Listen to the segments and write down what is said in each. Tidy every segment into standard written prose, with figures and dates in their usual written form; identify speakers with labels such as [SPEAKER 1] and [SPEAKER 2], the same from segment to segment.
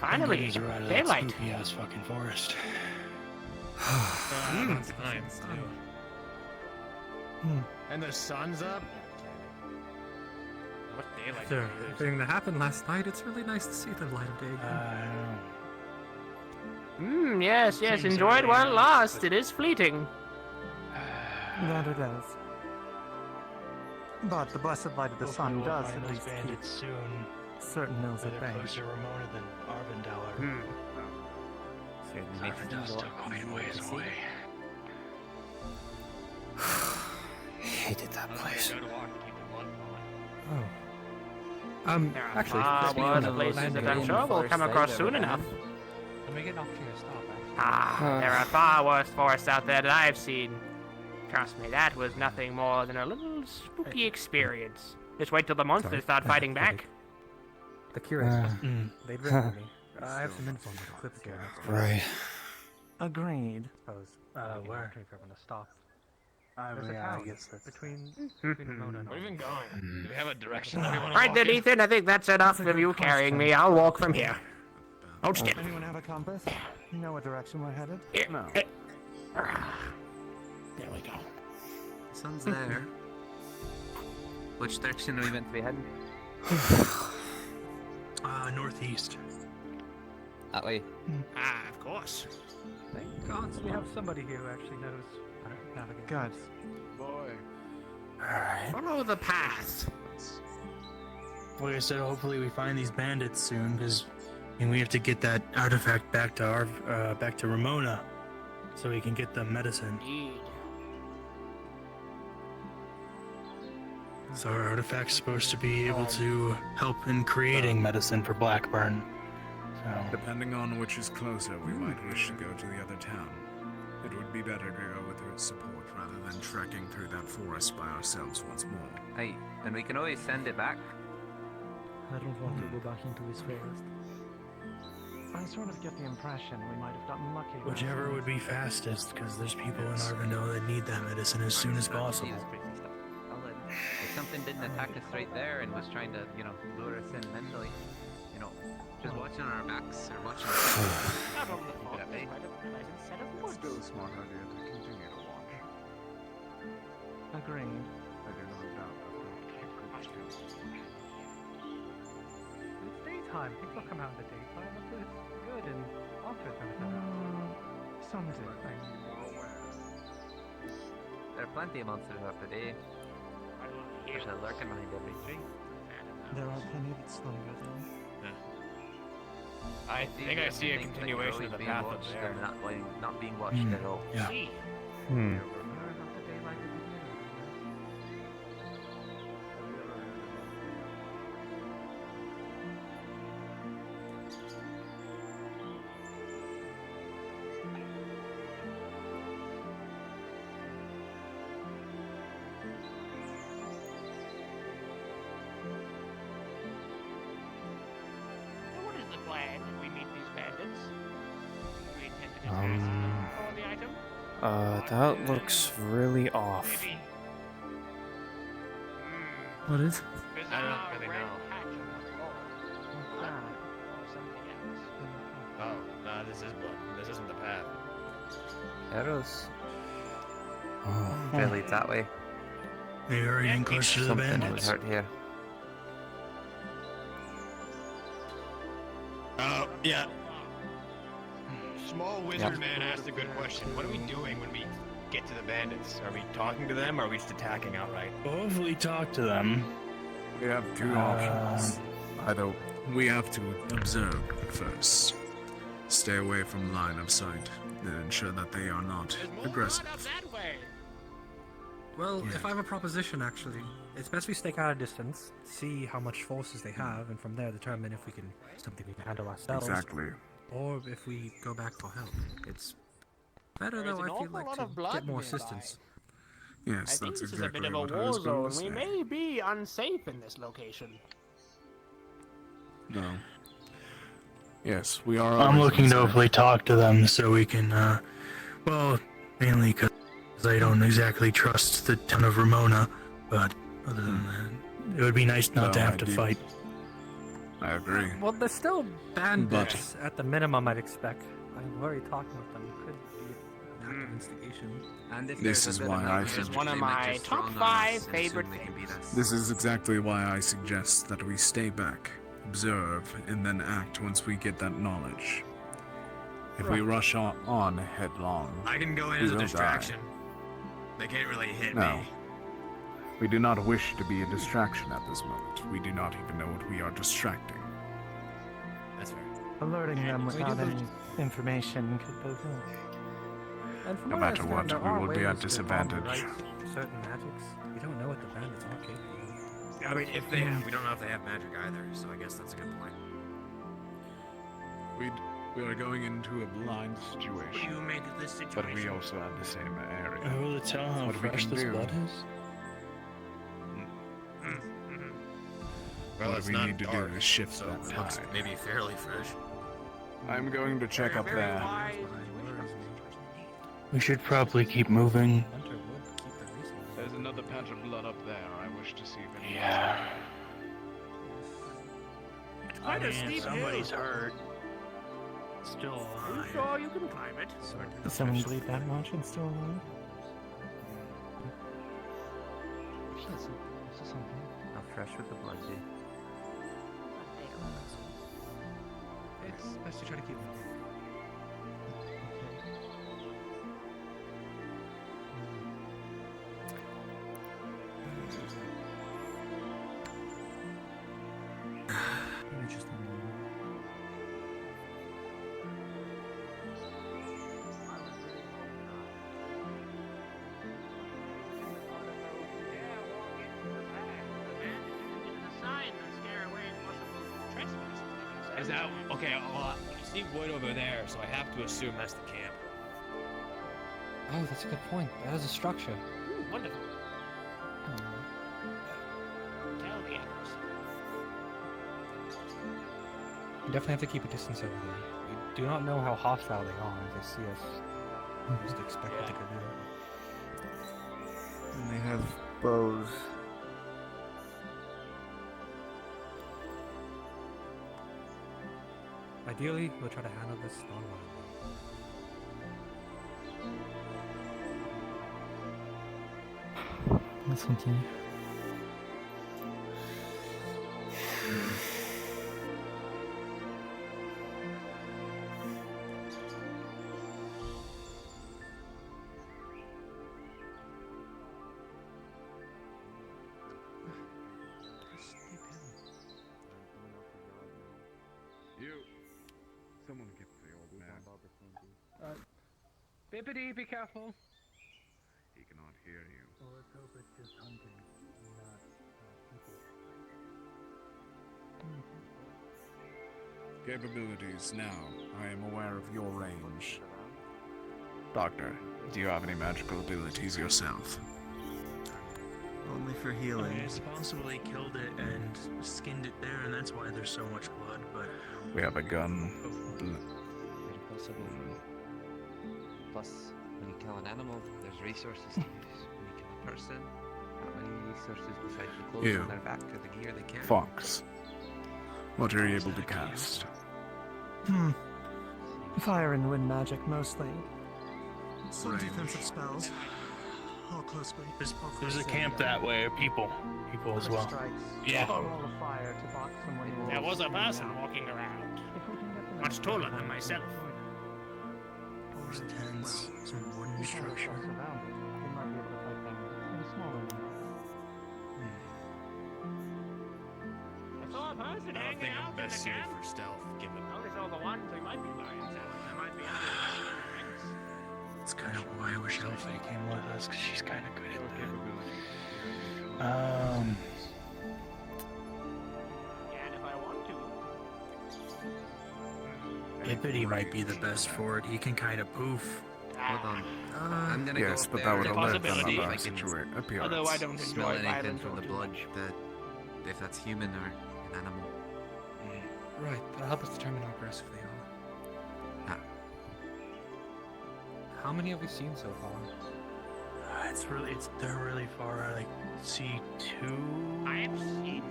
[SPEAKER 1] Finally,
[SPEAKER 2] Are out of that
[SPEAKER 1] daylight.
[SPEAKER 2] spooky ass fucking forest.
[SPEAKER 3] That's nice.
[SPEAKER 4] And the sun's up?
[SPEAKER 3] What daylight?
[SPEAKER 5] After everything that happened last night, it's really nice to see the light of day again.
[SPEAKER 1] Yes,
[SPEAKER 2] Seems
[SPEAKER 1] enjoyed
[SPEAKER 2] early
[SPEAKER 1] while
[SPEAKER 2] enough,
[SPEAKER 1] lost.
[SPEAKER 2] but-
[SPEAKER 1] It is fleeting.
[SPEAKER 6] That it is. But the blessed light of the sun
[SPEAKER 2] Hopefully we'll
[SPEAKER 6] does
[SPEAKER 2] find
[SPEAKER 6] at
[SPEAKER 2] those
[SPEAKER 6] least
[SPEAKER 2] bandits soon.
[SPEAKER 6] keep certain ills
[SPEAKER 2] They're
[SPEAKER 6] at bay.
[SPEAKER 2] closer to Ramona than Arvindale are. Arvindale's still quite a ways away.
[SPEAKER 7] Hated that place.
[SPEAKER 5] Oh. Actually, speaking
[SPEAKER 1] More
[SPEAKER 5] of
[SPEAKER 1] places
[SPEAKER 5] landing
[SPEAKER 1] that I'm
[SPEAKER 5] in
[SPEAKER 1] sure we'll come
[SPEAKER 7] forest
[SPEAKER 1] across
[SPEAKER 7] side
[SPEAKER 1] soon
[SPEAKER 7] over
[SPEAKER 1] enough.
[SPEAKER 5] Can we get off to a stop, actually?
[SPEAKER 1] There are far worse forests out there that I've seen. Trust me, that was nothing more than a little spooky experience. Just wait till the monsters start fighting back.
[SPEAKER 5] The curator. They'd written me. I have some info on the Kalypsia.
[SPEAKER 7] Right.
[SPEAKER 6] Agreed.
[SPEAKER 5] Suppose.
[SPEAKER 2] Where?
[SPEAKER 5] If we're gonna stop.
[SPEAKER 6] I
[SPEAKER 5] There's a town between Ramona and
[SPEAKER 3] Where are we even
[SPEAKER 5] Arvindale.
[SPEAKER 3] going? Do we have a direction that we want to
[SPEAKER 1] Right then, Ethan, I think that's enough
[SPEAKER 6] That's a
[SPEAKER 1] of you
[SPEAKER 6] good
[SPEAKER 1] carrying
[SPEAKER 6] question.
[SPEAKER 1] me. I'll walk from here. Hold still.
[SPEAKER 6] Anyone have a compass? You know what direction we're headed?
[SPEAKER 1] No. There we go.
[SPEAKER 7] The sun's there. Which direction are we meant to be heading?
[SPEAKER 2] Northeast.
[SPEAKER 7] That way.
[SPEAKER 1] Of course.
[SPEAKER 5] Thank gods we have somebody here who actually knows how to navigate.
[SPEAKER 6] Good.
[SPEAKER 4] Boy.
[SPEAKER 2] Alright.
[SPEAKER 1] Follow the path.
[SPEAKER 2] Like I said, hopefully we find these bandits soon, because we have to get that artifact back to Ramona, so we can get the medicine.
[SPEAKER 1] Indeed.
[SPEAKER 2] So our artifact's supposed to be able to help in creating medicine for Blackburn. So
[SPEAKER 8] Depending on which is closer, we might wish to go to the other town. It would be better to go with her support rather than trekking through that forest by ourselves once more.
[SPEAKER 7] Hey, and we can always send it back.
[SPEAKER 6] I don't want to go back into his forest. I sort of get the impression we might have gotten lucky.
[SPEAKER 2] whichever would be fastest, because there's people in Arvindale that need that medicine as soon as possible.
[SPEAKER 7] If something didn't attack us right there and was trying to, lure us in mentally, just watching our backs or watching
[SPEAKER 1] Not on the thought, they might have realized instead of wood.
[SPEAKER 8] Still a smart idea to continue to watch.
[SPEAKER 6] Agreed.
[SPEAKER 8] I do not doubt that
[SPEAKER 5] It's daytime. People come out in the daytime. It's good and monsters never come out.
[SPEAKER 6] Some do.
[SPEAKER 7] there are plenty of monsters up today. There's a lurking behind every tree.
[SPEAKER 6] There are plenty that slumber though.
[SPEAKER 3] I think I see a continuation of the path up there.
[SPEAKER 7] Not being watched at all.
[SPEAKER 2] Yeah.
[SPEAKER 5] Mirror of the daylight of the day.
[SPEAKER 1] So what is the plan if we meet these bandits? Do we intend to disguise them for the item?
[SPEAKER 7] That looks really off.
[SPEAKER 1] Maybe.
[SPEAKER 2] What is?
[SPEAKER 3] I don't really
[SPEAKER 1] red
[SPEAKER 3] know.
[SPEAKER 1] patch on the floor. Or something else.
[SPEAKER 3] Oh, no, this is blood. This isn't the path.
[SPEAKER 7] Arrows. Really, that way.
[SPEAKER 2] Maybe we're getting closer to the
[SPEAKER 7] Something would
[SPEAKER 2] bandits.
[SPEAKER 7] hurt here.
[SPEAKER 3] Oh, yeah. Small wizard man asked a good question. What are we doing when we get to the bandits? Are we talking to them or are we just attacking outright?
[SPEAKER 2] Hopefully talk to them.
[SPEAKER 8] we have two options. Either we have to observe first, stay away from line of sight, and ensure that they are not
[SPEAKER 1] There's more
[SPEAKER 8] aggressive.
[SPEAKER 1] blood up that way.
[SPEAKER 5] Well,
[SPEAKER 8] Yeah.
[SPEAKER 5] if I have a proposition, actually, it's best we stake out a distance, see how much forces they have, and from there determine if we can something we can handle ourselves,
[SPEAKER 8] Exactly.
[SPEAKER 5] or if we go back for help. It's better
[SPEAKER 1] There's
[SPEAKER 5] though.
[SPEAKER 1] an
[SPEAKER 5] I feel
[SPEAKER 1] awful
[SPEAKER 5] like
[SPEAKER 1] lot
[SPEAKER 5] to
[SPEAKER 1] of blood
[SPEAKER 5] get more
[SPEAKER 1] nearby.
[SPEAKER 5] assistance.
[SPEAKER 1] I
[SPEAKER 8] Yes,
[SPEAKER 1] think
[SPEAKER 8] that's
[SPEAKER 1] this is a
[SPEAKER 8] exactly
[SPEAKER 1] bit of a
[SPEAKER 8] what I
[SPEAKER 1] war
[SPEAKER 8] was going to
[SPEAKER 1] zone. We
[SPEAKER 8] say.
[SPEAKER 1] may be unsafe in this location.
[SPEAKER 8] No. Yes, we are.
[SPEAKER 2] I'm
[SPEAKER 8] always
[SPEAKER 2] looking to
[SPEAKER 8] inside.
[SPEAKER 2] hopefully talk to them so we can, well, mainly because I don't exactly trust the town of Ramona, but other than that, it would be nice not to
[SPEAKER 8] No,
[SPEAKER 2] have
[SPEAKER 8] I
[SPEAKER 2] to
[SPEAKER 8] do.
[SPEAKER 2] fight.
[SPEAKER 8] I agree.
[SPEAKER 5] Well, there's still bandits at the minimum, I'd expect. I worry talking with them could be an act of instigation.
[SPEAKER 7] And if
[SPEAKER 8] This
[SPEAKER 7] there's a
[SPEAKER 8] is
[SPEAKER 7] bit
[SPEAKER 8] why
[SPEAKER 7] of
[SPEAKER 8] I
[SPEAKER 7] movement,
[SPEAKER 8] think-
[SPEAKER 1] It's one of
[SPEAKER 7] they might
[SPEAKER 1] my
[SPEAKER 7] just
[SPEAKER 1] top
[SPEAKER 7] throng on
[SPEAKER 1] 5
[SPEAKER 7] us and
[SPEAKER 1] favorite
[SPEAKER 7] assume they can beat
[SPEAKER 1] things.
[SPEAKER 7] us.
[SPEAKER 8] This is exactly why I suggest that we stay back, observe, and then act once we get that knowledge. If we rush on headlong,
[SPEAKER 3] I can go in
[SPEAKER 8] We
[SPEAKER 3] as a
[SPEAKER 8] will
[SPEAKER 3] distraction. They can't really hit
[SPEAKER 8] No.
[SPEAKER 3] me.
[SPEAKER 8] we do not wish to be a distraction at this moment. We do not even know what we are distracting.
[SPEAKER 3] That's fair.
[SPEAKER 6] Alerting them
[SPEAKER 5] We do
[SPEAKER 6] without any
[SPEAKER 5] believe-
[SPEAKER 6] information could both help.
[SPEAKER 5] And from
[SPEAKER 8] No
[SPEAKER 5] what I
[SPEAKER 8] matter
[SPEAKER 5] understand,
[SPEAKER 8] what,
[SPEAKER 5] there
[SPEAKER 8] we
[SPEAKER 5] are
[SPEAKER 8] will be at
[SPEAKER 5] ways to
[SPEAKER 8] disadvantage.
[SPEAKER 5] override certain magics. You don't know what the bandits are capable of.
[SPEAKER 3] I mean, if they have, we don't know if they have magic either, so I guess that's a good point.
[SPEAKER 8] We are going into a blind situation,
[SPEAKER 2] You made this situation.
[SPEAKER 8] but we also have the same area.
[SPEAKER 2] Are we able to tell how
[SPEAKER 8] What we
[SPEAKER 2] fresh
[SPEAKER 8] can
[SPEAKER 2] this
[SPEAKER 8] do.
[SPEAKER 2] blood is?
[SPEAKER 3] Well,
[SPEAKER 8] What
[SPEAKER 3] it's
[SPEAKER 8] we
[SPEAKER 3] not
[SPEAKER 8] need to do
[SPEAKER 3] dark,
[SPEAKER 8] is shift
[SPEAKER 3] so
[SPEAKER 8] that
[SPEAKER 3] it looks
[SPEAKER 8] tide.
[SPEAKER 3] maybe fairly fresh.
[SPEAKER 8] I'm going to check up
[SPEAKER 1] Very
[SPEAKER 8] there.
[SPEAKER 1] wise
[SPEAKER 5] Worries
[SPEAKER 1] situation.
[SPEAKER 5] me.
[SPEAKER 2] We should probably keep moving.
[SPEAKER 5] Hunter would keep the resources.
[SPEAKER 4] There's another patch of blood up there. I wish to see if anyone.
[SPEAKER 2] Yeah.
[SPEAKER 1] It's quite a steep
[SPEAKER 2] somebody's
[SPEAKER 1] hill.
[SPEAKER 2] hurt. Still
[SPEAKER 1] Are you
[SPEAKER 2] alive.
[SPEAKER 1] sure you can climb it?
[SPEAKER 6] Does someone bleed that much and still alive? This is something.
[SPEAKER 7] How fresh with the blood, G?
[SPEAKER 5] It's best to try to keep them.
[SPEAKER 6] Interesting.
[SPEAKER 3] Is that okay? Well, I see wood over there, so I have to assume that's the camp.
[SPEAKER 5] Oh, that's a good point. That is a structure.
[SPEAKER 1] Wonderful. Tell the others.
[SPEAKER 5] You definitely have to keep a distance over there. We do not know how hostile they are. If they see us, just expect it to go down.
[SPEAKER 9] And they have bows.
[SPEAKER 5] Ideally, we'll try to handle this non-violently.
[SPEAKER 6] Let's continue.
[SPEAKER 8] You. Someone get the old man.
[SPEAKER 5] Bippity, be careful.
[SPEAKER 8] He cannot hear you.
[SPEAKER 6] Well, let's hope it's just hunting, not people.
[SPEAKER 8] Capabilities now. I am aware of your range. Doctor, do you have any magical abilities yourself?
[SPEAKER 9] Only for
[SPEAKER 2] I mean,
[SPEAKER 9] healing.
[SPEAKER 2] it's possible they killed it and skinned it there, and that's why there's so much blood. But
[SPEAKER 8] We have a gun.
[SPEAKER 7] Very possible. Plus, when you kill an animal, there's resources to use. When you kill a person, how many resources besides the clothes
[SPEAKER 8] You.
[SPEAKER 7] on their back or the gear they carry?
[SPEAKER 8] Fox. What are you able to cast?
[SPEAKER 6] Fire and wind magic mostly.
[SPEAKER 8] Some defensive
[SPEAKER 6] spells. All close range.
[SPEAKER 2] there's a camp that way. People as well.
[SPEAKER 3] Yeah.
[SPEAKER 6] Roll of fire to box someone in.
[SPEAKER 1] There was a person walking around.
[SPEAKER 6] If we can get them
[SPEAKER 1] Much
[SPEAKER 6] out,
[SPEAKER 1] taller than myself.
[SPEAKER 2] There's tents, some wooden
[SPEAKER 6] if all the
[SPEAKER 2] structure.
[SPEAKER 6] shots around it, we might be able to fight them in a smaller number.
[SPEAKER 1] I saw a person
[SPEAKER 3] I don't
[SPEAKER 1] hanging
[SPEAKER 3] think
[SPEAKER 1] out
[SPEAKER 3] I'm
[SPEAKER 1] in
[SPEAKER 3] best
[SPEAKER 1] the
[SPEAKER 3] suited
[SPEAKER 1] camp.
[SPEAKER 3] for stealth, given.
[SPEAKER 1] Notice all the ones we might be lying to. They might be under the drinks.
[SPEAKER 2] That's kind of why I wish Elfie came with us, because she's kind of good at that.
[SPEAKER 1] And if I want to.
[SPEAKER 2] Bippity might be the best for it. He can kind of poof.
[SPEAKER 7] Hold on. I'm gonna
[SPEAKER 8] Yes,
[SPEAKER 7] go
[SPEAKER 8] but
[SPEAKER 7] up
[SPEAKER 8] that
[SPEAKER 7] there
[SPEAKER 8] would
[SPEAKER 7] and
[SPEAKER 8] alert them
[SPEAKER 1] possibility.
[SPEAKER 8] of
[SPEAKER 7] see if
[SPEAKER 8] our
[SPEAKER 7] I can
[SPEAKER 8] situation appearance.
[SPEAKER 1] Although I don't
[SPEAKER 7] smell
[SPEAKER 1] enjoy
[SPEAKER 7] anything
[SPEAKER 1] violence
[SPEAKER 7] from the
[SPEAKER 1] too
[SPEAKER 7] blood
[SPEAKER 1] much.
[SPEAKER 7] that, if that's human or an animal.
[SPEAKER 5] Right, that'll help us determine how aggressive they are.
[SPEAKER 7] Ah.
[SPEAKER 5] How many have we seen so far?
[SPEAKER 2] They're really far. I like see two.
[SPEAKER 1] I have seen.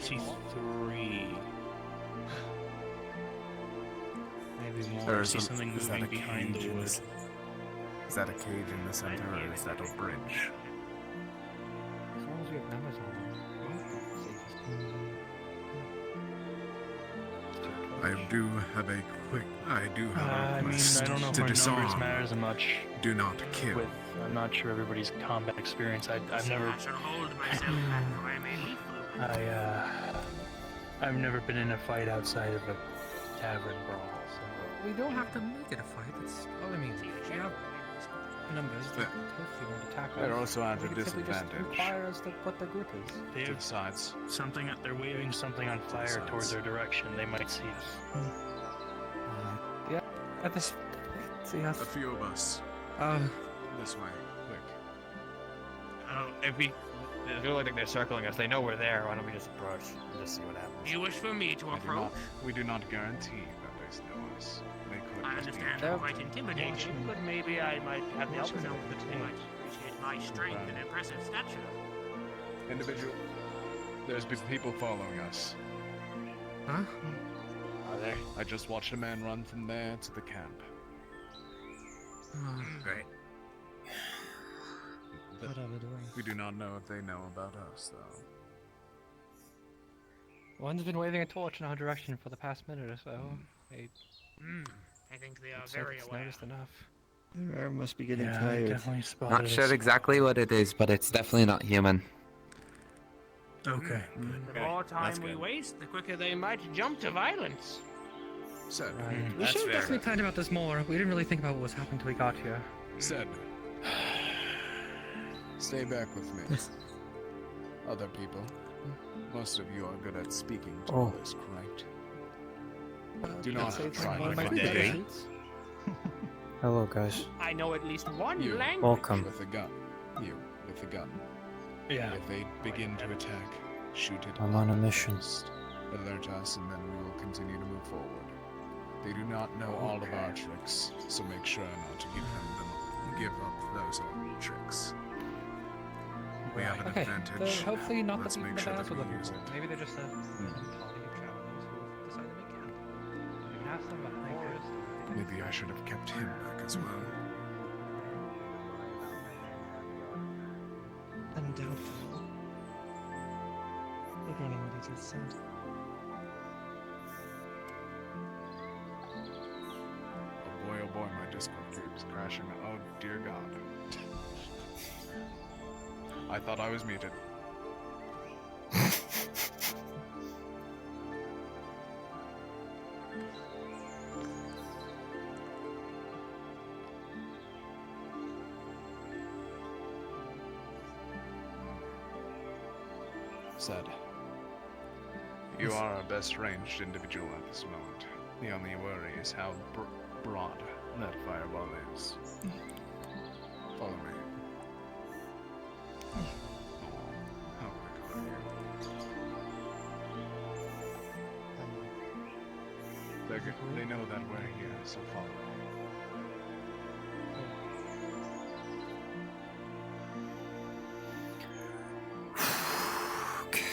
[SPEAKER 2] see 3. Maybe more. I
[SPEAKER 8] There's
[SPEAKER 2] see something
[SPEAKER 8] is that
[SPEAKER 2] moving
[SPEAKER 8] a
[SPEAKER 2] behind the
[SPEAKER 8] cage in
[SPEAKER 2] wood.
[SPEAKER 8] this- Is that a cage in the center, or is that a bridge?
[SPEAKER 5] As long as we have numbers on them.
[SPEAKER 8] I do have a quick. I do have
[SPEAKER 2] I
[SPEAKER 8] a
[SPEAKER 2] mean,
[SPEAKER 8] request
[SPEAKER 2] I don't know if
[SPEAKER 8] to
[SPEAKER 2] our numbers
[SPEAKER 8] disarm.
[SPEAKER 2] matter as much.
[SPEAKER 8] Do not kill.
[SPEAKER 2] With I'm not sure everybody's combat experience. I've never
[SPEAKER 1] I shall hold myself back, for I am a leaf fluke.
[SPEAKER 2] I've never been in a fight outside of a tavern brawl. So.
[SPEAKER 5] We don't have to make it a fight. That's all I mean. We have numbers that hopefully won't attack us.
[SPEAKER 4] They're also at
[SPEAKER 5] They
[SPEAKER 4] a
[SPEAKER 5] could simply just
[SPEAKER 4] disadvantage.
[SPEAKER 5] require us to what the group is.
[SPEAKER 2] They have
[SPEAKER 4] Besides,
[SPEAKER 2] something. They're waving something on fire towards their direction. They might see us.
[SPEAKER 5] Yeah. At this. See us.
[SPEAKER 8] A few of us. This way, quick.
[SPEAKER 3] If we feel like they're circling us, they know we're there. Why don't we just approach and just see what happens?
[SPEAKER 1] You wish for me to approach?
[SPEAKER 4] we do not guarantee that they know us. They could
[SPEAKER 1] I
[SPEAKER 4] just be
[SPEAKER 1] understand I'm quite intimidating, but maybe I might have the opposite. They might appreciate my strength and impressive stature.
[SPEAKER 4] individual. There's been people following us.
[SPEAKER 5] Huh?
[SPEAKER 4] Are there? I just watched a man run from there to the camp.
[SPEAKER 8] Great.
[SPEAKER 5] What are we doing?
[SPEAKER 8] We do not know if they know about us, though.
[SPEAKER 5] One's been waving a torch in our direction for the past minute or so.
[SPEAKER 1] I think they are
[SPEAKER 5] Looks like
[SPEAKER 1] very
[SPEAKER 5] it's
[SPEAKER 1] aware.
[SPEAKER 5] noticed enough.
[SPEAKER 9] Their arm must be getting
[SPEAKER 2] Yeah, I
[SPEAKER 9] tired.
[SPEAKER 2] definitely spotted
[SPEAKER 7] Not
[SPEAKER 2] us.
[SPEAKER 7] sure exactly what it is, but it's definitely not human.
[SPEAKER 2] Okay.
[SPEAKER 1] The more time we waste, the quicker they might jump to violence.
[SPEAKER 8] Said.
[SPEAKER 2] Mm.
[SPEAKER 5] We should have definitely planned about this more. We didn't really think about what was happening till we got here.
[SPEAKER 8] Said. Stay back with me. Other people. Most of you are good at speaking to others, correct? Do not try to
[SPEAKER 3] like
[SPEAKER 8] find
[SPEAKER 3] a day.
[SPEAKER 10] Hello, guys.
[SPEAKER 1] I know at least one
[SPEAKER 8] You.
[SPEAKER 1] language.
[SPEAKER 10] Welcome.
[SPEAKER 8] with a gun. You with a gun.
[SPEAKER 2] Yeah.
[SPEAKER 8] If they begin to attack, shoot it.
[SPEAKER 10] I'm on a mission.
[SPEAKER 8] Alert us, and then we will continue to move forward. They do not know all of our tricks, so make sure not to give up those old tricks. We have an
[SPEAKER 5] Okay,
[SPEAKER 8] advantage.
[SPEAKER 5] hopefully not
[SPEAKER 8] Let's
[SPEAKER 5] the people
[SPEAKER 8] make sure
[SPEAKER 5] that
[SPEAKER 8] that
[SPEAKER 5] we're
[SPEAKER 8] we
[SPEAKER 5] looking
[SPEAKER 8] use
[SPEAKER 5] for.
[SPEAKER 8] it.
[SPEAKER 5] Maybe they're just a party of travelers who decided to make camp. We can have some hikers.
[SPEAKER 8] Maybe I should have kept him back as well.
[SPEAKER 6] Undoubtedly. Regarding what he just said.
[SPEAKER 8] Oh boy, my Discord keeps crashing. Oh dear God. I thought I was muted. Said. You are our best ranged individual at this moment. The only worry is how broad that fireball is. Follow me. Oh my God. They know that we're here, so follow me.
[SPEAKER 10] Okay.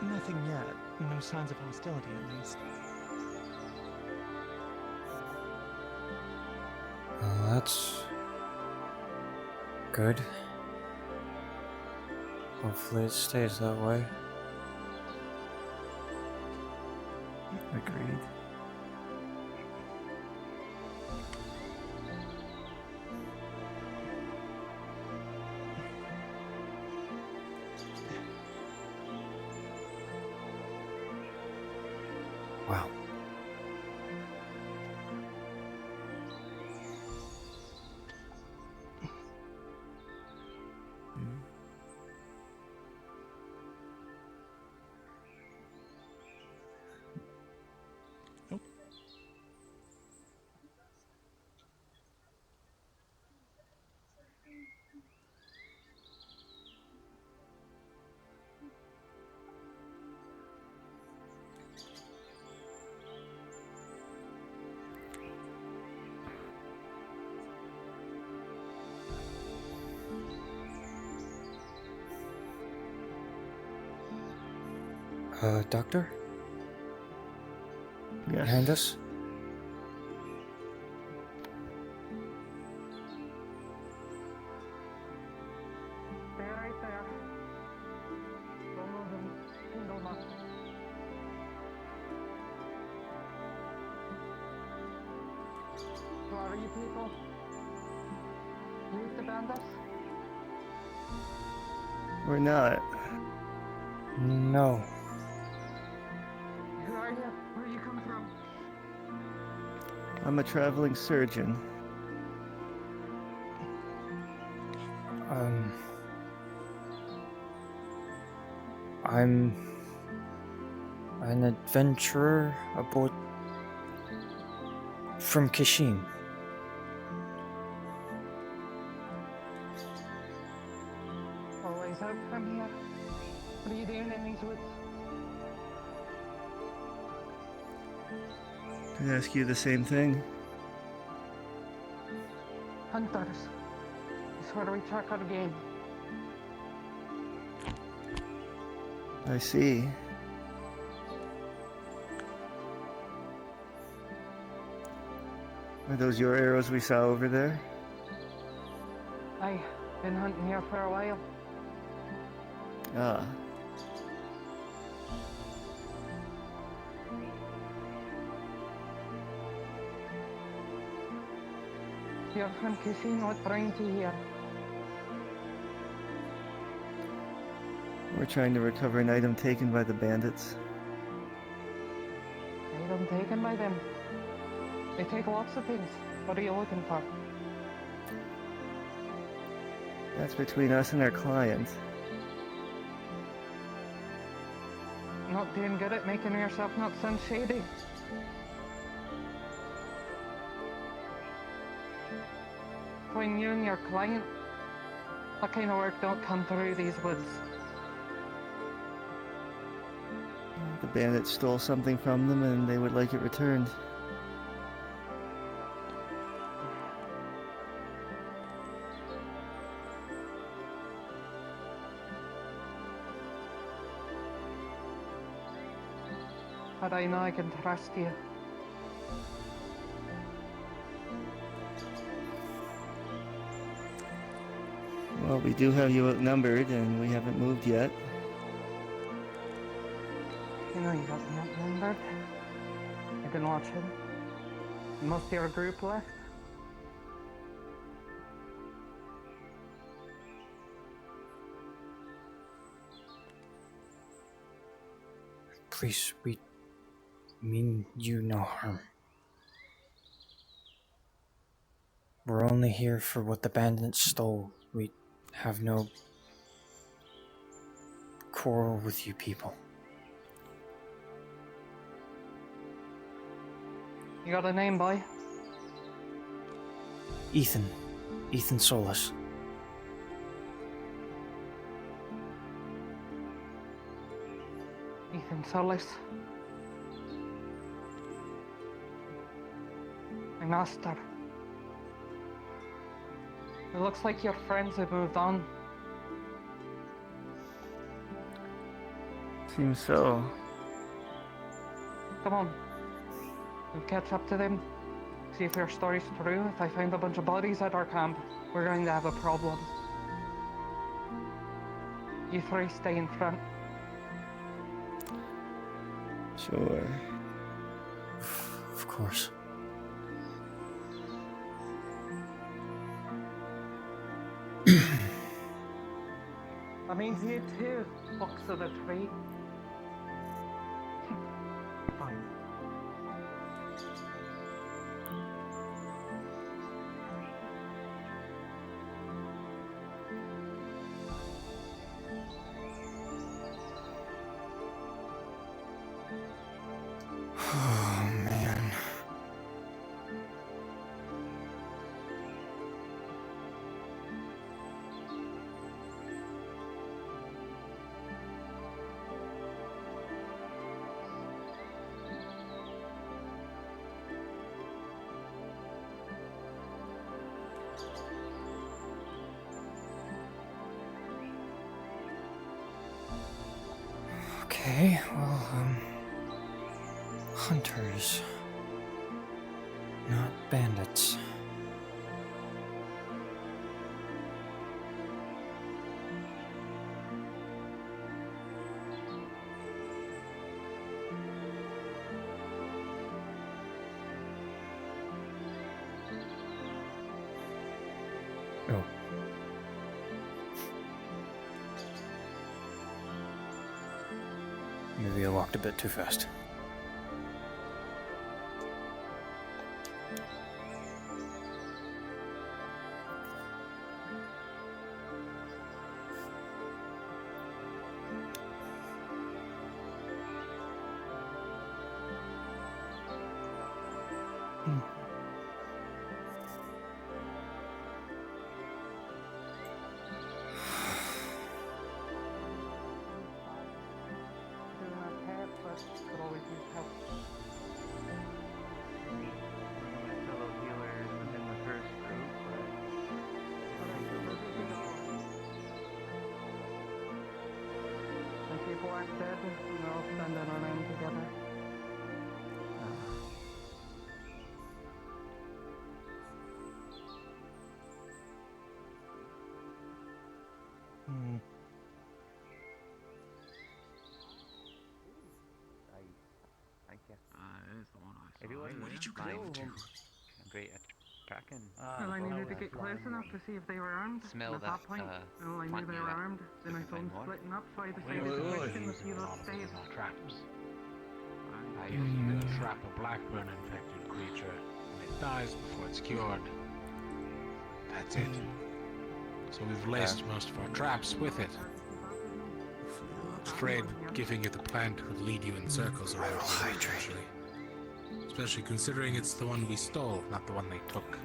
[SPEAKER 6] Nothing yet. No signs of hostility, at least.
[SPEAKER 10] Well, that's good. Hopefully it stays that way.
[SPEAKER 9] Agreed.
[SPEAKER 10] Wow. Doctor?
[SPEAKER 9] Yes.
[SPEAKER 10] Behind us?
[SPEAKER 6] Stay right there. Don't move a single muscle. So are you people? Use the bandits?
[SPEAKER 9] We're not.
[SPEAKER 10] No.
[SPEAKER 6] Who are you? Where you come from?
[SPEAKER 9] I'm a traveling surgeon.
[SPEAKER 10] I'm an adventurer aboard from Kashin.
[SPEAKER 6] Always out from here. What are you doing in these woods?
[SPEAKER 9] Could ask you the same thing.
[SPEAKER 6] Hunters. It's where we check our game.
[SPEAKER 9] I see. Are those your arrows we saw over there?
[SPEAKER 6] I've been hunting here for a while.
[SPEAKER 9] Ah.
[SPEAKER 6] You're from Kashin, what brings you here?
[SPEAKER 9] We're trying to recover an item taken by the bandits.
[SPEAKER 6] Item taken by them. They take lots of things. What are you looking for?
[SPEAKER 9] That's between us and our client.
[SPEAKER 6] Not doing good at making yourself not sound shady. Between you and your client, that kind of work don't come through these woods.
[SPEAKER 9] The bandits stole something from them and they would like it returned.
[SPEAKER 6] But I know I can trust you.
[SPEAKER 9] Well, we do have you outnumbered and we haven't moved yet.
[SPEAKER 6] You know you got me outnumbered. I've been watching. Most of your group left.
[SPEAKER 10] Please, we mean you no harm. We're only here for what the bandits stole. We have no quarrel with you people.
[SPEAKER 6] You got a name, boy?
[SPEAKER 10] Ethan. Ethan Solis.
[SPEAKER 6] Ethan Solis. My master. It looks like your friends have moved on.
[SPEAKER 9] Seems so.
[SPEAKER 6] Come on. We'll catch up to them. See if their story's true. If I find a bunch of bodies at our camp, we're going to have a problem. You three stay in front.
[SPEAKER 9] Sure.
[SPEAKER 10] Of course.
[SPEAKER 6] That means you too, box of the tree. Fine.
[SPEAKER 10] Oh, man. Okay, well, hunters. Not bandits. Oh. Maybe I walked a bit too fast.
[SPEAKER 6] Doing okay, but could always use help.
[SPEAKER 7] Fellow healers within the first group,
[SPEAKER 6] When people aren't dead, they're all standing around together.
[SPEAKER 5] Hmm.
[SPEAKER 7] thank you.
[SPEAKER 3] That is the one I saw.
[SPEAKER 7] If you wasn't
[SPEAKER 3] Where did you
[SPEAKER 7] blind,
[SPEAKER 3] go to?
[SPEAKER 7] great at tracking.
[SPEAKER 6] Well, I needed to get close enough to see if they were armed.
[SPEAKER 7] Smell
[SPEAKER 6] and at that point, well, I knew
[SPEAKER 7] front
[SPEAKER 6] they
[SPEAKER 7] you
[SPEAKER 6] were
[SPEAKER 7] up.
[SPEAKER 6] armed. Then I
[SPEAKER 7] Looking
[SPEAKER 6] saw them
[SPEAKER 7] for more.
[SPEAKER 6] splitting up, so I decided to question the few that stayed.
[SPEAKER 11] Traps.
[SPEAKER 7] I
[SPEAKER 11] If you trap a Blackburn infected creature and it dies before it's cured, that's it. So we've laced most of our traps with it. Afraid giving you the plant would lead you in circles around here, actually. Especially considering it's the one we stole, not the one they took.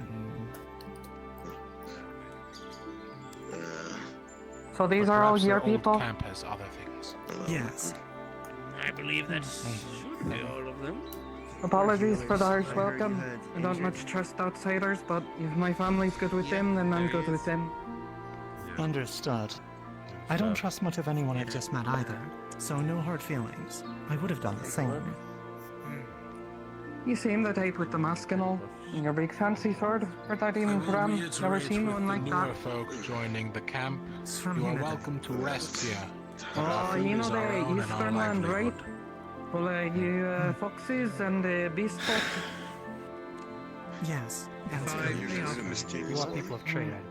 [SPEAKER 6] So these
[SPEAKER 11] But
[SPEAKER 6] are all
[SPEAKER 11] perhaps
[SPEAKER 6] your
[SPEAKER 11] their old
[SPEAKER 6] people?
[SPEAKER 11] camp has other things.
[SPEAKER 5] Yes.
[SPEAKER 1] I believe that should be all of them.
[SPEAKER 6] Apologies for the harsh
[SPEAKER 9] I heard you
[SPEAKER 6] welcome.
[SPEAKER 9] had
[SPEAKER 6] I don't
[SPEAKER 9] injured-
[SPEAKER 6] much trust outsiders, but if my family's good with them, then I'm good with them.
[SPEAKER 5] Understood. I don't trust much of anyone I've just met either, so no hard feelings. I would have done the same.
[SPEAKER 6] You seem the type with the mask and all, and your big fancy sword. Heard that in Bram. Never seen one like
[SPEAKER 11] newer
[SPEAKER 6] that.
[SPEAKER 11] folk joining the camp.
[SPEAKER 5] It's from
[SPEAKER 11] You are
[SPEAKER 5] Unity.
[SPEAKER 11] welcome to rest here.
[SPEAKER 6] Oh,
[SPEAKER 11] Our food
[SPEAKER 6] you know
[SPEAKER 11] is our own
[SPEAKER 6] the
[SPEAKER 11] and our
[SPEAKER 6] Eastern land, right?
[SPEAKER 11] livelihood.
[SPEAKER 6] Well, you foxes and beast folk.
[SPEAKER 5] Yes. And so they often you are people of trade, I admit.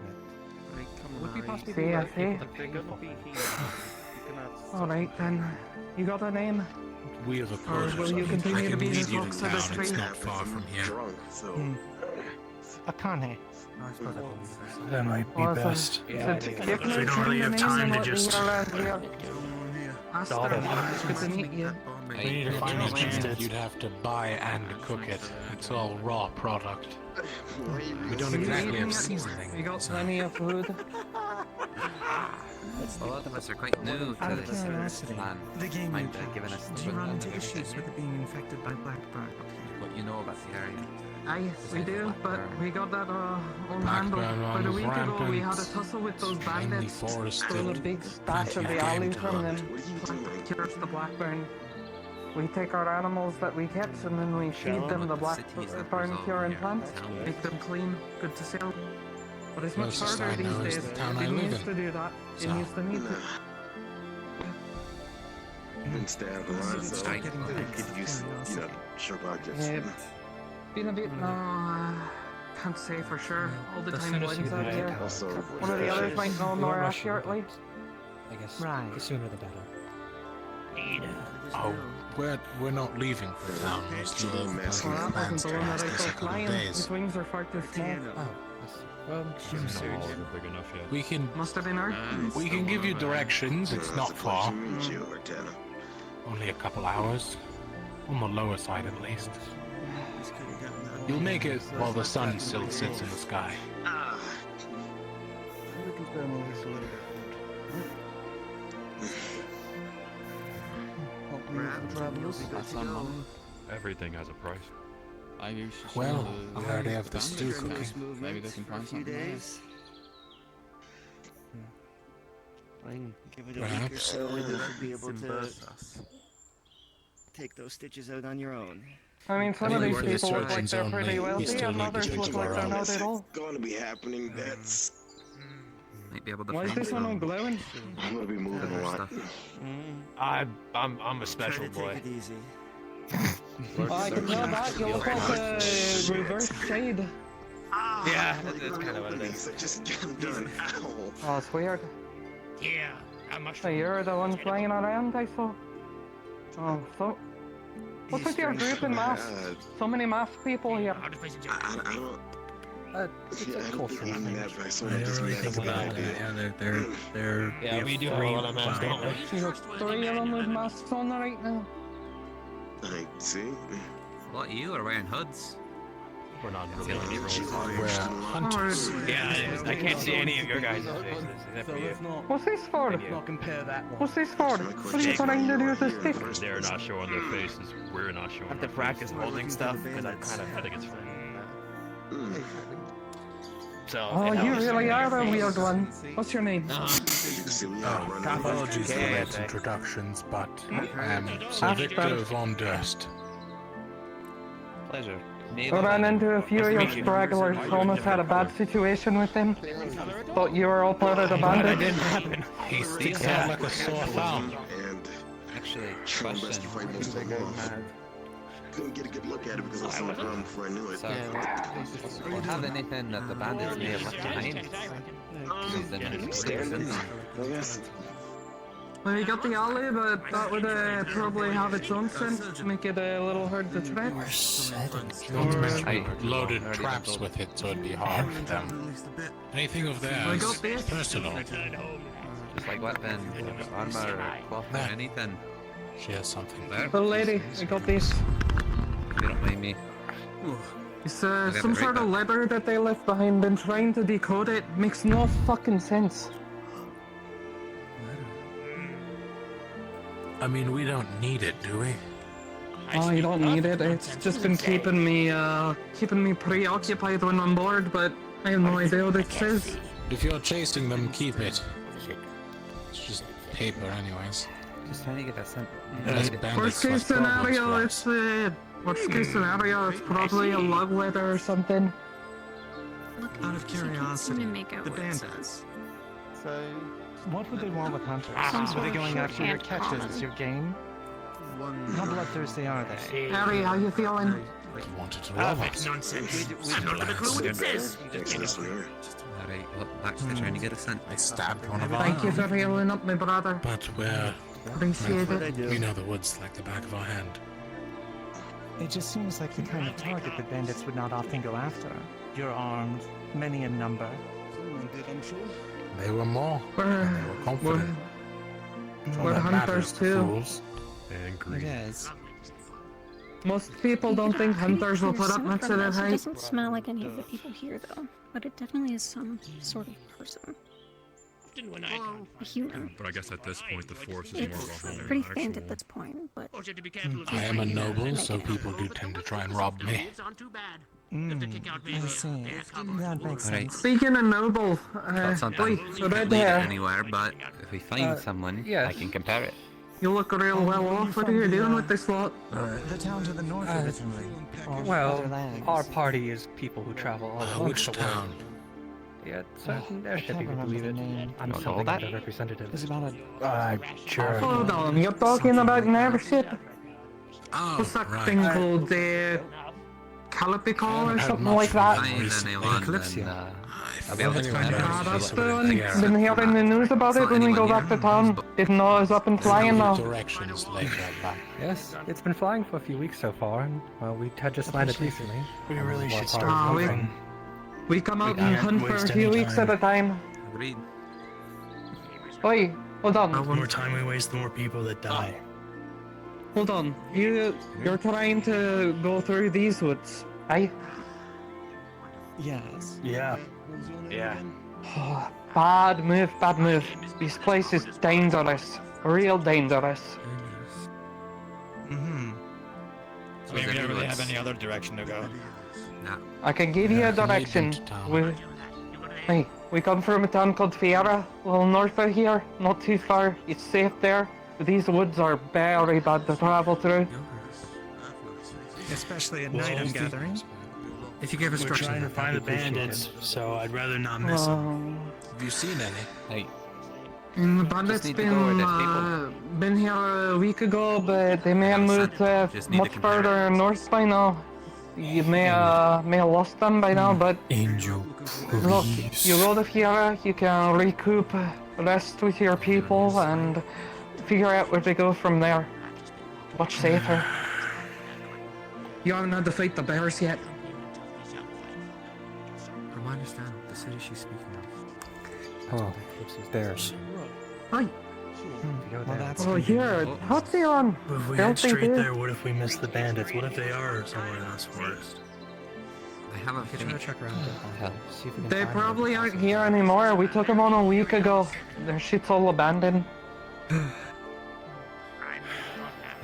[SPEAKER 5] Would be possibly
[SPEAKER 6] See, I
[SPEAKER 5] worth
[SPEAKER 6] see.
[SPEAKER 5] people to pay for.
[SPEAKER 6] Alright then. You got a name?
[SPEAKER 11] We have a
[SPEAKER 6] Or
[SPEAKER 11] coat
[SPEAKER 6] will
[SPEAKER 11] or
[SPEAKER 6] you
[SPEAKER 11] something.
[SPEAKER 6] continue
[SPEAKER 11] I
[SPEAKER 6] to
[SPEAKER 11] can
[SPEAKER 6] be
[SPEAKER 11] lead
[SPEAKER 6] the
[SPEAKER 11] you to
[SPEAKER 6] fox of the
[SPEAKER 11] town. It's
[SPEAKER 6] street?
[SPEAKER 11] not far from here.
[SPEAKER 5] Akane. I suppose I believe
[SPEAKER 2] That might be
[SPEAKER 6] Well,
[SPEAKER 2] best.
[SPEAKER 6] It's a
[SPEAKER 2] We
[SPEAKER 6] different
[SPEAKER 2] don't really have
[SPEAKER 6] name
[SPEAKER 2] time
[SPEAKER 6] than
[SPEAKER 2] to
[SPEAKER 6] what
[SPEAKER 2] just-
[SPEAKER 6] we are around here. Aster, good to meet you.
[SPEAKER 2] We need to find these bandits.
[SPEAKER 11] You'd have to buy and cook it. It's all raw product. We don't exactly have seasoning.
[SPEAKER 6] We got
[SPEAKER 11] so-
[SPEAKER 6] plenty of food.
[SPEAKER 7] A lot of us are quite new
[SPEAKER 5] Out
[SPEAKER 7] to
[SPEAKER 5] of
[SPEAKER 7] this
[SPEAKER 5] curiosity,
[SPEAKER 7] land.
[SPEAKER 5] the game you
[SPEAKER 7] Mind
[SPEAKER 5] played,
[SPEAKER 7] giving us
[SPEAKER 5] did you
[SPEAKER 7] the
[SPEAKER 5] run into
[SPEAKER 7] rundown of
[SPEAKER 5] issues
[SPEAKER 7] everything
[SPEAKER 5] with it being infected by Blackblight?
[SPEAKER 7] What you know about the area.
[SPEAKER 6] Aye, we do, but we got that all handled.
[SPEAKER 11] Blackburn
[SPEAKER 6] About a
[SPEAKER 11] runs
[SPEAKER 6] week ago, we had a
[SPEAKER 11] rampant.
[SPEAKER 6] tussle with those
[SPEAKER 11] It's mainly
[SPEAKER 6] bandits.
[SPEAKER 11] forested.
[SPEAKER 6] Stole a big stash of
[SPEAKER 11] Plenty
[SPEAKER 6] the
[SPEAKER 11] of game
[SPEAKER 6] alleys
[SPEAKER 11] to
[SPEAKER 6] from
[SPEAKER 11] hunt.
[SPEAKER 6] them. Cures the Blackburn. We take our animals that we catch and then we feed them the Blackburn curing plant. Make them clean, good to sell. But it's much
[SPEAKER 11] Closest
[SPEAKER 6] harder
[SPEAKER 11] I
[SPEAKER 6] these
[SPEAKER 11] know is
[SPEAKER 6] days.
[SPEAKER 11] the town I
[SPEAKER 6] Didn't
[SPEAKER 11] live
[SPEAKER 6] used to
[SPEAKER 11] in.
[SPEAKER 6] do that. Didn't
[SPEAKER 11] So-
[SPEAKER 6] used to need to.
[SPEAKER 5] Start getting back to curiosity.
[SPEAKER 6] Been a bit, can't say for sure. All the
[SPEAKER 10] The
[SPEAKER 6] time
[SPEAKER 10] soonest you
[SPEAKER 6] blinds out
[SPEAKER 10] can
[SPEAKER 6] here.
[SPEAKER 10] get us.
[SPEAKER 6] One of the others might know
[SPEAKER 10] We
[SPEAKER 6] more
[SPEAKER 10] won't rush you,
[SPEAKER 6] accurately.
[SPEAKER 10] I guess
[SPEAKER 5] Right.
[SPEAKER 10] the sooner the better.
[SPEAKER 11] Oh, we're not leaving for town. We still have plenty
[SPEAKER 6] Well,
[SPEAKER 11] of
[SPEAKER 6] that
[SPEAKER 11] plans
[SPEAKER 6] wasn't
[SPEAKER 11] to
[SPEAKER 6] the one that
[SPEAKER 11] last
[SPEAKER 6] I
[SPEAKER 11] us a
[SPEAKER 6] saw
[SPEAKER 11] couple of
[SPEAKER 6] flying.
[SPEAKER 11] days.
[SPEAKER 6] His wings are far too small.
[SPEAKER 10] Oh, well,
[SPEAKER 3] Big enough yet.
[SPEAKER 11] We can
[SPEAKER 6] Must have been her.
[SPEAKER 11] give you directions. It's not far. Only a couple hours. On the lower side, at least. You'll make it while the sun still sits in the sky.
[SPEAKER 3] Everything has a price.
[SPEAKER 11] Well, we already have the stew cooking.
[SPEAKER 9] Maybe they can find something days. I can give it a week or
[SPEAKER 11] Perhaps.
[SPEAKER 9] so and then we'll be able to take those stitches out on your own.
[SPEAKER 6] I mean, some of
[SPEAKER 10] Only
[SPEAKER 6] these
[SPEAKER 10] for
[SPEAKER 6] people look like
[SPEAKER 10] instructions
[SPEAKER 6] they're
[SPEAKER 10] only.
[SPEAKER 6] pretty
[SPEAKER 10] We
[SPEAKER 6] wealthy,
[SPEAKER 10] still
[SPEAKER 6] and
[SPEAKER 10] need to
[SPEAKER 6] others
[SPEAKER 10] check
[SPEAKER 6] look like
[SPEAKER 10] our
[SPEAKER 6] they're
[SPEAKER 10] own.
[SPEAKER 6] not at all.
[SPEAKER 12] Going to be happening. That's.
[SPEAKER 7] Might be able to
[SPEAKER 6] Why is
[SPEAKER 7] find
[SPEAKER 6] this one all
[SPEAKER 7] some
[SPEAKER 6] glowing?
[SPEAKER 12] I'm gonna be moving a lot.
[SPEAKER 7] stuff.
[SPEAKER 3] I'm a special boy.
[SPEAKER 9] Take it easy.
[SPEAKER 6] Oh, I can tell that. You look like a reverse shade.
[SPEAKER 3] Yeah, that's kind of what it is.
[SPEAKER 12] I just got done. Ow.
[SPEAKER 6] Oh, it's weird.
[SPEAKER 1] Yeah, how much?
[SPEAKER 6] So you're the one flying around, I saw. Oh, so. What's with your group in masks? So many masked people here.
[SPEAKER 12] I don't.
[SPEAKER 5] It's
[SPEAKER 12] Yeah,
[SPEAKER 5] a
[SPEAKER 12] I don't
[SPEAKER 5] cultural
[SPEAKER 12] think even
[SPEAKER 5] thing.
[SPEAKER 12] that, but I
[SPEAKER 2] I
[SPEAKER 12] sort of
[SPEAKER 2] didn't
[SPEAKER 12] just
[SPEAKER 2] really
[SPEAKER 12] made
[SPEAKER 2] think
[SPEAKER 12] up an
[SPEAKER 2] about that.
[SPEAKER 12] idea.
[SPEAKER 2] Yeah, they're
[SPEAKER 3] Yeah, we do have a lot of masks, don't we?
[SPEAKER 6] You got 3 of them with masks on right now.
[SPEAKER 12] I see.
[SPEAKER 7] What, you are wearing hoods?
[SPEAKER 3] We're not
[SPEAKER 7] Killing
[SPEAKER 3] really.
[SPEAKER 7] everyone.
[SPEAKER 8] We're hunters.
[SPEAKER 3] Yeah, I can't see any of your guys' faces except for you.
[SPEAKER 6] What's this for?
[SPEAKER 3] Not
[SPEAKER 5] compare that one.
[SPEAKER 6] What's this for? What are you trying to do with this stick?
[SPEAKER 3] They're not showing their faces. We're not showing. I have to practice holding stuff because I think it's fun. So.
[SPEAKER 6] Oh,
[SPEAKER 3] it
[SPEAKER 6] you
[SPEAKER 3] helps.
[SPEAKER 6] really are a weird one. What's your name?
[SPEAKER 11] Apologies for late introductions, but I am Sir Victor von Durst.
[SPEAKER 7] Pleasure.
[SPEAKER 6] I ran into a few of your stragglers, almost had a bad situation with them. Thought you were all part of the bandit.
[SPEAKER 1] didn't happen.
[SPEAKER 11] He sticks out like a sore thumb.
[SPEAKER 12] And
[SPEAKER 7] Actually,
[SPEAKER 12] trying my best to
[SPEAKER 7] question.
[SPEAKER 12] fight most of them off. Couldn't get a good look at it because I was on the ground before I knew it.
[SPEAKER 7] So, do you have anything that the bandits may have left behind?
[SPEAKER 12] Standing. I guess.
[SPEAKER 6] Well, you got the alley, but that would probably have its own sense, make it a little hard to track.
[SPEAKER 11] Not to mention we loaded traps with it, so it'd be hard for them. Anything of
[SPEAKER 6] I got
[SPEAKER 11] theirs
[SPEAKER 6] this.
[SPEAKER 11] personal.
[SPEAKER 7] Just like weapon, armor, or cloth, or anything.
[SPEAKER 11] She has something
[SPEAKER 7] There.
[SPEAKER 6] The lady, I got this.
[SPEAKER 7] If you don't mind me.
[SPEAKER 6] It's
[SPEAKER 7] get
[SPEAKER 6] some
[SPEAKER 7] it right
[SPEAKER 6] sort of
[SPEAKER 7] back.
[SPEAKER 6] letter that they left behind. Been trying to decode it. Makes no fucking sense.
[SPEAKER 11] I mean, we don't need it, do we?
[SPEAKER 6] Oh, you don't need it. It's just been keeping me preoccupied when I'm bored, but I have no idea what it says.
[SPEAKER 11] If you're chasing them, keep it. It's just paper anyways.
[SPEAKER 7] Just trying to get a sense.
[SPEAKER 11] Unless bandits
[SPEAKER 6] Worst case
[SPEAKER 11] like problems
[SPEAKER 6] scenario,
[SPEAKER 11] for
[SPEAKER 6] it's worst case scenario, it's probably a love letter or something.
[SPEAKER 13] Out of curiosity, the bandits.
[SPEAKER 9] So,
[SPEAKER 14] What would they want with hunters?
[SPEAKER 13] Are
[SPEAKER 14] they going after your catches, your game? How bloodthirsty are they?
[SPEAKER 6] Harry, how you feeling?
[SPEAKER 11] They wanted to rob us.
[SPEAKER 1] Nonsense. I've not got a clue what it says.
[SPEAKER 7] Alright, well, actually trying to get a scent.
[SPEAKER 11] I stabbed one of our
[SPEAKER 6] Thank you
[SPEAKER 11] own.
[SPEAKER 6] for healing up, my brother.
[SPEAKER 11] But we're...
[SPEAKER 6] Appreciate it.
[SPEAKER 11] We know the woods like the back of our hand.
[SPEAKER 14] It just seems like the kind of target that bandits would not often go after. You're armed, many in number.
[SPEAKER 11] They were more.
[SPEAKER 6] We're,
[SPEAKER 11] And they were confident. All
[SPEAKER 6] we're
[SPEAKER 11] that
[SPEAKER 6] hunters
[SPEAKER 11] matters to
[SPEAKER 6] too.
[SPEAKER 11] fools.
[SPEAKER 14] It is.
[SPEAKER 6] Most people don't think hunters will put up much of their
[SPEAKER 13] It
[SPEAKER 6] height.
[SPEAKER 13] doesn't smell like any of the people here, though. But it definitely is some sort of person. A human.
[SPEAKER 15] But I guess at this point the force is more
[SPEAKER 13] It's
[SPEAKER 15] of a whole
[SPEAKER 13] pretty
[SPEAKER 15] actual...
[SPEAKER 13] faint at this point, but...
[SPEAKER 11] I am a noble, so people do tend to try and rob me.
[SPEAKER 14] I see. That makes sense.
[SPEAKER 6] Speaking of noble,
[SPEAKER 7] Got something.
[SPEAKER 6] wait,
[SPEAKER 7] Can't
[SPEAKER 6] red
[SPEAKER 7] leave it
[SPEAKER 6] hair.
[SPEAKER 7] anywhere, but if we find someone, I can compare it.
[SPEAKER 6] You look real well off. What are you doing with this lot?
[SPEAKER 14] The town to the north originally. Or other
[SPEAKER 5] Well,
[SPEAKER 14] lands.
[SPEAKER 5] our party is people who travel all over
[SPEAKER 11] Which
[SPEAKER 5] the world.
[SPEAKER 11] town?
[SPEAKER 5] Yeah, certain
[SPEAKER 14] I
[SPEAKER 5] airship
[SPEAKER 14] can't
[SPEAKER 5] you can
[SPEAKER 14] remember
[SPEAKER 5] believe
[SPEAKER 14] the
[SPEAKER 5] it.
[SPEAKER 14] name.
[SPEAKER 5] I'm
[SPEAKER 7] Don't know
[SPEAKER 5] something
[SPEAKER 7] that.
[SPEAKER 5] of a representative.
[SPEAKER 14] It's about a...
[SPEAKER 5] Sure.
[SPEAKER 6] Hold on, you're talking about an airship?
[SPEAKER 11] Oh,
[SPEAKER 6] What's that
[SPEAKER 11] right.
[SPEAKER 6] thing called? Kalypsia or
[SPEAKER 11] Haven't
[SPEAKER 6] something
[SPEAKER 11] had
[SPEAKER 6] like
[SPEAKER 11] much
[SPEAKER 6] that?
[SPEAKER 11] fun
[SPEAKER 7] Find anyone,
[SPEAKER 5] Kalypsia.
[SPEAKER 7] and I'll be able to
[SPEAKER 11] Anyone
[SPEAKER 7] compare
[SPEAKER 11] else?
[SPEAKER 7] it.
[SPEAKER 6] Ah, that's
[SPEAKER 11] Just
[SPEAKER 6] the
[SPEAKER 11] over
[SPEAKER 6] one.
[SPEAKER 11] the air.
[SPEAKER 6] Been hearing the news about it when we go back to town. Didn't know it was up and flying now.
[SPEAKER 11] Directions later back.
[SPEAKER 5] Yes, it's been flying for a few weeks so far, and well, we had just landed recently.
[SPEAKER 14] We really should start
[SPEAKER 6] Ah,
[SPEAKER 14] moving.
[SPEAKER 6] we come out
[SPEAKER 2] We
[SPEAKER 6] and
[SPEAKER 2] can't
[SPEAKER 6] hunt for a
[SPEAKER 2] waste
[SPEAKER 6] few
[SPEAKER 2] any
[SPEAKER 6] weeks
[SPEAKER 2] time.
[SPEAKER 6] at a time.
[SPEAKER 7] Agreed.
[SPEAKER 6] Oi, hold
[SPEAKER 2] The
[SPEAKER 6] on,
[SPEAKER 2] more time we waste, the more people that die.
[SPEAKER 6] hold on. You're trying to go through these woods, eh?
[SPEAKER 14] Yes.
[SPEAKER 2] Yeah.
[SPEAKER 3] Yeah.
[SPEAKER 6] Bad move, bad move. This place is dangerous. Real dangerous.
[SPEAKER 14] Mm-hmm.
[SPEAKER 3] So we don't really have any other direction to go.
[SPEAKER 7] Nah.
[SPEAKER 6] I can give you a direction. We come from a town called Fiera, a little north of here, not too far. It's safe there. these woods are very bad to travel through.
[SPEAKER 5] Especially at
[SPEAKER 2] Well,
[SPEAKER 5] night, I'm
[SPEAKER 2] if you-
[SPEAKER 5] gathering. If you give
[SPEAKER 2] We're
[SPEAKER 5] instructions,
[SPEAKER 2] trying to
[SPEAKER 5] I'd
[SPEAKER 2] find the
[SPEAKER 5] probably appreciate
[SPEAKER 2] bandits,
[SPEAKER 5] it.
[SPEAKER 2] so I'd rather not miss them. Have you seen any?
[SPEAKER 10] Hey,
[SPEAKER 6] The bandits been here a week ago, but they may have moved much further north by now. You may have lost them by now, but
[SPEAKER 10] Angel,
[SPEAKER 6] look,
[SPEAKER 10] please.
[SPEAKER 6] you go to here, you can recoup, rest with your people, and figure out where to go from there. Much safer. You haven't had to fight the bears yet.
[SPEAKER 5] From my understanding, the city she's speaking of.
[SPEAKER 10] Oh, bears.
[SPEAKER 6] Hi.
[SPEAKER 5] Well, that's
[SPEAKER 6] Oh, here, how's he on?
[SPEAKER 2] If we head straight there, what if we miss the bandits? What if they are somewhere in this forest?
[SPEAKER 5] I have a try to check around. See if we can
[SPEAKER 6] They
[SPEAKER 5] find
[SPEAKER 6] probably aren't here anymore. We took them on a week ago. Their shit's all abandoned.
[SPEAKER 7] If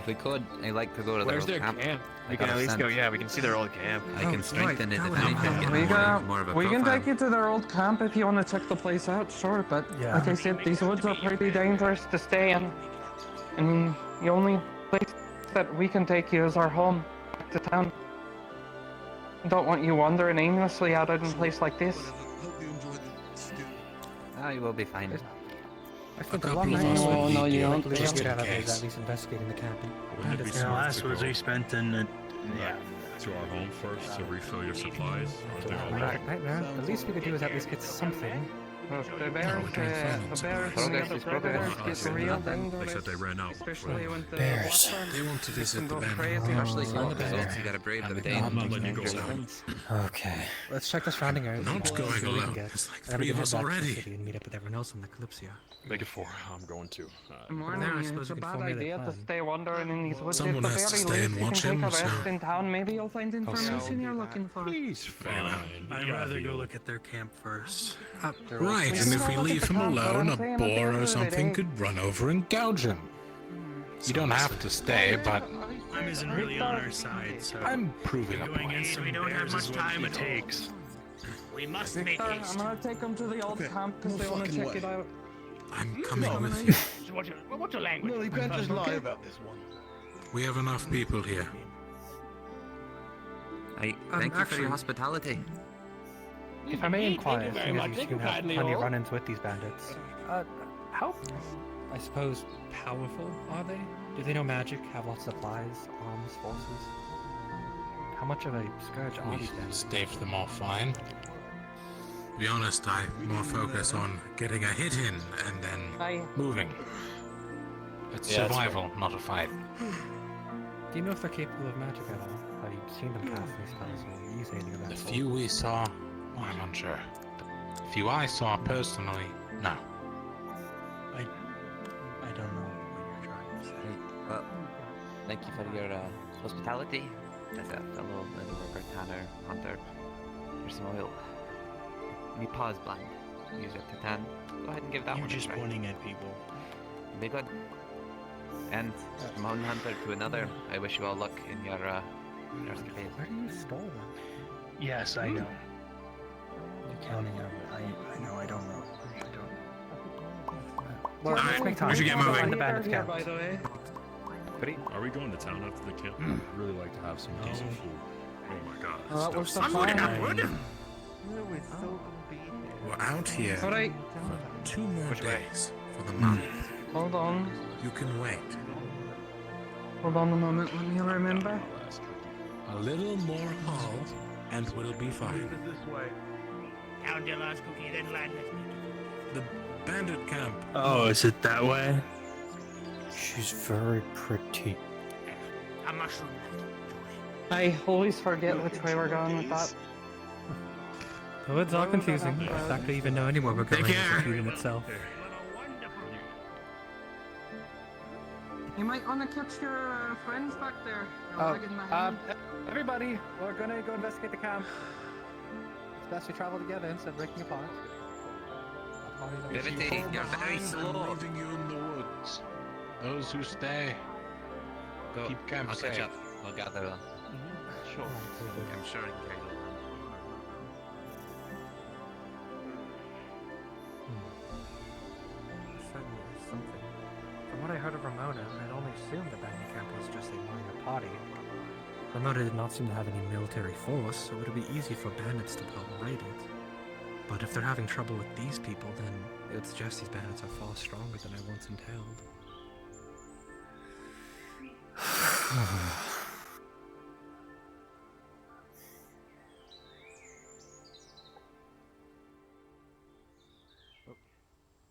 [SPEAKER 7] we could, I'd like to go to
[SPEAKER 3] Where's
[SPEAKER 7] their
[SPEAKER 3] their
[SPEAKER 7] old
[SPEAKER 3] camp? We
[SPEAKER 7] I
[SPEAKER 3] can
[SPEAKER 7] got
[SPEAKER 3] at
[SPEAKER 7] a
[SPEAKER 3] least
[SPEAKER 7] sense.
[SPEAKER 3] go. Yeah, we can see their old camp.
[SPEAKER 16] I can strengthen it if anything, get more of a
[SPEAKER 6] We can
[SPEAKER 16] profile.
[SPEAKER 6] take you to their old camp if you want to check the place out, sure, but
[SPEAKER 2] Yeah.
[SPEAKER 6] like I said, these woods are pretty dangerous to stay in. I mean, the only place that we can take you is our home, back to town. Don't want you wandering aimlessly out in a place like this.
[SPEAKER 7] Ah, you will be fine.
[SPEAKER 5] I spent a
[SPEAKER 2] couple
[SPEAKER 5] long
[SPEAKER 2] of
[SPEAKER 5] night.
[SPEAKER 2] us would
[SPEAKER 6] No,
[SPEAKER 2] need
[SPEAKER 6] you
[SPEAKER 2] you,
[SPEAKER 6] don't.
[SPEAKER 2] just
[SPEAKER 5] Get
[SPEAKER 2] in
[SPEAKER 5] out of
[SPEAKER 2] case.
[SPEAKER 5] at least investigating the camp.
[SPEAKER 15] Wouldn't it be
[SPEAKER 2] You know,
[SPEAKER 15] smart
[SPEAKER 2] last
[SPEAKER 15] to
[SPEAKER 2] was
[SPEAKER 15] go
[SPEAKER 2] we spent in the... Yeah.
[SPEAKER 15] to our home first to refill your supplies? Aren't they all
[SPEAKER 5] Right, nightmare. The least we could do is at least get something.
[SPEAKER 6] The bears, the bears and the other predators get real dangerous.
[SPEAKER 15] They said they ran out.
[SPEAKER 6] Especially when the
[SPEAKER 10] Bears.
[SPEAKER 2] They want to visit the
[SPEAKER 6] goes
[SPEAKER 2] bandits.
[SPEAKER 6] crazy.
[SPEAKER 16] Especially for results, you gotta brave the
[SPEAKER 15] I'm
[SPEAKER 16] pain.
[SPEAKER 15] not letting you go alone.
[SPEAKER 10] Okay.
[SPEAKER 5] Let's check the surrounding areas.
[SPEAKER 2] Not
[SPEAKER 5] see
[SPEAKER 2] going
[SPEAKER 5] what we can
[SPEAKER 2] alone.
[SPEAKER 5] get,
[SPEAKER 2] There's like
[SPEAKER 5] and then we
[SPEAKER 2] 3 of
[SPEAKER 5] can
[SPEAKER 2] us
[SPEAKER 5] head back to the
[SPEAKER 2] already.
[SPEAKER 5] city and meet up with everyone else in the Kalypsia.
[SPEAKER 15] Make it 4. I'm going to.
[SPEAKER 6] Morning,
[SPEAKER 5] Now I suppose
[SPEAKER 6] it's
[SPEAKER 5] we
[SPEAKER 6] a
[SPEAKER 5] can
[SPEAKER 6] bad
[SPEAKER 5] formulate a
[SPEAKER 6] idea to
[SPEAKER 5] plan.
[SPEAKER 6] stay wandering in these woods.
[SPEAKER 2] Someone
[SPEAKER 6] At the
[SPEAKER 2] has to
[SPEAKER 6] very
[SPEAKER 2] stay
[SPEAKER 6] least,
[SPEAKER 2] and
[SPEAKER 6] you
[SPEAKER 2] watch
[SPEAKER 6] can
[SPEAKER 2] him,
[SPEAKER 6] take a rest
[SPEAKER 2] so-
[SPEAKER 6] in town. Maybe you'll find information you're looking for.
[SPEAKER 15] Please, fine.
[SPEAKER 2] I'd rather go look at their camp first.
[SPEAKER 11] Right, and if we leave him alone, a boar or something could run over and gouge him. You don't have to stay, but
[SPEAKER 2] Time isn't really on our side, so...
[SPEAKER 11] I'm proving a
[SPEAKER 2] Going
[SPEAKER 11] point.
[SPEAKER 2] against some bears is what it takes.
[SPEAKER 1] We must make
[SPEAKER 6] Victor,
[SPEAKER 1] haste.
[SPEAKER 6] I'm gonna take them to the old camp because they want to check it out.
[SPEAKER 2] I'm coming with you.
[SPEAKER 1] So what's your language?
[SPEAKER 4] No, you can't just lie about this one.
[SPEAKER 11] We have enough people here.
[SPEAKER 16] Thank you for
[SPEAKER 5] actually-
[SPEAKER 16] your hospitality.
[SPEAKER 5] If I may inquire,
[SPEAKER 1] Thank you very
[SPEAKER 5] seeing
[SPEAKER 1] much.
[SPEAKER 5] as
[SPEAKER 1] Thank
[SPEAKER 5] you
[SPEAKER 1] you
[SPEAKER 5] have
[SPEAKER 1] kindly
[SPEAKER 5] plenty of
[SPEAKER 1] all.
[SPEAKER 5] run-ins with these bandits, how, I suppose, powerful are they? Do they know magic, have lots of supplies, arms, forces? How much of a scourge are
[SPEAKER 11] We
[SPEAKER 5] these bandits?
[SPEAKER 11] staved them off fine.
[SPEAKER 2] To be honest, I more focus on getting a hit in and then
[SPEAKER 6] Aye.
[SPEAKER 11] Moving. It's
[SPEAKER 3] Yeah, that's
[SPEAKER 11] survival, not a fight.
[SPEAKER 5] Do you know if they're capable of magic at all? Have you seen them cast any spells or use anything of that
[SPEAKER 11] The
[SPEAKER 5] sort?
[SPEAKER 11] few we saw, I'm unsure. The few I saw personally, no.
[SPEAKER 2] I don't know what you're trying to say.
[SPEAKER 7] Well, thank you for your hospitality. As a fellow leather worker, tanner, hunter, here's some oil. Me paws bland. Use it to tan. Go ahead and give that
[SPEAKER 2] You're
[SPEAKER 7] one a
[SPEAKER 2] just
[SPEAKER 7] try.
[SPEAKER 2] pointing at people.
[SPEAKER 7] Be good. And from one hunter to another, I wish you all luck in your escapades.
[SPEAKER 5] Where do you store them?
[SPEAKER 2] Yes, I know. You're counting out. I know. I don't know.
[SPEAKER 5] Well, let's
[SPEAKER 2] Alright,
[SPEAKER 5] make time.
[SPEAKER 2] we should get
[SPEAKER 5] We'll
[SPEAKER 2] moving.
[SPEAKER 5] find the bandits
[SPEAKER 6] Here,
[SPEAKER 5] camp.
[SPEAKER 6] by the way.
[SPEAKER 15] Are we going to town after the camp? I'd really like to have some decent food. Oh my god.
[SPEAKER 6] Well, that was the
[SPEAKER 15] I'm
[SPEAKER 6] plan.
[SPEAKER 2] We're out here
[SPEAKER 6] Alright,
[SPEAKER 2] for 2 more days for the month.
[SPEAKER 6] hold on.
[SPEAKER 2] You can wait.
[SPEAKER 6] Hold on a moment, let me remember.
[SPEAKER 2] A little more haul, and we'll be fine.
[SPEAKER 1] Down your last cookie, then land.
[SPEAKER 2] The bandit camp. Oh, is it that way?
[SPEAKER 10] She's very pretty.
[SPEAKER 1] A mushroom.
[SPEAKER 6] I always forget which way we're going with that.
[SPEAKER 5] The woods are confusing. The fact that I even know anywhere we're going is confusing itself.
[SPEAKER 6] You might want to catch your friends back there. They're
[SPEAKER 5] Oh,
[SPEAKER 6] lagging behind.
[SPEAKER 5] everybody, we're gonna go investigate the camp. It's best we travel together instead of breaking apart.
[SPEAKER 16] Brevity, you're very slow.
[SPEAKER 11] leaving you in the woods. Those who stay,
[SPEAKER 16] Go.
[SPEAKER 11] keep camp
[SPEAKER 16] I'll catch
[SPEAKER 11] safe.
[SPEAKER 16] up. I'll gather them.
[SPEAKER 7] Sure.
[SPEAKER 16] I'm sure I can carry them.
[SPEAKER 5] Certainly there's something. From what I heard of Ramona, I'd only assumed the bandit camp was just a minor party. Ramona did not seem to have any military force, so it would be easy for bandits to raid it. But if they're having trouble with these people, then it would suggest these bandits are far stronger than I once entailed.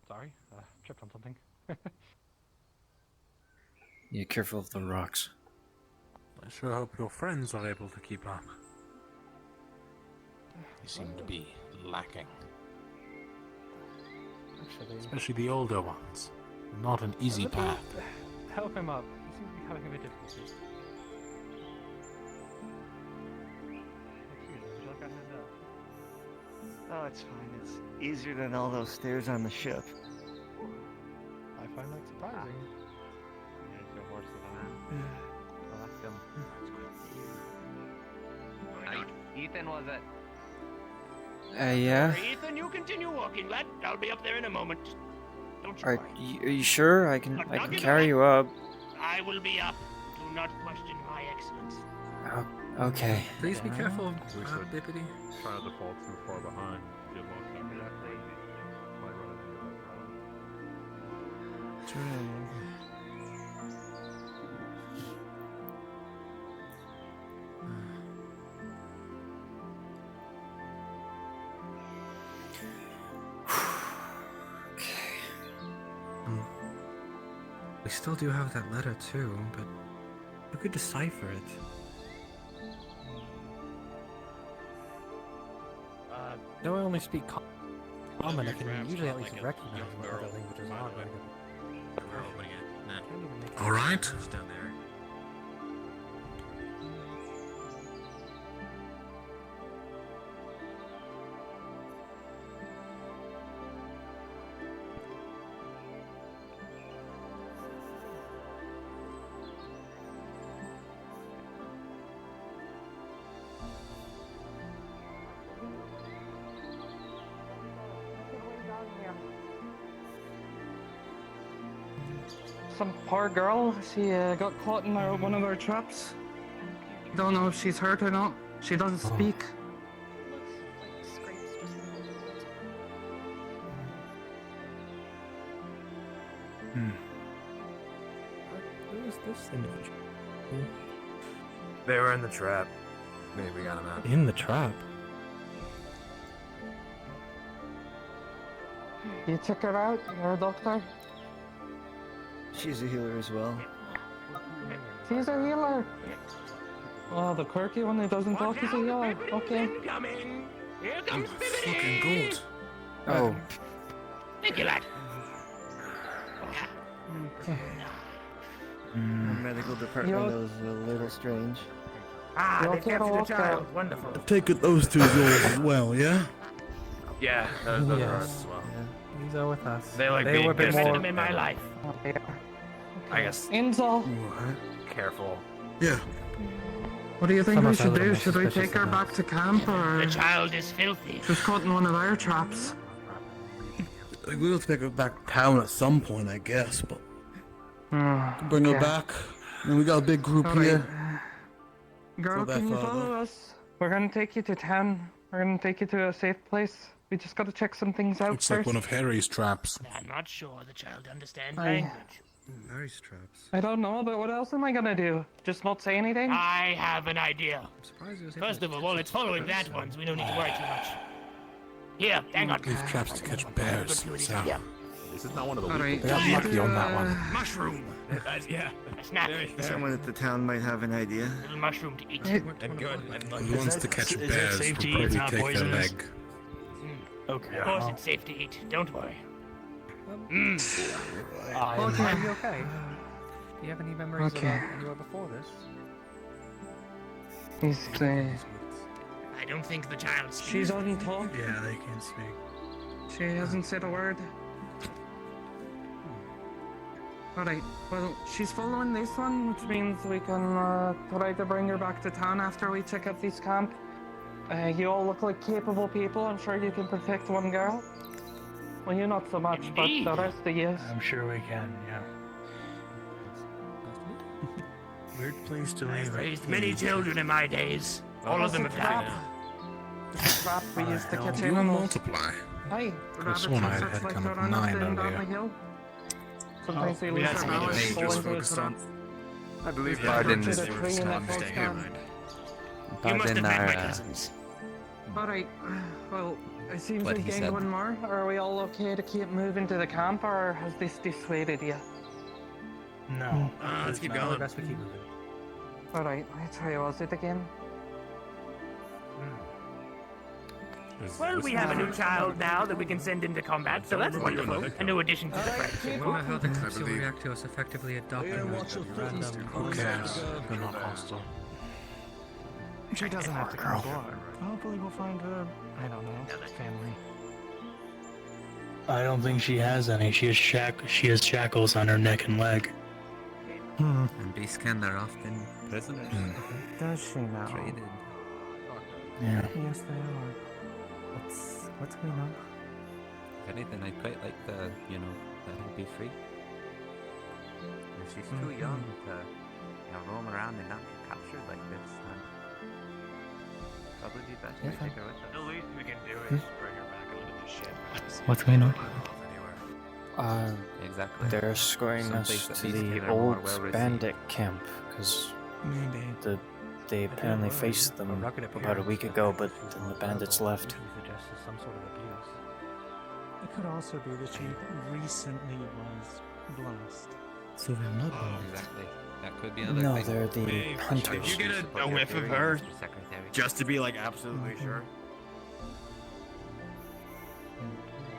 [SPEAKER 5] Sorry, tripped on something.
[SPEAKER 10] Yeah, careful of the rocks.
[SPEAKER 11] I sure hope your friends are able to keep up. They seem to be lacking.
[SPEAKER 5] Actually,
[SPEAKER 11] Especially the older ones. Not an easy path.
[SPEAKER 5] help him up. He seems to be having a bit of difficulty. Excuse me, would you like a hand up?
[SPEAKER 9] Oh, it's fine. It's easier than all those stairs on the ship.
[SPEAKER 5] I find that surprising.
[SPEAKER 7] There's your horse with I'll ask him. Ethan, was it?
[SPEAKER 10] Yeah.
[SPEAKER 1] Ethan, you continue walking, lad. I'll be up there in a moment. Don't you
[SPEAKER 10] Are
[SPEAKER 1] worry.
[SPEAKER 10] you sure? I can carry you up.
[SPEAKER 1] I will be up. Do not question my excellence.
[SPEAKER 10] Oh, okay.
[SPEAKER 5] Please be careful,
[SPEAKER 15] We should
[SPEAKER 5] Bippity.
[SPEAKER 15] try not to fall too far behind. Get lost after that crazy. Might run into that problem.
[SPEAKER 9] That's right.
[SPEAKER 5] We still do have that letter too, but who could decipher it? No, I only speak common. I can usually at least recognize what other languages are.
[SPEAKER 11] All right.
[SPEAKER 5] Down there.
[SPEAKER 6] Some poor girl, she got caught in one of our traps. Don't know if she's hurt or not. She doesn't speak.
[SPEAKER 5] Who is this individual?
[SPEAKER 17] They were in the trap. Maybe we got them out.
[SPEAKER 5] In the trap?
[SPEAKER 6] You took her out? You're a doctor?
[SPEAKER 9] She's a healer as well.
[SPEAKER 6] She's a healer! Oh, the quirky one who doesn't talk is a healer. Okay.
[SPEAKER 1] Coming. Here comes
[SPEAKER 11] Fucking gold.
[SPEAKER 10] Oh.
[SPEAKER 1] Thank you, lad.
[SPEAKER 9] The medical department was a little strange.
[SPEAKER 1] Ah,
[SPEAKER 6] You
[SPEAKER 1] they
[SPEAKER 6] okay to
[SPEAKER 1] captured a
[SPEAKER 6] walk
[SPEAKER 1] child.
[SPEAKER 6] out?
[SPEAKER 1] Wonderful.
[SPEAKER 2] Take it those two goals as well, yeah?
[SPEAKER 17] Yeah, those are
[SPEAKER 5] Yes.
[SPEAKER 17] ours as well.
[SPEAKER 5] These are with us.
[SPEAKER 17] They like
[SPEAKER 5] were
[SPEAKER 17] being
[SPEAKER 5] a bit
[SPEAKER 17] gifted.
[SPEAKER 5] more.
[SPEAKER 1] Them in my life.
[SPEAKER 17] I guess.
[SPEAKER 6] Inzel,
[SPEAKER 17] Careful.
[SPEAKER 2] Yeah.
[SPEAKER 6] what do you think
[SPEAKER 5] Some
[SPEAKER 6] we
[SPEAKER 5] of us
[SPEAKER 6] should
[SPEAKER 5] are a
[SPEAKER 6] do?
[SPEAKER 5] little
[SPEAKER 6] Should we
[SPEAKER 5] suspicious
[SPEAKER 6] take her
[SPEAKER 5] of
[SPEAKER 6] back to camp or
[SPEAKER 1] The child is filthy.
[SPEAKER 6] she's caught in one of our traps?
[SPEAKER 2] Like, we'll take her back to town at some point, I guess, but bring her
[SPEAKER 6] Okay.
[SPEAKER 2] back. And we got a big group
[SPEAKER 6] All right.
[SPEAKER 2] here.
[SPEAKER 6] Girl,
[SPEAKER 2] that
[SPEAKER 6] can you
[SPEAKER 2] far,
[SPEAKER 6] follow
[SPEAKER 2] though.
[SPEAKER 6] us? We're gonna take you to town. We're gonna take you to a safe place. We just gotta check some things out
[SPEAKER 11] Looks
[SPEAKER 6] first.
[SPEAKER 11] like one of Harry's traps.
[SPEAKER 1] I'm not sure the child understands
[SPEAKER 6] Aye.
[SPEAKER 1] language.
[SPEAKER 2] Nice traps.
[SPEAKER 6] I don't know, but what else am I gonna do? Just not say anything?
[SPEAKER 1] I have an idea.
[SPEAKER 5] Surprised it was
[SPEAKER 1] First of all, while it's following that one, so we don't need to worry too much. Here, hang on.
[SPEAKER 11] Leave traps to catch bears. So.
[SPEAKER 1] Yeah.
[SPEAKER 15] This is not one of the
[SPEAKER 6] Alright.
[SPEAKER 11] They got lucky on that one.
[SPEAKER 1] Mushroom.
[SPEAKER 17] Yeah.
[SPEAKER 1] A snack.
[SPEAKER 9] Someone at the town might have an idea.
[SPEAKER 1] Little mushroom to eat.
[SPEAKER 17] And good.
[SPEAKER 11] Who wants to catch
[SPEAKER 4] is that
[SPEAKER 11] bears will
[SPEAKER 4] safe to eat?
[SPEAKER 11] probably
[SPEAKER 4] It's not
[SPEAKER 11] take their
[SPEAKER 4] poisonous?
[SPEAKER 11] leg.
[SPEAKER 4] Okay.
[SPEAKER 1] Of course, it's safe to eat. Don't worry.
[SPEAKER 5] Are you okay? Do you have any memories
[SPEAKER 6] Okay.
[SPEAKER 5] of anywhere before this?
[SPEAKER 6] He's,
[SPEAKER 1] I don't think the child speaks.
[SPEAKER 6] she doesn't talk.
[SPEAKER 2] Yeah, they can speak.
[SPEAKER 6] She hasn't said a word. Alright, well, she's following this one, which means we can try to bring her back to town after we check out this camp. You all look like capable people. I'm sure you can protect one girl. Well, you not so much,
[SPEAKER 1] Indeed.
[SPEAKER 6] but the rest of you.
[SPEAKER 2] I'm sure we can, yeah. Weird place to
[SPEAKER 1] I've
[SPEAKER 2] leave it.
[SPEAKER 1] raised many children in my days. All of them have died.
[SPEAKER 6] It's a trap we used to catch
[SPEAKER 8] You will
[SPEAKER 6] animals.
[SPEAKER 8] multiply.
[SPEAKER 6] Aye.
[SPEAKER 11] Could have sworn I had kind of 9 earlier.
[SPEAKER 6] Sometimes they
[SPEAKER 8] we
[SPEAKER 6] lose
[SPEAKER 8] had
[SPEAKER 6] their
[SPEAKER 8] some other
[SPEAKER 6] balance,
[SPEAKER 8] things
[SPEAKER 6] fall
[SPEAKER 8] just
[SPEAKER 6] into a
[SPEAKER 8] focused
[SPEAKER 6] trap.
[SPEAKER 8] on.
[SPEAKER 17] I believe
[SPEAKER 7] Pardon.
[SPEAKER 6] To the tree and that falls down.
[SPEAKER 1] You must have
[SPEAKER 7] Pardon
[SPEAKER 1] met my
[SPEAKER 7] our,
[SPEAKER 1] cousins.
[SPEAKER 6] Alright, well, it seems
[SPEAKER 7] What
[SPEAKER 6] we've
[SPEAKER 7] he
[SPEAKER 6] gained
[SPEAKER 7] said.
[SPEAKER 6] one more. Are we all okay to keep moving to the camp, or has this dissuaded you?
[SPEAKER 2] No.
[SPEAKER 5] Let's keep going. Best we keep moving.
[SPEAKER 6] Alright, let's try was it again.
[SPEAKER 1] Well, we have a new child now that we can send into combat, so that's wonderful. A new addition to the friendship.
[SPEAKER 5] I wonder how the Kalypsia will react to us effectively adopting her random.
[SPEAKER 11] Who cares? They're not hostile.
[SPEAKER 14] She doesn't have to come aboard. Hopefully we'll find her, I don't know, family.
[SPEAKER 2] I don't think she has any. She has shackles on her neck and leg.
[SPEAKER 10] And Beastkin are often prisoners.
[SPEAKER 14] Does she now?
[SPEAKER 10] Traded.
[SPEAKER 2] Yeah.
[SPEAKER 14] Yes, they are. What's going on?
[SPEAKER 10] If anything, I'd quite like to, let her be free. If she's too young to roam around and not get captured like this, then probably be best to take her with us.
[SPEAKER 17] The least we can do is bring her back onto the ship.
[SPEAKER 14] What's going on?
[SPEAKER 10] Exactly.
[SPEAKER 18] They're escorting
[SPEAKER 10] Someplace
[SPEAKER 18] us
[SPEAKER 10] that
[SPEAKER 18] to
[SPEAKER 10] these
[SPEAKER 18] the
[SPEAKER 10] people are more
[SPEAKER 18] old
[SPEAKER 10] well-received.
[SPEAKER 18] bandit camp, because
[SPEAKER 14] Maybe.
[SPEAKER 18] they apparently faced them about a week ago, but then the bandits left.
[SPEAKER 5] Some sort of abuse.
[SPEAKER 14] It could also be that she recently was blessed.
[SPEAKER 5] So they're not
[SPEAKER 7] Exactly. That could be another
[SPEAKER 18] No,
[SPEAKER 7] thing.
[SPEAKER 18] they're the
[SPEAKER 17] Did
[SPEAKER 18] hunters.
[SPEAKER 17] you get a whiff of her? Just to be like absolutely sure?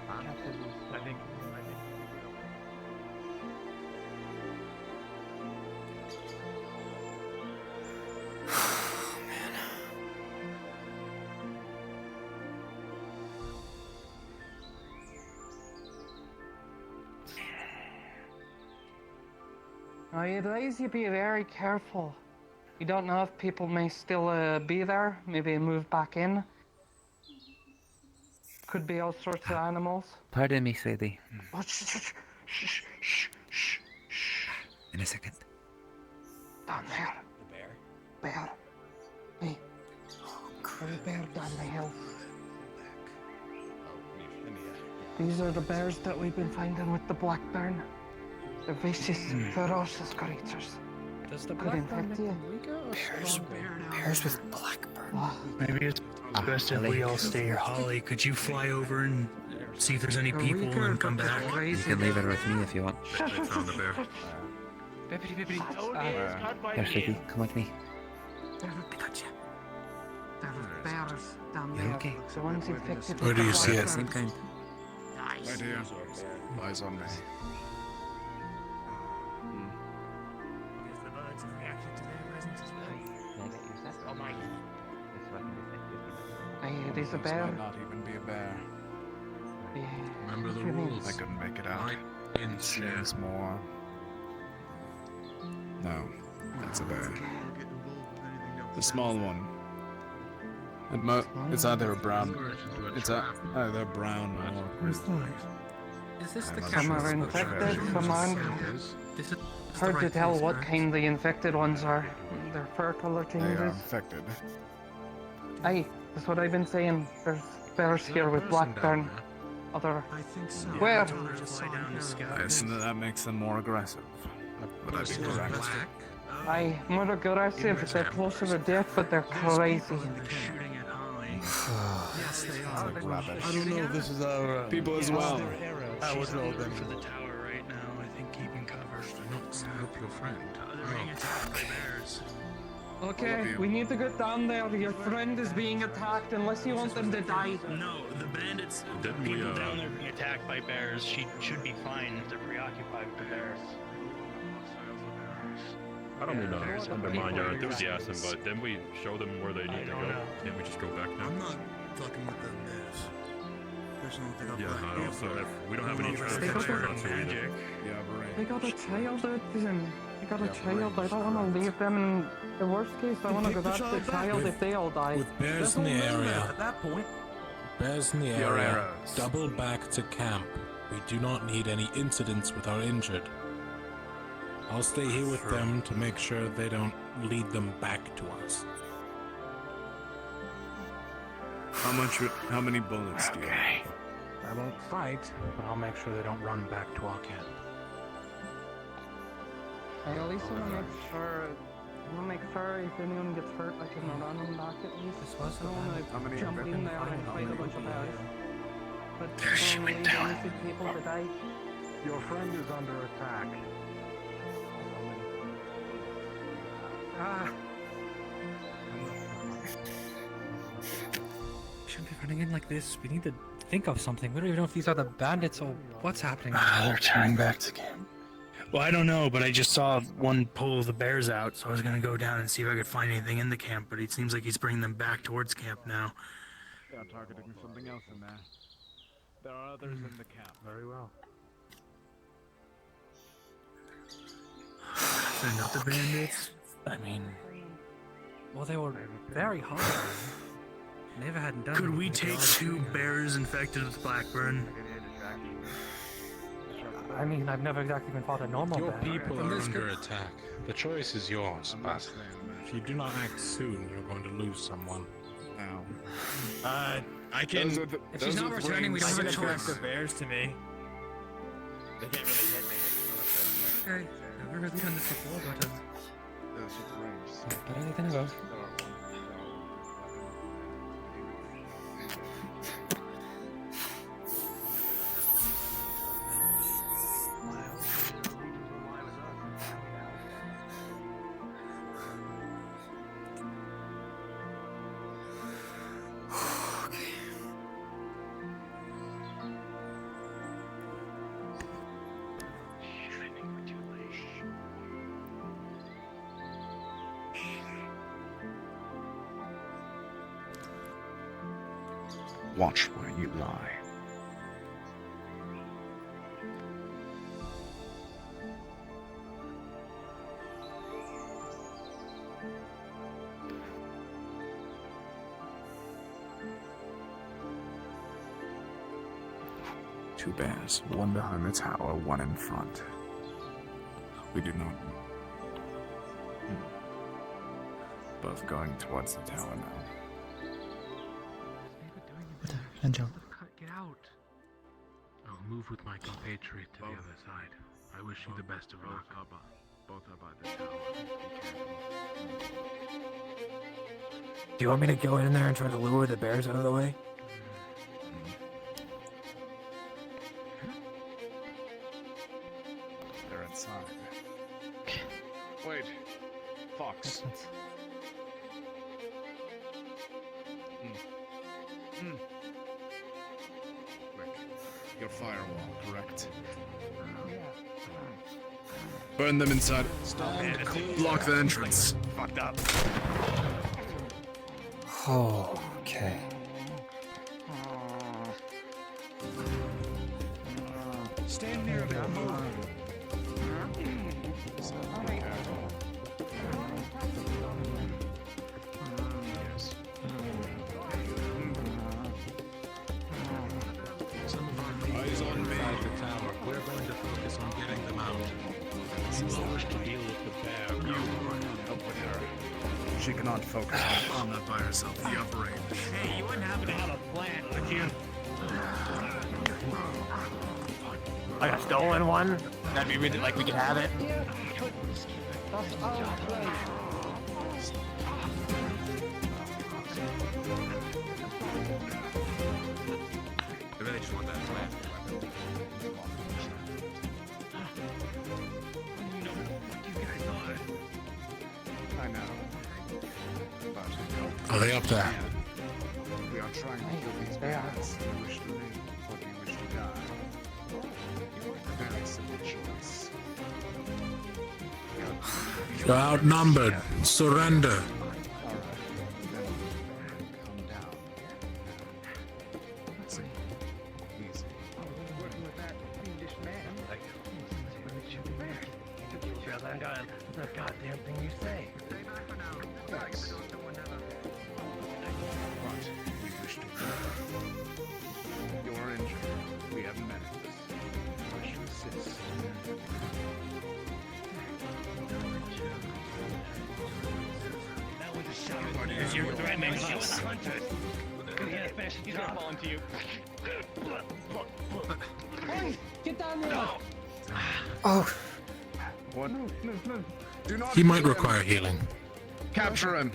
[SPEAKER 17] I think.
[SPEAKER 6] I advise you be very careful. You don't know if people may still be there, maybe move back in. Could be all sorts of animals.
[SPEAKER 7] Pardon me, Sadie.
[SPEAKER 6] Oh, shh.
[SPEAKER 7] In a second.
[SPEAKER 6] Down there.
[SPEAKER 17] The bear?
[SPEAKER 6] Bear. Hey. There's a bear down the hill. These are the bears that we've been finding with the Blackburn. They're vicious, ferocious creatures.
[SPEAKER 5] Does the
[SPEAKER 6] Could infect you.
[SPEAKER 18] Bears with Blackburn.
[SPEAKER 2] Maybe it's best if we all stay here. Holly, could you fly over and see if there's any people and come back?
[SPEAKER 7] You can leave it with me if you want.
[SPEAKER 17] I found the bear.
[SPEAKER 7] Here, Sadie, come with me.
[SPEAKER 6] There are bears down
[SPEAKER 7] You're
[SPEAKER 6] there.
[SPEAKER 7] okay.
[SPEAKER 6] The ones infected
[SPEAKER 8] Where
[SPEAKER 6] with
[SPEAKER 8] do
[SPEAKER 6] the
[SPEAKER 8] you see it?
[SPEAKER 6] Blackburn.
[SPEAKER 7] Same kind.
[SPEAKER 8] Right here. Eyes on me.
[SPEAKER 1] Because the birds have reacted to their presence as well.
[SPEAKER 7] Can I get your set?
[SPEAKER 1] Oh my.
[SPEAKER 7] This weapon is like this.
[SPEAKER 6] Aye, it is a
[SPEAKER 8] This
[SPEAKER 6] bear.
[SPEAKER 8] might not even be a bear.
[SPEAKER 6] Yeah.
[SPEAKER 11] Remember the
[SPEAKER 6] What do you mean?
[SPEAKER 11] rules.
[SPEAKER 8] I couldn't make it out.
[SPEAKER 11] Right in
[SPEAKER 8] It seems more. No, that's a bear. The small one. It's either a brown. Either brown or.
[SPEAKER 14] Who's that?
[SPEAKER 5] Is this the
[SPEAKER 6] Some are infected, some aren't.
[SPEAKER 5] This is
[SPEAKER 6] Hard to tell what kind the infected ones are. Their fur color
[SPEAKER 8] They are
[SPEAKER 6] changes.
[SPEAKER 8] infected.
[SPEAKER 6] Aye, that's what I've been saying. There's bears here with Blackburn. Other.
[SPEAKER 14] I think so.
[SPEAKER 6] Where?
[SPEAKER 8] I assume that makes them more aggressive. Would I be correct?
[SPEAKER 6] Aye, more aggressive. They're closer to death, but they're crazy.
[SPEAKER 14] Yes, they are.
[SPEAKER 8] Rabbit.
[SPEAKER 2] I don't know if this is our
[SPEAKER 8] People as well.
[SPEAKER 2] I was all good for the tower right now. I think keeping cover.
[SPEAKER 11] Not to help your friend.
[SPEAKER 2] They're being attacked by bears.
[SPEAKER 6] Okay, we need to get down there. Your friend is being attacked unless you want them to die.
[SPEAKER 2] No, the bandits. The
[SPEAKER 15] Didn't we,
[SPEAKER 2] people down there being attacked by bears. She should be fine. They're preoccupied with the bears.
[SPEAKER 15] I don't mean to undermine your enthusiasm, but didn't we show them where they need to go? Can't we just go back now?
[SPEAKER 9] I'm not fucking with the bears. There's nothing up
[SPEAKER 15] Yeah, no, so if we don't have any
[SPEAKER 6] They
[SPEAKER 15] transportation,
[SPEAKER 6] got
[SPEAKER 15] not to either.
[SPEAKER 8] Yeah,
[SPEAKER 6] They got a child out there. They got a child. I don't want to leave them. In the worst case, I want to go back to the child if they all die.
[SPEAKER 11] With bears in the area,
[SPEAKER 5] At that point,
[SPEAKER 11] bears in the
[SPEAKER 17] Your
[SPEAKER 11] area,
[SPEAKER 17] arrows.
[SPEAKER 11] double back to camp. We do not need any incidents with our injured. I'll stay here with them to make sure they don't lead them back to us.
[SPEAKER 8] How many bullets do you have?
[SPEAKER 11] I won't fight, but I'll make sure they don't run back to our camp.
[SPEAKER 6] I at least want to make sure if anyone gets hurt, I can run them back at least. I don't want to jump in there and fight a bunch of bears. But I don't leave innocent people to die.
[SPEAKER 15] Your friend is under attack.
[SPEAKER 5] Ah! We shouldn't be running in like this. We need to think of something. We don't even know if these are the bandits or what's happening.
[SPEAKER 2] They're turning back to camp. Well, I don't know, but I just saw one pull the bears out, so I was gonna go down and see if I could find anything in the camp, but it seems like he's bringing them back towards camp now.
[SPEAKER 15] They are targeting something else in there. There are others in the camp. Very well.
[SPEAKER 2] They're not the bandits?
[SPEAKER 5] I mean, well, they were very hard. Never hadn't done.
[SPEAKER 2] Could we take 2 bears infected with Blackburn?
[SPEAKER 5] I mean, I've never exactly been fought a normal
[SPEAKER 11] Your
[SPEAKER 5] bear.
[SPEAKER 11] people are under attack. The choice is yours, but if you do not act soon, you're going to lose someone.
[SPEAKER 8] Now.
[SPEAKER 17] I can.
[SPEAKER 5] If she's not returning, we don't have a choice.
[SPEAKER 17] The bears to me. They can't really hit me.
[SPEAKER 5] Okay, I've never really done this before, but anything goes.
[SPEAKER 8] Watch where you lie. Two bears, one behind the tower, one in front. We do not. Both going towards the tower now.
[SPEAKER 18] And jump.
[SPEAKER 11] Get out. I'll move with my compatriot to the other side. I wish you the best of luck.
[SPEAKER 15] Both are by the tower.
[SPEAKER 5] Do you want me to go in there and try to lure the bears out of the way?
[SPEAKER 8] They're inside. Wait. Fox. Quick. Your firewall, correct? Burn them inside. Block the entrance.
[SPEAKER 17] Fucked up.
[SPEAKER 18] Oh, okay.
[SPEAKER 8] Stand near them.
[SPEAKER 11] Eyes on me. Inside the tower. We're going to focus on getting them out. Lowers to deal with the bear.
[SPEAKER 8] You help with her. She cannot focus on that by herself. The upper range.
[SPEAKER 1] Hey, you wouldn't happen to have a plan, would you? Like a stolen one? That'd be really like we could have it.
[SPEAKER 17] I really just want that plan.
[SPEAKER 8] I know.
[SPEAKER 11] Are they up there?
[SPEAKER 8] We are trying to kill these bears. Do you wish to live or do you wish to die? Very simple choice.
[SPEAKER 11] You're outnumbered. Surrender.
[SPEAKER 8] Calm down. That's easy.
[SPEAKER 1] Working with that fiendish man. The goddamn thing you say.
[SPEAKER 8] Thanks. But we wish to live. You're injured. We have medics. We wish to assist.
[SPEAKER 2] Because you're threatening us.
[SPEAKER 6] Yeah, Fish, he's gonna fall into you. Hey, get down there!
[SPEAKER 18] Oh.
[SPEAKER 8] What? Do not
[SPEAKER 11] He might
[SPEAKER 8] kill him.
[SPEAKER 11] require healing.
[SPEAKER 8] Capture him.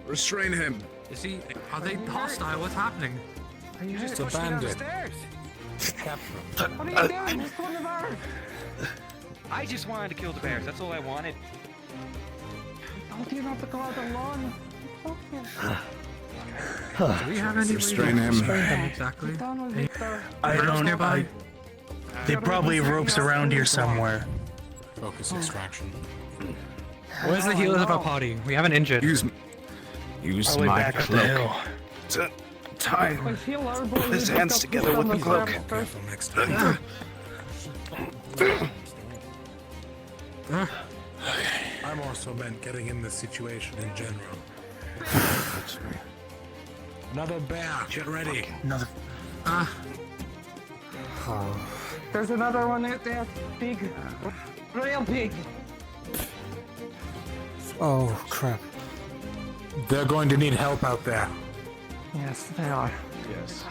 [SPEAKER 8] Restrain him.
[SPEAKER 5] Is he? Are they hostile? What's happening?
[SPEAKER 11] He's just a bandit.
[SPEAKER 5] Capture him.
[SPEAKER 6] What are you doing? It's one of ours!
[SPEAKER 19] I just wanted to kill the bears. That's all I wanted.
[SPEAKER 6] I told you not to go out alone.
[SPEAKER 5] Do we have any
[SPEAKER 8] Restrain
[SPEAKER 5] way to
[SPEAKER 8] him.
[SPEAKER 5] restrain them exactly?
[SPEAKER 2] I don't know. They probably have ropes around here somewhere.
[SPEAKER 11] Focus extraction.
[SPEAKER 5] Where's the healers of our party? We haven't injured.
[SPEAKER 8] Use
[SPEAKER 2] Probably
[SPEAKER 8] my
[SPEAKER 2] back up the hill.
[SPEAKER 8] to tie
[SPEAKER 6] his
[SPEAKER 8] hands together with the cloak.
[SPEAKER 11] Careful next time. I'm also meant getting in this situation in general. Another bear. Get ready.
[SPEAKER 2] Another.
[SPEAKER 6] There's another one out there. Big. Real big.
[SPEAKER 18] Oh, crap.
[SPEAKER 11] They're going to need help out there.
[SPEAKER 6] Yes, they are.
[SPEAKER 8] Yes.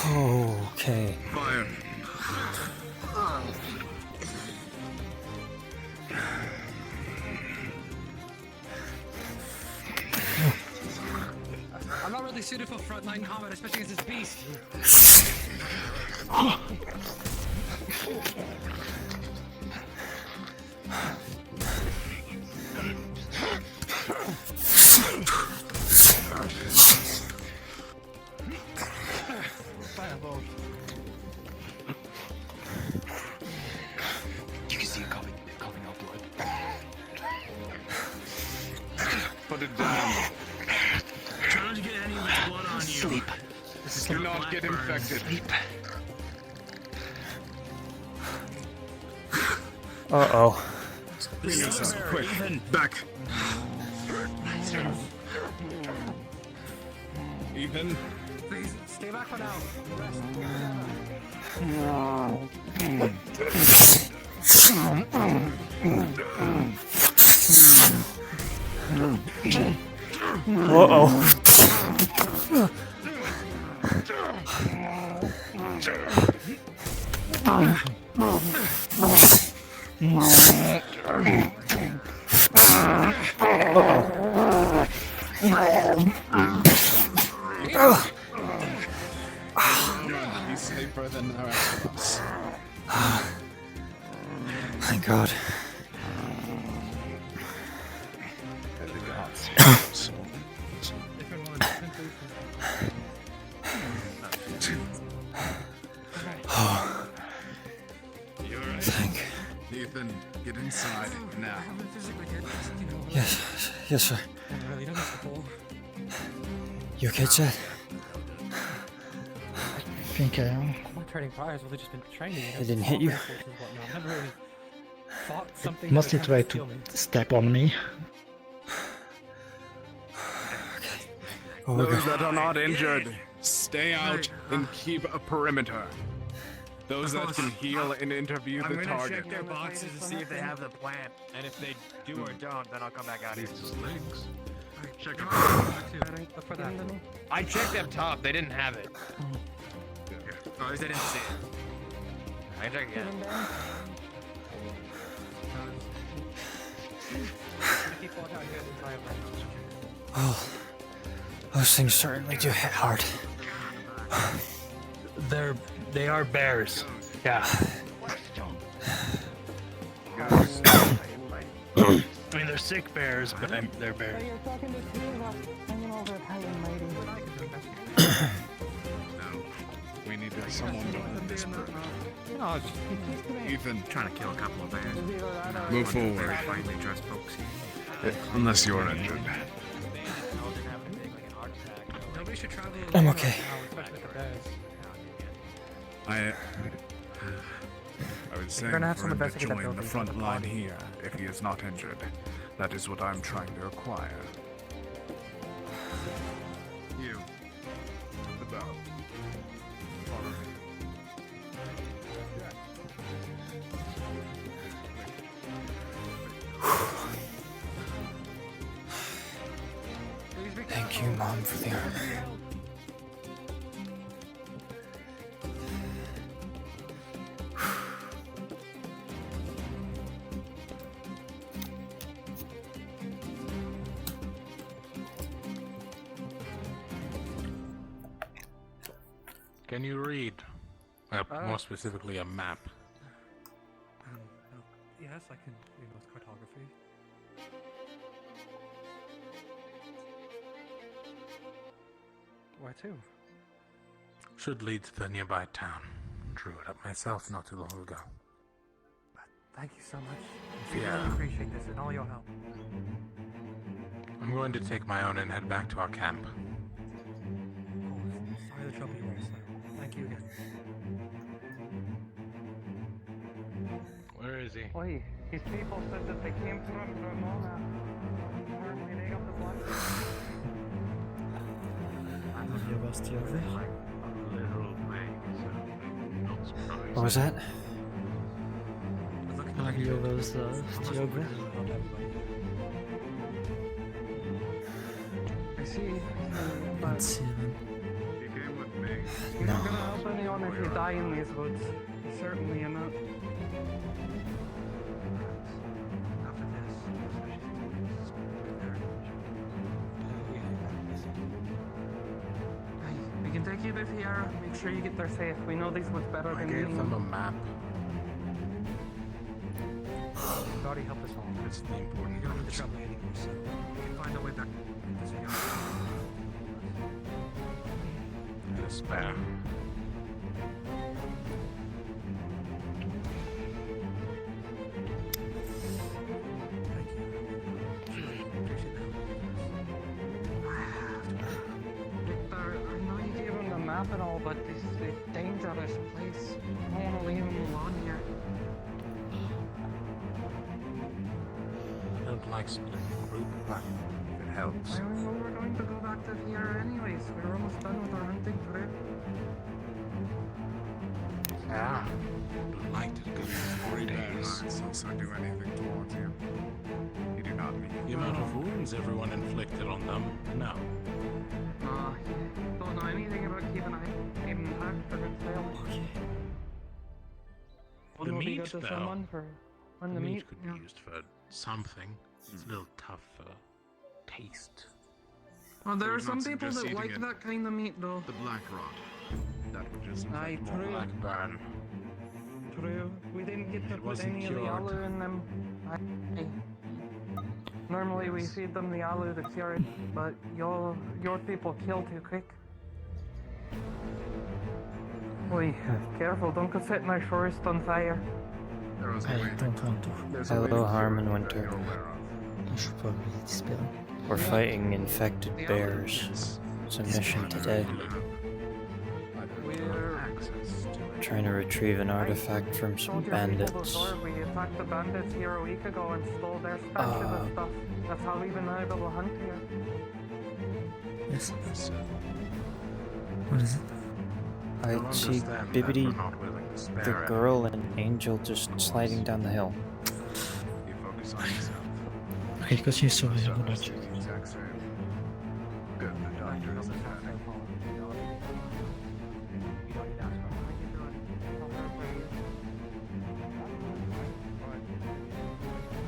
[SPEAKER 18] Okay.
[SPEAKER 8] Fire.
[SPEAKER 5] I'm not really suited for frontline combat, especially against this beast.
[SPEAKER 6] Fireball.
[SPEAKER 8] You can see it coming out blood. Put it down.
[SPEAKER 2] Try not to get any of its blood on you.
[SPEAKER 8] Sleep. Do not get infected.
[SPEAKER 18] Uh-oh.
[SPEAKER 8] Bring yourself quick. Back. Ethan.
[SPEAKER 5] Please, stay back for now.
[SPEAKER 8] He's safer than the rest of us.
[SPEAKER 18] Thank God. Thank.
[SPEAKER 8] Ethan, get inside now.
[SPEAKER 18] Yes, sir. You okay, Chad?
[SPEAKER 14] I think I am.
[SPEAKER 5] I'm not trading priors, well, they've just been training.
[SPEAKER 18] It didn't hit you?
[SPEAKER 5] I've never really fought something.
[SPEAKER 14] Must
[SPEAKER 5] that
[SPEAKER 14] have
[SPEAKER 5] would
[SPEAKER 14] tried
[SPEAKER 5] kill
[SPEAKER 14] to
[SPEAKER 5] me.
[SPEAKER 14] step on me.
[SPEAKER 18] Oh,
[SPEAKER 8] Those that are not injured, stay out and keep a perimeter. Those that can heal and interview
[SPEAKER 1] I'm
[SPEAKER 8] the
[SPEAKER 1] gonna
[SPEAKER 8] target.
[SPEAKER 1] check their boxes to see if they have the plant, and if they do or don't, then I'll come back out here.
[SPEAKER 4] Check
[SPEAKER 5] Look for that.
[SPEAKER 1] I checked up top, they didn't have it. Or at least I didn't see it. I can check again.
[SPEAKER 18] Oh, those things certainly do hit hard.
[SPEAKER 2] They are bears. Yeah. I mean, they're sick bears, but they're bears.
[SPEAKER 6] You're talking to two of us hanging over at High and Mighty.
[SPEAKER 8] We need someone to hold this perimeter.
[SPEAKER 5] No,
[SPEAKER 8] Ethan,
[SPEAKER 1] Trying to kill a couple of bears.
[SPEAKER 8] move forward.
[SPEAKER 1] Very finely dressed folks here.
[SPEAKER 8] Unless you're injured.
[SPEAKER 5] Nobody should travel
[SPEAKER 18] I'm
[SPEAKER 5] alone
[SPEAKER 18] okay.
[SPEAKER 5] right now, especially with the bears.
[SPEAKER 8] I was is
[SPEAKER 14] You're
[SPEAKER 8] saying
[SPEAKER 14] gonna have
[SPEAKER 8] for
[SPEAKER 14] some
[SPEAKER 8] him to
[SPEAKER 14] investigate that
[SPEAKER 8] join the
[SPEAKER 14] building.
[SPEAKER 8] front line here if he is not injured. That is what I'm trying to acquire. You. The bow. Follow me.
[SPEAKER 18] Thank you, Mom, for the armor.
[SPEAKER 11] Can you read? More specifically, a map.
[SPEAKER 5] Yes, I can read most cartography. Where to?
[SPEAKER 11] Should lead to the nearby town. Drew it up myself not too long ago.
[SPEAKER 5] Thank you so much. I
[SPEAKER 11] Yeah.
[SPEAKER 5] really appreciate this and all your help.
[SPEAKER 11] I'm going to take my own and head back to our camp.
[SPEAKER 5] Sorry to trouble you, Rosa. Thank you again.
[SPEAKER 11] Where is he?
[SPEAKER 6] Oi, his people said that they came from Ramona. Apparently they got the Blackblight.
[SPEAKER 18] What was that?
[SPEAKER 6] I see.
[SPEAKER 18] Let's see them.
[SPEAKER 6] You're not gonna help anyone if you die in these woods. Certainly you're not. We can take you to Sierra. Make sure you get there safe. We know these woods better than
[SPEAKER 11] Gave them a
[SPEAKER 6] anyone.
[SPEAKER 11] map.
[SPEAKER 5] You've already helped us all.
[SPEAKER 11] It's the important
[SPEAKER 5] You don't need
[SPEAKER 11] part.
[SPEAKER 5] to trouble me anymore, so we can find our way back to Sierra.
[SPEAKER 11] And a spare.
[SPEAKER 6] Victor, I know you gave him the map and all, but this is a dangerous place. I don't want to leave him alone here.
[SPEAKER 11] I don't like splitting the group, but if it helps.
[SPEAKER 6] I mean, we were going to go back to Sierra anyways. We were almost done with our hunting trip.
[SPEAKER 11] Yeah. Like to go for 4 days.
[SPEAKER 8] Also do anything towards you. You do not mean
[SPEAKER 11] The amount of wounds everyone inflicted on them, no.
[SPEAKER 6] Don't know anything about keeping a even packed for good sale.
[SPEAKER 11] The
[SPEAKER 6] Will be
[SPEAKER 11] meat,
[SPEAKER 6] good to
[SPEAKER 11] though.
[SPEAKER 6] someone for when
[SPEAKER 11] The
[SPEAKER 6] the
[SPEAKER 11] meat could
[SPEAKER 6] yeah.
[SPEAKER 11] be used for something. It's a little tough for taste.
[SPEAKER 6] Well, there
[SPEAKER 8] I
[SPEAKER 6] are
[SPEAKER 8] would
[SPEAKER 6] some
[SPEAKER 8] not
[SPEAKER 6] people
[SPEAKER 8] suggest
[SPEAKER 6] that
[SPEAKER 8] eating
[SPEAKER 6] like
[SPEAKER 8] it.
[SPEAKER 6] that kind of meat, though.
[SPEAKER 8] The black rot. That would just
[SPEAKER 6] Aye,
[SPEAKER 8] infect more
[SPEAKER 6] true.
[SPEAKER 8] black.
[SPEAKER 11] Burn.
[SPEAKER 6] True. We didn't get to
[SPEAKER 11] It
[SPEAKER 6] put
[SPEAKER 11] wasn't
[SPEAKER 6] any of the
[SPEAKER 11] cured.
[SPEAKER 6] alu in them. Aye. Normally we feed them the alu to cure it, but your people kill too quick. Oi, careful, don't go setting our forest on fire.
[SPEAKER 18] I don't want to.
[SPEAKER 8] There's a
[SPEAKER 18] Hello,
[SPEAKER 8] way
[SPEAKER 18] Harm and
[SPEAKER 8] that
[SPEAKER 18] Winter.
[SPEAKER 8] you're aware of.
[SPEAKER 18] I should probably dispel. We're fighting infected bears. It's a mission today.
[SPEAKER 6] We're
[SPEAKER 18] Trying to retrieve an artifact from some
[SPEAKER 6] told your people
[SPEAKER 18] bandits.
[SPEAKER 6] before, we attacked the bandits here a week ago and stole their specialist stuff. That's how we've been able to hunt here.
[SPEAKER 18] Yes.
[SPEAKER 9] What is it?
[SPEAKER 18] I
[SPEAKER 11] You'll
[SPEAKER 18] see
[SPEAKER 11] understand that
[SPEAKER 18] Bibbidi,
[SPEAKER 11] we're not willing to spare
[SPEAKER 18] the
[SPEAKER 11] it.
[SPEAKER 18] girl, and Angel just sliding down the hill.
[SPEAKER 8] You focus on yourself.
[SPEAKER 9] Okay, because you saw it. I'm gonna
[SPEAKER 8] It's
[SPEAKER 9] check.
[SPEAKER 8] the exact same. Good, the doctor isn't panic.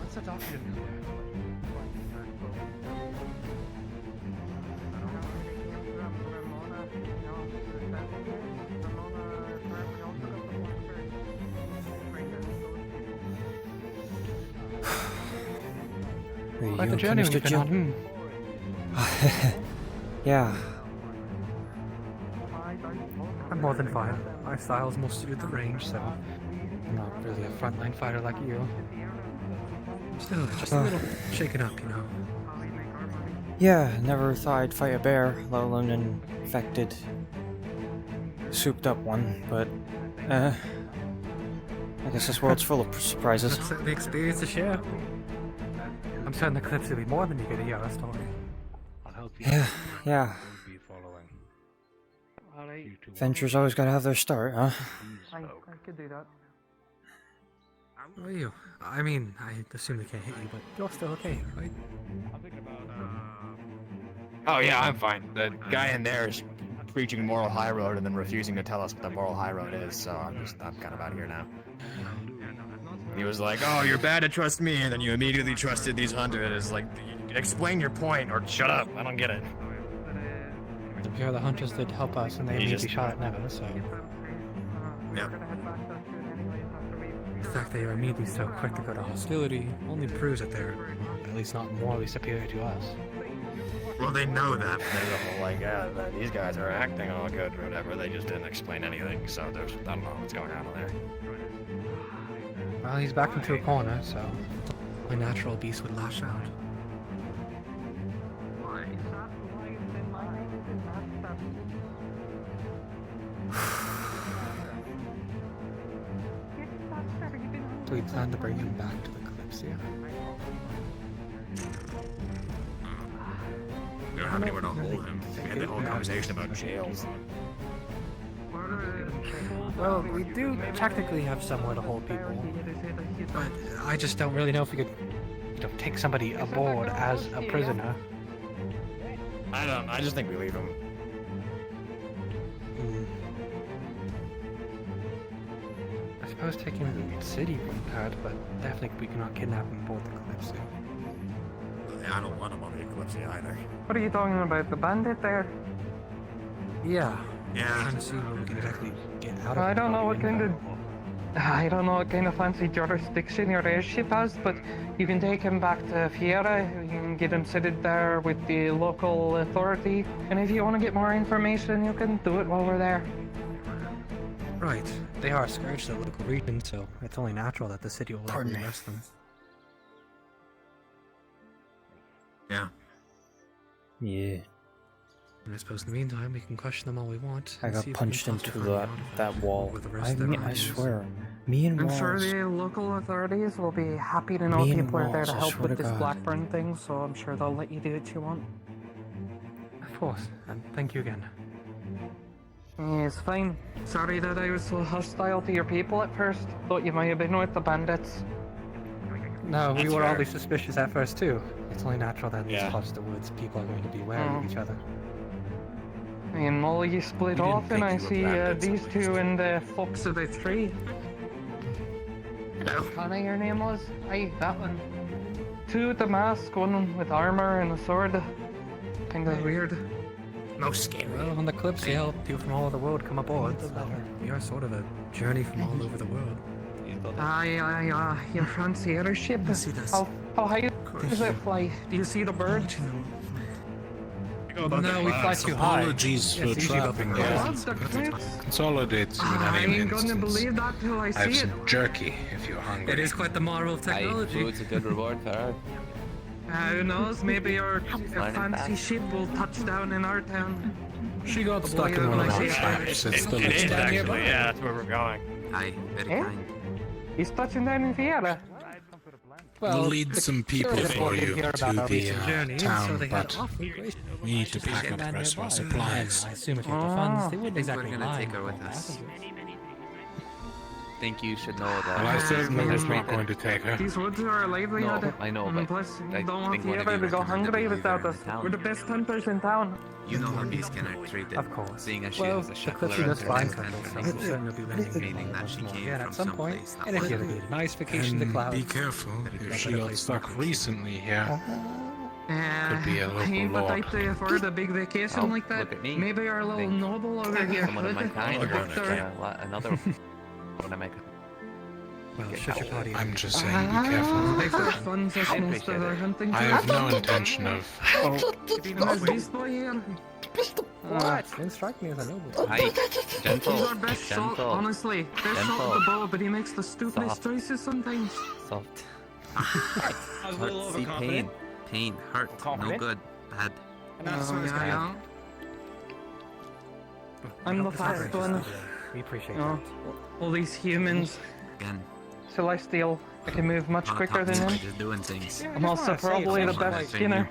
[SPEAKER 19] What's the doctor doing there?
[SPEAKER 18] Are you
[SPEAKER 14] Quite the
[SPEAKER 18] okay,
[SPEAKER 14] journey
[SPEAKER 18] Mr.
[SPEAKER 14] we've been
[SPEAKER 18] Jill?
[SPEAKER 14] on.
[SPEAKER 18] Yeah.
[SPEAKER 5] I'm more than fine. My style's more suited to the range, so I'm not really a frontline fighter like you. Still, just a little shaken up, you know.
[SPEAKER 18] Yeah, never thought I'd fight a bear, let alone an infected, souped up one, but, I guess this world's full of surprises.
[SPEAKER 5] That's the experience to share. I'm certain the clips will be more than you get to hear our story.
[SPEAKER 15] I'll help you.
[SPEAKER 18] Yeah.
[SPEAKER 15] We'll be following.
[SPEAKER 6] Alright.
[SPEAKER 18] Adventures always gotta have their start, huh?
[SPEAKER 6] I could do that.
[SPEAKER 5] How are you? I mean, I assume they can't hit you, but you're still okay, right?
[SPEAKER 15] I'm thinking about
[SPEAKER 17] Oh yeah, I'm fine. The guy in there is preaching moral high road and then refusing to tell us what the moral high road is, so I'm kind of out here now. He was like, "Oh, you're bad to trust me," and then you immediately trusted these 100. It's like, explain your point or shut up. I don't get it.
[SPEAKER 5] To be fair, the hunters did help us, and they immediately shot at Never, so.
[SPEAKER 17] Yeah.
[SPEAKER 5] The fact that you're immediately so quick to go to hostility only proves that they're at least not morally superior to us.
[SPEAKER 17] Well, they know that, but they're the whole like, yeah, these guys are acting all good or whatever. They just didn't explain anything, so I don't know what's going on there.
[SPEAKER 5] Well, he's backed into a corner, so my natural beast would lash out. Do we plan to bring him back to the Kalypsia?
[SPEAKER 17] We don't have anywhere to hold him. We had the whole conversation about jails.
[SPEAKER 5] Well, we do technically have somewhere to hold people, but I just don't really know if we could, take somebody aboard as a prisoner.
[SPEAKER 17] I just think we leave him.
[SPEAKER 5] I suppose taking him to the city would be bad, but definitely we cannot kidnap him aboard the Kalypsia.
[SPEAKER 17] I don't want him on the Eclipsia either.
[SPEAKER 6] What are you talking about? The bandit there?
[SPEAKER 5] Yeah.
[SPEAKER 17] Yeah.
[SPEAKER 5] Trying to see where we can exactly get out of
[SPEAKER 6] I don't know what kind of fancy jurisdiction your airship has, but you can take him back to Fiera. You can get him seated there with the local authority, and if you want to get more information, you can do it while we're there.
[SPEAKER 5] Right. They are a scourge to the local region, so it's only natural that the city will likely arrest them.
[SPEAKER 17] Yeah.
[SPEAKER 18] Yeah.
[SPEAKER 5] And I suppose in the meantime, we can question them all we want.
[SPEAKER 18] I got punched into that wall. I swear. Me and
[SPEAKER 6] I'm
[SPEAKER 18] Walls.
[SPEAKER 6] sure the local authorities will be happy to know
[SPEAKER 18] Me and
[SPEAKER 6] people are there to
[SPEAKER 18] Walls, I
[SPEAKER 6] help
[SPEAKER 18] swear
[SPEAKER 6] with
[SPEAKER 18] to
[SPEAKER 6] this
[SPEAKER 18] God.
[SPEAKER 6] Blackburn thing, so I'm sure they'll let you do what you want.
[SPEAKER 5] Of course, and thank you again.
[SPEAKER 6] Yeah, it's fine. Sorry that I was so hostile to your people at first. Thought you might have been with the bandits.
[SPEAKER 5] No, we
[SPEAKER 6] That's
[SPEAKER 5] were
[SPEAKER 6] fair.
[SPEAKER 5] always suspicious at first too. It's only natural that in these parts of the woods, people are going to be wary of each other.
[SPEAKER 6] And Molly split
[SPEAKER 5] We didn't
[SPEAKER 6] off, and I
[SPEAKER 5] think you were
[SPEAKER 6] see
[SPEAKER 5] bandits,
[SPEAKER 6] these two in the fox of the tree. What kind of your name was? Aye, that one. Two with the mask, one with armor and a sword. Kinda weird.
[SPEAKER 17] Most scary.
[SPEAKER 5] Well, on the clips, they help people from all over the world come aboard, so we are sort of a journey from all over the world.
[SPEAKER 6] Aye, your fancy airship. How high does it fly? Do you see the bird?
[SPEAKER 5] No, we fly too high.
[SPEAKER 11] Apologies for
[SPEAKER 5] It's easy about
[SPEAKER 11] trapping
[SPEAKER 5] the
[SPEAKER 11] you.
[SPEAKER 5] birds.
[SPEAKER 11] Consolidate in
[SPEAKER 6] I
[SPEAKER 11] any
[SPEAKER 6] ain't gonna
[SPEAKER 11] instance.
[SPEAKER 6] believe that till I
[SPEAKER 11] I have
[SPEAKER 6] see it.
[SPEAKER 11] some jerky if you're hungry.
[SPEAKER 5] It is quite the marvel of technology.
[SPEAKER 7] Food's a good reward for her.
[SPEAKER 6] Who knows? Maybe your fancy ship will touch down in our town.
[SPEAKER 11] She got
[SPEAKER 6] The
[SPEAKER 11] stuck
[SPEAKER 6] boy
[SPEAKER 11] in one of
[SPEAKER 6] when I
[SPEAKER 11] our
[SPEAKER 6] see it.
[SPEAKER 11] traps. It's still
[SPEAKER 17] It is
[SPEAKER 11] down
[SPEAKER 17] actually,
[SPEAKER 11] nearby.
[SPEAKER 17] yeah, that's where we're going.
[SPEAKER 16] Aye, very
[SPEAKER 6] Eh?
[SPEAKER 16] kind.
[SPEAKER 6] He's touching down in Fiera.
[SPEAKER 11] We'll lead some people for you to the town, but we need to pack up the rest of our supplies.
[SPEAKER 5] I assume if you have the funds, they wouldn't
[SPEAKER 16] We're
[SPEAKER 5] exactly
[SPEAKER 16] gonna
[SPEAKER 5] lie
[SPEAKER 16] take her
[SPEAKER 5] on
[SPEAKER 16] with us.
[SPEAKER 5] passengers.
[SPEAKER 7] Think you should know that.
[SPEAKER 11] Well, I certainly was not going to take her.
[SPEAKER 6] These woods are our livelihood.
[SPEAKER 7] No, I know,
[SPEAKER 6] And
[SPEAKER 7] but
[SPEAKER 6] plus,
[SPEAKER 7] I
[SPEAKER 6] don't want
[SPEAKER 7] think one of
[SPEAKER 6] Fiera
[SPEAKER 7] you
[SPEAKER 6] to go
[SPEAKER 7] recommended
[SPEAKER 6] hungry
[SPEAKER 7] we leave her
[SPEAKER 6] without
[SPEAKER 7] in
[SPEAKER 6] us.
[SPEAKER 7] town.
[SPEAKER 6] We're the best hunters in town.
[SPEAKER 16] You know how beeskin are treated.
[SPEAKER 5] Of course.
[SPEAKER 16] Seeing as she
[SPEAKER 5] Well,
[SPEAKER 16] has a
[SPEAKER 5] the
[SPEAKER 16] shackler
[SPEAKER 5] Clipsy does
[SPEAKER 16] and
[SPEAKER 5] fine
[SPEAKER 16] from
[SPEAKER 5] from I'm certain you'll be renting
[SPEAKER 16] meaning that she came
[SPEAKER 5] again
[SPEAKER 16] from
[SPEAKER 5] at some point.
[SPEAKER 16] someplace that
[SPEAKER 5] And if you
[SPEAKER 16] wasn't.
[SPEAKER 5] have a nice vacation to
[SPEAKER 11] And
[SPEAKER 5] clouds.
[SPEAKER 11] be careful, if she got stuck recently here, could be a
[SPEAKER 6] I
[SPEAKER 11] local
[SPEAKER 6] ain't the
[SPEAKER 11] law.
[SPEAKER 6] type to afford a big vacation
[SPEAKER 7] Oh,
[SPEAKER 6] like that.
[SPEAKER 7] look at me.
[SPEAKER 6] Maybe our little
[SPEAKER 7] Think
[SPEAKER 6] noble over here
[SPEAKER 7] Someone of my
[SPEAKER 6] could.
[SPEAKER 7] kind.
[SPEAKER 6] Victor.
[SPEAKER 7] Another one of my
[SPEAKER 5] Well, shut your potty.
[SPEAKER 11] I'm just saying, be careful.
[SPEAKER 6] Victor funds us
[SPEAKER 7] I
[SPEAKER 6] most
[SPEAKER 7] appreciate
[SPEAKER 6] of our
[SPEAKER 7] it.
[SPEAKER 6] hunting.
[SPEAKER 11] I have no intention of.
[SPEAKER 6] How's this boy here?
[SPEAKER 5] What? Didn't strike me as a noble.
[SPEAKER 7] Hi, gentle,
[SPEAKER 6] He's our best shot,
[SPEAKER 7] gentle,
[SPEAKER 6] honestly. Best shot
[SPEAKER 7] Gentle.
[SPEAKER 6] with the bow, but he makes the stupidest
[SPEAKER 7] Soft.
[SPEAKER 6] choices sometimes.
[SPEAKER 7] soft.
[SPEAKER 19] I was a little
[SPEAKER 16] Hurt, see
[SPEAKER 19] overconfident.
[SPEAKER 16] pain, hurt, no
[SPEAKER 19] Confident?
[SPEAKER 16] good, bad.
[SPEAKER 19] And that's what it's
[SPEAKER 6] yeah, yeah. I'm the fast one.
[SPEAKER 5] We appreciate
[SPEAKER 6] Oh,
[SPEAKER 5] that.
[SPEAKER 6] all these humans.
[SPEAKER 16] Again,
[SPEAKER 6] celestial. I can move much quicker than him.
[SPEAKER 16] Just doing things.
[SPEAKER 6] I'm also probably the best skinner.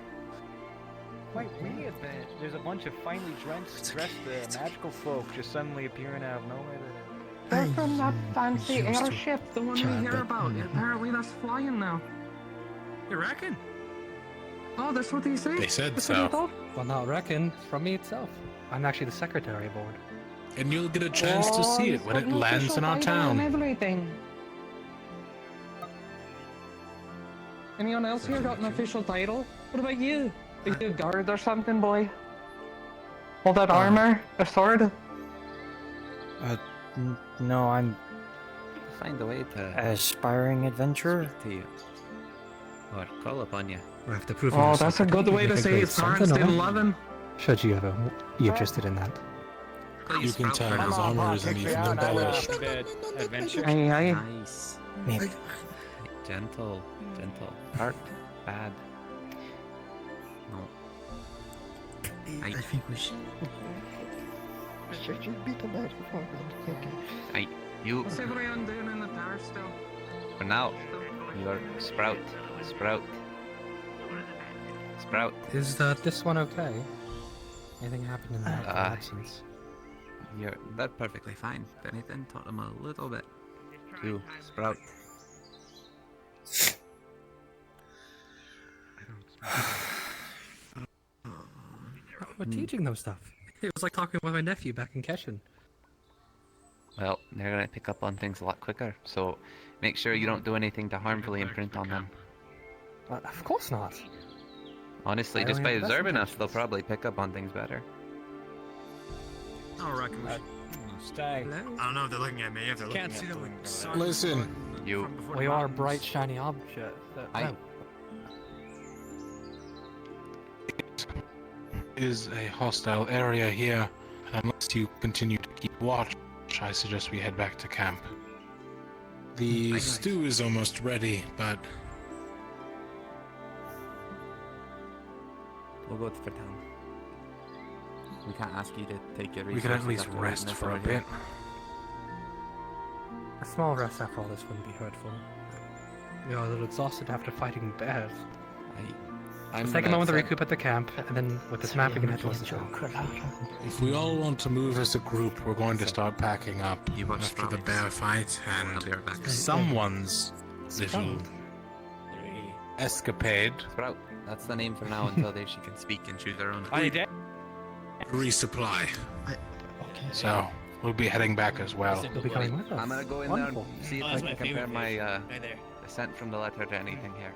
[SPEAKER 19] Quite weird that there's a bunch of finely dressed magical folk just suddenly appearing out of nowhere.
[SPEAKER 6] They're from that fancy airship, the one we hear about. Apparently that's flying now.
[SPEAKER 5] You reckon?
[SPEAKER 6] Oh, that's what they say?
[SPEAKER 11] They said
[SPEAKER 6] That's
[SPEAKER 11] so.
[SPEAKER 6] what you thought?
[SPEAKER 5] Well, not reckon. From me itself. I'm actually the secretary aboard.
[SPEAKER 11] And you'll get a chance to see it when it
[SPEAKER 6] Got an
[SPEAKER 11] lands
[SPEAKER 6] official
[SPEAKER 11] in our
[SPEAKER 6] title and
[SPEAKER 11] town.
[SPEAKER 6] everything. Anyone else here got an official title? What about you? Are you a guard or something, boy? All that armor? A sword?
[SPEAKER 18] No, I'm
[SPEAKER 7] Find a way to
[SPEAKER 18] aspiring adventurer.
[SPEAKER 7] speak to you. Or call upon you.
[SPEAKER 5] I have to prove
[SPEAKER 6] Oh, that's a good way to say his parents didn't love him.
[SPEAKER 5] Should you ever be interested in that?
[SPEAKER 11] You can tell his armor isn't even embellished.
[SPEAKER 19] Adventure.
[SPEAKER 6] Aye, aye.
[SPEAKER 7] Nice.
[SPEAKER 18] Maybe.
[SPEAKER 7] Gentle. Heart. Bad. No.
[SPEAKER 9] I think we should.
[SPEAKER 7] You.
[SPEAKER 6] What's everyone doing in the tower still?
[SPEAKER 7] For now, you're Sprout.
[SPEAKER 5] Is this one okay? Anything happened in that absence?
[SPEAKER 16] They're perfectly fine. If anything, taught them a little bit.
[SPEAKER 7] You, Sprout.
[SPEAKER 5] We're teaching them stuff. It was like talking with my nephew back in Keshin.
[SPEAKER 7] Well, they're gonna pick up on things a lot quicker, so make sure you don't do anything to harmfully imprint on them.
[SPEAKER 5] Of course not.
[SPEAKER 7] Honestly,
[SPEAKER 5] I
[SPEAKER 7] just
[SPEAKER 5] only
[SPEAKER 7] by
[SPEAKER 5] have best
[SPEAKER 7] observing us,
[SPEAKER 5] intentions.
[SPEAKER 7] they'll probably pick up on things better.
[SPEAKER 5] I reckon we should.
[SPEAKER 19] Stay.
[SPEAKER 5] I don't know if they're looking at me. If they're
[SPEAKER 19] Can't
[SPEAKER 5] looking
[SPEAKER 19] see
[SPEAKER 5] at
[SPEAKER 19] them.
[SPEAKER 11] Listen.
[SPEAKER 7] You.
[SPEAKER 5] We are bright, shiny objects.
[SPEAKER 11] Is a hostile area here, and unless you continue to keep watch, I suggest we head back to camp. The stew is almost ready, but
[SPEAKER 16] We'll go for town. We can't ask you to take your
[SPEAKER 11] we
[SPEAKER 16] resources.
[SPEAKER 11] can at least
[SPEAKER 16] after
[SPEAKER 11] rest
[SPEAKER 16] waiting
[SPEAKER 11] for a
[SPEAKER 16] us over here.
[SPEAKER 11] bit.
[SPEAKER 5] A small rest after all this wouldn't be hurtful. We are a little exhausted after fighting bears. Let's take a moment to recoup at the camp, and then with this map we can head towards the town.
[SPEAKER 11] If we all want to move as a group, we're going to start packing up after the bear fight, and someone's little escapade.
[SPEAKER 7] Sprout. That's the name for now until she can speak and choose her own.
[SPEAKER 11] Resupply. So we'll be heading back as well.
[SPEAKER 5] You'll be coming with us.
[SPEAKER 7] I'm gonna go in
[SPEAKER 5] Wonderful.
[SPEAKER 7] there and see if I can compare my descent from the letter to anything here.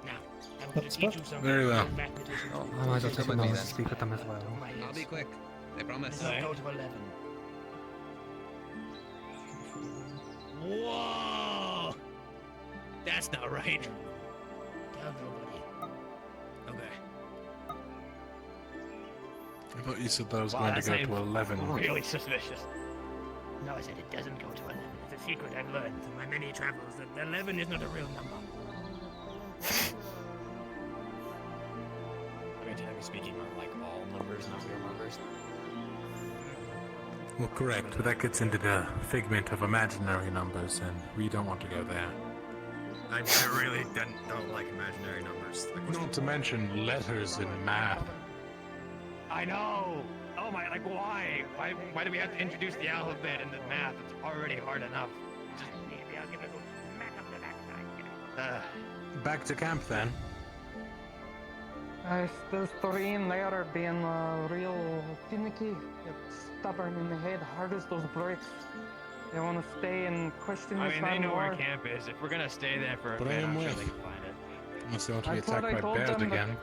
[SPEAKER 11] Very well.
[SPEAKER 5] I might as well take a moment to speak with them as well.
[SPEAKER 7] I'll be quick. I promise.
[SPEAKER 1] Go to 11. Whoa! That's not right. Down, buddy. Okay.
[SPEAKER 11] I thought you said that was going to go to 11.
[SPEAKER 1] Really suspicious. No, I said it doesn't go to 11. It's a secret I've learned through my many travels that 11 is not a real number.
[SPEAKER 17] I mean, technically speaking, are like all numbers not real numbers?
[SPEAKER 11] Well, correct, but that gets into the figment of imaginary numbers, and we don't want to go there.
[SPEAKER 5] I really don't like imaginary numbers.
[SPEAKER 11] Not to mention letters in math.
[SPEAKER 1] I know! Oh my, like why? Why do we have to introduce the alphabet and the math? It's already hard enough. Just maybe I'll give it a smack up the backside.
[SPEAKER 11] Back to camp then.
[SPEAKER 6] Those three in there are being real finicky, stubborn in the head, hard as those bricks. They want to stay and question
[SPEAKER 19] I
[SPEAKER 6] this
[SPEAKER 19] mean, they
[SPEAKER 6] man
[SPEAKER 19] know where
[SPEAKER 6] more.
[SPEAKER 19] camp is. If we're gonna stay there for a
[SPEAKER 11] Bring
[SPEAKER 19] bit,
[SPEAKER 11] him
[SPEAKER 19] I'm sure
[SPEAKER 11] with.
[SPEAKER 19] they can find it.
[SPEAKER 11] Unless they want to be
[SPEAKER 6] That's what
[SPEAKER 11] attacked
[SPEAKER 6] I
[SPEAKER 11] by
[SPEAKER 6] told
[SPEAKER 11] bears
[SPEAKER 6] them, but-
[SPEAKER 11] again.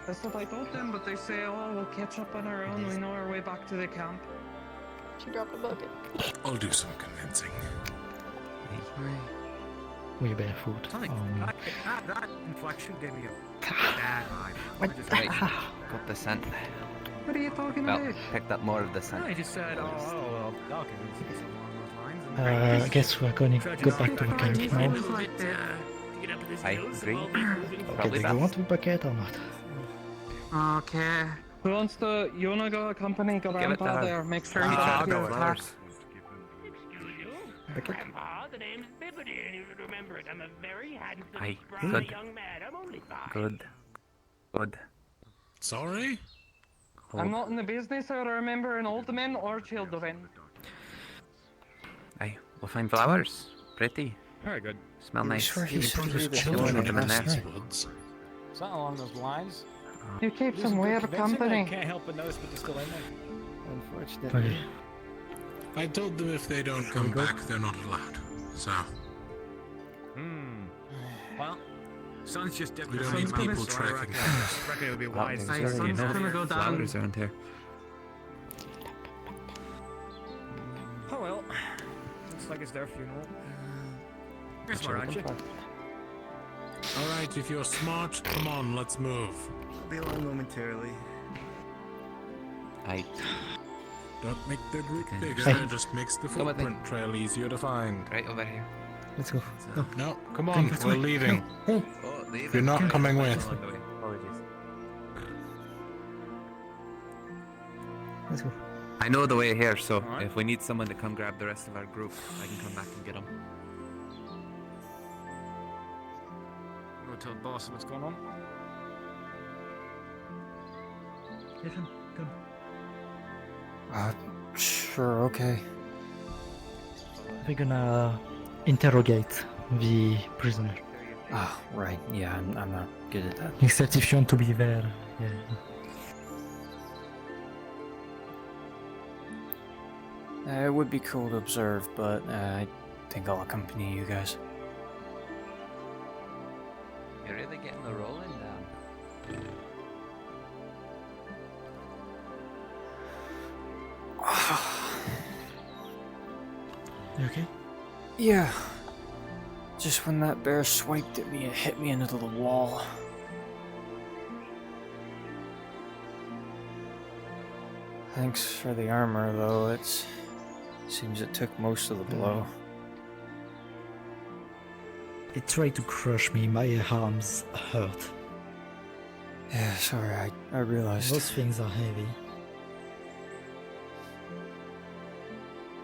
[SPEAKER 6] That's what I told them, but they say, oh, we'll catch up on our own. We know our way back to the camp.
[SPEAKER 13] She dropped a bucket.
[SPEAKER 11] I'll do some convincing.
[SPEAKER 18] We barefoot.
[SPEAKER 5] That inflection gave me a bad vibe.
[SPEAKER 7] Right. Got the scent.
[SPEAKER 6] What are you talking
[SPEAKER 7] Well,
[SPEAKER 6] about?
[SPEAKER 7] picked up more of the scent.
[SPEAKER 5] I just said, well, okay, something along those lines.
[SPEAKER 18] I guess we're going to go back to the camp now.
[SPEAKER 7] I agree.
[SPEAKER 18] Okay,
[SPEAKER 7] Probably
[SPEAKER 18] do you want
[SPEAKER 7] best.
[SPEAKER 18] a bucket or not?
[SPEAKER 6] Okay. Who wants to... You wanna go accompany Grandpa
[SPEAKER 7] her.
[SPEAKER 6] there? Make sure
[SPEAKER 5] I'll
[SPEAKER 6] he
[SPEAKER 5] go
[SPEAKER 6] doesn't
[SPEAKER 5] with
[SPEAKER 6] get
[SPEAKER 5] her.
[SPEAKER 6] attacked.
[SPEAKER 1] Grandpa, the name's Bip Everybody should remember it. I'm a very handsome,
[SPEAKER 16] Aye,
[SPEAKER 1] spry
[SPEAKER 16] good.
[SPEAKER 1] young man. I'm only 5.
[SPEAKER 16] Good. Good.
[SPEAKER 11] Sorry?
[SPEAKER 6] I'm not in the business of remembering old men or children.
[SPEAKER 16] Aye, we'll find flowers. Pretty.
[SPEAKER 3] Very good.
[SPEAKER 16] Smell
[SPEAKER 9] You
[SPEAKER 16] nice.
[SPEAKER 9] sure he said he was
[SPEAKER 16] You wanna put them in there?
[SPEAKER 19] Something along those lines.
[SPEAKER 6] You keep
[SPEAKER 19] Losing
[SPEAKER 6] some
[SPEAKER 19] good
[SPEAKER 6] weird
[SPEAKER 19] convincing, I
[SPEAKER 6] company.
[SPEAKER 19] can't help but notice, but they're still in there.
[SPEAKER 9] Unfortunately.
[SPEAKER 11] I told them if they don't come back, they're not allowed. So,
[SPEAKER 19] Well, sun's just dipping.
[SPEAKER 11] we don't need people tracking things.
[SPEAKER 1] I reckon it would be
[SPEAKER 16] Oh,
[SPEAKER 1] wise to
[SPEAKER 16] there's
[SPEAKER 1] just
[SPEAKER 16] already
[SPEAKER 1] get
[SPEAKER 16] enough
[SPEAKER 1] go down.
[SPEAKER 16] flowers around here.
[SPEAKER 19] Oh well. Looks like it's their funeral. Here's
[SPEAKER 16] That's what
[SPEAKER 19] my
[SPEAKER 16] I'm looking
[SPEAKER 19] ratchet.
[SPEAKER 16] for.
[SPEAKER 11] Alright, if you're smart, come on, let's move.
[SPEAKER 9] I'll be along momentarily.
[SPEAKER 16] Aye.
[SPEAKER 11] Don't make the group
[SPEAKER 16] Okay.
[SPEAKER 11] bigger,
[SPEAKER 18] Hey.
[SPEAKER 11] it just makes the
[SPEAKER 16] Come with me.
[SPEAKER 11] footprint trail easier to find.
[SPEAKER 16] Right over here.
[SPEAKER 18] Let's go. Go.
[SPEAKER 11] No, come on,
[SPEAKER 18] Let's
[SPEAKER 11] we're
[SPEAKER 18] go.
[SPEAKER 11] leaving.
[SPEAKER 18] Hey.
[SPEAKER 16] Oh, leave
[SPEAKER 11] You're not coming with.
[SPEAKER 16] Apologies.
[SPEAKER 18] Let's go.
[SPEAKER 16] I know the way here, so
[SPEAKER 19] Alright.
[SPEAKER 16] if we need someone to come grab the rest of our group, I can come back and get them.
[SPEAKER 19] Go tell the boss what's going on.
[SPEAKER 18] Ethan, come. Sure, okay. We're gonna interrogate the prisoner. Ah, right. Yeah, I'm not good at that. Except if you want to be there. Yeah. It would be cool to observe, but I think I'll accompany you guys.
[SPEAKER 7] You're really getting the rolling down.
[SPEAKER 18] You okay? Yeah. Just when that bear swiped at me, it hit me into the wall. Thanks for the armor, though. Seems it took most of the blow.
[SPEAKER 20] It tried to crush me. My arms hurt.
[SPEAKER 18] Yeah, sorry, I realized.
[SPEAKER 20] Those things are heavy.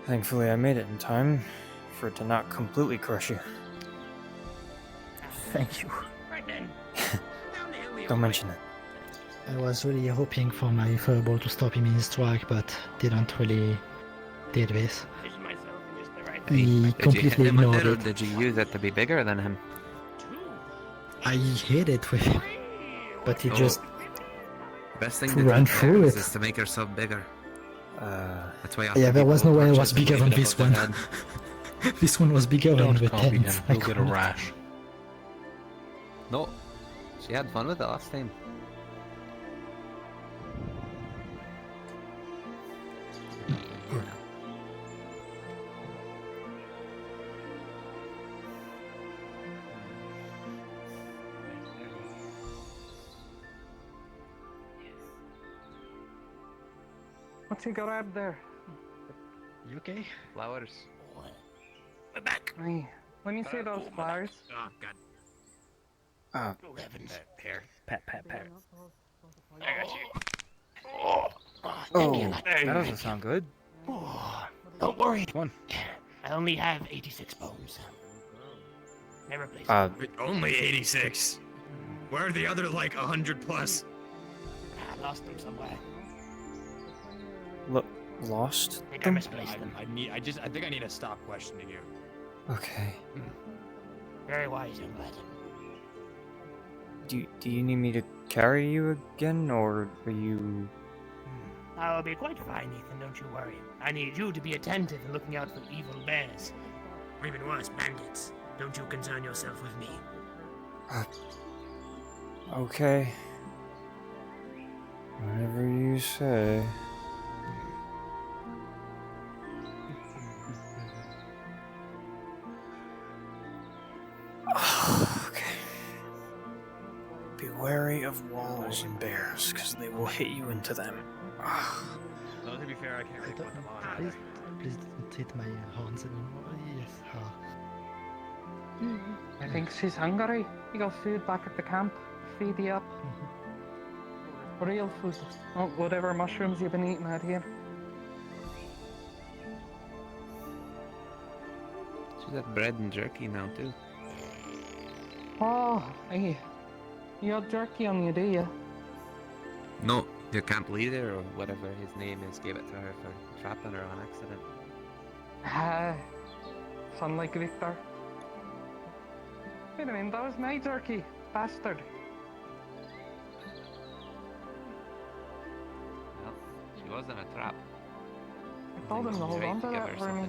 [SPEAKER 18] Thankfully, I made it in time for it to not completely crush you.
[SPEAKER 20] Thank you.
[SPEAKER 1] Right then.
[SPEAKER 18] Don't mention it.
[SPEAKER 20] I was really hoping for my fireball to stop him in his track, but didn't really did this.
[SPEAKER 1] Position myself in just the right
[SPEAKER 20] He
[SPEAKER 16] Did you hit
[SPEAKER 20] completely
[SPEAKER 16] him with
[SPEAKER 20] ignored
[SPEAKER 16] it, or
[SPEAKER 20] it.
[SPEAKER 16] did you use it to be bigger than him?
[SPEAKER 20] I hit it with him, but he
[SPEAKER 16] Oh.
[SPEAKER 20] just
[SPEAKER 16] Best thing to
[SPEAKER 20] ran
[SPEAKER 16] do
[SPEAKER 20] through
[SPEAKER 16] there
[SPEAKER 20] it.
[SPEAKER 16] is to make yourself bigger. That's why.
[SPEAKER 20] Yeah, there was no way I was bigger than
[SPEAKER 16] than
[SPEAKER 20] this one. This one was bigger than the
[SPEAKER 11] Copy him,
[SPEAKER 20] tent.
[SPEAKER 11] he'll get a rash.
[SPEAKER 16] No, she had fun with it last time.
[SPEAKER 6] What's he grabbed there?
[SPEAKER 20] You okay?
[SPEAKER 16] Flowers.
[SPEAKER 1] We're back.
[SPEAKER 6] Aye. Let me see those flowers.
[SPEAKER 1] Oh god.
[SPEAKER 18] 11.
[SPEAKER 1] Here.
[SPEAKER 20] Pat, pat, pat.
[SPEAKER 1] I got you.
[SPEAKER 18] Oh,
[SPEAKER 19] That doesn't sound good.
[SPEAKER 1] Oh, don't worry.
[SPEAKER 19] One.
[SPEAKER 1] I only have 86 bones. Never place.
[SPEAKER 17] Only 86. Where are the other like 100 plus?
[SPEAKER 1] I lost them somewhere.
[SPEAKER 18] Lost?
[SPEAKER 1] I think I misplaced them.
[SPEAKER 17] I think I need to stop questioning you.
[SPEAKER 18] Okay.
[SPEAKER 1] Very wise, young lad.
[SPEAKER 18] Do you need me to carry you again, or are you...
[SPEAKER 1] I'll be quite fine, Ethan, don't you worry. I need you to be attentive and looking out for evil bears. Or even worse, bandits. Don't you concern yourself with me.
[SPEAKER 18] Okay. Whatever you say. Okay. Be wary of walls and bears, because they will hit you into them.
[SPEAKER 1] Well, to be fair, I can't really put them on.
[SPEAKER 20] Please don't hit my horns anymore. Yes.
[SPEAKER 6] I think she's hungry. You got food back at the camp. Feed you up. Real food. Not whatever mushrooms you've been eating out here.
[SPEAKER 16] You got bread and jerky now too.
[SPEAKER 6] Oh, hey. You got jerky on you, do you?
[SPEAKER 16] No, your camp leader or whatever his name is gave it to her for trapping her on accident.
[SPEAKER 6] Son like Victor. Wait a minute, that was my jerky, bastard.
[SPEAKER 16] Well, she wasn't a trap.
[SPEAKER 6] I told him to hold on to that for me.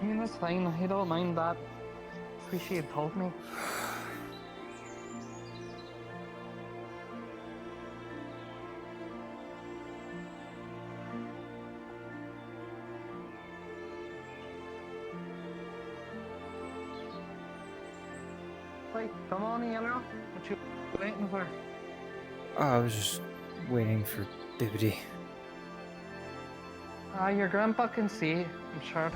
[SPEAKER 6] I mean, that's fine, I don't mind that. I wish she had told me. Wait, come on, Yellow. What you waiting for?
[SPEAKER 18] Oh, I was just waiting for Bibbidi.
[SPEAKER 6] Your grandpa can see, I'm sure.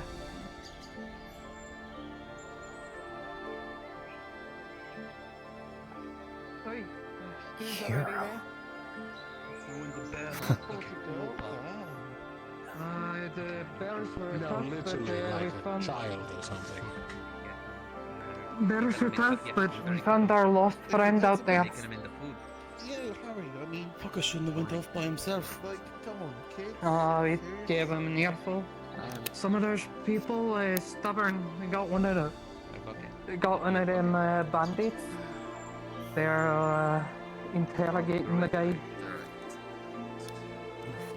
[SPEAKER 6] Oi,
[SPEAKER 18] Hero.
[SPEAKER 6] The bears were
[SPEAKER 11] No,
[SPEAKER 6] tough,
[SPEAKER 11] literally
[SPEAKER 6] but
[SPEAKER 11] like
[SPEAKER 6] we
[SPEAKER 11] a
[SPEAKER 6] found...
[SPEAKER 11] child or something.
[SPEAKER 6] Bears were tough, but we found our lost friend out there.
[SPEAKER 9] Yeah, Harry, I mean, Pucker shouldn't have went off by himself. Like, come on, kid.
[SPEAKER 6] Oh, we gave him an earful. Some of those people stubborn. We got one of them bandits. They're interrogating the guy.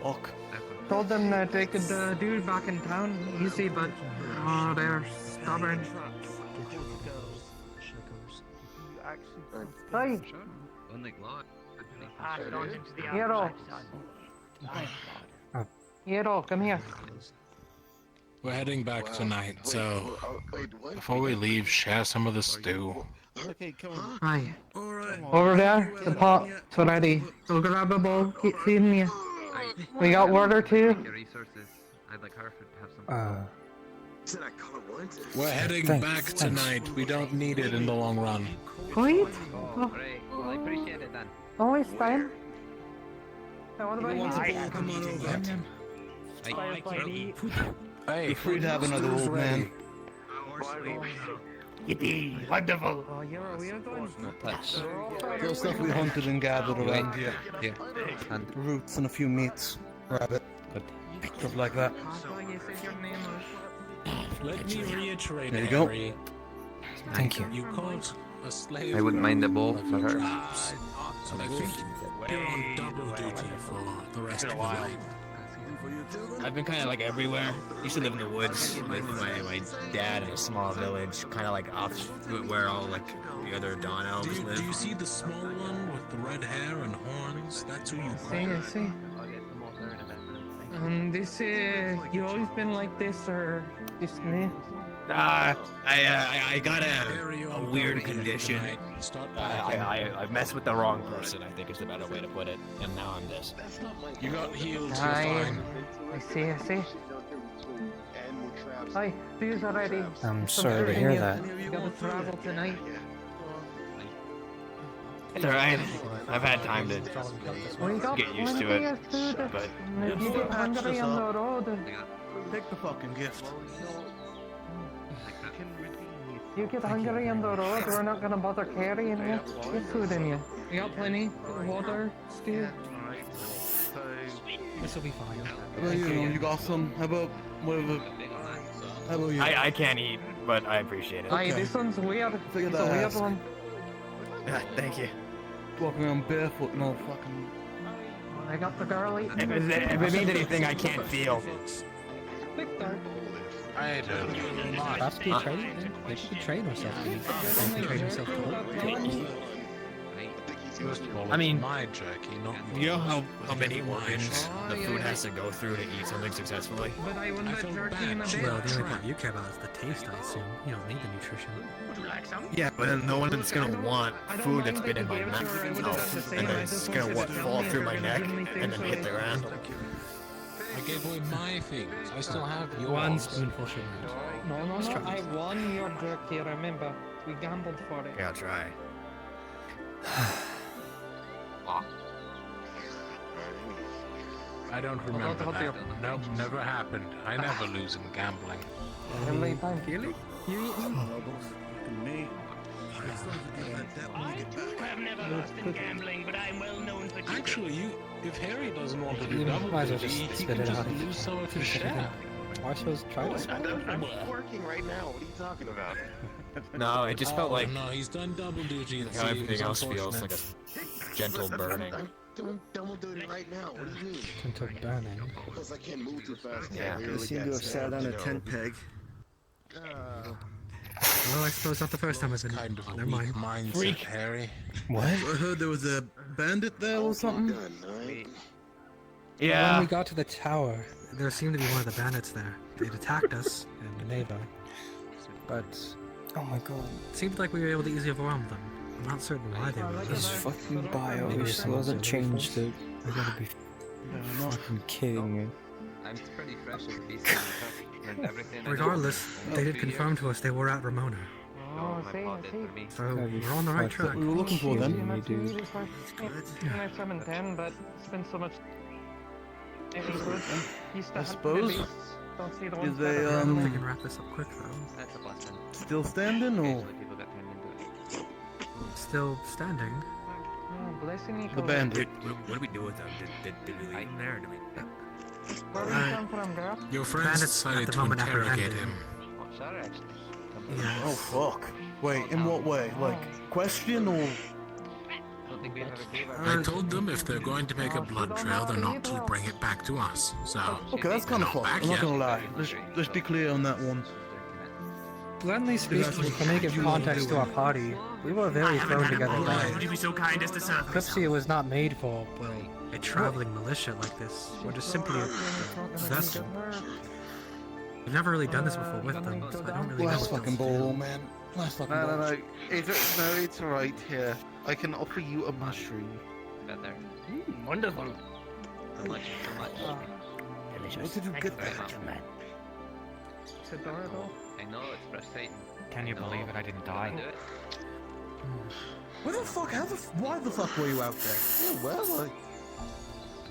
[SPEAKER 9] Fuck.
[SPEAKER 6] Told them that they could do it back in town easy, but oh, they're stubborn. Hey, Hero. Hero, come here.
[SPEAKER 11] We're heading back tonight, so before we leave, share some of the stew.
[SPEAKER 9] Okay, come on.
[SPEAKER 6] Hi. Over there, the pot, it's ready. Go grab a bowl, keep feeding you. We got water too.
[SPEAKER 16] I'd like Harford to have some.
[SPEAKER 11] We're heading back tonight. We don't need it in the long run.
[SPEAKER 6] Wait.
[SPEAKER 16] Oh, great. Well, I appreciate it then.
[SPEAKER 6] Always time. Now what about you?
[SPEAKER 11] Come on over.
[SPEAKER 9] Hey, you're free to have another old man.
[SPEAKER 1] Yippee! Wonderful!
[SPEAKER 6] Oh, Hero, we are going.
[SPEAKER 16] No touch.
[SPEAKER 9] Kill stuff we hunted and gathered around here.
[SPEAKER 16] Here. And
[SPEAKER 9] Roots and a few meats. Rabbit.
[SPEAKER 16] good.
[SPEAKER 9] Stuff like that.
[SPEAKER 6] You said your name was...
[SPEAKER 11] Let me reiterate,
[SPEAKER 9] There you go.
[SPEAKER 11] Harry.
[SPEAKER 18] Thank you.
[SPEAKER 11] You caught a slave.
[SPEAKER 16] I wouldn't mind a bowl for her.
[SPEAKER 11] traps. So I think you're on double duty for the rest of your life.
[SPEAKER 17] I've been kind of like everywhere. Used to live in the woods with my dad in a small village, kind of like off where all like the other Dawn elves live.
[SPEAKER 11] Do you see the small one with the red hair and horns? That's who you call.
[SPEAKER 6] I see. This, you always been like this, or just me?
[SPEAKER 17] I got a weird condition. I messed with the wrong person, I think is the better way to put it. And now I'm this.
[SPEAKER 11] You got healed, you're
[SPEAKER 6] I
[SPEAKER 11] fine.
[SPEAKER 6] see. Hi, food's already.
[SPEAKER 18] I'm
[SPEAKER 6] Some
[SPEAKER 18] sorry to
[SPEAKER 6] food
[SPEAKER 18] hear
[SPEAKER 6] in
[SPEAKER 18] that.
[SPEAKER 6] You gotta travel tonight.
[SPEAKER 17] It's alright. I've had time to
[SPEAKER 6] We got
[SPEAKER 17] get used to
[SPEAKER 6] plenty
[SPEAKER 17] it.
[SPEAKER 6] of food.
[SPEAKER 17] But
[SPEAKER 6] If you get hungry on the road,
[SPEAKER 9] Take the fucking gift.
[SPEAKER 6] you get hungry on the road, we're not gonna bother carrying you. Get food in you. We got plenty. Water, stew.
[SPEAKER 5] This will be fine.
[SPEAKER 9] How about you? You got some? How about whatever? How about you?
[SPEAKER 17] I can't eat, but I appreciate it.
[SPEAKER 6] Aye, this one's weird.
[SPEAKER 9] Figured
[SPEAKER 6] It's a
[SPEAKER 9] I'd
[SPEAKER 6] weird
[SPEAKER 9] ask.
[SPEAKER 6] one.
[SPEAKER 17] Thank you.
[SPEAKER 9] Walking around barefoot, no fucking.
[SPEAKER 6] I got the girl eating.
[SPEAKER 17] If it means anything I can't feel.
[SPEAKER 6] Victor.
[SPEAKER 11] I don't.
[SPEAKER 5] Perhaps be a trade. Maybe she could trade herself. Trade herself to hope.
[SPEAKER 11] First of all,
[SPEAKER 17] I mean,
[SPEAKER 11] it's my jerky, not
[SPEAKER 17] you know how many lines the food has to go through to eat something successfully?
[SPEAKER 6] But I wouldn't let jerky in a bit.
[SPEAKER 5] Well, the only part you care about is the taste, I assume. You don't need the nutrition.
[SPEAKER 1] Would you like some?
[SPEAKER 17] Yeah, but then no one's gonna want food that's been in my mouth, and then it's gonna fall through my neck and then hit the ground.
[SPEAKER 11] I gave away my things. I still have yours.
[SPEAKER 5] One spoonful should be.
[SPEAKER 6] No, I won your jerky, remember? We gambled for it.
[SPEAKER 17] Yeah, I'll try.
[SPEAKER 11] I don't remember that. Nope, never happened. I never lose in gambling.
[SPEAKER 6] Every time.
[SPEAKER 19] Really? You eating?
[SPEAKER 9] Me.
[SPEAKER 1] I've never lost in gambling, but I'm well known for cheating.
[SPEAKER 11] Actually, if Harry doesn't want to do
[SPEAKER 18] You
[SPEAKER 11] double
[SPEAKER 18] might as well
[SPEAKER 11] duty,
[SPEAKER 18] just
[SPEAKER 11] he
[SPEAKER 18] spit
[SPEAKER 11] can
[SPEAKER 18] it
[SPEAKER 11] just
[SPEAKER 18] out.
[SPEAKER 11] lose some of his share.
[SPEAKER 18] Why suppose try this?
[SPEAKER 12] I'm working right now. What are you talking about?
[SPEAKER 17] No, it just felt like
[SPEAKER 11] No, he's done double duty.
[SPEAKER 17] like how everything else feels like a gentle burning.
[SPEAKER 12] I'm doing double duty right now. What do you mean?
[SPEAKER 18] Gentle burning.
[SPEAKER 12] Because I can't move too fast.
[SPEAKER 17] Yeah.
[SPEAKER 9] You seem to have sat on a tent peg.
[SPEAKER 5] Well, I suppose not the first time I've been.
[SPEAKER 11] Kind of a
[SPEAKER 5] Never mind.
[SPEAKER 11] weak mindset, Harry.
[SPEAKER 9] What? I heard there was a bandit there or something.
[SPEAKER 5] When we got to the tower, there seemed to be one of the bandits there. They'd attacked us and the neighbor. But
[SPEAKER 18] Oh my god.
[SPEAKER 5] it seemed like we were able to easily overwhelm them. I'm not certain why they were.
[SPEAKER 18] This fucking bio still hasn't changed it. I gotta be fucking kidding me.
[SPEAKER 7] I'm pretty fresh as a beast. Learned everything I know.
[SPEAKER 5] Regardless, they did confirm to us they were at Ramona.
[SPEAKER 6] Oh,
[SPEAKER 7] my
[SPEAKER 6] see,
[SPEAKER 7] pod did for me.
[SPEAKER 5] So we're on the right track.
[SPEAKER 9] We were looking for them.
[SPEAKER 6] Yeah, 7-10, but it's been so much.
[SPEAKER 9] I suppose.
[SPEAKER 6] Don't see the
[SPEAKER 9] Is
[SPEAKER 6] ones
[SPEAKER 9] they
[SPEAKER 6] that are
[SPEAKER 5] We can wrap this up quick though.
[SPEAKER 7] That's a blessing.
[SPEAKER 9] still standing or?
[SPEAKER 7] Occasionally people get turned into it.
[SPEAKER 5] Still standing.
[SPEAKER 6] Blessing each
[SPEAKER 9] The
[SPEAKER 6] other.
[SPEAKER 9] bandit.
[SPEAKER 17] What do we do with them? Did we leave them there? Or did we...
[SPEAKER 6] Where do you come from, girl?
[SPEAKER 11] Your friends
[SPEAKER 5] Bandits
[SPEAKER 11] decided
[SPEAKER 5] at the
[SPEAKER 11] to
[SPEAKER 5] moment
[SPEAKER 11] interrogate
[SPEAKER 5] apprehended.
[SPEAKER 11] him.
[SPEAKER 7] Oh, sorry, actually.
[SPEAKER 5] Yes.
[SPEAKER 9] Oh fuck. Wait, in what way? Like question or?
[SPEAKER 7] I don't think we ever gave our
[SPEAKER 11] I told them if they're going to make a blood trail, they're not to bring it back to us. So,
[SPEAKER 9] Okay, that's kind of fun.
[SPEAKER 11] back
[SPEAKER 9] I'm not
[SPEAKER 11] yet.
[SPEAKER 9] gonna lie. Let's be clear on that one.
[SPEAKER 5] Bluntly speaking, to make it context to our party, we were very thrown together guys.
[SPEAKER 2] Would you be so kind as to serve?
[SPEAKER 5] Kalypsia was not made for, well, a traveling militia like this. We're just simply a vessel. We've never really done this before with them, so I don't really know.
[SPEAKER 9] Last
[SPEAKER 5] what
[SPEAKER 9] fucking
[SPEAKER 5] they'll
[SPEAKER 9] ball,
[SPEAKER 5] do.
[SPEAKER 9] man. Last fucking
[SPEAKER 21] No,
[SPEAKER 9] ball.
[SPEAKER 21] no, no. It's alright here. I can offer you a mushroom.
[SPEAKER 7] better.
[SPEAKER 21] Wonderful.
[SPEAKER 7] So much, so much.
[SPEAKER 21] What did you get there?
[SPEAKER 6] It's adorable.
[SPEAKER 7] I know, it's frustrating.
[SPEAKER 19] Can you
[SPEAKER 7] I know.
[SPEAKER 19] believe it? I didn't die.
[SPEAKER 7] Do it.
[SPEAKER 9] Where the fuck? Why the fuck were you out there?
[SPEAKER 21] Yeah, well, like.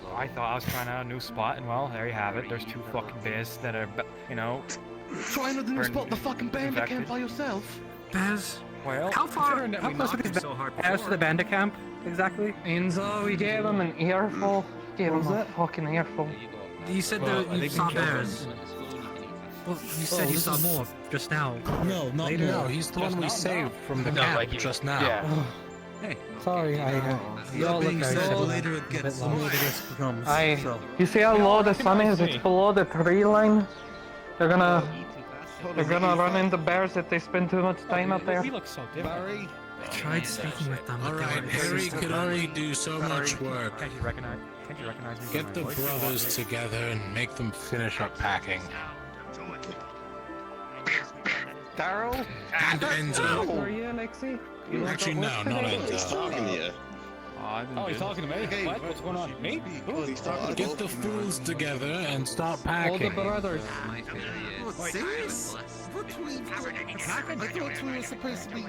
[SPEAKER 19] Well, I thought I was trying out a new spot, and well, there you have it. There's two fucking bears that are, you know.
[SPEAKER 21] Trying to do
[SPEAKER 19] Burn-
[SPEAKER 21] spot the fucking bandit camp
[SPEAKER 19] infected.
[SPEAKER 21] by yourself.
[SPEAKER 5] Bears?
[SPEAKER 19] Well,
[SPEAKER 5] How far?
[SPEAKER 19] considering that
[SPEAKER 5] How
[SPEAKER 19] we
[SPEAKER 5] close are
[SPEAKER 19] knocked
[SPEAKER 5] these
[SPEAKER 19] them so hard
[SPEAKER 5] bears to the bandit camp? Exactly?
[SPEAKER 6] Enzo, we gave him an earful. Gave
[SPEAKER 9] What
[SPEAKER 6] him
[SPEAKER 9] was
[SPEAKER 6] a
[SPEAKER 9] that?
[SPEAKER 6] fucking earful.
[SPEAKER 5] You said
[SPEAKER 11] Well,
[SPEAKER 5] that you saw bears. Well, you said you
[SPEAKER 9] this
[SPEAKER 5] saw
[SPEAKER 9] is-
[SPEAKER 5] more just now.
[SPEAKER 9] No, not
[SPEAKER 5] Later.
[SPEAKER 11] No, he's the one we saved from the
[SPEAKER 19] No,
[SPEAKER 11] camp
[SPEAKER 19] like you-
[SPEAKER 11] just now.
[SPEAKER 19] Yeah.
[SPEAKER 18] Hey. Sorry, I.
[SPEAKER 5] You all look
[SPEAKER 9] being
[SPEAKER 5] very
[SPEAKER 9] said,
[SPEAKER 5] similar.
[SPEAKER 9] later it
[SPEAKER 5] A
[SPEAKER 9] gets
[SPEAKER 5] bit
[SPEAKER 9] the more
[SPEAKER 5] lost.
[SPEAKER 9] it becomes.
[SPEAKER 6] Aye.
[SPEAKER 9] So.
[SPEAKER 6] You see how low the sun is? It's below the tree line. They're gonna run into bears if they spend too much time up there.
[SPEAKER 19] We look so different.
[SPEAKER 9] Barry.
[SPEAKER 5] I tried speaking with them. but they
[SPEAKER 11] Alright,
[SPEAKER 5] were
[SPEAKER 11] Harry
[SPEAKER 5] resistant.
[SPEAKER 11] can only do so much work.
[SPEAKER 19] Can't you recognize me?
[SPEAKER 11] Get
[SPEAKER 19] by
[SPEAKER 11] the
[SPEAKER 19] my voice?
[SPEAKER 11] brothers together and make them finish up packing.
[SPEAKER 21] Daryl?
[SPEAKER 11] And
[SPEAKER 6] How
[SPEAKER 11] Enzo.
[SPEAKER 6] are you, Alexi?
[SPEAKER 11] Actually, no, not
[SPEAKER 12] He's
[SPEAKER 11] Enzo.
[SPEAKER 12] talking to you.
[SPEAKER 19] Oh, he's talking to me?
[SPEAKER 12] Hey,
[SPEAKER 19] What? What's going on? Me?
[SPEAKER 12] He's talking to
[SPEAKER 11] Get
[SPEAKER 12] both
[SPEAKER 11] the
[SPEAKER 12] of you.
[SPEAKER 11] fools together and start
[SPEAKER 6] All the
[SPEAKER 11] packing.
[SPEAKER 6] brothers.
[SPEAKER 7] My theory is.
[SPEAKER 21] What, serious? What we... I thought we were supposed to be...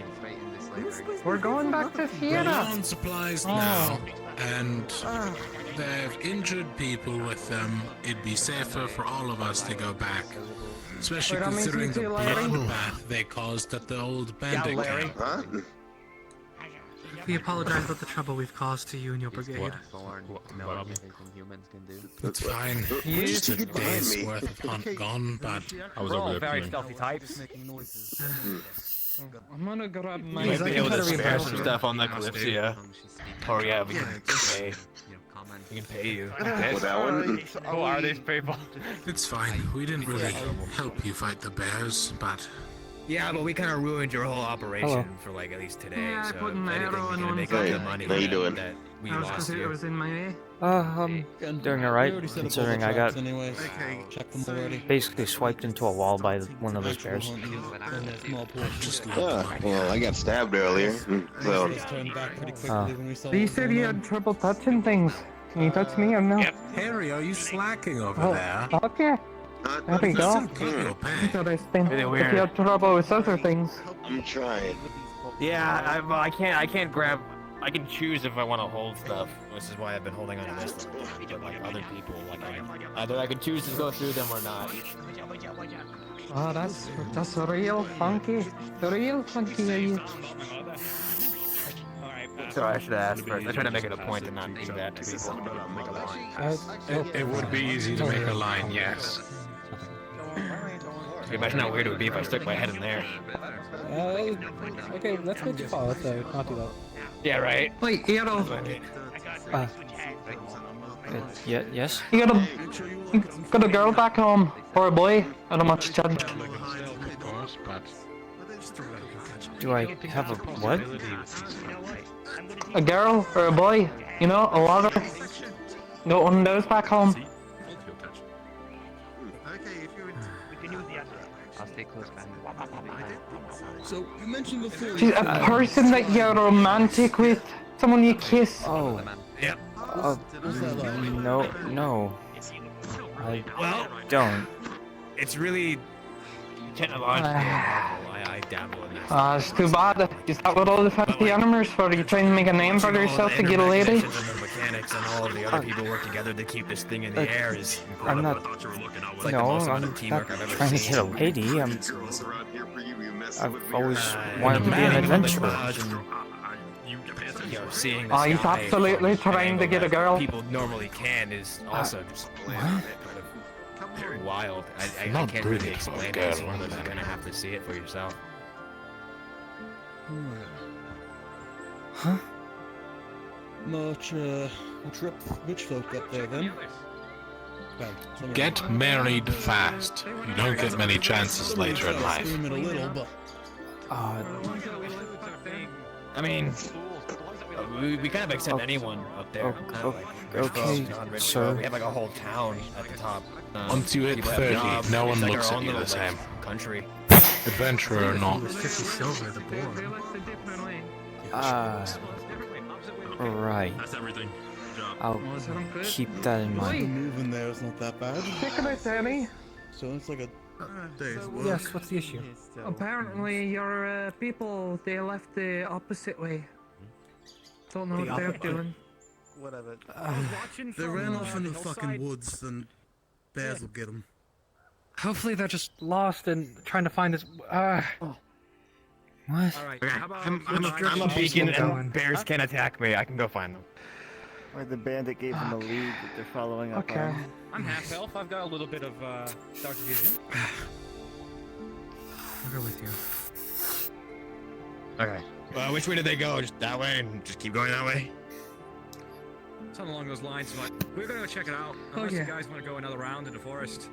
[SPEAKER 6] We're going back to
[SPEAKER 11] We're
[SPEAKER 6] theater.
[SPEAKER 11] low on supplies now, and they've injured people with them. It'd be safer for all of us to go back. Especially
[SPEAKER 6] Wait, that means
[SPEAKER 11] considering
[SPEAKER 6] you
[SPEAKER 11] the
[SPEAKER 6] two, Larry?
[SPEAKER 11] bloodbath they caused at the old bandit camp.
[SPEAKER 12] Huh?
[SPEAKER 5] We apologize about the trouble we've caused to you and your brigade.
[SPEAKER 7] Everything humans can do.
[SPEAKER 11] It's fine.
[SPEAKER 6] You
[SPEAKER 11] Just a
[SPEAKER 12] get behind
[SPEAKER 11] day's
[SPEAKER 12] me.
[SPEAKER 11] worth of hunt gone, but
[SPEAKER 15] I was
[SPEAKER 19] We're
[SPEAKER 15] over
[SPEAKER 19] all
[SPEAKER 15] there
[SPEAKER 19] very
[SPEAKER 15] peeing.
[SPEAKER 19] stealthy types.
[SPEAKER 6] I'm gonna grab my.
[SPEAKER 17] You might be able to spare
[SPEAKER 5] reimburse
[SPEAKER 17] some
[SPEAKER 5] you.
[SPEAKER 17] stuff on the Kalypsia. Or yeah, we can pay. We can pay you.
[SPEAKER 12] With that one?
[SPEAKER 19] Who are these people?
[SPEAKER 11] it's fine. We didn't really help you fight the bears, but
[SPEAKER 17] Yeah, but we kind of ruined your whole operation
[SPEAKER 18] Hello.
[SPEAKER 17] for like at least today.
[SPEAKER 6] Yeah, I
[SPEAKER 17] so
[SPEAKER 6] put
[SPEAKER 17] if
[SPEAKER 6] an
[SPEAKER 17] anything,
[SPEAKER 6] arrow
[SPEAKER 17] we're
[SPEAKER 6] in
[SPEAKER 17] gonna
[SPEAKER 6] one
[SPEAKER 17] make up the
[SPEAKER 12] side.
[SPEAKER 17] money
[SPEAKER 12] How you
[SPEAKER 17] that,
[SPEAKER 12] doing?
[SPEAKER 17] that we
[SPEAKER 6] I was
[SPEAKER 17] lost
[SPEAKER 6] it
[SPEAKER 17] here.
[SPEAKER 6] was in my way.
[SPEAKER 18] I'm doing alright,
[SPEAKER 9] We already set up all the
[SPEAKER 18] considering I got
[SPEAKER 9] traps anyways. Check them already.
[SPEAKER 18] basically swiped into a wall by one of those bears.
[SPEAKER 12] Yeah, well, I got stabbed earlier. So,
[SPEAKER 9] Turned back pretty quickly
[SPEAKER 18] Oh.
[SPEAKER 9] when we saw
[SPEAKER 6] You
[SPEAKER 9] what was
[SPEAKER 6] said
[SPEAKER 9] going
[SPEAKER 6] you
[SPEAKER 9] on.
[SPEAKER 6] had trouble touching things. Can you touch me or no?
[SPEAKER 11] Harry, are you slacking over
[SPEAKER 6] Oh,
[SPEAKER 11] there?
[SPEAKER 6] okay. There we go.
[SPEAKER 11] Still cut your pay.
[SPEAKER 6] Interesting.
[SPEAKER 17] Really
[SPEAKER 6] If
[SPEAKER 17] weird.
[SPEAKER 6] you have trouble with other things.
[SPEAKER 12] I'm trying.
[SPEAKER 17] Yeah, I can't grab. I can choose if I want to hold stuff, which is why I've been holding on to this. But like other people, like either I can choose to go through them or not.
[SPEAKER 6] Oh, that's real funky. Real funky.
[SPEAKER 17] So I should ask first. I try to make it a point to not do that to people. Make a line.
[SPEAKER 11] It would be easy to make a line, yes.
[SPEAKER 17] Imagine how weird it would be if I stuck my head in there.
[SPEAKER 5] Okay, let's go too far. Let's not do that.
[SPEAKER 17] Yeah, right.
[SPEAKER 6] Wait, Hero.
[SPEAKER 18] Yes?
[SPEAKER 6] You got a girl back home, or a boy, I don't much judge.
[SPEAKER 11] Of course, but...
[SPEAKER 18] Do I have a what?
[SPEAKER 6] A girl or a boy, you know, a lover. Got one of those back home.
[SPEAKER 7] I'll stay close behind.
[SPEAKER 9] So, you mentioned before...
[SPEAKER 6] She's a person that you're romantic with, someone you kiss.
[SPEAKER 18] Oh.
[SPEAKER 3] Yep.
[SPEAKER 18] No. I don't.
[SPEAKER 17] It's really technological. I dabble in that.
[SPEAKER 6] It's too bad. Is that what all the fancy animals for? Are you trying to make a name for yourself to get a lady?
[SPEAKER 17] The mechanics and all of the other people work together to keep this thing in the air is
[SPEAKER 18] I'm
[SPEAKER 17] incredible.
[SPEAKER 18] not.
[SPEAKER 17] It's like the
[SPEAKER 18] No,
[SPEAKER 17] most
[SPEAKER 18] I'm
[SPEAKER 17] amount of
[SPEAKER 18] not
[SPEAKER 17] teamwork I've ever
[SPEAKER 18] trying to
[SPEAKER 17] seen.
[SPEAKER 18] get a lady. I've always wanted to be an adventurer.
[SPEAKER 17] You know, seeing
[SPEAKER 6] Oh,
[SPEAKER 17] this
[SPEAKER 6] he's
[SPEAKER 17] guy
[SPEAKER 6] absolutely
[SPEAKER 17] from an
[SPEAKER 6] trying to
[SPEAKER 17] angle
[SPEAKER 6] get a
[SPEAKER 17] that
[SPEAKER 6] girl.
[SPEAKER 17] People normally can is also just kind of wild. I
[SPEAKER 11] Not
[SPEAKER 17] can't
[SPEAKER 11] really
[SPEAKER 17] really explain it. It's one of those you're gonna have to see it for yourself.
[SPEAKER 18] Huh?
[SPEAKER 9] Much rich folk up there then. Well, some of
[SPEAKER 11] Get
[SPEAKER 9] them.
[SPEAKER 11] married fast. You don't get many chances later in life.
[SPEAKER 9] Scream it a little, but
[SPEAKER 17] I mean, we kind of accept anyone up there. Kind of like rich
[SPEAKER 18] okay,
[SPEAKER 17] folk, non-rich
[SPEAKER 18] sir.
[SPEAKER 17] folk. We have like a whole town at the top.
[SPEAKER 11] Once you hit
[SPEAKER 17] people have
[SPEAKER 11] 30,
[SPEAKER 17] jobs.
[SPEAKER 11] no
[SPEAKER 17] It's
[SPEAKER 11] one
[SPEAKER 17] like
[SPEAKER 11] looks
[SPEAKER 17] our
[SPEAKER 11] at
[SPEAKER 17] own
[SPEAKER 11] you
[SPEAKER 17] little,
[SPEAKER 11] the same.
[SPEAKER 17] like, country.
[SPEAKER 11] Adventurer or not.
[SPEAKER 5] 50 silver, the board.
[SPEAKER 18] Right.
[SPEAKER 15] That's everything. Good job.
[SPEAKER 18] I'll keep that in
[SPEAKER 9] the
[SPEAKER 18] mind.
[SPEAKER 9] moving there is not that bad.
[SPEAKER 6] Take a night, Danny.
[SPEAKER 9] So it's like a day's work.
[SPEAKER 5] Yes, what's the issue?
[SPEAKER 6] Apparently, your people, they left the opposite way. Don't know
[SPEAKER 9] The
[SPEAKER 6] what they're
[SPEAKER 9] opposite-
[SPEAKER 6] doing.
[SPEAKER 9] Whatever. They ran off in the fucking woods, and bears will get them.
[SPEAKER 5] Hopefully they're just lost and trying to find this. What?
[SPEAKER 17] Alright, I'm a beacon and bears can't attack me. I can go find them.
[SPEAKER 10] Or the bandit gave them a lead that they're following up
[SPEAKER 6] Okay.
[SPEAKER 10] on.
[SPEAKER 19] I'm half elf. I've got a little bit of dark vision.
[SPEAKER 5] I'll go with you.
[SPEAKER 17] Okay. Well, which way did they go? Just that way and just keep going that way?
[SPEAKER 19] Something along those lines, but we're gonna go check it out. Unless you guys want to go another round in the forest.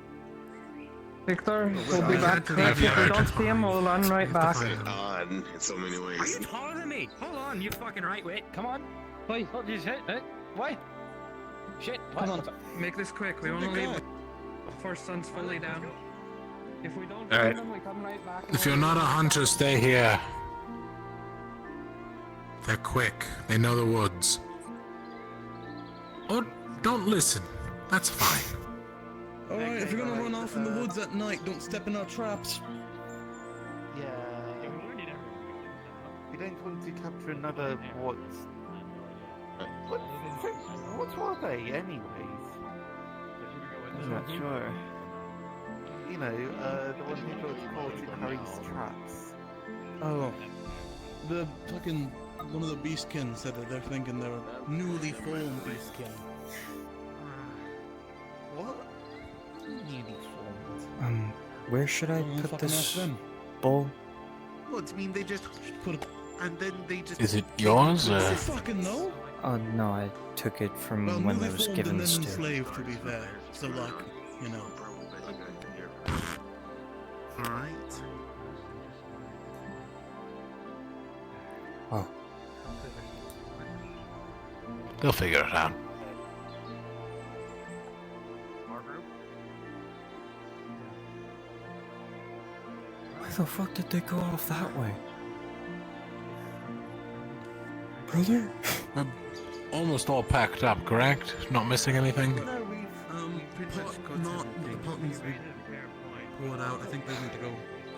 [SPEAKER 6] Victor, we'll be back. If we don't see him, we'll run right back.
[SPEAKER 12] Odd in so many
[SPEAKER 19] Are
[SPEAKER 12] ways.
[SPEAKER 19] you taller than me? Hold on, you fucking right. Wait, come on. Wait, oh, just hit it. What? Shit. What?
[SPEAKER 6] Come on, make this quick. We want to leave before sun's fully down. If we don't
[SPEAKER 11] Alright.
[SPEAKER 6] find them, we come right back.
[SPEAKER 11] If you're not a hunter, stay here. They're quick. They know the woods. Or don't listen. That's fine.
[SPEAKER 9] Alright, if you're gonna run off in the woods at night, don't step in our traps.
[SPEAKER 10] Yeah. We don't want to capture another what are they, anyways? I'm not sure. You know, the one who got caught in Harry's traps.
[SPEAKER 9] Oh. The fucking one of the beastkin said that they're thinking they're a newly formed beastkin. What?
[SPEAKER 10] Newly formed.
[SPEAKER 18] Where should I
[SPEAKER 9] Well,
[SPEAKER 18] put
[SPEAKER 9] fucking ask
[SPEAKER 18] this
[SPEAKER 9] them.
[SPEAKER 18] bowl?
[SPEAKER 10] What, do you mean they just
[SPEAKER 9] put it,
[SPEAKER 10] and then they just...
[SPEAKER 11] Is it yours,
[SPEAKER 9] I
[SPEAKER 11] or...?
[SPEAKER 9] fucking know.
[SPEAKER 18] Oh no, I took it from
[SPEAKER 9] Well,
[SPEAKER 18] when
[SPEAKER 9] newly
[SPEAKER 18] I was
[SPEAKER 9] formed
[SPEAKER 18] given
[SPEAKER 9] and
[SPEAKER 18] the
[SPEAKER 9] then
[SPEAKER 18] stew.
[SPEAKER 9] enslaved, to be fair. So like, you know.
[SPEAKER 10] Alright.
[SPEAKER 18] Oh.
[SPEAKER 11] They'll figure it out.
[SPEAKER 18] Why the fuck did they go off that way? Brother?
[SPEAKER 11] We're almost all packed up, correct? Not missing anything?
[SPEAKER 9] Not the apartments we poured out. I think they need to go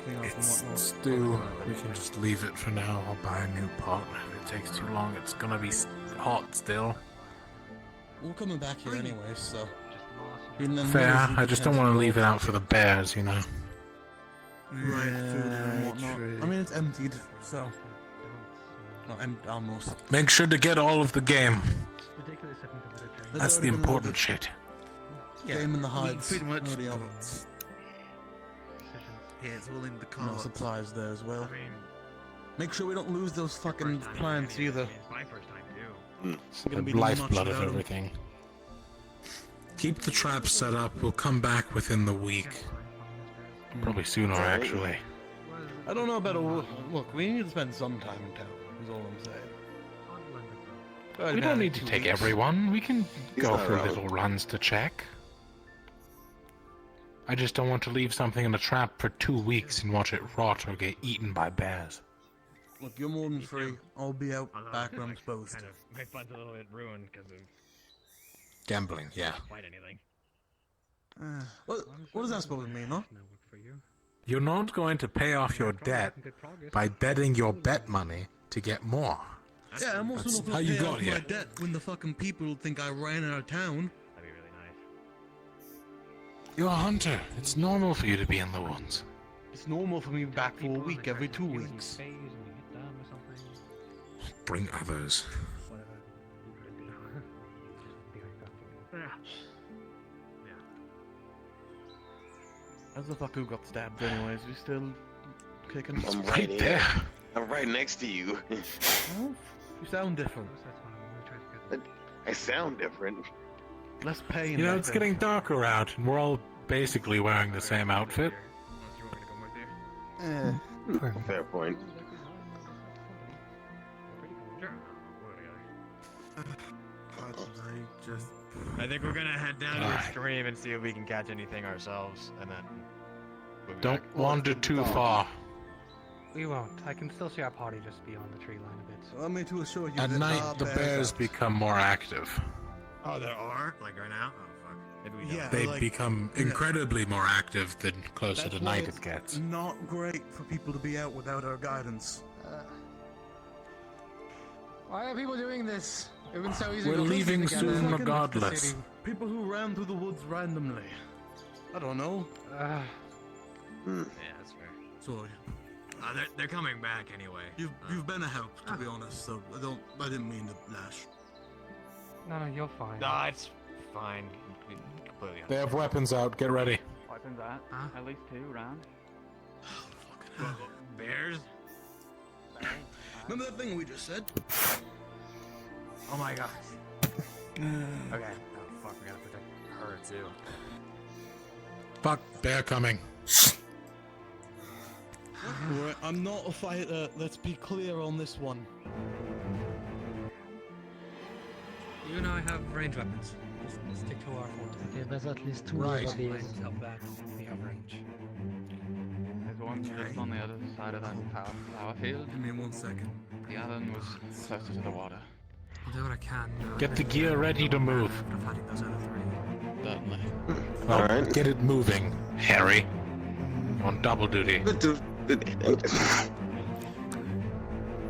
[SPEAKER 9] clean up and
[SPEAKER 11] It's
[SPEAKER 9] whatnot.
[SPEAKER 11] stew. We can just leave it for now. I'll buy a new pot. If it takes too long, it's gonna be hot still.
[SPEAKER 9] We're coming back here anyway, so. And then
[SPEAKER 11] Fair.
[SPEAKER 9] Will's
[SPEAKER 11] I just don't want to leave it out for the bears, you know.
[SPEAKER 9] Right, food and whatnot. I mean, it's emptied, so. Not almost.
[SPEAKER 11] Make sure to get all of the game.
[SPEAKER 5] Ridiculous, I think, about a train.
[SPEAKER 11] That's the important shit.
[SPEAKER 9] Game in the hides.
[SPEAKER 8] Pretty much.
[SPEAKER 9] Already out.
[SPEAKER 8] Yeah, it's all in the
[SPEAKER 9] No
[SPEAKER 8] car.
[SPEAKER 9] supplies there as well. Make sure we don't lose those fucking plants either.
[SPEAKER 1] It's my first time too.
[SPEAKER 9] It's
[SPEAKER 11] The
[SPEAKER 9] gonna be
[SPEAKER 11] lifeblood
[SPEAKER 9] much
[SPEAKER 11] of
[SPEAKER 9] better.
[SPEAKER 11] everything. Keep the traps set up. We'll come back within the week. Probably sooner, actually.
[SPEAKER 9] I don't know about a look. We need to spend some time in town. Is all I'm saying.
[SPEAKER 11] We don't need to take everyone. We can go
[SPEAKER 12] not
[SPEAKER 11] for
[SPEAKER 12] wrong.
[SPEAKER 11] little runs to check. I just don't want to leave something in a trap for 2 weeks and watch it rot or get eaten by bears.
[SPEAKER 9] Look, you're more than free. I'll be out back when I'm supposed to.
[SPEAKER 1] Kind of, my fun's a little bit ruined because of
[SPEAKER 11] Gambling, yeah.
[SPEAKER 1] quite anything.
[SPEAKER 9] What does that supposed to mean, huh?
[SPEAKER 11] You're not going to pay off your debt by betting your bet money to get more.
[SPEAKER 9] Yeah, I'm also
[SPEAKER 11] That's
[SPEAKER 9] not
[SPEAKER 11] how
[SPEAKER 9] gonna
[SPEAKER 11] you
[SPEAKER 9] pay
[SPEAKER 11] got
[SPEAKER 9] off
[SPEAKER 11] here.
[SPEAKER 9] my debt when the fucking people think I ran out of town.
[SPEAKER 1] That'd be really nice.
[SPEAKER 11] You're a hunter. It's normal for you to be in the woods.
[SPEAKER 9] It's normal for me to be back for a week every 2 weeks.
[SPEAKER 11] Bring others.
[SPEAKER 9] How's the fuck who got stabbed anyways? You still kicking?
[SPEAKER 12] I'm right here. I'm right next to you.
[SPEAKER 9] Oh, you sound different.
[SPEAKER 12] I sound different.
[SPEAKER 9] Less pain.
[SPEAKER 11] You know,
[SPEAKER 9] I
[SPEAKER 11] it's
[SPEAKER 9] think.
[SPEAKER 11] getting darker out, and we're all basically wearing the same outfit.
[SPEAKER 12] Fair point.
[SPEAKER 1] I think we're gonna head down to the
[SPEAKER 11] Alright.
[SPEAKER 1] stream and see if we can catch anything ourselves, and then we'll be
[SPEAKER 11] Don't
[SPEAKER 1] back.
[SPEAKER 11] wander too far.
[SPEAKER 5] We won't. I can still see our party just beyond the tree line a bit.
[SPEAKER 9] Allow me to assure you
[SPEAKER 11] At
[SPEAKER 9] that
[SPEAKER 11] night, the bears become more active.
[SPEAKER 1] Oh, there are? Like right now? Oh, fuck. Maybe we don't.
[SPEAKER 9] Yeah,
[SPEAKER 11] They
[SPEAKER 9] like,
[SPEAKER 11] become incredibly more active the closer
[SPEAKER 9] that's
[SPEAKER 11] to
[SPEAKER 9] why
[SPEAKER 11] night
[SPEAKER 9] it's
[SPEAKER 11] it gets.
[SPEAKER 9] not great for people to be out without our guidance.
[SPEAKER 4] Why are people doing this? It would been so easy
[SPEAKER 11] We're
[SPEAKER 4] to put
[SPEAKER 11] leaving
[SPEAKER 4] things together.
[SPEAKER 11] soon
[SPEAKER 9] Fucking
[SPEAKER 11] regardless.
[SPEAKER 9] city. People who ran through the woods randomly. I don't know.
[SPEAKER 1] Yeah, that's fair.
[SPEAKER 9] Sorry.
[SPEAKER 1] They're coming back anyway.
[SPEAKER 9] You've been a help, to be honest. So I didn't mean to lash.
[SPEAKER 6] No, you're fine.
[SPEAKER 1] No, it's fine. Completely
[SPEAKER 11] They have weapons out. Get ready.
[SPEAKER 19] Weapons that? At least 2 round.
[SPEAKER 1] Bears?
[SPEAKER 9] Remember that thing we just said?
[SPEAKER 1] Oh my gosh. Okay. Oh fuck, we gotta protect her too.
[SPEAKER 11] Fuck, bear coming.
[SPEAKER 9] Alright, I'm not a fighter. Let's be clear on this one.
[SPEAKER 5] You and I have range weapons. Just stick to our forte.
[SPEAKER 20] Okay, there's at least 2
[SPEAKER 11] Right.
[SPEAKER 20] of these.
[SPEAKER 5] Let's help back. We have range.
[SPEAKER 19] There's one just on the other side of that flower field.
[SPEAKER 9] Give me 1 second.
[SPEAKER 19] The other one was closer to the water.
[SPEAKER 5] I'll do what I can.
[SPEAKER 11] Get the gear ready to move.
[SPEAKER 5] After fighting those other 3.
[SPEAKER 19] Certainly.
[SPEAKER 11] Well,
[SPEAKER 12] Alright.
[SPEAKER 11] get it moving, Harry. You're on double duty.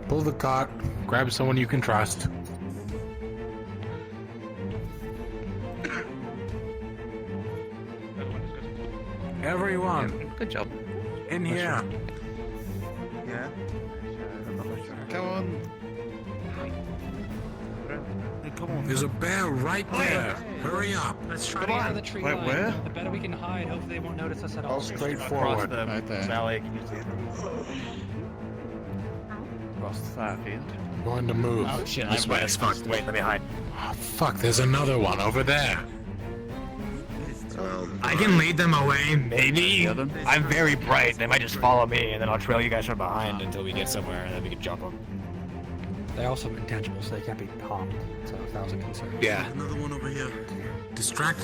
[SPEAKER 11] Pull the cart. Grab someone you can trust. Everyone,
[SPEAKER 7] Good job.
[SPEAKER 11] in here.
[SPEAKER 9] Yeah.
[SPEAKER 8] Come on. Come on.
[SPEAKER 11] There's a bear right there. Hurry up.
[SPEAKER 5] Let's try to get out of the tree
[SPEAKER 8] Wait,
[SPEAKER 5] line.
[SPEAKER 8] where?
[SPEAKER 5] The better we can hide, hopefully they won't notice us at all.
[SPEAKER 11] All straight forward.
[SPEAKER 8] Right there.
[SPEAKER 1] Valley, can you see it?
[SPEAKER 19] Across the fire field.
[SPEAKER 11] Going to move.
[SPEAKER 1] Oh shit,
[SPEAKER 11] This way.
[SPEAKER 1] it's fucked. Wait, let me hide.
[SPEAKER 11] Oh, fuck, there's another one over there.
[SPEAKER 1] I can lead them away, maybe. I'm very bright. They might just follow me, and then I'll trail you guys from behind until we get somewhere, and then we can jump them.
[SPEAKER 5] They're also intangible, so they can't be harmed. So if that was a concern.
[SPEAKER 11] Yeah.
[SPEAKER 9] Another one over here.
[SPEAKER 11] Distract.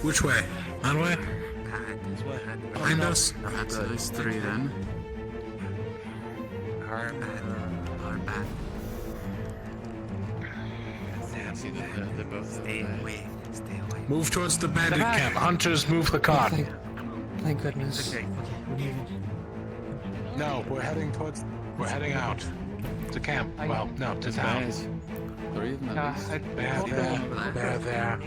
[SPEAKER 11] Which way? That way?
[SPEAKER 9] This way.
[SPEAKER 11] Behind us?
[SPEAKER 8] So there's 3 then.
[SPEAKER 1] Hard bad.
[SPEAKER 19] See that they're both
[SPEAKER 1] Stay away. Stay away.
[SPEAKER 11] Move towards the bandit camp. Hunters, move the cart.
[SPEAKER 5] Thank goodness.
[SPEAKER 1] Okay.
[SPEAKER 11] No, we're heading towards. We're heading out to camp. Well, no, to town.
[SPEAKER 15] Bears. 3 of them at least.
[SPEAKER 11] They're there.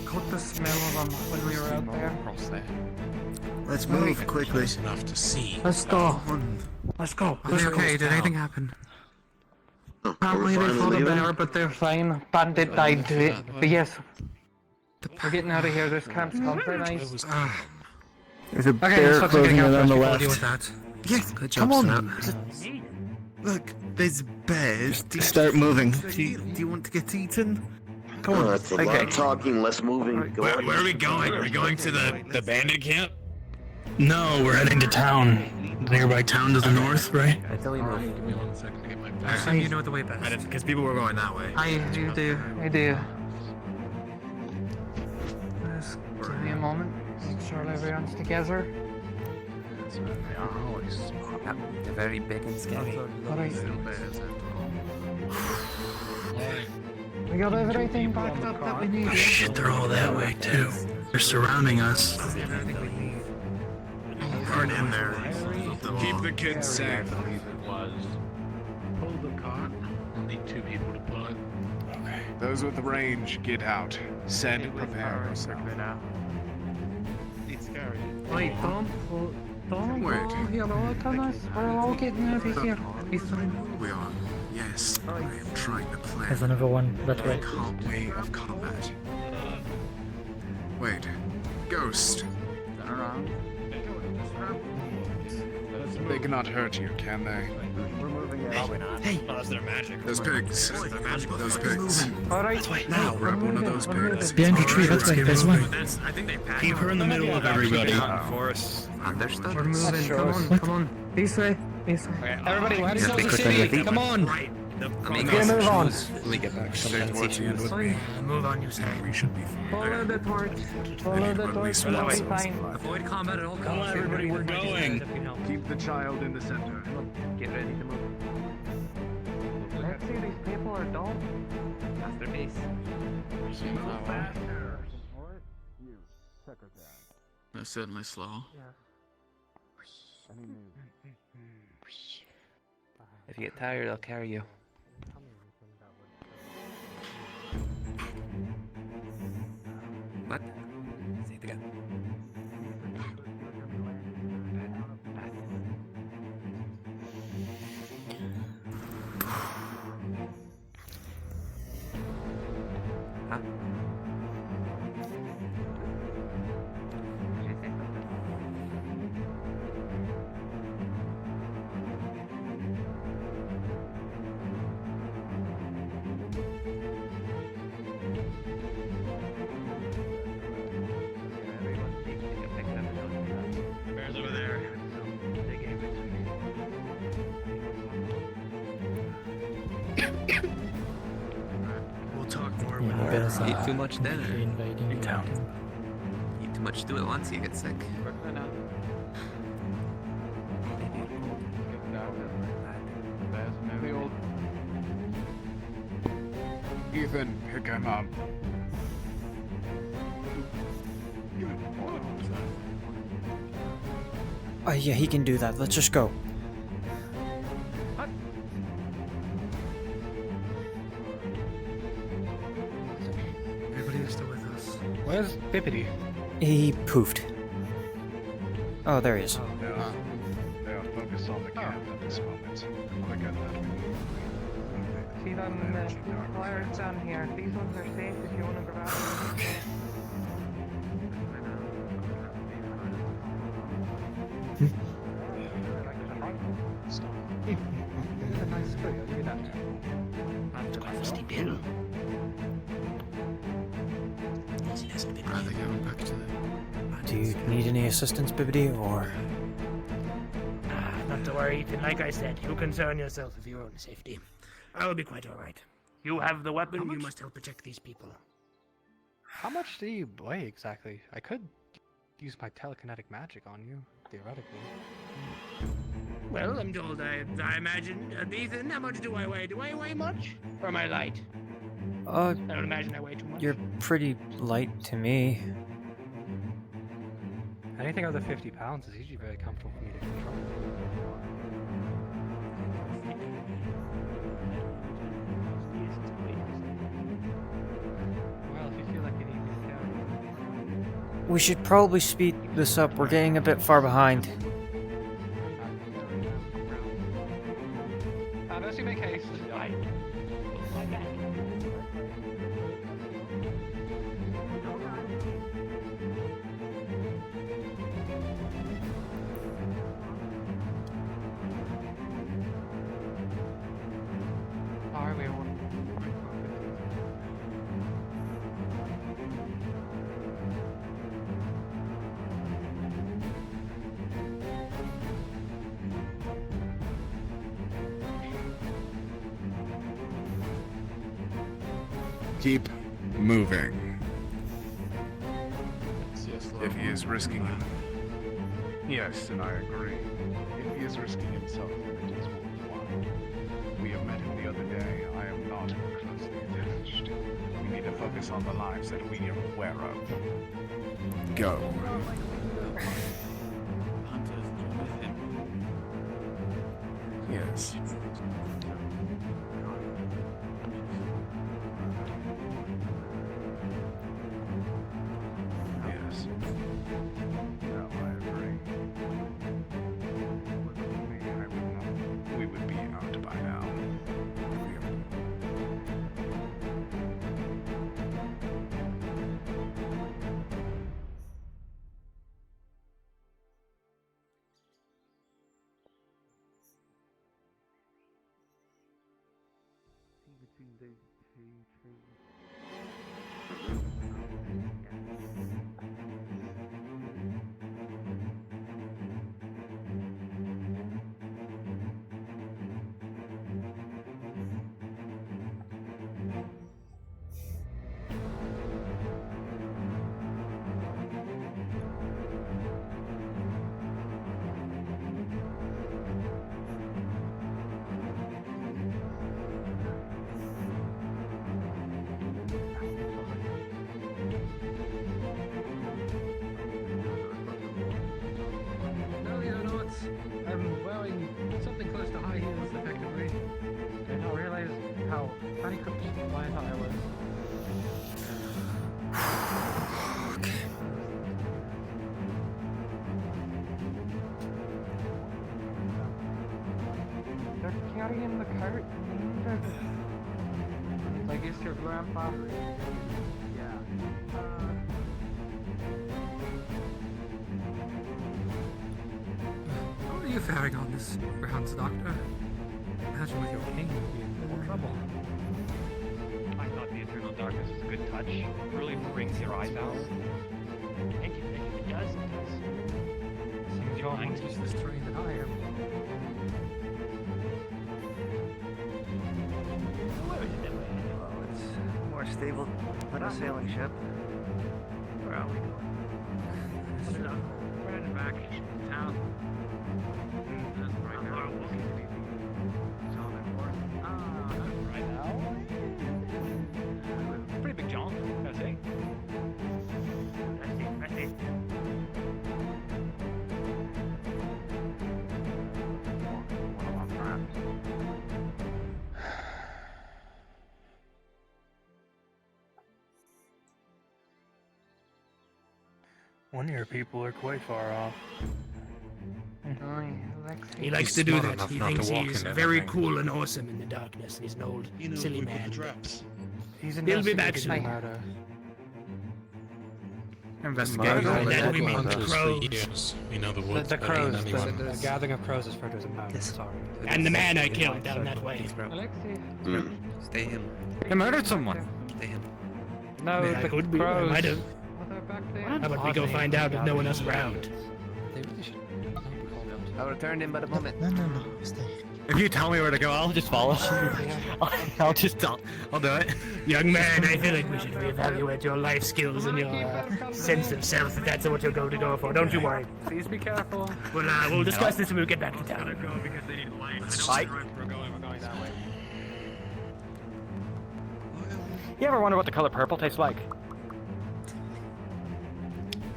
[SPEAKER 6] Caught the smell of them when we were out there.
[SPEAKER 15] Across there.
[SPEAKER 12] Let's move quickly.
[SPEAKER 11] Enough to see.
[SPEAKER 6] Let's go. Let's go. It's okay. Did anything happen? Apparently they fought a bear, but they're fine. Bandit died to it. But yes, we're getting out of here. This camp's compromised.
[SPEAKER 12] There's a bear closing in on the left.
[SPEAKER 6] With that.
[SPEAKER 12] Yes,
[SPEAKER 6] Good job,
[SPEAKER 12] come
[SPEAKER 6] Snap.
[SPEAKER 12] on. Look, there's bears. Start moving. Do you want to get eaten? Come on.
[SPEAKER 14] That's a lot of talking, less moving.
[SPEAKER 3] Where are we going? Are we going to the bandit camp?
[SPEAKER 2] No, we're heading to town. The nearby town to the north, right?
[SPEAKER 3] Give me 1 second to get my back.
[SPEAKER 6] You know the way best.
[SPEAKER 3] Because people were going that way.
[SPEAKER 6] I do. Just give me a moment. Make sure everyone's together.
[SPEAKER 7] They're very big and scary.
[SPEAKER 6] Alright. We got everything backed up that we need.
[SPEAKER 2] Oh shit, they're all that way too. They're surrounding us.
[SPEAKER 8] Aren't in there. Keep the kids safe.
[SPEAKER 11] Pull the cart. We'll need 2 people to pull it.
[SPEAKER 8] Okay. Those with the range, get out. Send, prepare yourself.
[SPEAKER 15] It's scary.
[SPEAKER 6] Wait, don't
[SPEAKER 8] Wait.
[SPEAKER 6] go here, look at us. We're all getting out of here. Be fine.
[SPEAKER 8] We are. Yes, I am trying to plan.
[SPEAKER 20] There's another one that way.
[SPEAKER 8] Calm way of combat. Wait. Ghost.
[SPEAKER 15] Turn around.
[SPEAKER 8] They cannot hurt you, can they?
[SPEAKER 3] Probably not. Hey. Unless they're magic.
[SPEAKER 8] Those pigs.
[SPEAKER 3] They're magical.
[SPEAKER 8] Those pigs.
[SPEAKER 6] Alright.
[SPEAKER 8] Now grab one of those pigs.
[SPEAKER 20] Behind the tree, that way. There's one.
[SPEAKER 3] I think they packed
[SPEAKER 2] Keep her in the middle of everybody.
[SPEAKER 7] Understood.
[SPEAKER 6] We're moving. Come on. This way. This way.
[SPEAKER 19] Everybody, we're heading
[SPEAKER 7] Just be
[SPEAKER 19] towards the
[SPEAKER 7] quick on your
[SPEAKER 19] city.
[SPEAKER 7] feet.
[SPEAKER 19] Come on.
[SPEAKER 3] Right.
[SPEAKER 7] Let me
[SPEAKER 6] Get move on.
[SPEAKER 7] Let me get back.
[SPEAKER 8] Stay towards the end with me.
[SPEAKER 2] Move on, you say.
[SPEAKER 8] We should be fine.
[SPEAKER 6] Follow the torch. Follow the torch. We'll be fine.
[SPEAKER 19] Avoid combat at all
[SPEAKER 2] Come on,
[SPEAKER 19] costs.
[SPEAKER 2] everybody, we're going.
[SPEAKER 8] Keep the child in the center.
[SPEAKER 19] Get ready to move.
[SPEAKER 6] Let's see, these people are dull.
[SPEAKER 7] Masterpiece.
[SPEAKER 15] They're certainly slow.
[SPEAKER 7] If you get tired, I'll carry you. What? Say it again. Huh?
[SPEAKER 3] Bears over there. They gave it to me.
[SPEAKER 2] We'll talk more
[SPEAKER 20] Yeah,
[SPEAKER 2] when
[SPEAKER 20] bears
[SPEAKER 7] Eat
[SPEAKER 20] are
[SPEAKER 7] too much dinner.
[SPEAKER 20] invading
[SPEAKER 2] in town.
[SPEAKER 7] Eat too much do it once, you get sick.
[SPEAKER 8] Ethan, pick him up.
[SPEAKER 18] Oh yeah, he can do that. Let's just go.
[SPEAKER 2] Everybody is still with us.
[SPEAKER 19] Where's Bippity?
[SPEAKER 18] He poofed. Oh, there he is.
[SPEAKER 8] They are focused on the camp at this moment. Look at that.
[SPEAKER 6] See them flyers down here. These ones are safe if you want to grab them.
[SPEAKER 18] Okay.
[SPEAKER 6] It's a nice tree, I'll give you that.
[SPEAKER 8] Are they going back to the...
[SPEAKER 18] Do you need any assistance, Bibbidi, or...?
[SPEAKER 22] Not to worry, Ethan. Like I said, you concern yourself with your own safety. I will be quite alright. You have the weapon, you must help protect these people.
[SPEAKER 19] How much do you weigh exactly? I could use my telekinetic magic on you, theoretically.
[SPEAKER 22] Well, I'm told I imagine. Ethan, how much do I weigh? Do I weigh much? Or am I light? I don't imagine I weigh too much.
[SPEAKER 18] You're pretty light to me.
[SPEAKER 5] Anything over 50 pounds is usually very comfortable for me to control. Well, if you feel like you need me to carry.
[SPEAKER 13] We should probably speed this up. We're getting a bit far behind.
[SPEAKER 6] Unless you make haste. Sorry, we were.
[SPEAKER 8] Keep moving. If he is risking it. Yes, and I agree. If he is risking himself, then it is worthwhile. We have met him the other day. I am not closely attached. We need to focus on the lives that we are aware of. Go. Yes. Yes. No, I agree. We would be out by now.
[SPEAKER 10] Between those two trees.
[SPEAKER 4] No, you're not. I'm wearing something close to high heels, effectively.
[SPEAKER 6] I did not realize how honeycombed my attire was. They're carrying the cart. I guess your grandpa. Yeah.
[SPEAKER 5] How are you faring on this grounds, Doctor? Imagine with your cane you'd be in more trouble.
[SPEAKER 3] I thought the Eternal Darkness was a good touch. It really brings your eyes out.
[SPEAKER 1] Thank you. It does.
[SPEAKER 5] Seems you're more used to this terrain than I am.
[SPEAKER 1] Where is it that way?
[SPEAKER 10] Well, it's more stable than a sailing ship.
[SPEAKER 1] Where are we going?
[SPEAKER 4] We're heading back to town. Right now.
[SPEAKER 1] Right now? Pretty big jaunt, I'd say. That's it.
[SPEAKER 2] One of your people are quite far off.
[SPEAKER 22] He likes to do that. He thinks he's very cool and awesome in the darkness, and he's an old, silly man. He'll be back soon.
[SPEAKER 13] Investigate.
[SPEAKER 22] And then we meet the crows.
[SPEAKER 11] We know the woods
[SPEAKER 5] The
[SPEAKER 11] better than
[SPEAKER 5] crows,
[SPEAKER 11] anyone.
[SPEAKER 5] the gathering of crows is referred to as a mountain. Sorry.
[SPEAKER 22] And the man I killed down that way.
[SPEAKER 7] Stay him.
[SPEAKER 13] He murdered someone.
[SPEAKER 7] Stay him.
[SPEAKER 6] No,
[SPEAKER 22] I
[SPEAKER 6] the
[SPEAKER 22] could be. I
[SPEAKER 6] crows.
[SPEAKER 22] might have.
[SPEAKER 6] Well, they're back there.
[SPEAKER 22] How about we go find out if no one else around?
[SPEAKER 5] They really should not be called out.
[SPEAKER 7] I'll return in but a moment.
[SPEAKER 20] No, stay.
[SPEAKER 17] If you tell me where to go, I'll just follow. I'll do it.
[SPEAKER 22] Young man, I feel like we should reevaluate your life skills and your sense of self if that's what you're going to go for. Don't you worry.
[SPEAKER 6] Please be careful.
[SPEAKER 22] We'll discuss this when we get back to town.
[SPEAKER 1] Because they need light.
[SPEAKER 22] Bye.
[SPEAKER 1] We're going that way.
[SPEAKER 13] You ever wonder what the color purple tastes like?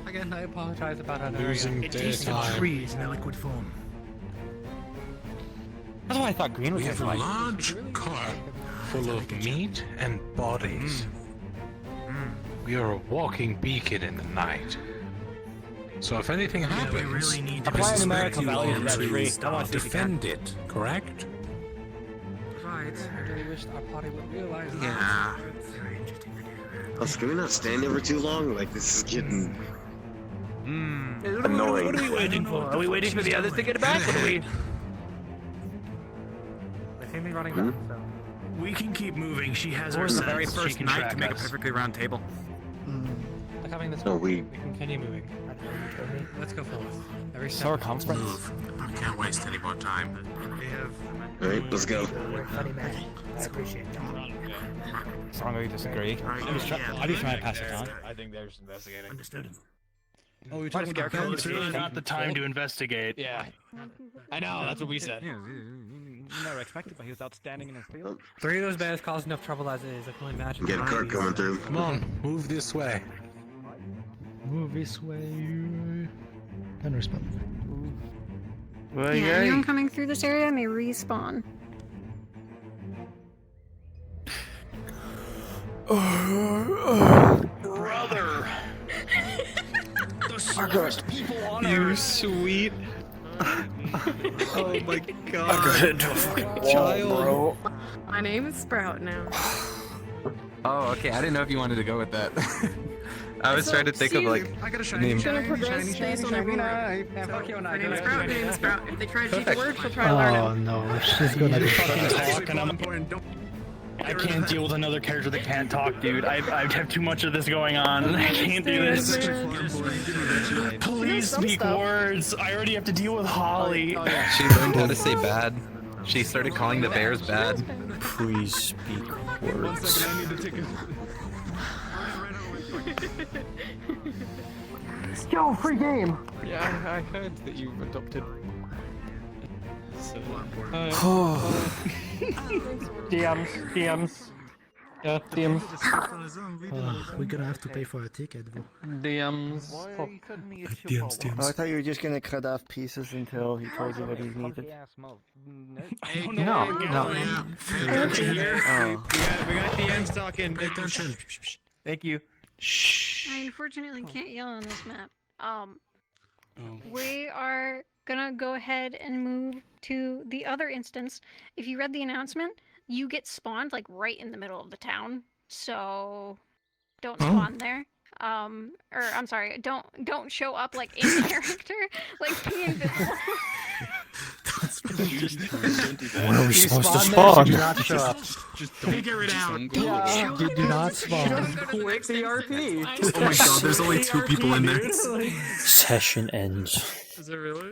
[SPEAKER 4] Again, I apologize about that
[SPEAKER 11] Losing
[SPEAKER 4] area.
[SPEAKER 11] their time.
[SPEAKER 2] Trees in a liquid form.
[SPEAKER 17] That's why I thought green was
[SPEAKER 11] We
[SPEAKER 17] his
[SPEAKER 11] have a
[SPEAKER 17] life.
[SPEAKER 11] large car full of meat and bodies. We are a walking beacon in the night. So if anything happens,
[SPEAKER 2] really need to
[SPEAKER 11] I
[SPEAKER 17] apply a
[SPEAKER 11] suspect
[SPEAKER 17] numerical
[SPEAKER 11] you
[SPEAKER 17] value
[SPEAKER 11] all
[SPEAKER 17] to that
[SPEAKER 11] to
[SPEAKER 17] tree. I want to see if you can.
[SPEAKER 11] defend it, correct?
[SPEAKER 4] Right. I really wish our party would realize that.
[SPEAKER 14] Yeah. Let's can we not stand there for too long? Like this is getting annoying.
[SPEAKER 19] What are we waiting for? Are we waiting for the others to get back? What are we?
[SPEAKER 5] They see me running back, so.
[SPEAKER 2] We can keep moving. She has her
[SPEAKER 17] We're the
[SPEAKER 2] sense.
[SPEAKER 17] very
[SPEAKER 2] She
[SPEAKER 17] first
[SPEAKER 2] can
[SPEAKER 17] night
[SPEAKER 2] track
[SPEAKER 17] to make a
[SPEAKER 2] us.
[SPEAKER 17] perfectly round table.
[SPEAKER 5] They're coming this
[SPEAKER 14] No,
[SPEAKER 5] way.
[SPEAKER 14] we
[SPEAKER 5] Continue moving. Let's go forward. Every step.
[SPEAKER 17] So are comp spreads.
[SPEAKER 11] I can't waste any more time.
[SPEAKER 14] Alright, let's go.
[SPEAKER 20] Funny man. I appreciate that.
[SPEAKER 17] Strongly disagree. I'm just trying to pass it on.
[SPEAKER 3] I think they're just investigating.
[SPEAKER 2] Understood.
[SPEAKER 9] Oh, you're
[SPEAKER 19] Try to
[SPEAKER 9] talking
[SPEAKER 19] scare
[SPEAKER 9] about
[SPEAKER 19] Kalypsia.
[SPEAKER 2] It's really not the time to investigate.
[SPEAKER 19] Yeah. I know, that's what we said.
[SPEAKER 4] You never expected, but he was outstanding in his field.
[SPEAKER 5] 3 of those bears cause enough trouble as it is. I can only imagine.
[SPEAKER 14] Get a cart coming through.
[SPEAKER 11] Come on, move this way.
[SPEAKER 20] Move this way. Can respond.
[SPEAKER 16] Yeah, anyone coming through this area may respawn.
[SPEAKER 2] Brother! The smartest people on
[SPEAKER 12] You
[SPEAKER 2] Earth!
[SPEAKER 12] sweet. Oh my god.
[SPEAKER 13] I got into a fucking
[SPEAKER 12] Child.
[SPEAKER 13] wall, bro.
[SPEAKER 16] My name is Sprout now.
[SPEAKER 12] Oh, okay. I didn't know if you wanted to go with that. I was trying to think of like
[SPEAKER 4] I got a
[SPEAKER 12] a
[SPEAKER 4] shiny,
[SPEAKER 12] name.
[SPEAKER 16] Gonna progress based on every word.
[SPEAKER 4] Yeah, fuck you and
[SPEAKER 16] My
[SPEAKER 4] I.
[SPEAKER 16] name is Sprout, my name is Sprout. If they try to teach a word, she'll try to learn
[SPEAKER 20] Oh
[SPEAKER 16] it.
[SPEAKER 20] no, she's gonna be
[SPEAKER 2] Fucking
[SPEAKER 20] fucked.
[SPEAKER 2] talk, and I can't deal with another character that can't talk, dude. I have too much of this going on. I can't do this. Please speak words. I already have to deal with Holly.
[SPEAKER 12] She learned how to say bad. She started calling the bears bad.
[SPEAKER 13] Please speak words.
[SPEAKER 6] Yo, free game!
[SPEAKER 17] Yeah, I heard that you adopted.
[SPEAKER 6] DMs. Yeah, DMs.
[SPEAKER 20] We're gonna have to pay for a ticket, bro.
[SPEAKER 6] DMs.
[SPEAKER 12] I thought you were just gonna cut off pieces until he told you what he needed.
[SPEAKER 6] No, no.
[SPEAKER 12] Oh.
[SPEAKER 19] We got the ends talking.
[SPEAKER 2] Pay attention.
[SPEAKER 19] Thank you.
[SPEAKER 16] I unfortunately can't yell on this map. We are gonna go ahead and move to the other instance. If you read the announcement, you get spawned like right in the middle of the town. So don't spawn there. Or I'm sorry, don't show up like in character, like be invisible.
[SPEAKER 13] Where are we supposed to spawn?
[SPEAKER 5] Do not show up.
[SPEAKER 2] Just figure it out.
[SPEAKER 20] Do not spawn.
[SPEAKER 6] Quick the RP.
[SPEAKER 12] Oh my god, there's only 2 people in there.
[SPEAKER 13] Session ends.
[SPEAKER 19] Is it really?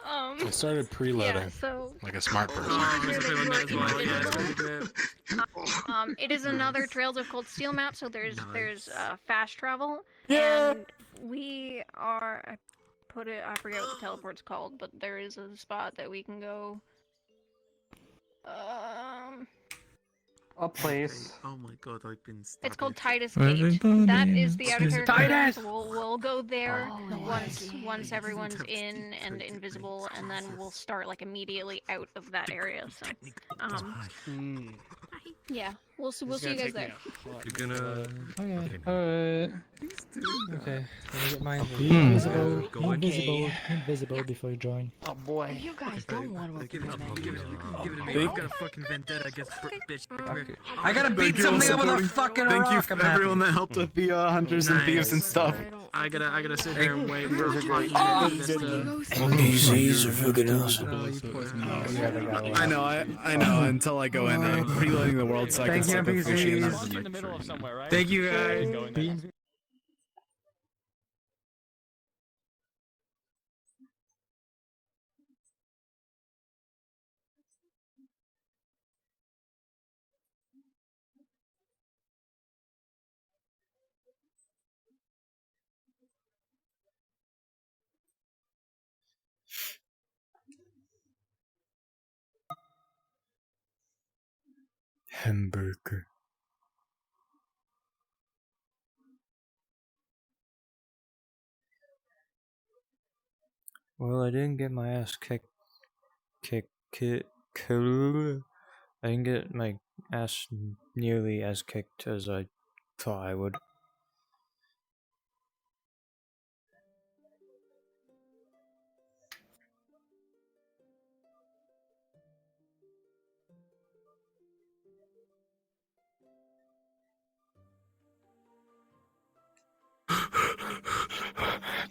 [SPEAKER 11] I started preloading
[SPEAKER 16] Yeah, so
[SPEAKER 11] like a smart person.
[SPEAKER 16] it is another Trails of Cold Steel map, so there's fast travel.
[SPEAKER 6] Yeah.
[SPEAKER 16] And we are I forget what the teleport's called, but there is a spot that we can go.
[SPEAKER 6] A place.
[SPEAKER 12] Oh my god, I've been stuck.
[SPEAKER 16] It's called Titus Gate. That is the outer territory. So we'll go there once everyone's in and invisible, and then we'll start like immediately out of that area. So, yeah, we'll see you guys there.
[SPEAKER 12] You're gonna.
[SPEAKER 5] Okay. Okay. Let me get mine. Invisible before you join.
[SPEAKER 6] Oh boy.
[SPEAKER 16] You guys don't want to.
[SPEAKER 12] Give it to me.
[SPEAKER 2] They've got a fucking vendetta against bitch.
[SPEAKER 6] I gotta beat something up with a fucking rock.
[SPEAKER 12] Thank you for everyone that helped with the hunters and thieves and stuff.
[SPEAKER 2] I gotta sit here and wait for
[SPEAKER 13] These are fucking awesome.
[SPEAKER 12] I know. Until I go in, I'm reloading the world so I can
[SPEAKER 6] Thank you,
[SPEAKER 12] start pushing them.
[SPEAKER 6] NPCs.
[SPEAKER 19] In the middle of somewhere, right?
[SPEAKER 6] Thank you guys.
[SPEAKER 13] Hamburger.
[SPEAKER 5] Well, I didn't get my ass kicked. I didn't get my ass nearly as kicked as I thought I would.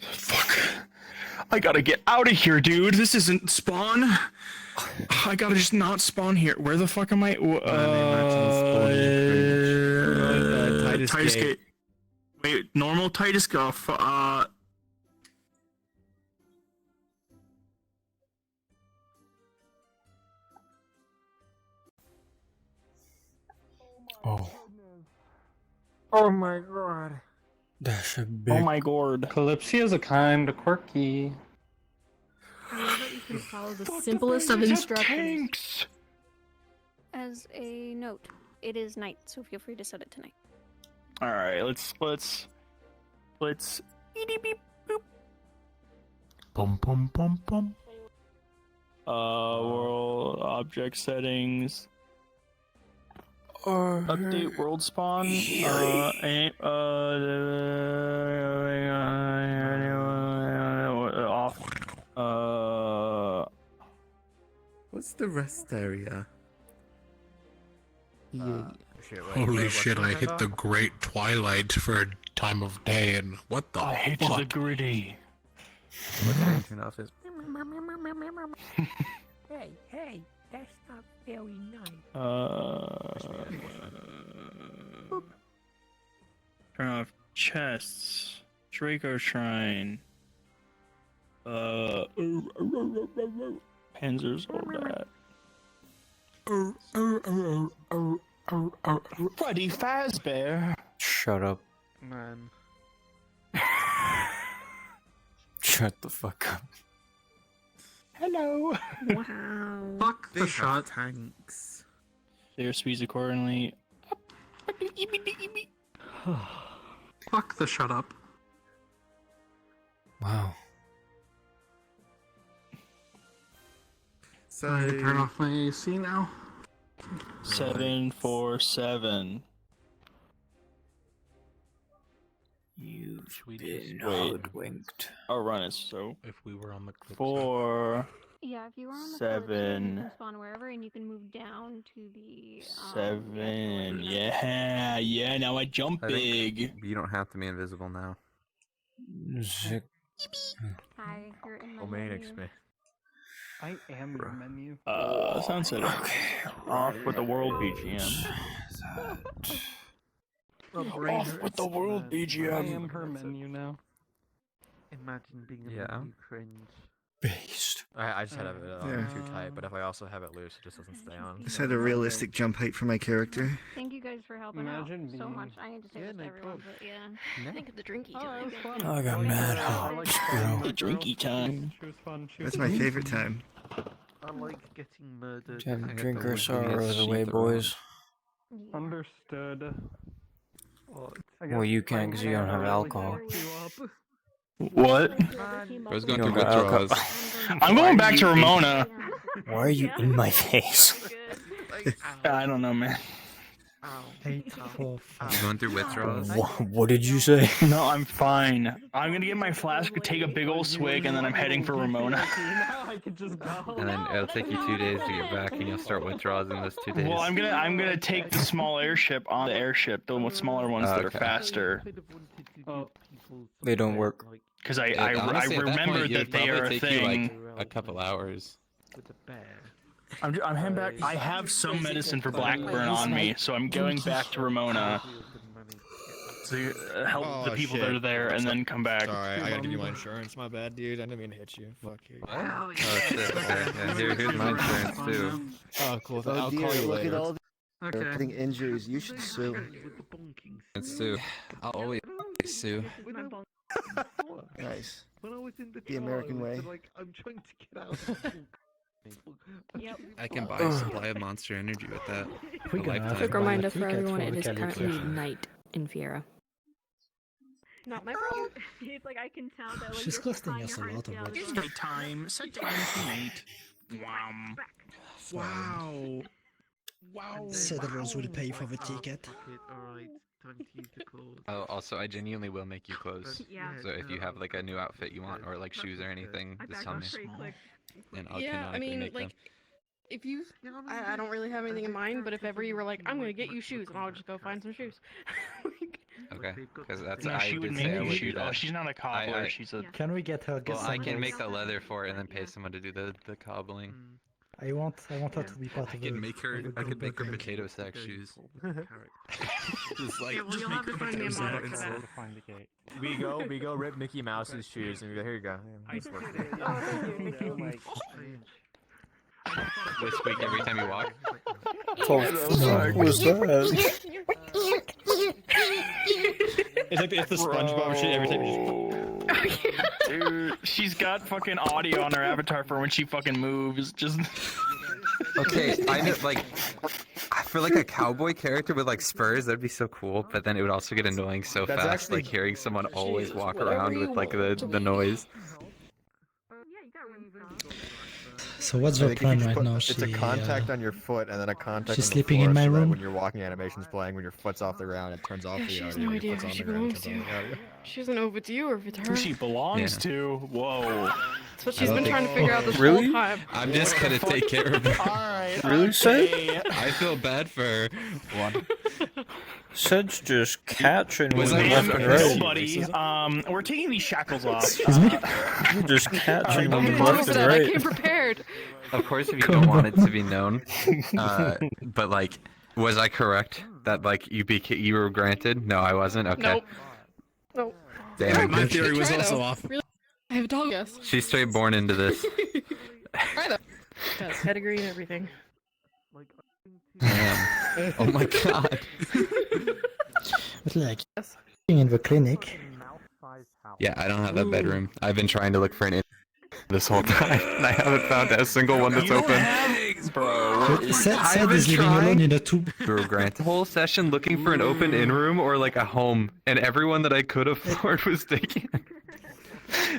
[SPEAKER 2] Fuck. I gotta get out of here, dude. This isn't spawn. I gotta just not spawn here. Where the fuck am I? Titus Gate. Wait, normal Titus Gate.
[SPEAKER 5] Oh.
[SPEAKER 6] Oh my god.
[SPEAKER 5] That's a big.
[SPEAKER 6] Oh my god. Kalypsia is a kind of quirky.
[SPEAKER 15] I love that you can follow the simplest of instructions.
[SPEAKER 16] As a note, it is night, so feel free to set it tonight.
[SPEAKER 2] All right, let's. Beep, boop. Bum bum bum bum. World object settings. Update world spawn. Off.
[SPEAKER 12] What's the rest area?
[SPEAKER 11] Holy shit, I hit the great twilight for a time of day, and what the
[SPEAKER 2] I hit
[SPEAKER 11] fuck?
[SPEAKER 2] the gritty.
[SPEAKER 5] Turn off his.
[SPEAKER 22] Hey, that's not very nice.
[SPEAKER 2] Turn off chests. Draco Shrine. Panzer's all that. Freddy Fazbear.
[SPEAKER 5] Shut up.
[SPEAKER 6] Man.
[SPEAKER 5] Shut the fuck up.
[SPEAKER 2] Hello.
[SPEAKER 16] Wow.
[SPEAKER 6] Fuck the shot.
[SPEAKER 12] Tanks.
[SPEAKER 2] They are squeezed accordingly.
[SPEAKER 6] Fuck the shut up.
[SPEAKER 5] Wow.
[SPEAKER 12] So
[SPEAKER 6] I need to turn off my AC now.
[SPEAKER 2] 747.
[SPEAKER 5] You've been
[SPEAKER 2] Wait.
[SPEAKER 5] hoodwinked.
[SPEAKER 2] I'll run it. So
[SPEAKER 11] If we were on the clip.
[SPEAKER 2] 4,
[SPEAKER 16] Yeah, if you were on the
[SPEAKER 2] 7.
[SPEAKER 16] you can spawn wherever, and you can move down to the
[SPEAKER 2] 7. Yeah. Now I jump big.
[SPEAKER 21] You don't have to be invisible now.
[SPEAKER 16] Hi, you're in my
[SPEAKER 21] Manic
[SPEAKER 16] menu.
[SPEAKER 6] I am your menu.
[SPEAKER 2] Sunset. Okay. Off with the world BGM. Off with the world
[SPEAKER 6] I
[SPEAKER 2] BGM.
[SPEAKER 6] am her menu now.
[SPEAKER 10] Imagine being a
[SPEAKER 21] Yeah.
[SPEAKER 10] menu cringe.
[SPEAKER 5] Based.
[SPEAKER 21] I just had it
[SPEAKER 12] Yeah.
[SPEAKER 21] too tight, but if I also have it loose, it just doesn't stay on.
[SPEAKER 12] Just had a realistic jump height for my character.
[SPEAKER 16] Thank you guys for helping
[SPEAKER 6] Imagine
[SPEAKER 16] out so
[SPEAKER 6] being-
[SPEAKER 16] much. I need to say this to everyone, but yeah.
[SPEAKER 15] Think of the drinky
[SPEAKER 16] Oh,
[SPEAKER 15] time.
[SPEAKER 16] it was fun.
[SPEAKER 5] I got mad
[SPEAKER 2] The drinky time.
[SPEAKER 6] She was fun. She
[SPEAKER 12] That's
[SPEAKER 6] was
[SPEAKER 12] my favorite time.
[SPEAKER 10] I like getting murdered.
[SPEAKER 5] Time
[SPEAKER 21] I
[SPEAKER 5] to
[SPEAKER 21] got
[SPEAKER 5] drink
[SPEAKER 21] the
[SPEAKER 5] our
[SPEAKER 21] wickedest
[SPEAKER 5] sorrows away,
[SPEAKER 21] sheath
[SPEAKER 5] boys.
[SPEAKER 6] Understood.
[SPEAKER 5] Well, you can't because you don't have alcohol.
[SPEAKER 2] What?
[SPEAKER 21] I was going
[SPEAKER 5] You
[SPEAKER 21] through
[SPEAKER 5] don't got alcohol.
[SPEAKER 21] withdrawals.
[SPEAKER 2] I'm going back to Ramona.
[SPEAKER 5] Why are you in my face?
[SPEAKER 2] I don't know, man.
[SPEAKER 21] You going through withdrawals?
[SPEAKER 5] What did you say?
[SPEAKER 2] No, I'm fine. I'm gonna get my flask, take a big old swig, and then I'm heading for Ramona.
[SPEAKER 6] Now I can just go.
[SPEAKER 21] And then it'll take you 2 days to get back, and you'll start withdrawals in those 2 days.
[SPEAKER 2] Well, I'm gonna take the small airship on the airship, the smaller ones that are
[SPEAKER 21] Okay.
[SPEAKER 2] faster.
[SPEAKER 5] They don't work.
[SPEAKER 2] Because I
[SPEAKER 21] Honestly, at that
[SPEAKER 2] remember
[SPEAKER 21] point,
[SPEAKER 2] that
[SPEAKER 21] it'd
[SPEAKER 2] they are a
[SPEAKER 21] probably take you,
[SPEAKER 2] thing.
[SPEAKER 21] like, a couple hours.
[SPEAKER 2] I'm heading back. I have some medicine for Blackburn on me, so I'm going back to Ramona to help the people that are there, and then come back.
[SPEAKER 3] Sorry, I gotta give you my insurance. My bad, dude. I didn't mean to hit you. Fuck you.
[SPEAKER 21] Oh shit, okay. Yeah, here's my insurance too.
[SPEAKER 3] Oh, cool.
[SPEAKER 10] Oh
[SPEAKER 3] I'll
[SPEAKER 10] dear,
[SPEAKER 3] call you
[SPEAKER 10] look
[SPEAKER 3] later.
[SPEAKER 10] at all the
[SPEAKER 6] Okay.
[SPEAKER 10] getting injuries. You should sue.
[SPEAKER 21] It's Sue. I'll always sue.
[SPEAKER 10] Nice. When I was in The American way. like, I'm trying to get out of the
[SPEAKER 16] Yep.
[SPEAKER 21] I can buy a supply of Monster Energy with that.
[SPEAKER 18] We're
[SPEAKER 21] A
[SPEAKER 18] gonna have
[SPEAKER 21] lifetime.
[SPEAKER 18] to
[SPEAKER 15] Quick reminder
[SPEAKER 18] buy a
[SPEAKER 15] for
[SPEAKER 18] ticket
[SPEAKER 15] everyone:
[SPEAKER 18] for
[SPEAKER 15] it is
[SPEAKER 18] Kalypsia.
[SPEAKER 15] currently night in Fiera. Not my problem. It's like I can tell that like
[SPEAKER 20] She's
[SPEAKER 15] you're
[SPEAKER 20] costing
[SPEAKER 15] trying
[SPEAKER 20] us a
[SPEAKER 15] your
[SPEAKER 20] lot
[SPEAKER 15] hardest
[SPEAKER 20] of
[SPEAKER 15] to
[SPEAKER 20] work.
[SPEAKER 15] get
[SPEAKER 2] It's
[SPEAKER 15] out of it.
[SPEAKER 2] nighttime. Set down tonight. Wow.
[SPEAKER 9] Wow. Wow.
[SPEAKER 20] Cedros will pay for the ticket.
[SPEAKER 10] Alright, time to use the code.
[SPEAKER 21] Oh, also, I genuinely will make you clothes.
[SPEAKER 15] Yeah.
[SPEAKER 21] So if you have like a new outfit you want, or like shoes or anything,
[SPEAKER 15] I
[SPEAKER 21] just
[SPEAKER 15] backed
[SPEAKER 21] tell
[SPEAKER 15] off
[SPEAKER 21] me.
[SPEAKER 15] pretty quick.
[SPEAKER 21] And I'll
[SPEAKER 15] Yeah, I
[SPEAKER 21] canonically
[SPEAKER 15] mean,
[SPEAKER 21] make
[SPEAKER 15] like,
[SPEAKER 21] them.
[SPEAKER 15] if you, I don't really have anything in mind, but if ever you were like, I'm gonna get you shoes, and I'll just go find some shoes.
[SPEAKER 21] Okay, because that's
[SPEAKER 2] No,
[SPEAKER 21] I
[SPEAKER 2] she would
[SPEAKER 21] did
[SPEAKER 2] make
[SPEAKER 21] say I
[SPEAKER 2] you
[SPEAKER 21] would
[SPEAKER 2] shoes.
[SPEAKER 21] do that.
[SPEAKER 2] Oh, she's not a cobbler. She's a.
[SPEAKER 20] Can we get her
[SPEAKER 21] Well, I
[SPEAKER 20] some
[SPEAKER 21] can
[SPEAKER 20] clothes?
[SPEAKER 21] make the leather for it and then pay someone to do the cobbling.
[SPEAKER 20] I want her to be part
[SPEAKER 21] I
[SPEAKER 20] of
[SPEAKER 21] could
[SPEAKER 20] the.
[SPEAKER 21] make her.
[SPEAKER 20] of the
[SPEAKER 21] I could make her
[SPEAKER 20] group, I think.
[SPEAKER 21] potato sack shoes.
[SPEAKER 10] Just like.
[SPEAKER 15] Yeah, well, you'll have to find me a model for that.
[SPEAKER 17] Find the gate. We go rip Mickey Mouse's shoes and we go, here you go.
[SPEAKER 21] They squeak every time you walk.
[SPEAKER 20] What was that?
[SPEAKER 2] It's the SpongeBob shit every time you just. Dude, she's got fucking audio on her avatar for when she fucking moves. Just.
[SPEAKER 21] Okay, I know, like, for like a cowboy character with like spurs, that'd be so cool. But then it would also get annoying so
[SPEAKER 17] That's
[SPEAKER 21] fast,
[SPEAKER 17] actually-
[SPEAKER 21] like hearing someone always walk
[SPEAKER 17] whatever
[SPEAKER 21] around
[SPEAKER 17] you
[SPEAKER 21] with like
[SPEAKER 17] want
[SPEAKER 21] the noise.
[SPEAKER 20] So what's
[SPEAKER 17] I
[SPEAKER 20] her
[SPEAKER 17] think you
[SPEAKER 20] plan
[SPEAKER 17] just
[SPEAKER 20] right
[SPEAKER 17] put-
[SPEAKER 20] now?
[SPEAKER 17] It's a contact on your foot and then a contact
[SPEAKER 20] she's
[SPEAKER 17] on the
[SPEAKER 20] sleeping
[SPEAKER 17] floor
[SPEAKER 20] in my
[SPEAKER 17] so that
[SPEAKER 20] room?
[SPEAKER 17] when your walking animation's playing, when your foot's off the ground, it turns off
[SPEAKER 15] Yeah,
[SPEAKER 17] the
[SPEAKER 15] she has
[SPEAKER 17] audio.
[SPEAKER 15] no
[SPEAKER 17] your
[SPEAKER 15] idea
[SPEAKER 17] foot's
[SPEAKER 15] who
[SPEAKER 17] on
[SPEAKER 15] she
[SPEAKER 17] the ground,
[SPEAKER 15] belongs
[SPEAKER 17] turns on
[SPEAKER 15] to.
[SPEAKER 17] the audio.
[SPEAKER 15] She doesn't know if it's you or if it's her.
[SPEAKER 2] Who she belongs to? Whoa.
[SPEAKER 15] That's what she's been trying to figure out this
[SPEAKER 21] Really?
[SPEAKER 15] whole time.
[SPEAKER 21] I'm just gonna take care of her.
[SPEAKER 2] Alright.
[SPEAKER 21] Really,
[SPEAKER 2] okay.
[SPEAKER 21] I feel bad for her. One.
[SPEAKER 13] Sid's just catching
[SPEAKER 21] Was
[SPEAKER 13] women
[SPEAKER 21] I
[SPEAKER 13] left and right.
[SPEAKER 2] Nobody. We're taking these shackles off.
[SPEAKER 13] You're just catching women left and
[SPEAKER 15] I
[SPEAKER 13] right.
[SPEAKER 15] came prepared.
[SPEAKER 21] Of course, if you don't want it to be known, but like, was I correct that like you were granted? No, I wasn't. Okay.
[SPEAKER 15] Nope. Nope.
[SPEAKER 21] Damn.
[SPEAKER 2] My theory was
[SPEAKER 15] Try
[SPEAKER 2] also
[SPEAKER 15] though.
[SPEAKER 2] off.
[SPEAKER 15] Really? I have a dog guess.
[SPEAKER 21] She's straight born into this.
[SPEAKER 15] Try though. Got a pedigree and everything.
[SPEAKER 21] Damn. Oh my god.
[SPEAKER 20] But like, in the clinic.
[SPEAKER 21] Yeah, I don't have that bedroom. I've been trying to look for an this whole time, and I haven't found a single one that's open. Bro,
[SPEAKER 20] Sed is living alone in a two.
[SPEAKER 21] Grant whole session looking for an open in room or like a home, and everyone that I could afford was taken.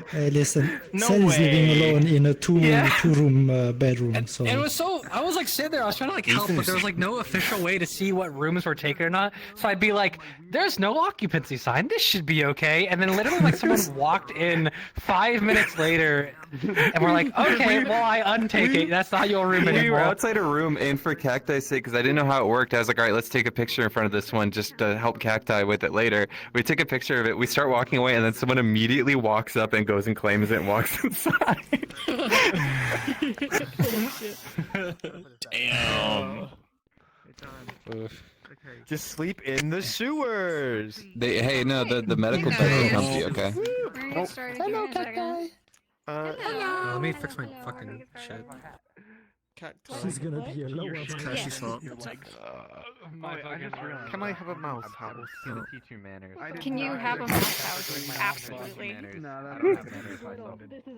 [SPEAKER 20] Hey, listen,
[SPEAKER 2] No
[SPEAKER 20] Sed is living
[SPEAKER 2] way.
[SPEAKER 20] alone in a two-room bedroom. So
[SPEAKER 7] It was so I was like sitting there, I was trying to like help, but there was like no official way to see what rooms were taken or not. So I'd be like, "There's no occupancy sign. This should be okay." And then literally like someone walked in 5 minutes later, and we're like, "Okay, well I untake it. That's not your room
[SPEAKER 21] We were
[SPEAKER 7] anymore."
[SPEAKER 21] outside a room in for Cacti's sake because I didn't know how it worked. I was like, all right, let's take a picture in front of this one just to help Cacti with it later. We take a picture of it, we start walking away, and then someone immediately walks up and goes and claims it and walks inside.
[SPEAKER 2] Damn.
[SPEAKER 17] Just sleep in the sewers.
[SPEAKER 21] Hey, no, the medical team will come to you, okay?
[SPEAKER 16] We're gonna get started here in a second.
[SPEAKER 5] Let me fix my fucking shit.
[SPEAKER 20] she's gonna be alone.
[SPEAKER 14] Cashy's fault.
[SPEAKER 10] Can I have a mouse house?
[SPEAKER 21] teach you manners.
[SPEAKER 16] Can you have a mouse house? Absolutely. This is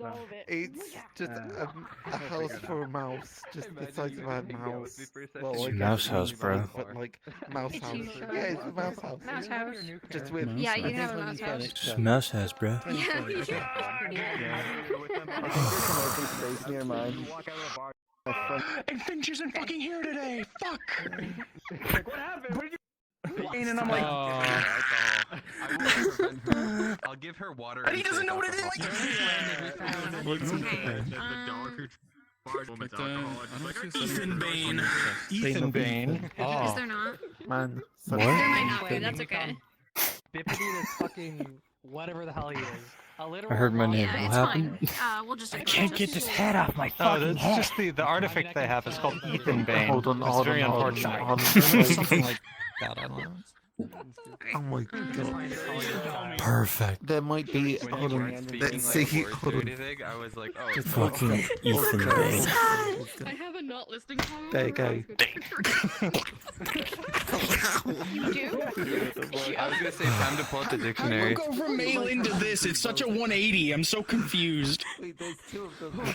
[SPEAKER 16] all of it.
[SPEAKER 10] It's just a house for a mouse, just the size of a mouse. Well,
[SPEAKER 13] It's
[SPEAKER 10] I
[SPEAKER 13] a
[SPEAKER 10] guess
[SPEAKER 13] mouse
[SPEAKER 10] it's
[SPEAKER 13] house, bro.
[SPEAKER 10] but like mouse
[SPEAKER 16] It's
[SPEAKER 10] house.
[SPEAKER 16] huge,
[SPEAKER 10] Yeah, it's a mouse house.
[SPEAKER 16] Mouse house.
[SPEAKER 10] Just with
[SPEAKER 16] Yeah, you can have a mouse house.
[SPEAKER 13] It's a mouse house, bro.
[SPEAKER 16] Yeah, you should.
[SPEAKER 14] Space near mine.
[SPEAKER 2] And Finch isn't fucking here today. Fuck. What happened? What did you? And I'm like,
[SPEAKER 21] I'll give her water.
[SPEAKER 2] and he doesn't know what it is. Ethan Bane.
[SPEAKER 21] Ethan Bane.
[SPEAKER 16] Is there not?
[SPEAKER 10] Man.
[SPEAKER 13] What?
[SPEAKER 16] There might not be. That's okay.
[SPEAKER 7] Bippity is fucking whatever the hell he is.
[SPEAKER 13] I heard my name.
[SPEAKER 16] Yeah,
[SPEAKER 13] What
[SPEAKER 16] it's
[SPEAKER 13] happened?
[SPEAKER 16] fine. We'll just.
[SPEAKER 7] I can't get this head off my
[SPEAKER 17] Oh,
[SPEAKER 7] fucking
[SPEAKER 17] that's
[SPEAKER 7] head.
[SPEAKER 17] just the artifact they have. It's called Ethan Bane.
[SPEAKER 10] Hold on,
[SPEAKER 17] It's
[SPEAKER 10] hold
[SPEAKER 17] very
[SPEAKER 10] on, hold on,
[SPEAKER 17] unfortunate.
[SPEAKER 10] hold on.
[SPEAKER 21] Something like that, I don't know.
[SPEAKER 10] Oh my god.
[SPEAKER 13] Perfect.
[SPEAKER 10] There might be. Hold on. Let's see. Hold on.
[SPEAKER 21] I was like, oh,
[SPEAKER 13] Fucking Ethan Bane.
[SPEAKER 15] I have a not listing comment.
[SPEAKER 10] There you go.
[SPEAKER 16] You do?
[SPEAKER 21] I was gonna say time to pull up the
[SPEAKER 2] How do
[SPEAKER 21] dictionary.
[SPEAKER 2] you go from mail-in to this? It's such a 180. I'm so confused.
[SPEAKER 10] Wait, there's two of them.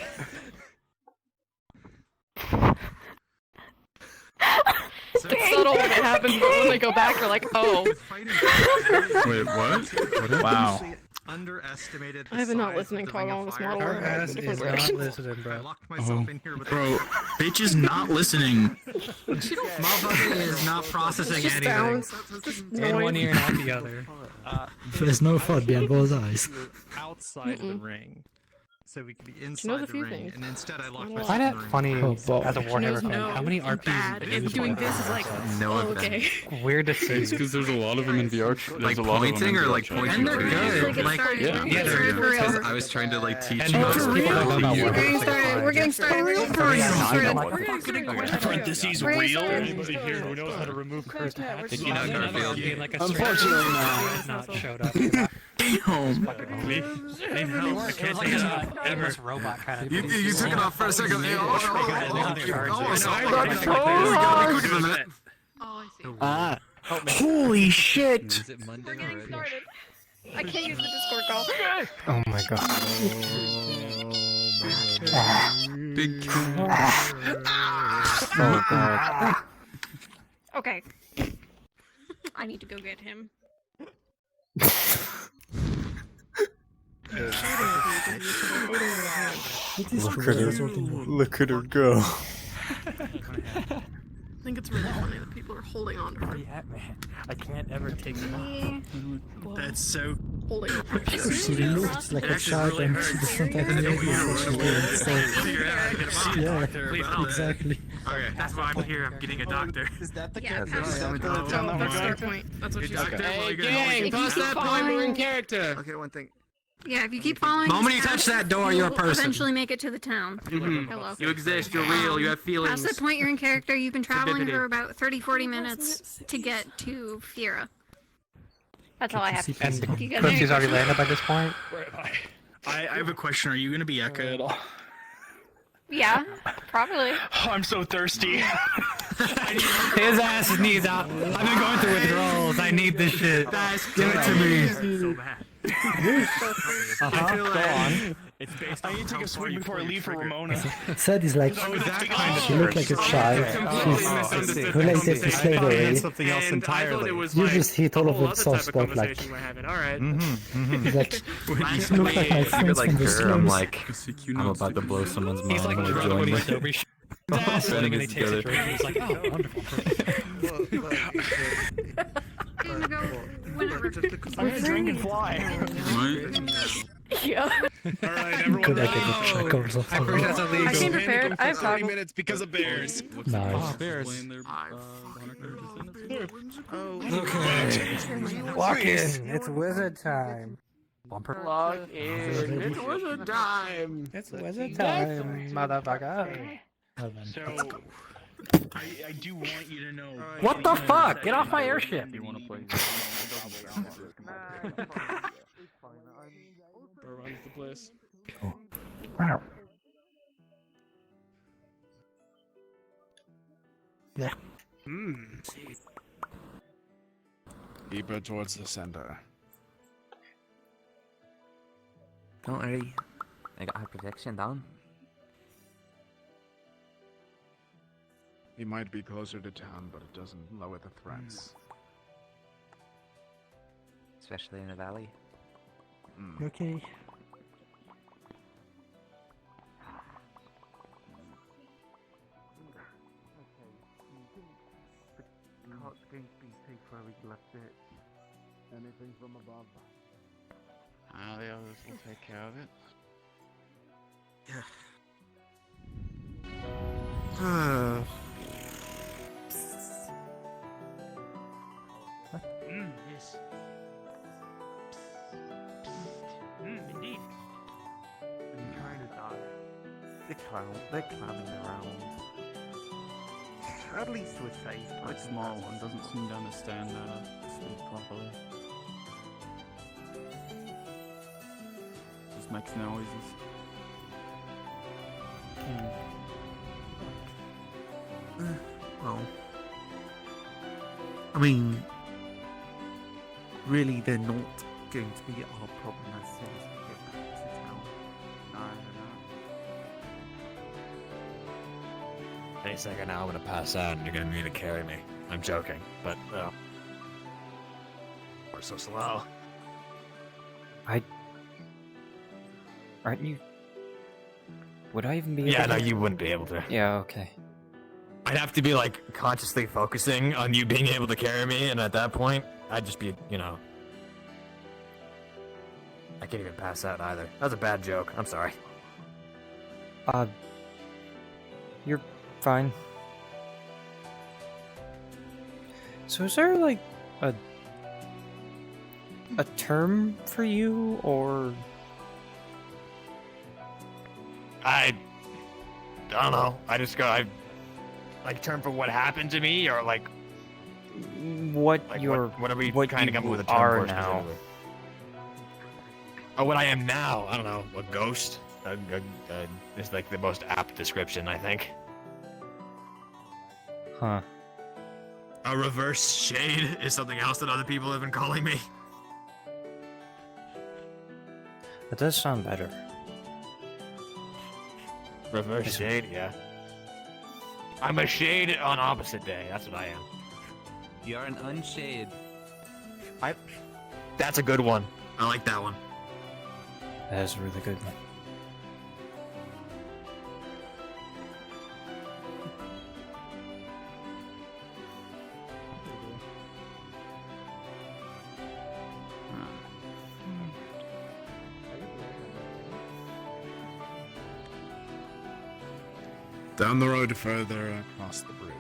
[SPEAKER 16] So
[SPEAKER 15] subtle when it happens, but when they go back, they're like, oh.
[SPEAKER 21] Wait, what?
[SPEAKER 12] Wow.
[SPEAKER 13] Underestimated.
[SPEAKER 15] I have a not listening toggle on this model.
[SPEAKER 2] Our
[SPEAKER 15] Or
[SPEAKER 2] ass
[SPEAKER 15] different
[SPEAKER 2] is not
[SPEAKER 15] directions.
[SPEAKER 2] listening, bro.
[SPEAKER 12] I locked myself in here with
[SPEAKER 2] Bro, bitch is not listening.
[SPEAKER 5] Motherfucker is not processing
[SPEAKER 15] Just
[SPEAKER 5] anything.
[SPEAKER 15] sounds.
[SPEAKER 5] In one ear and out the other.
[SPEAKER 18] There's no thought behind those eyes.
[SPEAKER 12] outside the ring, so we could be
[SPEAKER 15] knows
[SPEAKER 12] inside
[SPEAKER 15] a
[SPEAKER 12] the
[SPEAKER 15] few
[SPEAKER 12] ring,
[SPEAKER 15] things.
[SPEAKER 12] and instead I locked
[SPEAKER 15] I
[SPEAKER 12] myself
[SPEAKER 7] find
[SPEAKER 12] in
[SPEAKER 7] it
[SPEAKER 12] the ring.
[SPEAKER 7] funny
[SPEAKER 18] Oh,
[SPEAKER 7] as a
[SPEAKER 18] boy.
[SPEAKER 7] Warhammer
[SPEAKER 15] knows
[SPEAKER 7] fan.
[SPEAKER 15] no
[SPEAKER 7] How many
[SPEAKER 15] and
[SPEAKER 7] RPs
[SPEAKER 15] bad, and doing this is like,
[SPEAKER 12] No
[SPEAKER 15] oh,
[SPEAKER 12] event.
[SPEAKER 15] okay.
[SPEAKER 7] Weird to see.
[SPEAKER 21] It's because there's a lot of them in VR. Like pointing or like pointing?
[SPEAKER 5] And they're good. Like,
[SPEAKER 21] Yeah.
[SPEAKER 15] Yeah,
[SPEAKER 5] they're
[SPEAKER 15] for real.
[SPEAKER 21] Because I was trying to like teach
[SPEAKER 7] And
[SPEAKER 21] you
[SPEAKER 7] most
[SPEAKER 21] how to
[SPEAKER 7] people don't know about
[SPEAKER 21] use
[SPEAKER 15] We're getting
[SPEAKER 7] Warhammer.
[SPEAKER 15] started. We're getting started. We're getting started.
[SPEAKER 2] Parentheses
[SPEAKER 15] We're
[SPEAKER 2] real.
[SPEAKER 15] started.
[SPEAKER 3] Anybody here who knows how to remove cursed hats?
[SPEAKER 21] You know, Garfield.
[SPEAKER 7] Being like a
[SPEAKER 2] Unfortunately
[SPEAKER 7] stranger
[SPEAKER 2] not.
[SPEAKER 7] not showed up.
[SPEAKER 2] Damn.
[SPEAKER 7] It was like an endless robot kind of.
[SPEAKER 12] You took it off for a second.
[SPEAKER 15] Oh,
[SPEAKER 2] Holy shit!
[SPEAKER 12] Is it Monday
[SPEAKER 15] We're getting
[SPEAKER 12] already?
[SPEAKER 15] started. I can't use the Discord call.
[SPEAKER 5] oh my god.
[SPEAKER 21] Big.
[SPEAKER 5] Oh god.
[SPEAKER 15] Okay. I need to go get him.
[SPEAKER 12] Look at her go.
[SPEAKER 15] I think it's really funny that people are holding on to her.
[SPEAKER 2] I can't ever take them off. That's so.
[SPEAKER 15] Holding on to her.
[SPEAKER 18] She looks like a child and she doesn't have any Yeah, exactly.
[SPEAKER 2] Okay, that's why I'm here. I'm getting a doctor.
[SPEAKER 12] Is that the
[SPEAKER 15] Yeah,
[SPEAKER 12] character?
[SPEAKER 15] that's their point. That's what she said.
[SPEAKER 2] Hey,
[SPEAKER 15] gang, pause that point, we're in
[SPEAKER 2] character.
[SPEAKER 12] Okay, one thing.
[SPEAKER 15] Yeah, if you keep following.
[SPEAKER 5] The moment
[SPEAKER 15] this
[SPEAKER 5] you
[SPEAKER 15] path,
[SPEAKER 5] touch that door, you're a
[SPEAKER 15] you'll
[SPEAKER 5] person.
[SPEAKER 15] Eventually make it to the town. Hello.
[SPEAKER 5] You exist, you're real, you have feelings.
[SPEAKER 15] Past that point, you're in character. You've been traveling for about 30-40 minutes to get to Fiera. That's all I have to say.
[SPEAKER 7] And
[SPEAKER 15] If you guys know
[SPEAKER 7] Kalypsia's
[SPEAKER 15] your
[SPEAKER 7] already
[SPEAKER 15] questions-
[SPEAKER 7] landed by this point.
[SPEAKER 2] I have a question. Are you gonna be Echo at all?
[SPEAKER 15] Yeah, probably.
[SPEAKER 2] Oh, I'm so thirsty.
[SPEAKER 5] His ass needs out. I've been going through withdrawals. I need this shit. Give it to me.
[SPEAKER 2] So bad.
[SPEAKER 5] Go on.
[SPEAKER 2] It's based on I need to take a swim before I leave for Ramona.
[SPEAKER 18] Sad is like, she looked like a child. She's related to slavery.
[SPEAKER 12] Something else entirely.
[SPEAKER 18] You just hit all of it soft spot like. He's like, you look like my friends
[SPEAKER 21] Like
[SPEAKER 18] from the
[SPEAKER 21] her, I'm
[SPEAKER 18] slums.
[SPEAKER 21] like, I'm about to blow someone's mind.
[SPEAKER 7] He's like
[SPEAKER 21] I'm gonna
[SPEAKER 7] drunk
[SPEAKER 21] join
[SPEAKER 7] when
[SPEAKER 21] me.
[SPEAKER 7] he's sober. He's fascinating and he takes a
[SPEAKER 21] together.
[SPEAKER 7] drink. He's like, oh, wonderful.
[SPEAKER 15] Whenever.
[SPEAKER 2] I'm gonna drink and fly.
[SPEAKER 15] Yeah.
[SPEAKER 2] Alright, everyone.
[SPEAKER 18] Could I take a check or
[SPEAKER 7] I'm pretty sure that's illegal.
[SPEAKER 15] I came prepared. I have
[SPEAKER 2] 30
[SPEAKER 15] toggle.
[SPEAKER 2] minutes because of bears.
[SPEAKER 18] Nice.
[SPEAKER 12] Bears.
[SPEAKER 5] Walk in. It's wizard time. Bumper.
[SPEAKER 22] Log in. It was a dime.
[SPEAKER 7] It's wizard time, motherfucker.
[SPEAKER 2] So, I do want you to know.
[SPEAKER 5] What the fuck? Get off my airship.
[SPEAKER 21] You want to play?
[SPEAKER 2] Runs the place.
[SPEAKER 18] Wow. Yeah.
[SPEAKER 9] Deeper towards the center.
[SPEAKER 1] Don't worry. I got her protection down.
[SPEAKER 9] He might be closer to town, but it doesn't lower the threats.
[SPEAKER 1] Especially in the valley.
[SPEAKER 18] Okay.
[SPEAKER 10] Hot drink BT where we left it.
[SPEAKER 9] Anything from above?
[SPEAKER 3] The others will take care of it.
[SPEAKER 2] Yes. Indeed.
[SPEAKER 10] I'm trying to die. They're climbing around. At least we're safe.
[SPEAKER 21] That small one doesn't seem to understand how to speak properly. Just makes noises.
[SPEAKER 12] Well, I mean, really, they're not going to be our problem as soon as we get back to town.
[SPEAKER 17] Any second now, I'm gonna pass out and you're gonna need to carry me. I'm joking, but we're so slow.
[SPEAKER 13] Aren't you? Would I even be able
[SPEAKER 17] Yeah,
[SPEAKER 13] to?
[SPEAKER 17] no, you wouldn't be able to.
[SPEAKER 13] Yeah, okay.
[SPEAKER 17] I'd have to be like consciously focusing on you being able to carry me, and at that point, I'd just be, I can't even pass out either. That was a bad joke. I'm sorry.
[SPEAKER 13] You're fine. So is there like a term for you, or?
[SPEAKER 17] I don't know. I just go. Like term for what happened to me, or like
[SPEAKER 13] what
[SPEAKER 17] like
[SPEAKER 13] you're?
[SPEAKER 17] what are we
[SPEAKER 13] what
[SPEAKER 17] kind of
[SPEAKER 13] you
[SPEAKER 17] coming with a term
[SPEAKER 13] are
[SPEAKER 17] for
[SPEAKER 13] now?
[SPEAKER 17] specifically? Oh, what I am now? I don't know. A ghost? Is like the most apt description, I think.
[SPEAKER 13] Huh.
[SPEAKER 17] A reverse shade is something else that other people have been calling me.
[SPEAKER 13] That does sound better.
[SPEAKER 17] Reverse shade, yeah. I'm a shade on opposite day. That's what I am.
[SPEAKER 1] You're an unshade.
[SPEAKER 17] That's a good one. I like that one.
[SPEAKER 13] That is a really good one.
[SPEAKER 9] Down the road further across the bridge.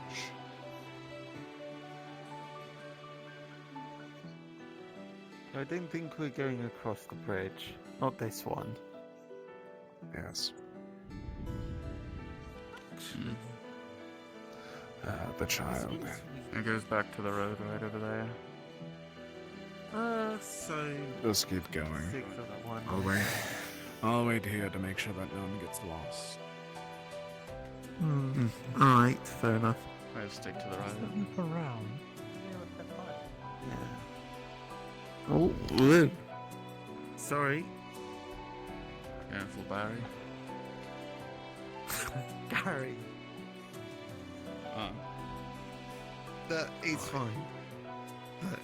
[SPEAKER 10] I don't think we're going across the bridge. Not this one.
[SPEAKER 9] Yes. The child.
[SPEAKER 4] It goes back to the road right over there.
[SPEAKER 14] So...
[SPEAKER 9] Just keep going. I'll wait here to make sure that no one gets lost.
[SPEAKER 12] Alright, fair enough.
[SPEAKER 4] I just stick to the right.
[SPEAKER 5] Look around.
[SPEAKER 12] Oh, whoa. Sorry.
[SPEAKER 4] Careful, Barry.
[SPEAKER 12] Gary. That is fine. But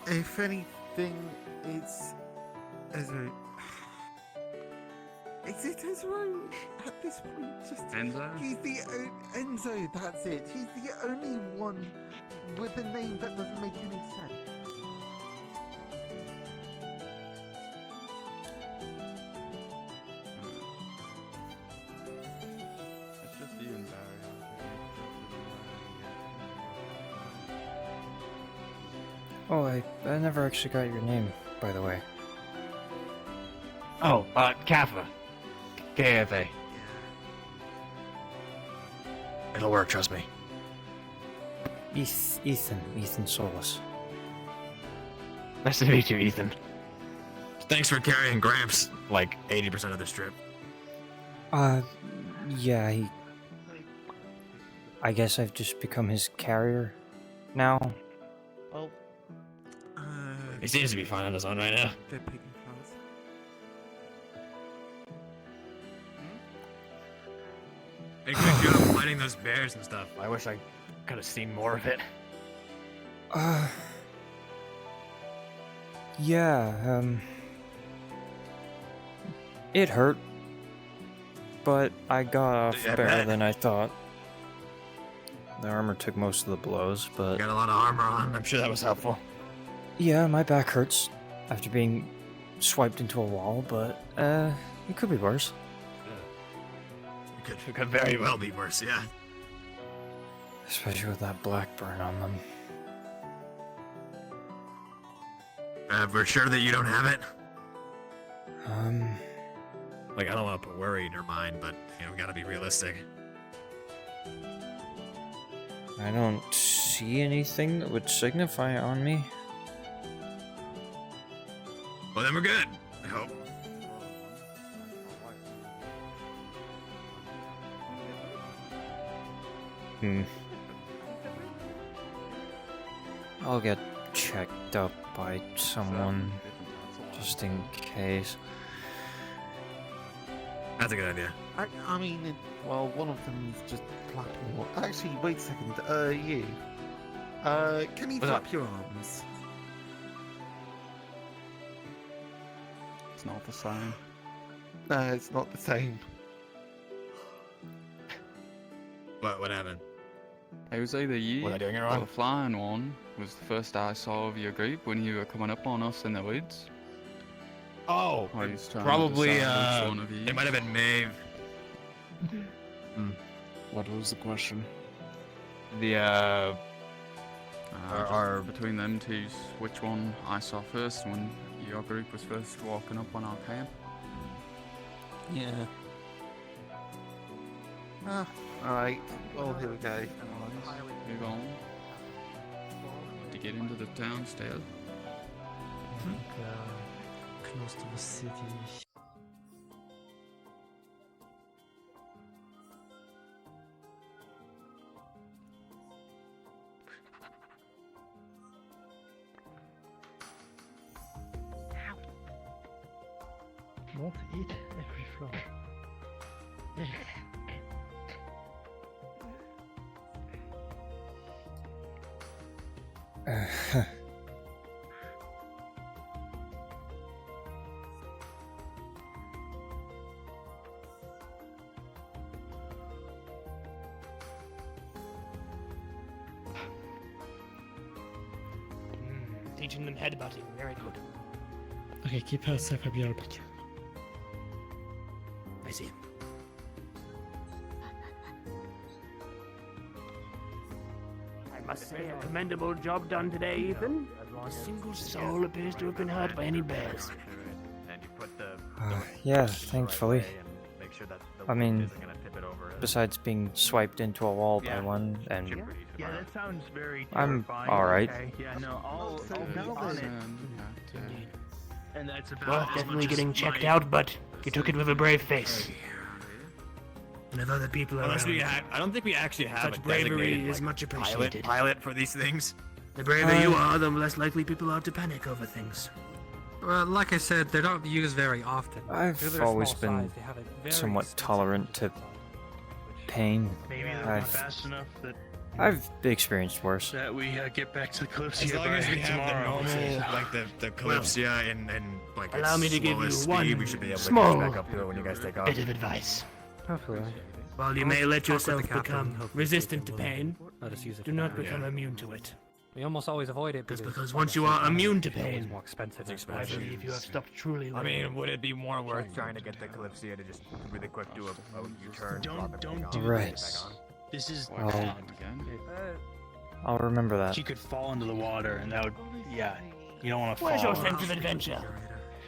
[SPEAKER 12] if anything, it's Ezra. Is it Ezra at this point? Just
[SPEAKER 4] Enzo?
[SPEAKER 12] He's the Enzo. That's it. He's the only one with a name that doesn't make any sense.
[SPEAKER 4] It's just you and Barry.
[SPEAKER 13] Oh, I never actually got your name, by the way.
[SPEAKER 17] Oh, Kaffa. KFA. It'll work, trust me.
[SPEAKER 13] Ethan Solis.
[SPEAKER 17] Nice to meet you, Ethan. Thanks for carrying Gramps like 80% of this trip.
[SPEAKER 13] Yeah, I guess I've just become his carrier now.
[SPEAKER 12] Well,
[SPEAKER 17] He seems to be fine on his own right now.
[SPEAKER 12] they're picking flowers.
[SPEAKER 17] Big good job fighting those bears and stuff. I wish I could have seen more of it.
[SPEAKER 13] Yeah, it hurt, but I got off
[SPEAKER 17] Yeah, I
[SPEAKER 13] better
[SPEAKER 17] bet.
[SPEAKER 13] than I thought. The armor took most of the blows, but
[SPEAKER 17] Got a lot of armor on. I'm sure that was helpful.
[SPEAKER 13] yeah, my back hurts after being swiped into a wall, but it could be worse.
[SPEAKER 17] It could very well be worse, yeah.
[SPEAKER 13] Especially with that black burn on them.
[SPEAKER 17] We're sure that you don't have it?
[SPEAKER 13] Um,
[SPEAKER 17] Like, I don't want to put worry in your mind, but, we gotta be realistic.
[SPEAKER 13] I don't see anything that would signify it on me.
[SPEAKER 17] Well, then we're good, I hope.
[SPEAKER 13] I'll get checked up by someone, just in case.
[SPEAKER 17] That's a good idea.
[SPEAKER 14] I mean, well, one of them is just flapping. Actually, wait a second. You. Can you flap your arms?
[SPEAKER 4] It's not the same.
[SPEAKER 14] No, it's not the same.
[SPEAKER 9] What happened?
[SPEAKER 4] It was either you
[SPEAKER 17] Was I doing it
[SPEAKER 4] or
[SPEAKER 17] wrong?
[SPEAKER 4] the flying one was the first I saw of your group when you were coming up on us in the woods.
[SPEAKER 17] Oh,
[SPEAKER 4] I was trying to
[SPEAKER 17] probably,
[SPEAKER 4] decide which one of you.
[SPEAKER 17] it might have been Maeve.
[SPEAKER 9] What was the question?
[SPEAKER 17] The,
[SPEAKER 4] Just between them two, which one I saw first when your group was first walking up on our camp.
[SPEAKER 12] Yeah.
[SPEAKER 14] Alright. Well, here we go.
[SPEAKER 4] Move on. To get into the town still.
[SPEAKER 18] Close to the city.
[SPEAKER 20] Want to eat every floor.
[SPEAKER 22] Teaching them headbutting, very good.
[SPEAKER 20] Okay, keep her safe, I'll be right back.
[SPEAKER 22] I see. I must say, a commendable job done today, Ethan. Not a single soul appears to have been hurt by any bears.
[SPEAKER 13] Yeah, thankfully. I mean, besides being swiped into a wall by one, and
[SPEAKER 22] Yeah, that sounds very
[SPEAKER 13] I'm
[SPEAKER 22] terrifying.
[SPEAKER 13] alright.
[SPEAKER 22] Okay, yeah, no, I'll be on it. And that's about
[SPEAKER 9] Well,
[SPEAKER 22] as
[SPEAKER 9] definitely
[SPEAKER 22] much as
[SPEAKER 9] getting
[SPEAKER 22] my-
[SPEAKER 9] checked out, but you took it with a brave face.
[SPEAKER 22] And if other people
[SPEAKER 17] Unless
[SPEAKER 22] around,
[SPEAKER 17] we I don't think we actually have
[SPEAKER 22] such
[SPEAKER 17] a
[SPEAKER 22] bravery
[SPEAKER 17] designated,
[SPEAKER 22] is
[SPEAKER 17] like,
[SPEAKER 22] much appreciated.
[SPEAKER 17] pilot for these things.
[SPEAKER 22] The braver you are, the less likely people are to panic over things.
[SPEAKER 5] Well, like I said, they're not used very often. Because
[SPEAKER 13] I've
[SPEAKER 5] they're
[SPEAKER 13] always
[SPEAKER 5] small
[SPEAKER 13] been
[SPEAKER 5] size, they have a very
[SPEAKER 13] somewhat tolerant to pain.
[SPEAKER 2] Maybe they're not fast enough that
[SPEAKER 13] I've experienced worse.
[SPEAKER 2] we get back to the Kalypsia
[SPEAKER 17] As long
[SPEAKER 2] by
[SPEAKER 17] as we have
[SPEAKER 2] tomorrow.
[SPEAKER 17] the normal, like the Kalypsia and like
[SPEAKER 22] allow
[SPEAKER 17] its
[SPEAKER 22] me to give you
[SPEAKER 17] slowest
[SPEAKER 22] one
[SPEAKER 17] speed, we should be able to
[SPEAKER 22] small
[SPEAKER 17] catch back up to it when you guys take off.
[SPEAKER 22] bit of advice.
[SPEAKER 5] Hopefully.
[SPEAKER 22] While you
[SPEAKER 5] I'll
[SPEAKER 22] may let
[SPEAKER 5] talk with
[SPEAKER 22] yourself
[SPEAKER 5] the captain
[SPEAKER 22] become
[SPEAKER 5] and hopefully
[SPEAKER 22] resistant to
[SPEAKER 5] they will
[SPEAKER 22] pain,
[SPEAKER 5] let us use it
[SPEAKER 22] do
[SPEAKER 5] for
[SPEAKER 22] not
[SPEAKER 5] that.
[SPEAKER 22] become immune to it.
[SPEAKER 5] We almost always avoid it
[SPEAKER 22] Because once you are immune to
[SPEAKER 5] it's always
[SPEAKER 22] pain,
[SPEAKER 5] more expensive.
[SPEAKER 22] I believe you have stopped truly
[SPEAKER 17] I
[SPEAKER 22] learning.
[SPEAKER 17] mean, would it be more worth trying to get the Kalypsia to just really quick do a U-turn?
[SPEAKER 2] Don't do
[SPEAKER 13] Right.
[SPEAKER 2] this. This is
[SPEAKER 13] I'll remember that.
[SPEAKER 2] She could fall into the water, and that would, yeah, you don't want to fall.
[SPEAKER 22] Where's your sense of adventure?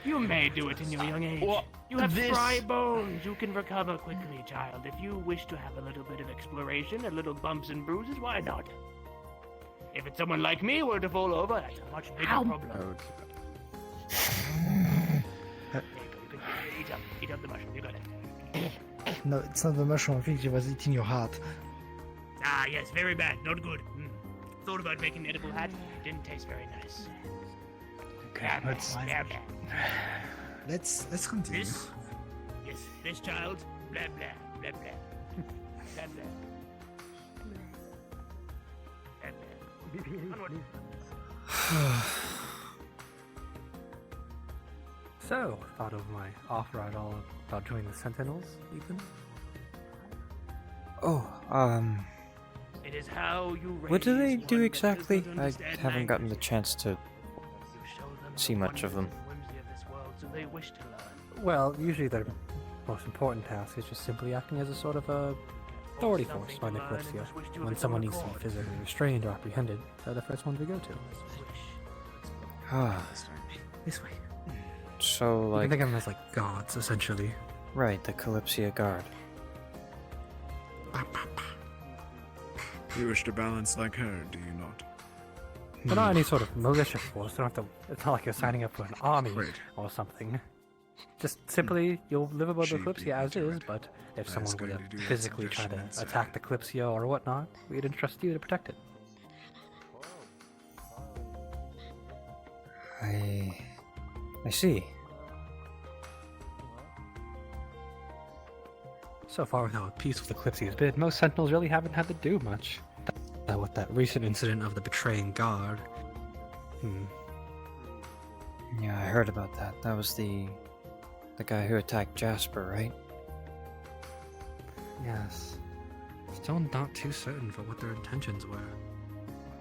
[SPEAKER 22] You may do it in your young age.
[SPEAKER 2] Well,
[SPEAKER 22] you have
[SPEAKER 2] this-
[SPEAKER 22] spry bones. You can recover quickly, child. If you wish to have a little bit of exploration, a little bumps and bruises, why not? If it's someone like me were to fall over, that's a much bigger problem. Eat up the mushroom. You got it.
[SPEAKER 20] No, it's not the mushroom. I think it was eating your heart.
[SPEAKER 22] Ah, yes, very bad. Not good. Thought about making an edible hat. Didn't taste very nice.
[SPEAKER 20] Okay, let's
[SPEAKER 12] continue.
[SPEAKER 22] This child, blah blah blah blah. Blah blah. Onward.
[SPEAKER 5] So, thought of my offer at all about joining the Sentinels, Ethan?
[SPEAKER 13] Oh,
[SPEAKER 22] It is how you
[SPEAKER 13] what do they
[SPEAKER 22] raise
[SPEAKER 13] do
[SPEAKER 22] one that
[SPEAKER 13] exactly?
[SPEAKER 22] doesn't
[SPEAKER 13] I
[SPEAKER 22] understand
[SPEAKER 13] haven't gotten the
[SPEAKER 22] language.
[SPEAKER 13] chance to see much of them.
[SPEAKER 22] Whimsy of this world, so they wish to learn.
[SPEAKER 5] Well, usually their most important task is just simply acting as a sort of a authority force by the Kalypsia. When someone needs to be physically restrained or apprehended, they're the first ones we go to.
[SPEAKER 13] Ah,
[SPEAKER 5] This way.
[SPEAKER 13] so
[SPEAKER 5] You can
[SPEAKER 13] like,
[SPEAKER 5] think of them as like gods, essentially.
[SPEAKER 13] right, the Kalypsia Guard.
[SPEAKER 9] You wish to balance like her, do you not?
[SPEAKER 5] They're not any sort of militia force. They don't have to. It's not like you're signing up for an army or something. Just simply, you'll live above the Kalypsia as is, but if someone were to physically try to attack the Kalypsia or whatnot, we'd entrust you to protect it.
[SPEAKER 13] I see.
[SPEAKER 5] So far, with how peaceful the Kalypsia has been, most sentinels really haven't had to do much. With that recent incident of the betraying guard.
[SPEAKER 13] Yeah, I heard about that. That was the guy who attacked Jasper, right?
[SPEAKER 5] Yes. Still not too certain for what their intentions were.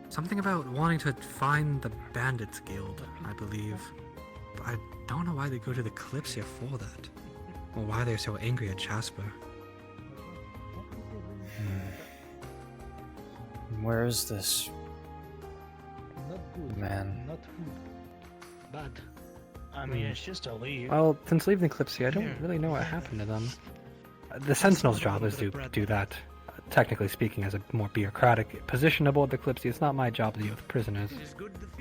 [SPEAKER 5] Something about wanting to find the Bandits Guild, I believe. But I don't know why they go to the Kalypsia for that. Or why they're so angry at Jasper.
[SPEAKER 13] Where is this man?
[SPEAKER 2] Not good. Bad. I mean, it's just a leave.
[SPEAKER 5] Well, since leaving the Kalypsia, I don't really know what happened to them. The Sentinel's job is to do that. Technically speaking, as a more bureaucratic position aboard the Kalypsia, it's not my job to deal with prisoners.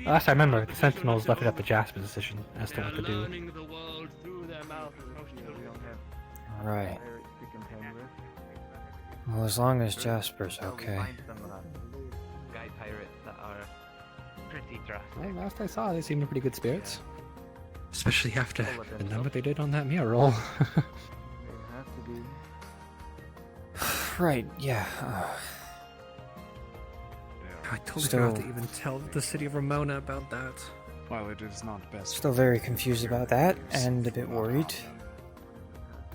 [SPEAKER 5] Last I remember, the Sentinels left it up to Jasper's decision as to what to do.
[SPEAKER 13] Right. Well, as long as Jasper's okay.
[SPEAKER 1] Guy pirates that are pretty drastic.
[SPEAKER 5] Well, last I saw, they seemed in pretty good spirits. Especially after the number they did on that mural.
[SPEAKER 13] Right, yeah.
[SPEAKER 5] I totally forgot to even tell the city of Ramona about that.
[SPEAKER 4] Well, it is not best.
[SPEAKER 13] Still very confused about that, and a bit worried.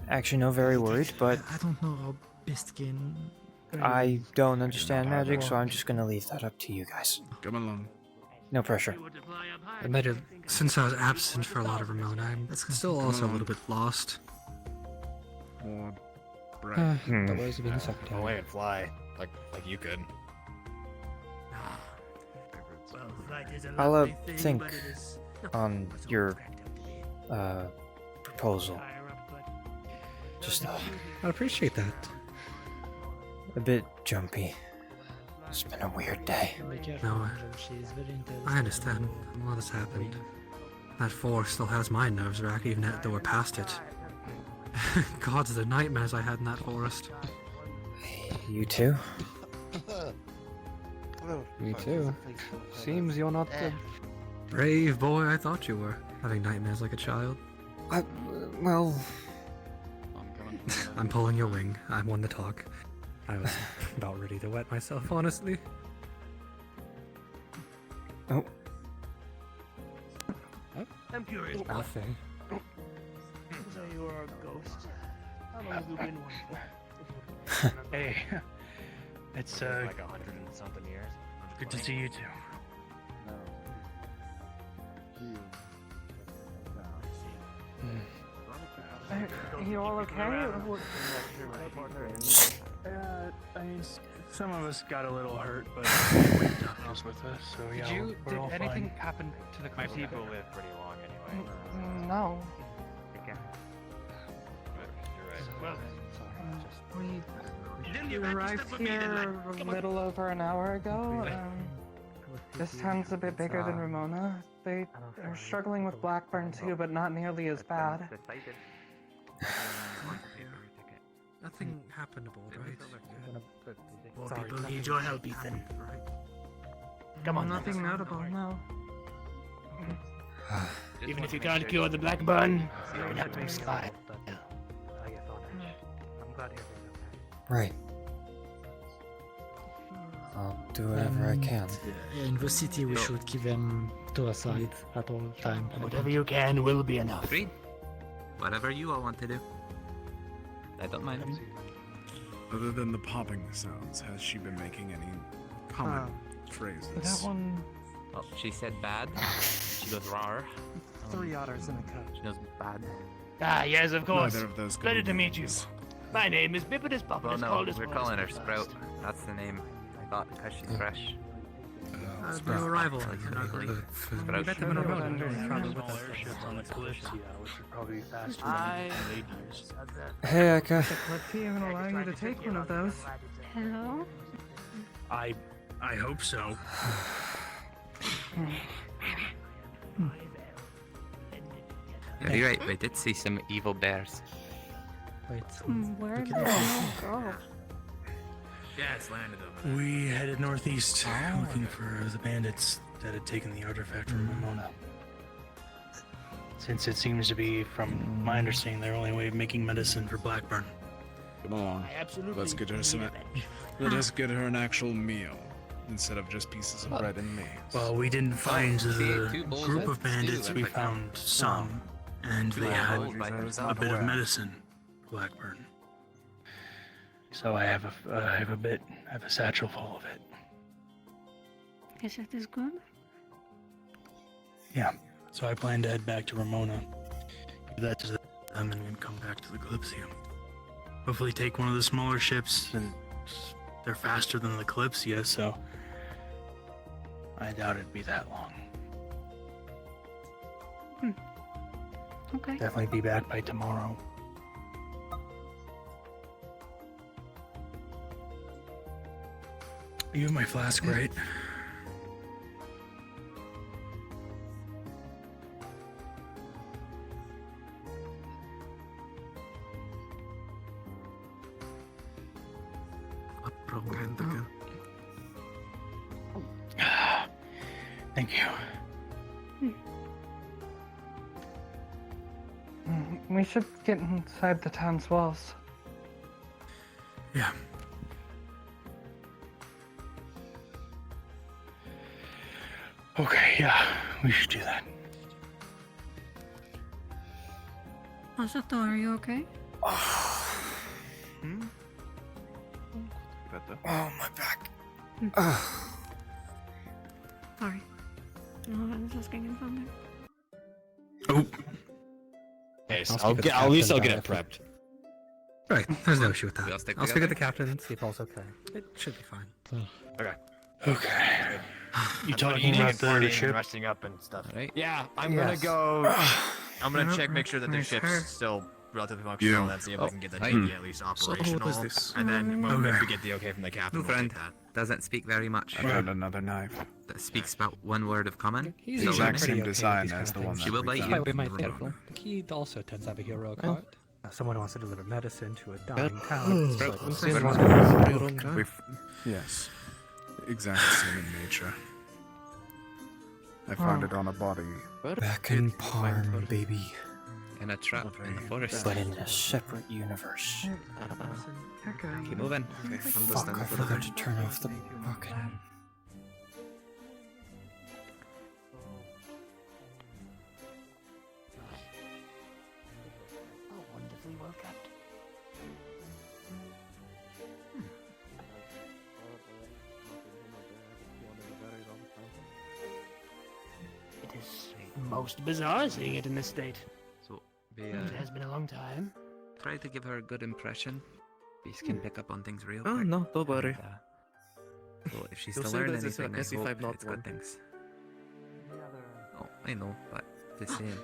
[SPEAKER 13] Actually, no, very worried, but
[SPEAKER 18] I don't know how best can.
[SPEAKER 13] I don't understand magic, so I'm just gonna leave that up to you guys.
[SPEAKER 4] Come along.
[SPEAKER 13] No pressure.
[SPEAKER 5] Admitted, since I was absent for a lot of Ramona, I'm still also a little bit lost.
[SPEAKER 13] Hmm.
[SPEAKER 5] Ways of being the secretary.
[SPEAKER 17] Away and fly, like you could.
[SPEAKER 13] I'll think on your proposal. Just
[SPEAKER 5] I appreciate that.
[SPEAKER 13] A bit jumpy. It's been a weird day.
[SPEAKER 5] No, I understand. A lot has happened. That forest still has my nerves racked even though we're past it. Gods, the nightmares I had in that forest.
[SPEAKER 13] You too?
[SPEAKER 5] Me too. Seems you're not the brave boy I thought you were, having nightmares like a child.
[SPEAKER 13] Well...
[SPEAKER 5] I'm pulling your wing. I'm one to talk. I was about ready to wet myself, honestly.
[SPEAKER 13] Oh.
[SPEAKER 22] I'm curious.
[SPEAKER 5] Nothing.
[SPEAKER 22] So you are a ghost. How long have you been one for?
[SPEAKER 2] Hey, it's
[SPEAKER 17] like 100 and something years.
[SPEAKER 2] good to see you too.
[SPEAKER 6] Are you all okay?
[SPEAKER 2] I mean, some of us got a little hurt, but was with us, so yeah, we're all
[SPEAKER 7] Did anything
[SPEAKER 2] fine.
[SPEAKER 7] happen to the
[SPEAKER 17] My people live pretty long anyway.
[SPEAKER 6] No. We arrived here a little over an hour ago. This town's a bit bigger than Ramona. They are struggling with Blackburn too, but not nearly as bad.
[SPEAKER 5] Nothing happened aboard, right?
[SPEAKER 22] More people need your help, Ethan. Come on,
[SPEAKER 6] Nothing notable, no.
[SPEAKER 22] Even if you can't cure the Blackburn, you can help him slide.
[SPEAKER 13] Right. I'll do whatever I can.
[SPEAKER 18] In the city, we should keep them to our side at all times.
[SPEAKER 22] Whatever you can will be enough.
[SPEAKER 1] Agreed. Whatever you all want to do. I don't mind.
[SPEAKER 4] Other than the popping sounds, has she been making any common phrases?
[SPEAKER 6] That one...
[SPEAKER 1] Well, she said bad. She goes rar.
[SPEAKER 6] 3 otters in a cup.
[SPEAKER 1] She knows bad.
[SPEAKER 22] Ah, yes, of course.
[SPEAKER 4] Neither of those
[SPEAKER 22] Pleasure to meet you. My name is Bipidus Poppidus,
[SPEAKER 1] Well, no,
[SPEAKER 22] called as
[SPEAKER 1] we're calling her Sprout. That's the name. I thought because she's fresh.
[SPEAKER 5] New arrival. We met them in Ramona. Probably with us.
[SPEAKER 2] On the Kalypsia, which would probably be faster
[SPEAKER 13] Hey, Eka.
[SPEAKER 6] The Kalypsia even allow you to take one of those.
[SPEAKER 16] Hello?
[SPEAKER 2] I hope so.
[SPEAKER 1] Yeah, you're right. We did see some evil bears.
[SPEAKER 5] Wait.
[SPEAKER 16] Where did they go?
[SPEAKER 3] Yeah, it's landed over
[SPEAKER 2] We headed northeast, looking for the bandits that had taken the artifact from Ramona. Since it seems to be, from my understanding, their only way of making medicine for Blackburn.
[SPEAKER 9] Come on.
[SPEAKER 22] I absolutely
[SPEAKER 9] Let's get her
[SPEAKER 22] need
[SPEAKER 9] some.
[SPEAKER 22] revenge.
[SPEAKER 9] Let us get her an actual meal instead of just pieces of bread and maize.
[SPEAKER 2] Well, we didn't find the
[SPEAKER 1] two bowls
[SPEAKER 2] group
[SPEAKER 1] of
[SPEAKER 2] of bandits.
[SPEAKER 1] stew,
[SPEAKER 2] We
[SPEAKER 1] if I
[SPEAKER 2] found some, and they had a bit of medicine. Blackburn. So I have a satchel full of it.
[SPEAKER 16] Is it this good?
[SPEAKER 2] Yeah. So I plan to head back to Ramona. Give that to them and then come back to the Kalypsia. Hopefully take one of the smaller ships, and they're faster than the Kalypsia, so I doubt it'd be that long.
[SPEAKER 16] Okay.
[SPEAKER 2] Definitely be back by tomorrow. You have my flask, right? Thank you.
[SPEAKER 6] We should get inside the town's walls.
[SPEAKER 2] Yeah. Okay, yeah, we should do that.
[SPEAKER 16] Masato, are you okay?
[SPEAKER 12] Oh, my back.
[SPEAKER 16] Sorry. No, I was just getting something.
[SPEAKER 2] Oh.
[SPEAKER 17] Hey,
[SPEAKER 5] I'll
[SPEAKER 17] I'll
[SPEAKER 5] speak with
[SPEAKER 17] get.
[SPEAKER 5] the
[SPEAKER 17] At least I'll
[SPEAKER 5] captain
[SPEAKER 17] get it
[SPEAKER 5] about
[SPEAKER 17] prepped.
[SPEAKER 5] Right, there's no issue with
[SPEAKER 1] We all
[SPEAKER 5] that.
[SPEAKER 1] stick
[SPEAKER 5] I'll speak with the
[SPEAKER 1] together?
[SPEAKER 5] captain and see if all's okay. It should be fine.
[SPEAKER 17] Okay.
[SPEAKER 2] Okay. You
[SPEAKER 17] I'm
[SPEAKER 2] talking
[SPEAKER 17] eating
[SPEAKER 2] about
[SPEAKER 17] and
[SPEAKER 2] the
[SPEAKER 17] farting and
[SPEAKER 2] ship?
[SPEAKER 17] resting up and stuff.
[SPEAKER 1] Alright.
[SPEAKER 17] Yeah, I'm gonna go. I'm gonna check, make sure that the
[SPEAKER 12] Nice
[SPEAKER 17] ship's
[SPEAKER 12] hair.
[SPEAKER 17] still relatively functional, and then see if I can get the TV at least operational.
[SPEAKER 12] what is this?
[SPEAKER 17] And then when
[SPEAKER 2] Okay.
[SPEAKER 17] we get the okay from the captain,
[SPEAKER 1] No
[SPEAKER 17] we'll
[SPEAKER 1] friend
[SPEAKER 17] take that.
[SPEAKER 1] doesn't speak very much.
[SPEAKER 9] I found another knife.
[SPEAKER 1] That speaks about one word of common.
[SPEAKER 5] He's
[SPEAKER 9] The exact
[SPEAKER 5] pretty
[SPEAKER 9] same
[SPEAKER 5] okay with
[SPEAKER 9] design
[SPEAKER 5] these kind
[SPEAKER 9] as
[SPEAKER 5] of
[SPEAKER 9] the one
[SPEAKER 5] things.
[SPEAKER 1] She will
[SPEAKER 9] we
[SPEAKER 1] bite
[SPEAKER 9] found
[SPEAKER 1] you.
[SPEAKER 5] Despite we might
[SPEAKER 9] in
[SPEAKER 5] think,
[SPEAKER 9] Ramona.
[SPEAKER 5] he also tends to have a heroic heart. Someone wants to deliver medicine to a dying town. It's like,
[SPEAKER 12] What's
[SPEAKER 5] this
[SPEAKER 12] this
[SPEAKER 5] one-
[SPEAKER 12] one?
[SPEAKER 9] Yes. Exact same in nature. I found it on a body.
[SPEAKER 13] Back in Parm, baby.
[SPEAKER 1] In a trap in the forest.
[SPEAKER 13] But in a separate universe.
[SPEAKER 1] Keep moving.
[SPEAKER 13] Fuck, I forgot to turn off the fucking...
[SPEAKER 22] Oh, wonderfully well kept. It is most bizarre seeing it in this state.
[SPEAKER 1] So, be,
[SPEAKER 22] It has been a long time.
[SPEAKER 1] try to give her a good impression. Beast can pick up on things real
[SPEAKER 12] Oh,
[SPEAKER 1] quick.
[SPEAKER 12] no, don't worry.
[SPEAKER 1] And, so if she's
[SPEAKER 12] You'll
[SPEAKER 1] to
[SPEAKER 12] say
[SPEAKER 1] learn
[SPEAKER 12] that it's
[SPEAKER 1] anything,
[SPEAKER 12] a
[SPEAKER 1] I
[SPEAKER 12] SE5
[SPEAKER 1] hope
[SPEAKER 12] not
[SPEAKER 1] it's
[SPEAKER 12] one.
[SPEAKER 1] good things. Oh, I know, but the same.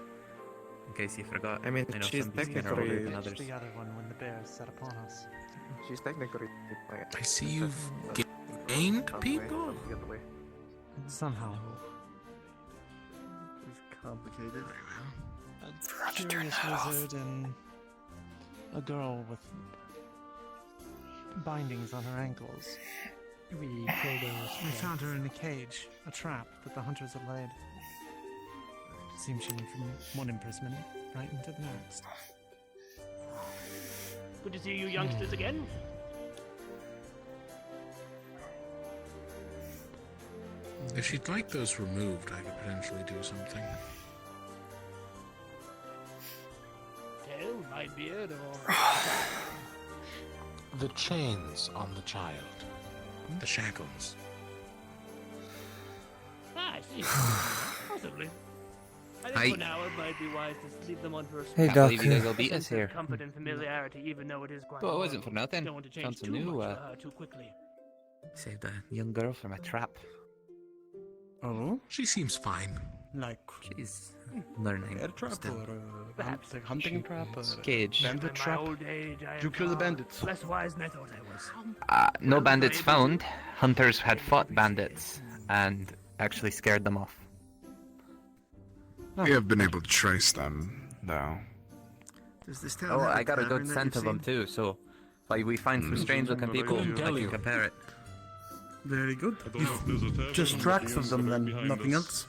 [SPEAKER 1] In case you forgot,
[SPEAKER 12] I mean,
[SPEAKER 1] know
[SPEAKER 12] she's
[SPEAKER 1] some beasts are older
[SPEAKER 12] technically-
[SPEAKER 1] than others.
[SPEAKER 22] The other one when the bears set upon us.
[SPEAKER 12] She's technically like
[SPEAKER 9] I see you've
[SPEAKER 12] That's
[SPEAKER 9] gained
[SPEAKER 12] the way,
[SPEAKER 9] people.
[SPEAKER 12] the other way.
[SPEAKER 22] Somehow.
[SPEAKER 12] It's complicated.
[SPEAKER 13] Forgot to turn
[SPEAKER 22] Curious
[SPEAKER 13] that off.
[SPEAKER 22] lizard and a girl with bindings on her ankles. We killed her. We found her in a cage, a trap that the hunters had laid. Seems she went from one imprisonment right into the next. Good to see you youngsters again.
[SPEAKER 9] If she'd like those removed, I could potentially do something.
[SPEAKER 22] Tail, my beard, or
[SPEAKER 11] The chains on the child.
[SPEAKER 9] The shackles.
[SPEAKER 22] I see. Possibly. I think
[SPEAKER 1] Hi.
[SPEAKER 22] for now it might be wise to leave them on for a
[SPEAKER 13] Hey,
[SPEAKER 1] Can't
[SPEAKER 13] Doc.
[SPEAKER 1] believe you guys will beat us
[SPEAKER 22] sense of
[SPEAKER 1] here.
[SPEAKER 22] comfort and familiarity, even though it is quite.
[SPEAKER 1] Well, it wasn't for
[SPEAKER 22] horrible.
[SPEAKER 1] nothing.
[SPEAKER 22] Don't want to
[SPEAKER 1] Found
[SPEAKER 22] change
[SPEAKER 1] some
[SPEAKER 22] too
[SPEAKER 1] new,
[SPEAKER 22] much for her too quickly.
[SPEAKER 1] Saved a young girl from a trap.
[SPEAKER 9] Oh, she seems fine.
[SPEAKER 22] Like
[SPEAKER 1] She's learning.
[SPEAKER 9] Air trap
[SPEAKER 1] still.
[SPEAKER 9] or
[SPEAKER 22] perhaps
[SPEAKER 9] like hunting trap or
[SPEAKER 1] Cage.
[SPEAKER 22] in
[SPEAKER 9] bandit
[SPEAKER 22] my
[SPEAKER 9] trap?
[SPEAKER 22] old age, I
[SPEAKER 9] Did you
[SPEAKER 22] am
[SPEAKER 9] kill the
[SPEAKER 22] far
[SPEAKER 9] bandits?
[SPEAKER 22] Less wise than I thought I was.
[SPEAKER 1] No bandits found. Hunters had fought bandits and actually scared them off.
[SPEAKER 9] We have been able to trace them, though.
[SPEAKER 12] Does this town
[SPEAKER 1] Oh,
[SPEAKER 12] have
[SPEAKER 1] I got a
[SPEAKER 12] tavern
[SPEAKER 1] good
[SPEAKER 12] that
[SPEAKER 1] scent
[SPEAKER 12] you've
[SPEAKER 1] of them
[SPEAKER 12] seen?
[SPEAKER 1] too, so if we find some strange looking people, I can compare it.
[SPEAKER 12] Very good. Just tracks of them then, nothing else.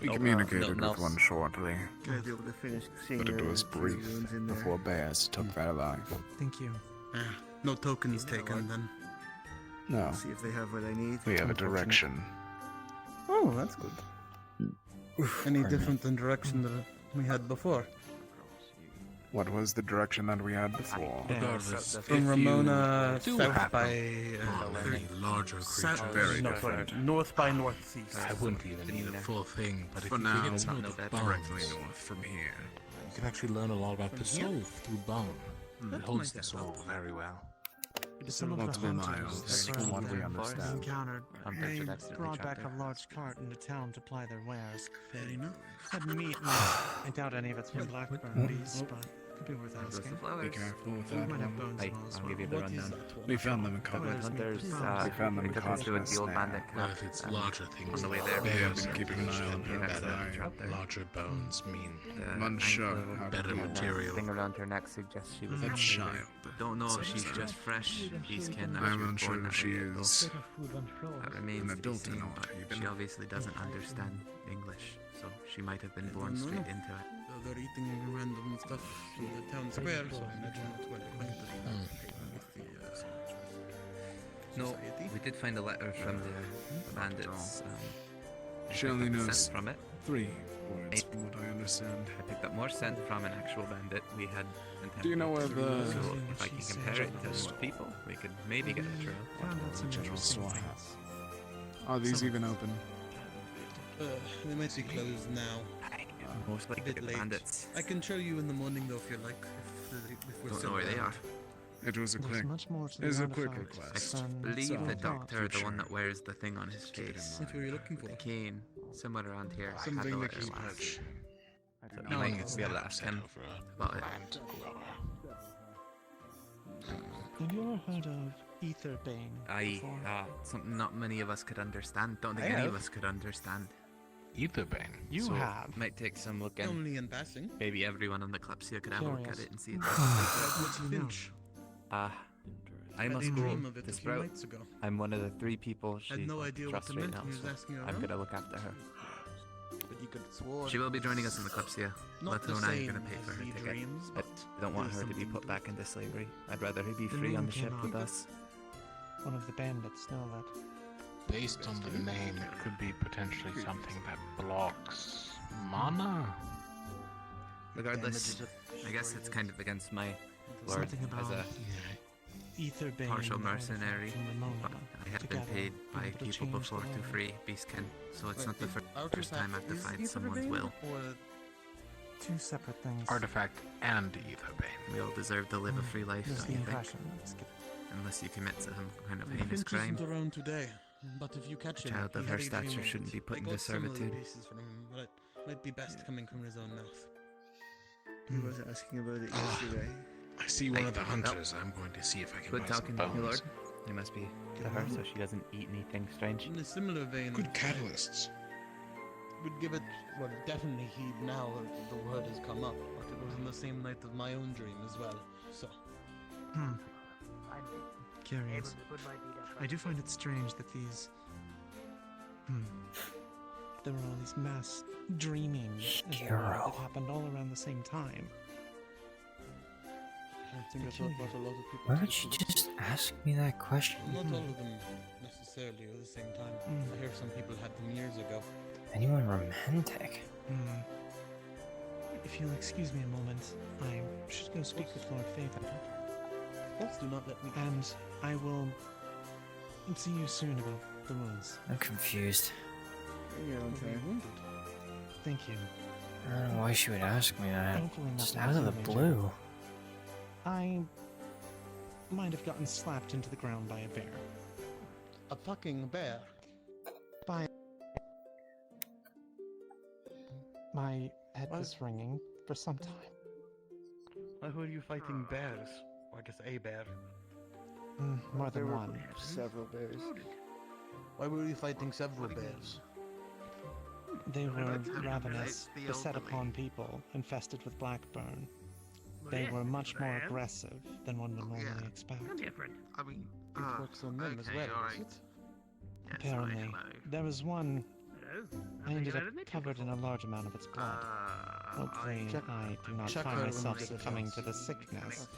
[SPEAKER 8] We communicated with one shortly,
[SPEAKER 12] Can I be able to finish seeing
[SPEAKER 8] but it
[SPEAKER 12] the
[SPEAKER 8] was brief
[SPEAKER 12] ruins in there?
[SPEAKER 8] before bears took their life.
[SPEAKER 2] Thank you. No tokens taken then.
[SPEAKER 8] No,
[SPEAKER 12] See if they have what I need.
[SPEAKER 8] we have a direction.
[SPEAKER 9] Oh, that's good. Any different than direction that we had before?
[SPEAKER 8] What was the direction that we had before?
[SPEAKER 9] Regardless, from Ramona south by
[SPEAKER 11] any larger creature.
[SPEAKER 8] Very different.
[SPEAKER 9] north by northeast.
[SPEAKER 11] I wouldn't even need a full thing, but if
[SPEAKER 8] For
[SPEAKER 11] you
[SPEAKER 8] now,
[SPEAKER 11] could get some of the
[SPEAKER 8] directly
[SPEAKER 11] bones,
[SPEAKER 8] north from here.
[SPEAKER 11] you can actually learn a lot about the
[SPEAKER 9] From here?
[SPEAKER 11] soul through bone. It
[SPEAKER 9] That
[SPEAKER 11] holds
[SPEAKER 9] might
[SPEAKER 11] the soul
[SPEAKER 9] help.
[SPEAKER 11] very well.
[SPEAKER 8] Some multiple miles from what we understand.
[SPEAKER 19] Encountered.
[SPEAKER 1] Hunters
[SPEAKER 19] They
[SPEAKER 1] would accidentally
[SPEAKER 19] brought
[SPEAKER 1] trap
[SPEAKER 19] back
[SPEAKER 1] their
[SPEAKER 19] a large cart into town to ply their wares.
[SPEAKER 9] Fair enough.
[SPEAKER 19] Had meat. And I doubt any of it's from Blackburn beasts, but could be worth asking.
[SPEAKER 8] Be careful with
[SPEAKER 19] We
[SPEAKER 8] that
[SPEAKER 19] might have
[SPEAKER 8] one.
[SPEAKER 19] bones
[SPEAKER 1] Hey,
[SPEAKER 19] and all as
[SPEAKER 1] I'll
[SPEAKER 19] well.
[SPEAKER 1] give you the
[SPEAKER 9] What is
[SPEAKER 1] rundown.
[SPEAKER 9] that one?
[SPEAKER 8] We found them in
[SPEAKER 19] Oh,
[SPEAKER 8] cover.
[SPEAKER 19] there's meat
[SPEAKER 1] Hunters,
[SPEAKER 19] with bones.
[SPEAKER 8] We found them in
[SPEAKER 1] it got into
[SPEAKER 8] Cosmos
[SPEAKER 1] the old
[SPEAKER 8] now.
[SPEAKER 1] bandit
[SPEAKER 11] Well,
[SPEAKER 1] camp.
[SPEAKER 11] if it's
[SPEAKER 1] and
[SPEAKER 11] larger things,
[SPEAKER 1] on the way
[SPEAKER 11] like
[SPEAKER 1] there, we
[SPEAKER 11] bears
[SPEAKER 8] been
[SPEAKER 11] are
[SPEAKER 8] keeping an eye on
[SPEAKER 11] then
[SPEAKER 8] them,
[SPEAKER 11] that's
[SPEAKER 8] but
[SPEAKER 11] a
[SPEAKER 1] trap there.
[SPEAKER 11] larger bones mean
[SPEAKER 1] The
[SPEAKER 8] I'm unsure
[SPEAKER 1] ankle
[SPEAKER 8] how to
[SPEAKER 11] better
[SPEAKER 8] deal with
[SPEAKER 11] material.
[SPEAKER 1] thing around her neck suggests she was
[SPEAKER 8] that
[SPEAKER 1] actually
[SPEAKER 8] child.
[SPEAKER 1] Don't know if
[SPEAKER 8] Such
[SPEAKER 1] she's
[SPEAKER 8] that.
[SPEAKER 1] just fresh. Beastkin.
[SPEAKER 8] I'm unsure if she is
[SPEAKER 1] That remains
[SPEAKER 8] an
[SPEAKER 1] to be
[SPEAKER 8] adult
[SPEAKER 1] seen,
[SPEAKER 8] or not,
[SPEAKER 1] but
[SPEAKER 8] even.
[SPEAKER 1] she obviously doesn't understand English, so she might have been born straight into it.
[SPEAKER 9] They're eating random stuff in the town square, so I imagine it's well acquainted with the
[SPEAKER 1] No,
[SPEAKER 9] society.
[SPEAKER 1] we did find a letter from the bandits.
[SPEAKER 8] She
[SPEAKER 1] I
[SPEAKER 8] only
[SPEAKER 1] picked up
[SPEAKER 8] knows
[SPEAKER 1] scent from it.
[SPEAKER 8] 3 words, from what I understand.
[SPEAKER 1] I picked up more scent from an actual bandit we had.
[SPEAKER 8] Do you know where the
[SPEAKER 1] So if I can compare it to most people, we could maybe get a trail.
[SPEAKER 8] general store has? Are these even open?
[SPEAKER 9] They might be closed now.
[SPEAKER 1] Most
[SPEAKER 9] A
[SPEAKER 1] likely
[SPEAKER 9] bit
[SPEAKER 1] the
[SPEAKER 9] late.
[SPEAKER 1] bandits.
[SPEAKER 9] I can show you in the morning though if you like. If we're
[SPEAKER 1] Don't
[SPEAKER 9] still
[SPEAKER 1] know where they
[SPEAKER 9] around.
[SPEAKER 1] are.
[SPEAKER 8] It was a
[SPEAKER 19] There's
[SPEAKER 8] quick.
[SPEAKER 19] much more to
[SPEAKER 8] It was
[SPEAKER 19] the
[SPEAKER 8] a quick
[SPEAKER 19] artifact
[SPEAKER 8] request.
[SPEAKER 19] than
[SPEAKER 1] Believe
[SPEAKER 19] you
[SPEAKER 1] the
[SPEAKER 19] thought.
[SPEAKER 1] doctor, the one that wears the thing on his face.
[SPEAKER 9] That's what you're looking for.
[SPEAKER 1] The cane, somewhere around here. I had
[SPEAKER 8] Something
[SPEAKER 1] the
[SPEAKER 8] to
[SPEAKER 1] letter
[SPEAKER 8] keep
[SPEAKER 1] last.
[SPEAKER 8] touch.
[SPEAKER 1] So
[SPEAKER 11] No
[SPEAKER 1] you
[SPEAKER 11] one
[SPEAKER 1] might
[SPEAKER 11] gets
[SPEAKER 1] be able to
[SPEAKER 11] that
[SPEAKER 1] ask
[SPEAKER 11] upset
[SPEAKER 1] him
[SPEAKER 11] over a
[SPEAKER 1] about it.
[SPEAKER 11] plant grower.
[SPEAKER 19] Have you ever heard of Etherbane
[SPEAKER 1] Aye,
[SPEAKER 19] before?
[SPEAKER 1] something not many of us could understand. Don't think
[SPEAKER 19] I
[SPEAKER 1] any of
[SPEAKER 19] have.
[SPEAKER 1] us could understand.
[SPEAKER 11] Etherbane.
[SPEAKER 19] You
[SPEAKER 1] So,
[SPEAKER 19] have.
[SPEAKER 1] Might take some looking.
[SPEAKER 9] Only in passing.
[SPEAKER 1] Maybe everyone on the Kalypsia could have a look at
[SPEAKER 19] Curious.
[SPEAKER 1] it and see it.
[SPEAKER 9] What's Finch?
[SPEAKER 1] I
[SPEAKER 9] Had
[SPEAKER 1] must
[SPEAKER 9] a
[SPEAKER 1] go
[SPEAKER 9] dream of it
[SPEAKER 1] to
[SPEAKER 9] a few
[SPEAKER 1] Sprout.
[SPEAKER 9] nights ago.
[SPEAKER 1] I'm one of the 3 people she
[SPEAKER 9] Had no idea what
[SPEAKER 1] trusts
[SPEAKER 9] to
[SPEAKER 1] right
[SPEAKER 9] meant
[SPEAKER 1] now,
[SPEAKER 9] when he was
[SPEAKER 1] so
[SPEAKER 9] asking her
[SPEAKER 1] I'm
[SPEAKER 9] around.
[SPEAKER 1] gonna look after her.
[SPEAKER 9] But you could have sworn.
[SPEAKER 1] She will be joining us in the Kalypsia.
[SPEAKER 9] Not
[SPEAKER 1] Letho
[SPEAKER 9] the
[SPEAKER 1] and I are
[SPEAKER 9] same
[SPEAKER 1] gonna pay for
[SPEAKER 9] as
[SPEAKER 1] her
[SPEAKER 9] the
[SPEAKER 1] ticket.
[SPEAKER 9] dreams,
[SPEAKER 1] But I don't want her to be put back into slavery. I'd rather her be
[SPEAKER 19] The
[SPEAKER 1] free on
[SPEAKER 19] name
[SPEAKER 1] the ship
[SPEAKER 19] came
[SPEAKER 1] with
[SPEAKER 19] up.
[SPEAKER 1] us.
[SPEAKER 19] One of the bandits know that.
[SPEAKER 11] Based on the name, it could be potentially something that blocks mana.
[SPEAKER 1] Regardless, I guess it's kind of against my word
[SPEAKER 19] Something
[SPEAKER 1] as a
[SPEAKER 19] about Etherbane
[SPEAKER 1] partial
[SPEAKER 19] and
[SPEAKER 1] mercenary.
[SPEAKER 19] from Ramona
[SPEAKER 1] But I have been
[SPEAKER 19] together,
[SPEAKER 1] paid by
[SPEAKER 19] able to
[SPEAKER 1] people
[SPEAKER 19] change
[SPEAKER 1] before
[SPEAKER 19] the
[SPEAKER 1] to
[SPEAKER 19] world.
[SPEAKER 1] free Beastkin, so it's
[SPEAKER 9] Wait,
[SPEAKER 1] not the
[SPEAKER 9] is
[SPEAKER 1] first time I've
[SPEAKER 9] Artifact
[SPEAKER 1] defied
[SPEAKER 9] is
[SPEAKER 1] someone's
[SPEAKER 9] Etherbane,
[SPEAKER 1] will.
[SPEAKER 9] Or
[SPEAKER 19] Two separate things.
[SPEAKER 11] Artifact and Etherbane.
[SPEAKER 1] We all deserve to live a free life,
[SPEAKER 19] Is
[SPEAKER 1] don't
[SPEAKER 19] the
[SPEAKER 1] you think?
[SPEAKER 19] impression that's given.
[SPEAKER 1] Unless you commit some kind of
[SPEAKER 9] Finch
[SPEAKER 1] heinous crime.
[SPEAKER 9] isn't around today, but if you catch
[SPEAKER 1] A
[SPEAKER 9] him,
[SPEAKER 1] child
[SPEAKER 9] he
[SPEAKER 1] of
[SPEAKER 9] had
[SPEAKER 1] her
[SPEAKER 9] a dream
[SPEAKER 1] stature
[SPEAKER 9] of
[SPEAKER 1] shouldn't
[SPEAKER 9] it.
[SPEAKER 1] be put
[SPEAKER 9] I
[SPEAKER 1] into
[SPEAKER 9] got some of the
[SPEAKER 1] servitude.
[SPEAKER 9] pieces from him, but it might be best coming from his own mouth.
[SPEAKER 12] He was asking about it yesterday.
[SPEAKER 11] I see one of the hunters. I'm going to see if I can
[SPEAKER 1] Good
[SPEAKER 11] buy some
[SPEAKER 1] talking, my lord.
[SPEAKER 11] bones.
[SPEAKER 1] You must be to her so she doesn't eat anything strange.
[SPEAKER 9] In a similar vein,
[SPEAKER 11] Good catalysts.
[SPEAKER 9] would give it, well, definitely heed now that the word has come up, but it was in the same night of my own dream as well, so.
[SPEAKER 19] Curious. I do find it strange that these. There were all these mass dreamings as it were, that happened all around the same time.
[SPEAKER 9] I think that's what a lot of people
[SPEAKER 13] Why
[SPEAKER 9] do
[SPEAKER 13] would you
[SPEAKER 9] too.
[SPEAKER 13] just ask me that question?
[SPEAKER 9] Not all of them necessarily at the same time. I hear some people had them years ago.
[SPEAKER 13] Anyone romantic?
[SPEAKER 19] If you'll excuse me a moment, I should go speak with Lord Favorite.
[SPEAKER 9] Please do not let me.
[SPEAKER 19] And I will see you soon about the wounds.
[SPEAKER 13] I'm confused.
[SPEAKER 12] Yeah, okay.
[SPEAKER 19] Thank you.
[SPEAKER 13] I don't know why she would ask me that.
[SPEAKER 19] Thankfully
[SPEAKER 13] Just
[SPEAKER 19] nothing
[SPEAKER 13] out of the
[SPEAKER 19] major.
[SPEAKER 13] blue.
[SPEAKER 19] I might have gotten slapped into the ground by a bear.
[SPEAKER 9] A fucking bear.
[SPEAKER 19] By my head was ringing for some time.
[SPEAKER 9] Why were you fighting bears? Or I guess a bear.
[SPEAKER 19] More
[SPEAKER 12] There
[SPEAKER 19] than
[SPEAKER 12] were
[SPEAKER 19] one.
[SPEAKER 12] several bears.
[SPEAKER 9] Why were you fighting several bears?
[SPEAKER 19] They were ravenous, beset upon people, infested with blackburn. They were much more aggressive than one would normally expect.
[SPEAKER 22] Different.
[SPEAKER 10] I mean,
[SPEAKER 9] It works on them as well, does it?
[SPEAKER 19] Apparently, there was one I ended up covered in a large amount of its blood. Hopefully, I do not find myself succumbing to the sickness.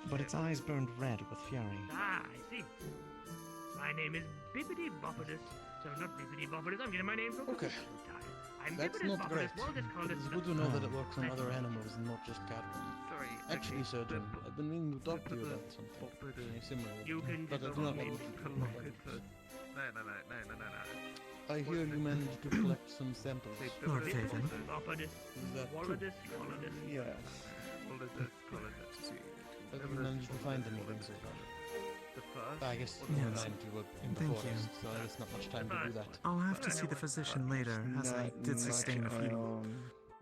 [SPEAKER 19] But its eyes burned red with fury.
[SPEAKER 22] Ah, I see. My name is Bippity Boppidus. So not Bippity Boppidus, I'm getting my name from
[SPEAKER 9] Okay.
[SPEAKER 22] I'm
[SPEAKER 9] That's
[SPEAKER 22] Bippity
[SPEAKER 9] not great.
[SPEAKER 22] Boppidus. We'll just call
[SPEAKER 9] It's
[SPEAKER 22] it
[SPEAKER 9] good to know that it works on other animals and not just cattle.
[SPEAKER 10] Sorry.
[SPEAKER 9] Actually, Surgeon, I've been meaning to talk to you about something similar.
[SPEAKER 22] You can
[SPEAKER 9] but I
[SPEAKER 22] just
[SPEAKER 9] do not
[SPEAKER 22] call
[SPEAKER 9] know
[SPEAKER 22] me
[SPEAKER 9] what
[SPEAKER 10] No.
[SPEAKER 9] I hear you managed to collect some samples.
[SPEAKER 5] Lord Faven.
[SPEAKER 22] Boppidus.
[SPEAKER 9] Is that true?
[SPEAKER 22] Walidus, Colidus.
[SPEAKER 9] Yes. Have you managed to find anything so far? I guess you
[SPEAKER 5] Yes.
[SPEAKER 9] mind you were in the
[SPEAKER 5] Thank
[SPEAKER 9] forest,
[SPEAKER 5] you.
[SPEAKER 9] so there's not much time to do that.
[SPEAKER 5] I'll have to see the physician later, as I did sustain a few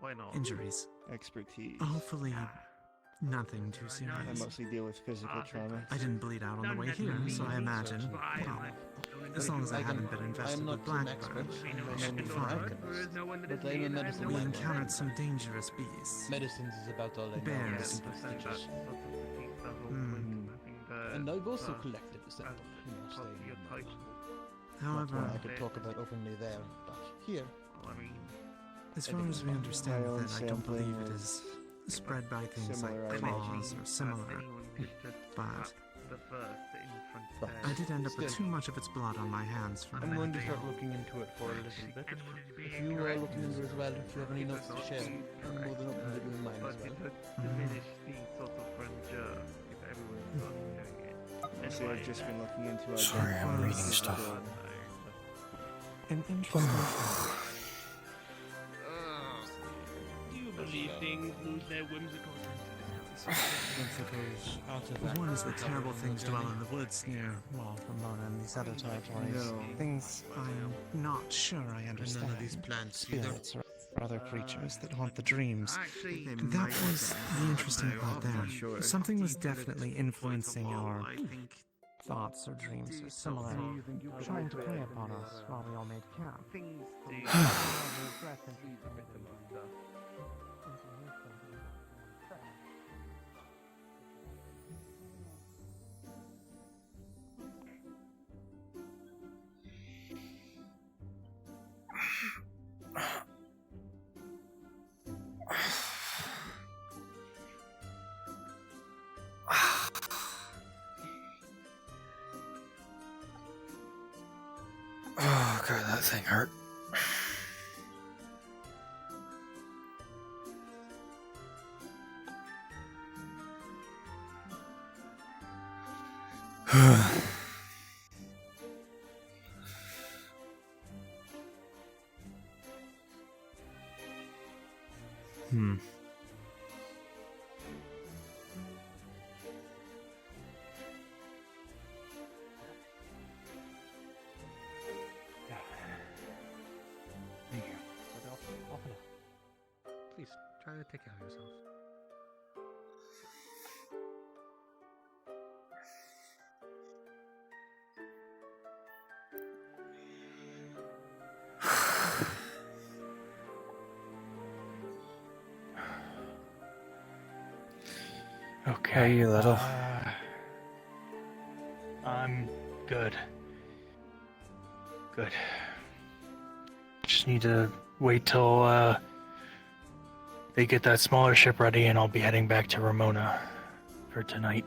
[SPEAKER 10] Why not?
[SPEAKER 5] injuries.
[SPEAKER 12] Expertise.
[SPEAKER 5] Hopefully, nothing too
[SPEAKER 12] I
[SPEAKER 5] serious.
[SPEAKER 12] mostly deal with physical trauma.
[SPEAKER 5] I didn't bleed out on the way here, so I imagine, well, as long as I haven't been infested
[SPEAKER 9] I'm
[SPEAKER 5] with
[SPEAKER 9] not an
[SPEAKER 5] Blackblight,
[SPEAKER 9] expert.
[SPEAKER 5] I should be fine.
[SPEAKER 9] But I'm a medicine
[SPEAKER 5] We
[SPEAKER 9] man.
[SPEAKER 5] encountered some dangerous beasts.
[SPEAKER 9] Medicines is about all I know.
[SPEAKER 5] Bears.
[SPEAKER 9] Stitches.
[SPEAKER 5] Hmm.
[SPEAKER 9] And I've also collected a sample. Staying in mind.
[SPEAKER 5] However,
[SPEAKER 9] Not one I could talk about openly there, but here.
[SPEAKER 5] as far as we understand that, I don't believe it is spread by things like claws or similar, but I did end up with too much of its blood on my hands from
[SPEAKER 9] I'm going to
[SPEAKER 5] that.
[SPEAKER 9] start looking into it for a little bit. If you are looking into it as well, if you have any notes to share, I'm more than open to doing mine as well.
[SPEAKER 10] Diminish the sort of grandeur if everyone's not doing it.
[SPEAKER 12] Actually, I've just been looking into
[SPEAKER 13] Sorry, I'm reading stuff.
[SPEAKER 5] An interesting
[SPEAKER 22] Do you believe things lose their whimsical
[SPEAKER 5] One is the terrible things dwell in the woods near, well, Ramona and these other territories.
[SPEAKER 12] No.
[SPEAKER 5] Things I'm not sure I understand.
[SPEAKER 9] None of these plants either.
[SPEAKER 19] Spirits or other creatures that haunt the dreams.
[SPEAKER 5] That was the interesting part there. Something was definitely influencing our thoughts or dreams or similar, trying to prey upon us while we all made camp.
[SPEAKER 13] Oh god, that thing hurt. Hmm.
[SPEAKER 5] Thank you. Please, try to take care of yourself.
[SPEAKER 7] Okay.
[SPEAKER 13] How are you, little?
[SPEAKER 7] I'm good. Good. Just need to wait till they get that smaller ship ready, and I'll be heading back to Ramona for tonight.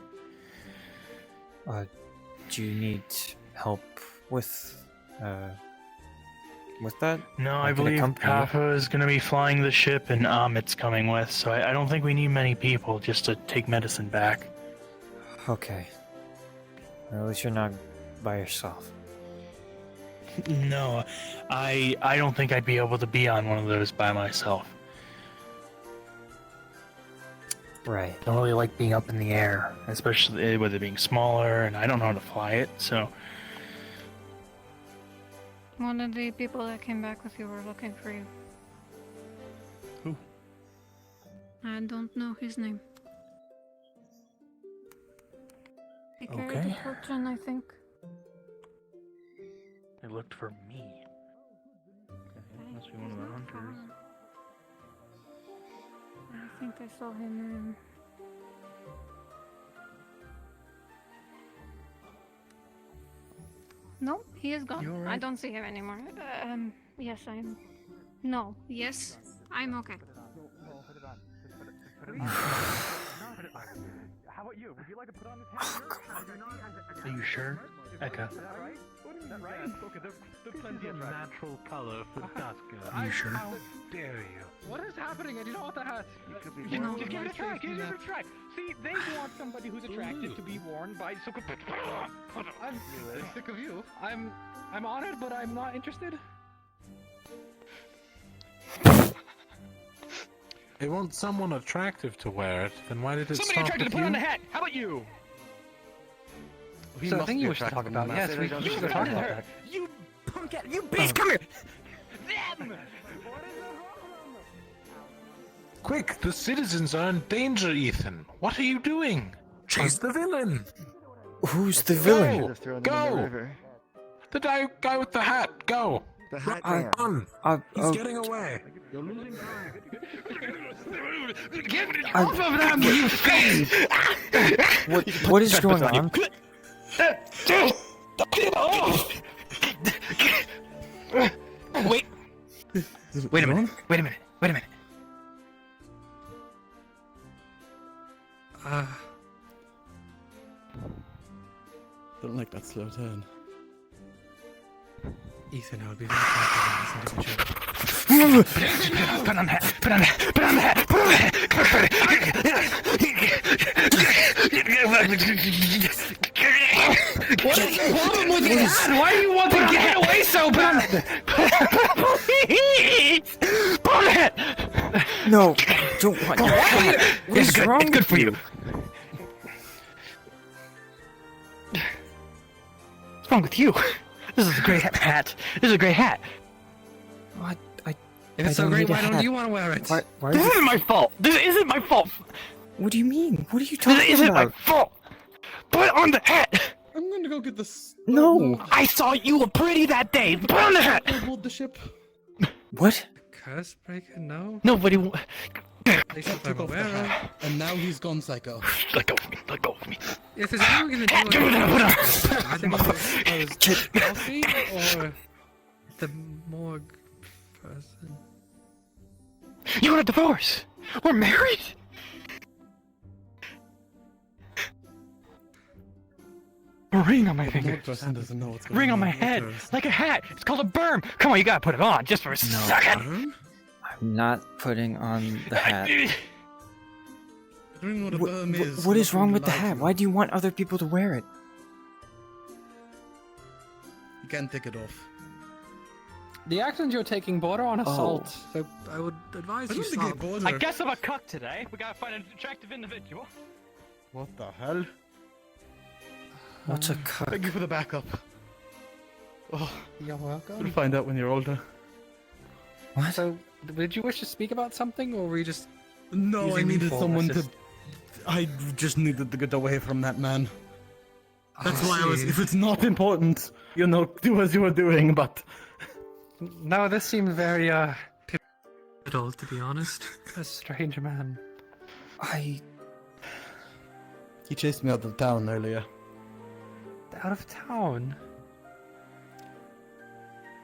[SPEAKER 13] Do you need help with that?
[SPEAKER 7] No,
[SPEAKER 13] I
[SPEAKER 7] I
[SPEAKER 13] can
[SPEAKER 7] believe
[SPEAKER 13] accompany you.
[SPEAKER 7] Kaffa is going to be flying the ship, and Amit's coming with, so I don't think we need many people just to take medicine back.
[SPEAKER 13] Okay. Well, at least you're not by yourself.
[SPEAKER 7] No, I don't think I'd be able to be on one of those by myself.
[SPEAKER 13] Right.
[SPEAKER 7] I don't really like being up in the air, especially with it being smaller, and I don't know how to fly it, so...
[SPEAKER 16] One of the people that came back with you were looking for you.
[SPEAKER 7] Who?
[SPEAKER 16] I don't know his name. He carried
[SPEAKER 7] Okay.
[SPEAKER 16] a torch in, I think.
[SPEAKER 7] They looked for me. Okay, must be one of the hunters.
[SPEAKER 16] I think I saw him. No, he is gone.
[SPEAKER 7] You
[SPEAKER 16] I
[SPEAKER 7] alright?
[SPEAKER 16] don't see him anymore. Yes, I'm. No. Yes, I'm okay.
[SPEAKER 22] How about you? Would you like to put on this hat?
[SPEAKER 5] Are you sure? Okay.
[SPEAKER 22] Right? Okay, there's plenty of
[SPEAKER 11] natural color for dusk.
[SPEAKER 5] Are you sure?
[SPEAKER 11] How dare you?
[SPEAKER 22] What is happening? I do not want the hat.
[SPEAKER 16] No.
[SPEAKER 22] Just give it a try. Give it a try. See, they want somebody who's attractive to be worn by. So I'm sick of you. I'm honored, but I'm not interested.
[SPEAKER 11] They want someone attractive to wear it, then why did it
[SPEAKER 22] Somebody
[SPEAKER 11] stop
[SPEAKER 22] attracted to
[SPEAKER 11] with
[SPEAKER 22] put
[SPEAKER 11] you?
[SPEAKER 22] on the hat. How about you?
[SPEAKER 5] So the thing you wish to talk about, yes, we should go talk about that.
[SPEAKER 22] You punk ass.
[SPEAKER 13] You beast, come here!
[SPEAKER 22] Them!
[SPEAKER 11] Quick, the citizens are in danger, Ethan. What are you doing? Chase the villain.
[SPEAKER 13] Who's the villain?
[SPEAKER 11] Go! The guy with the hat, go!
[SPEAKER 12] The hat
[SPEAKER 11] Run! He's getting away.
[SPEAKER 22] You're losing time.
[SPEAKER 7] Get off of them, you fiend!
[SPEAKER 13] What is going on?
[SPEAKER 7] Wait. Wait a minute. Wait a minute. Wait a minute.
[SPEAKER 9] Don't like that slow turn.
[SPEAKER 5] Ethan, I would be very happy to listen to you.
[SPEAKER 7] Put on the hat. Put on the hat. Put on the hat. Put on the hat. What is the problem with your hat? Why do you want to get away so bad? Please! Put on the hat!
[SPEAKER 13] No, I don't want your hat. What is wrong
[SPEAKER 7] It's good for you. What's wrong with you? This is a great hat. This is a great hat.
[SPEAKER 13] What?
[SPEAKER 5] If it's so great, why don't you want to wear it?
[SPEAKER 13] Why
[SPEAKER 7] This isn't my fault. This isn't my fault.
[SPEAKER 13] What do you mean? What are you talking
[SPEAKER 7] This isn't my
[SPEAKER 13] about?
[SPEAKER 7] fault. Put on the hat.
[SPEAKER 9] I'm going to go get this.
[SPEAKER 13] No.
[SPEAKER 7] I saw you were pretty that day. Put on the hat.
[SPEAKER 9] Hold the ship.
[SPEAKER 13] What?
[SPEAKER 5] Curse breaker? No.
[SPEAKER 7] Nobody.
[SPEAKER 5] They should
[SPEAKER 9] Took off the hat, and now he's gone psycho.
[SPEAKER 7] Let go of me. Let go of me.
[SPEAKER 5] If there's anyone gonna do
[SPEAKER 7] Hat, give it up, put on.
[SPEAKER 5] I think it was Coffee or the morgue person.
[SPEAKER 7] You want a divorce? We're married. A ring on my finger.
[SPEAKER 9] Person doesn't know what's going
[SPEAKER 7] Ring on my head, like a hat. It's called a berm. Come on, you gotta put it on just for a second.
[SPEAKER 13] I'm not putting on the hat.
[SPEAKER 9] I don't know what a berm is.
[SPEAKER 13] What is wrong with the hat? Why do you want other people to wear it?
[SPEAKER 9] You can't take it off.
[SPEAKER 22] The actions you're taking border on assault.
[SPEAKER 5] So I would advise
[SPEAKER 9] I
[SPEAKER 5] you
[SPEAKER 9] don't think
[SPEAKER 5] stop.
[SPEAKER 9] it border.
[SPEAKER 22] I guess I'm a cuck today. We gotta find an attractive individual.
[SPEAKER 9] What the hell?
[SPEAKER 13] What's a cuck?
[SPEAKER 9] Thank you for the backup. Oh,
[SPEAKER 5] You're welcome.
[SPEAKER 9] we'll find out when you're older.
[SPEAKER 13] What?
[SPEAKER 22] So, did you wish to speak about something, or were you just?
[SPEAKER 9] No, I
[SPEAKER 22] using me
[SPEAKER 9] needed
[SPEAKER 22] for
[SPEAKER 9] someone to.
[SPEAKER 22] assist?
[SPEAKER 9] I just needed to get away from that man. That's
[SPEAKER 5] I
[SPEAKER 9] why I was.
[SPEAKER 5] see.
[SPEAKER 9] If it's not important, you know, do as you were doing. But
[SPEAKER 22] No, this seemed very
[SPEAKER 5] Pivotal, to be honest.
[SPEAKER 22] a strange man.
[SPEAKER 9] he chased me out of town earlier.
[SPEAKER 22] Out of town.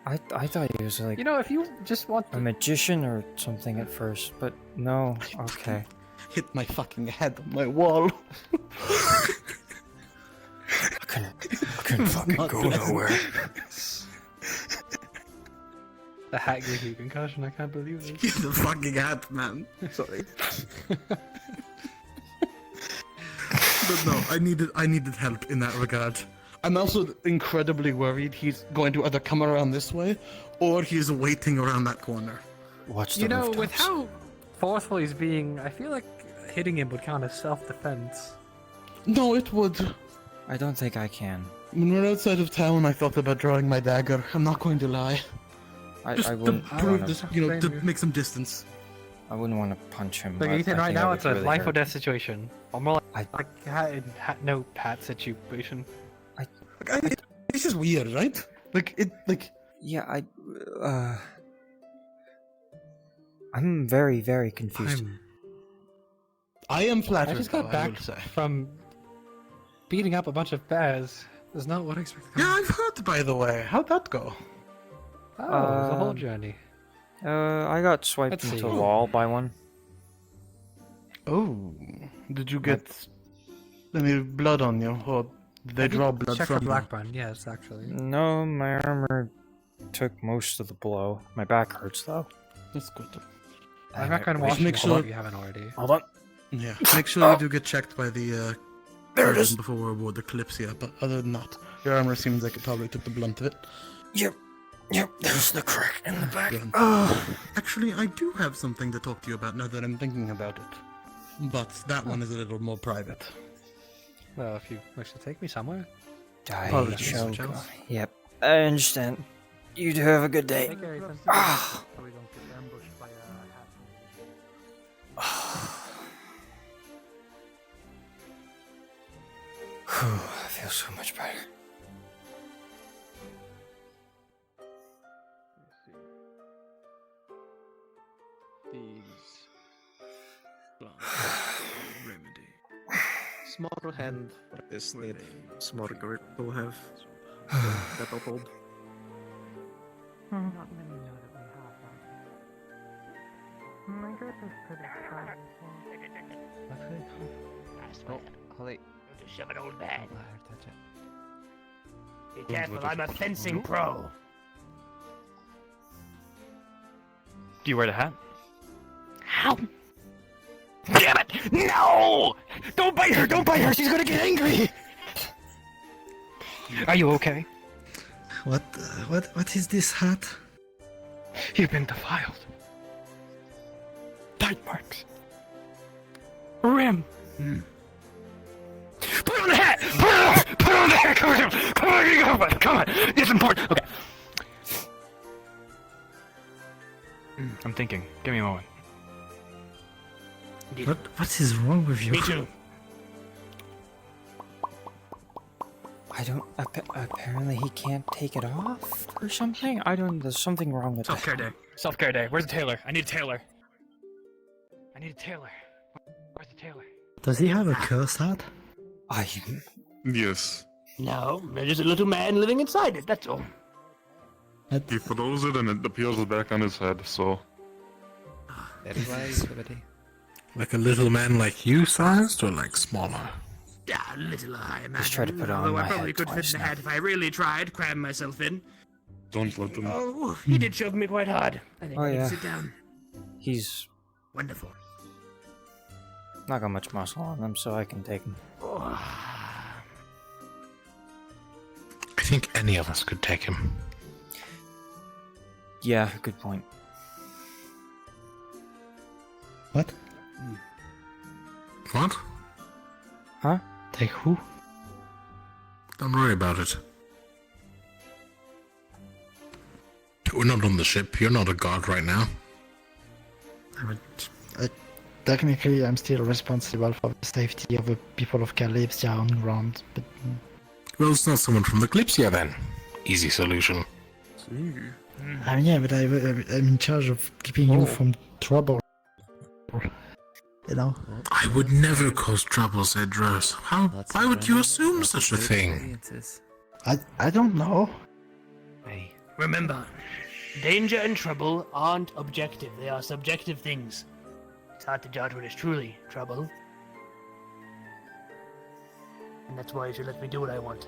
[SPEAKER 13] I thought he was like
[SPEAKER 22] You know, if you just want
[SPEAKER 13] a magician or something at first, but no. Okay.
[SPEAKER 9] Hit my fucking head on my wall.
[SPEAKER 13] I couldn't fucking go nowhere.
[SPEAKER 22] The hat gave you a concussion. I can't believe it.
[SPEAKER 9] Get the fucking hat, man. Sorry. But no, I needed help in that regard. I'm also incredibly worried he's going to either come around this way, or he's waiting around that corner.
[SPEAKER 13] Watch the
[SPEAKER 22] You know,
[SPEAKER 13] rooftops.
[SPEAKER 22] with how forceful he's being, I feel like hitting him would count as self-defense.
[SPEAKER 9] No, it would.
[SPEAKER 13] I don't think I can.
[SPEAKER 9] When we're outside of town, I thought about drawing my dagger. I'm not going to lie. Just
[SPEAKER 13] I
[SPEAKER 9] to
[SPEAKER 13] wouldn't
[SPEAKER 9] prove
[SPEAKER 13] wanna,
[SPEAKER 9] this, you know, to make some distance.
[SPEAKER 13] I wouldn't want to punch him.
[SPEAKER 22] Like
[SPEAKER 13] but
[SPEAKER 22] Ethan,
[SPEAKER 13] I
[SPEAKER 22] right
[SPEAKER 13] think
[SPEAKER 22] now
[SPEAKER 13] I
[SPEAKER 22] it's
[SPEAKER 13] would
[SPEAKER 22] a
[SPEAKER 13] really
[SPEAKER 22] life or
[SPEAKER 13] hurt.
[SPEAKER 22] death situation. Or more like no hat situation.
[SPEAKER 9] This is weird, right?
[SPEAKER 13] Yeah, I'm very, very confused.
[SPEAKER 9] I am flattered.
[SPEAKER 22] I just got
[SPEAKER 9] though, I
[SPEAKER 22] back
[SPEAKER 9] will say.
[SPEAKER 22] from beating up a bunch of bears.
[SPEAKER 5] That's not what I expected.
[SPEAKER 9] Yeah, I've heard, by the way. How'd that go?
[SPEAKER 7] Oh, the whole journey.
[SPEAKER 13] I got swiped
[SPEAKER 7] Let's
[SPEAKER 13] into
[SPEAKER 7] see.
[SPEAKER 13] a wall by one.
[SPEAKER 9] Oh, did you get any blood on you, or did they draw blood
[SPEAKER 5] Check for
[SPEAKER 9] from you?
[SPEAKER 5] Blackburn. Yes, actually.
[SPEAKER 13] No, my armor took most of the blow. My back hurts though.
[SPEAKER 9] That's good.
[SPEAKER 5] I'm not going to
[SPEAKER 9] Just
[SPEAKER 5] watch
[SPEAKER 9] make
[SPEAKER 5] it
[SPEAKER 9] sure
[SPEAKER 5] if you haven't already.
[SPEAKER 13] Hold on.
[SPEAKER 9] Yeah, make sure you do get checked by the
[SPEAKER 13] There it
[SPEAKER 9] person
[SPEAKER 13] is.
[SPEAKER 9] before we award the Kalypsia, but other than that, your armor seems like it probably took the blunt of it.
[SPEAKER 13] Yep, there's the crack in the back.
[SPEAKER 9] Actually, I do have something to talk to you about now that I'm thinking about it. But that one is a little more private.
[SPEAKER 5] Well, if you wish to take me somewhere.
[SPEAKER 9] Apologies,
[SPEAKER 13] Shall
[SPEAKER 9] Mr.
[SPEAKER 13] go.
[SPEAKER 9] Charles.
[SPEAKER 13] Yep, I understand. You do have a good day. Ah. Whew, I feel so much better.
[SPEAKER 12] Remedy. Small hand like this need small grip to have that hold.
[SPEAKER 6] Not many know that we have that. My grip is pretty tight.
[SPEAKER 1] Oh, Holly.
[SPEAKER 22] Just shove it old man.
[SPEAKER 1] Let her touch it.
[SPEAKER 22] Be careful, I'm a fencing pro.
[SPEAKER 3] Do you wear the hat?
[SPEAKER 22] How? Damn it! No! Don't bite her! Don't bite her! She's gonna get angry!
[SPEAKER 7] Are you okay?
[SPEAKER 9] What is this hat?
[SPEAKER 7] You've been defiled. Bite marks. Rim. Put on the hat! Put on the hat! Come on! Come on! It's important! Okay. I'm thinking. Give me a moment.
[SPEAKER 20] What is wrong with you?
[SPEAKER 22] Me too.
[SPEAKER 13] I don't. Apparently, he can't take it off or something. I don't. There's something wrong with
[SPEAKER 7] Self-care day. Self-care day. Where's the tailor? I need a tailor. I need a tailor. Where's the tailor?
[SPEAKER 20] Does he have a curse hat?
[SPEAKER 15] Yes.
[SPEAKER 22] No, there's just a little man living inside it, that's all.
[SPEAKER 15] He throws it and it appears back on his head, so...
[SPEAKER 1] Very wise, everybody.
[SPEAKER 11] Like a little man like you sized, or like smaller?
[SPEAKER 22] Yeah, a little, I imagine.
[SPEAKER 13] Just try to put it on
[SPEAKER 22] Although I
[SPEAKER 13] my
[SPEAKER 22] probably
[SPEAKER 13] head
[SPEAKER 22] could fit
[SPEAKER 13] twice
[SPEAKER 22] in the
[SPEAKER 13] now.
[SPEAKER 22] hat if I really tried, cram myself in.
[SPEAKER 15] Don't let them...
[SPEAKER 22] Oh, he did shove me quite hard. I think
[SPEAKER 13] Oh,
[SPEAKER 22] I need
[SPEAKER 13] yeah.
[SPEAKER 22] to sit down.
[SPEAKER 13] He's
[SPEAKER 22] Wonderful.
[SPEAKER 13] not got much muscle on him, so I can take him.
[SPEAKER 11] I think any of us could take him.
[SPEAKER 13] Yeah, good point.
[SPEAKER 20] What?
[SPEAKER 11] What?
[SPEAKER 13] Huh?
[SPEAKER 20] Take who?
[SPEAKER 11] Don't worry about it. We're not on the ship. You're not a guard right now.
[SPEAKER 20] Technically, I'm still responsible for the safety of the people of Kalypsia on ground, but
[SPEAKER 11] Well, it's not someone from the Kalypsia then. Easy solution.
[SPEAKER 20] I mean, yeah, but I'm in charge of keeping you from trouble. You know?
[SPEAKER 11] I would never cause trouble, said Rose. Why would you assume such a thing?
[SPEAKER 20] I don't know.
[SPEAKER 22] Remember, danger and trouble aren't objective, they are subjective things. It's hard to judge what is truly trouble. And that's why you should let me do what I want.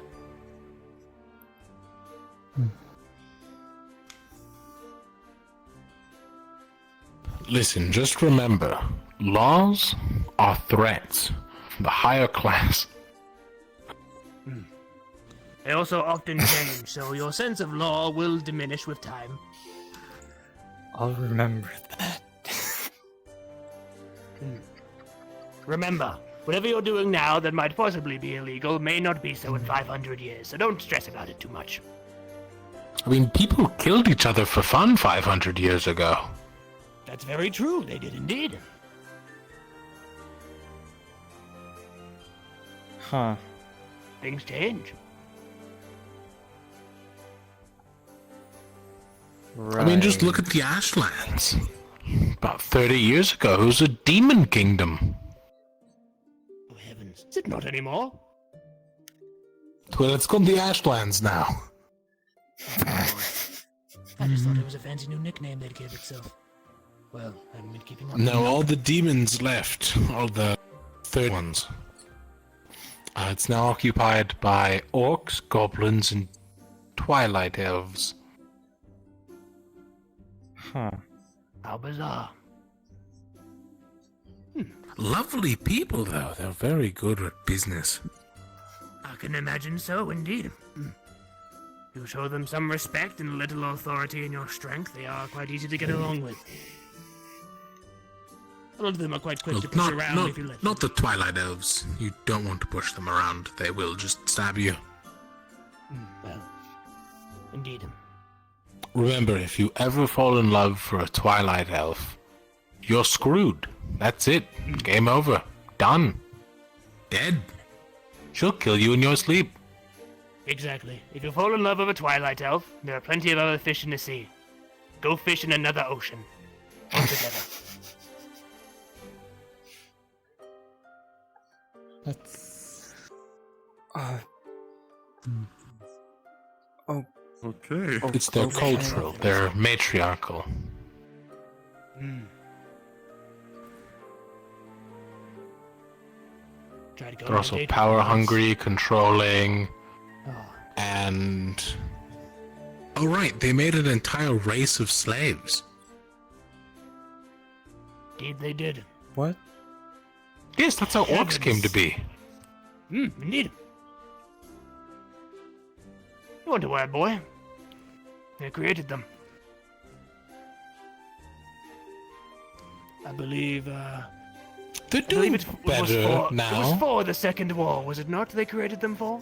[SPEAKER 11] Listen, just remember, laws are threats from the higher class.
[SPEAKER 22] They also often change, so your sense of law will diminish with time.
[SPEAKER 13] I'll remember that.
[SPEAKER 22] Remember, whatever you're doing now that might possibly be illegal may not be so in 500 years, so don't stress about it too much.
[SPEAKER 11] I mean, people killed each other for fun 500 years ago.
[SPEAKER 22] That's very true, they did indeed.
[SPEAKER 13] Huh.
[SPEAKER 22] Things change.
[SPEAKER 11] I mean, just look at the Ashlands. About 30 years ago, it was a demon kingdom.
[SPEAKER 22] Oh heavens, is it not anymore?
[SPEAKER 11] Well, it's called the Ashlands now.
[SPEAKER 22] I just thought it was a fancy new nickname they'd give itself. Well, I haven't been keeping up.
[SPEAKER 11] No, all the demons left. All the third ones. It's now occupied by orcs, goblins, and twilight elves.
[SPEAKER 18] Huh.
[SPEAKER 22] How bizarre.
[SPEAKER 11] Lovely people, though. They're very good at business.
[SPEAKER 22] I can imagine so, indeed. You show them some respect and a little authority in your strength, they are quite easy to get along with. A lot of them are quite quick to push around if you let them.
[SPEAKER 11] Not the twilight elves. You don't want to push them around. They will just stab you.
[SPEAKER 22] Well, indeed.
[SPEAKER 11] Remember, if you ever fall in love for a twilight elf, you're screwed. That's it. Game over. Done. Dead. She'll kill you in your sleep.
[SPEAKER 22] Exactly. If you fall in love with a twilight elf, there are plenty of other fish in the sea. Go fish in another ocean. Altogether.
[SPEAKER 18] That's...
[SPEAKER 15] Oh. Okay.
[SPEAKER 11] It's their cultural. They're matriarchal.
[SPEAKER 22] Try to go
[SPEAKER 11] They're
[SPEAKER 22] on a
[SPEAKER 11] also
[SPEAKER 22] date with
[SPEAKER 11] power
[SPEAKER 22] them once.
[SPEAKER 11] hungry, controlling, and... Oh right, they made an entire race of slaves.
[SPEAKER 22] Indeed they did.
[SPEAKER 18] What?
[SPEAKER 11] Yes, that's how orcs came to be.
[SPEAKER 22] Indeed. You wonder why, boy? They created them. I believe,
[SPEAKER 11] They're doing
[SPEAKER 22] it
[SPEAKER 11] better now.
[SPEAKER 22] It was for the Second War, was it not? They created them for?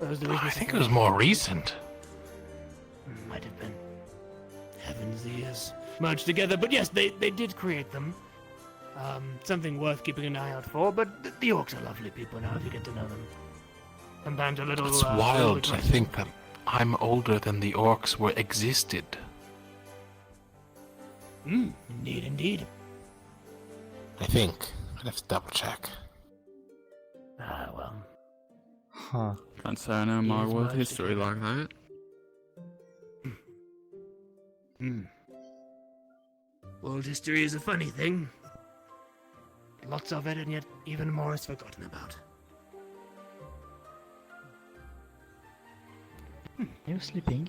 [SPEAKER 22] That was the reason
[SPEAKER 11] I think it was more recent.
[SPEAKER 22] Might have been. Heavens, the years merged together, but yes, they did create them. Something worth keeping an eye out for, but the orcs are lovely people now if you get to know them. Sometimes a little...
[SPEAKER 11] It's wild to think that I'm older than the orcs were existed.
[SPEAKER 22] Indeed, indeed.
[SPEAKER 11] I think. I'd have to double check.
[SPEAKER 22] Ah, well.
[SPEAKER 18] Huh.
[SPEAKER 4] Can't say I know my world history like that.
[SPEAKER 22] World history is a funny thing. Lots of it, and yet even more is forgotten about.
[SPEAKER 18] You're sleeping.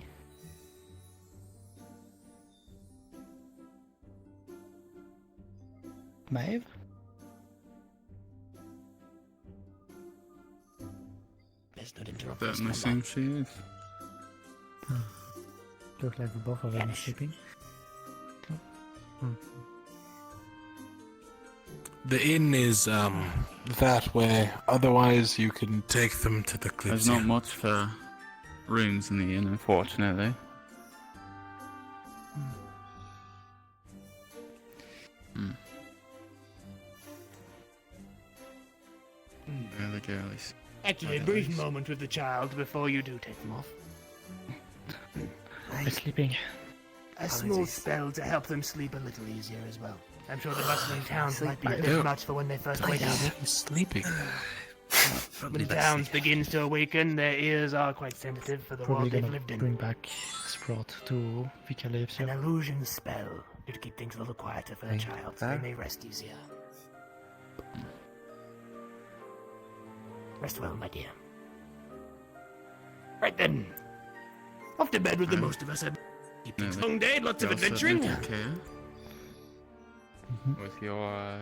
[SPEAKER 18] Maeve?
[SPEAKER 22] There's not interrupt.
[SPEAKER 4] Certainly seems she is.
[SPEAKER 18] Look like both of them are sleeping.
[SPEAKER 11] The inn is, that way. Otherwise, you can take them to the
[SPEAKER 4] There's
[SPEAKER 11] Kalypsia.
[SPEAKER 4] not much for rooms in the inn, unfortunately. Really girlies.
[SPEAKER 22] Actually, a brief moment with the child before you do take them off.
[SPEAKER 18] They're sleeping.
[SPEAKER 22] A small spell to help them sleep a little easier as well. I'm sure the bustling towns might be a bit
[SPEAKER 11] Yeah.
[SPEAKER 22] much for when they first wake up.
[SPEAKER 11] He's sleeping.
[SPEAKER 22] When the towns begins to awaken, their ears are quite sensitive for the
[SPEAKER 18] Probably
[SPEAKER 22] world they've
[SPEAKER 18] gonna
[SPEAKER 22] lived in.
[SPEAKER 18] bring back Sprout to the Kalypsia.
[SPEAKER 22] An illusion spell to keep things a little quieter for the child, so they may rest easier. Rest well, my dear. Right then. Off to bed with the most of us. Keep things long day, lots of
[SPEAKER 4] You're
[SPEAKER 22] adventuring.
[SPEAKER 4] certainly take care. With your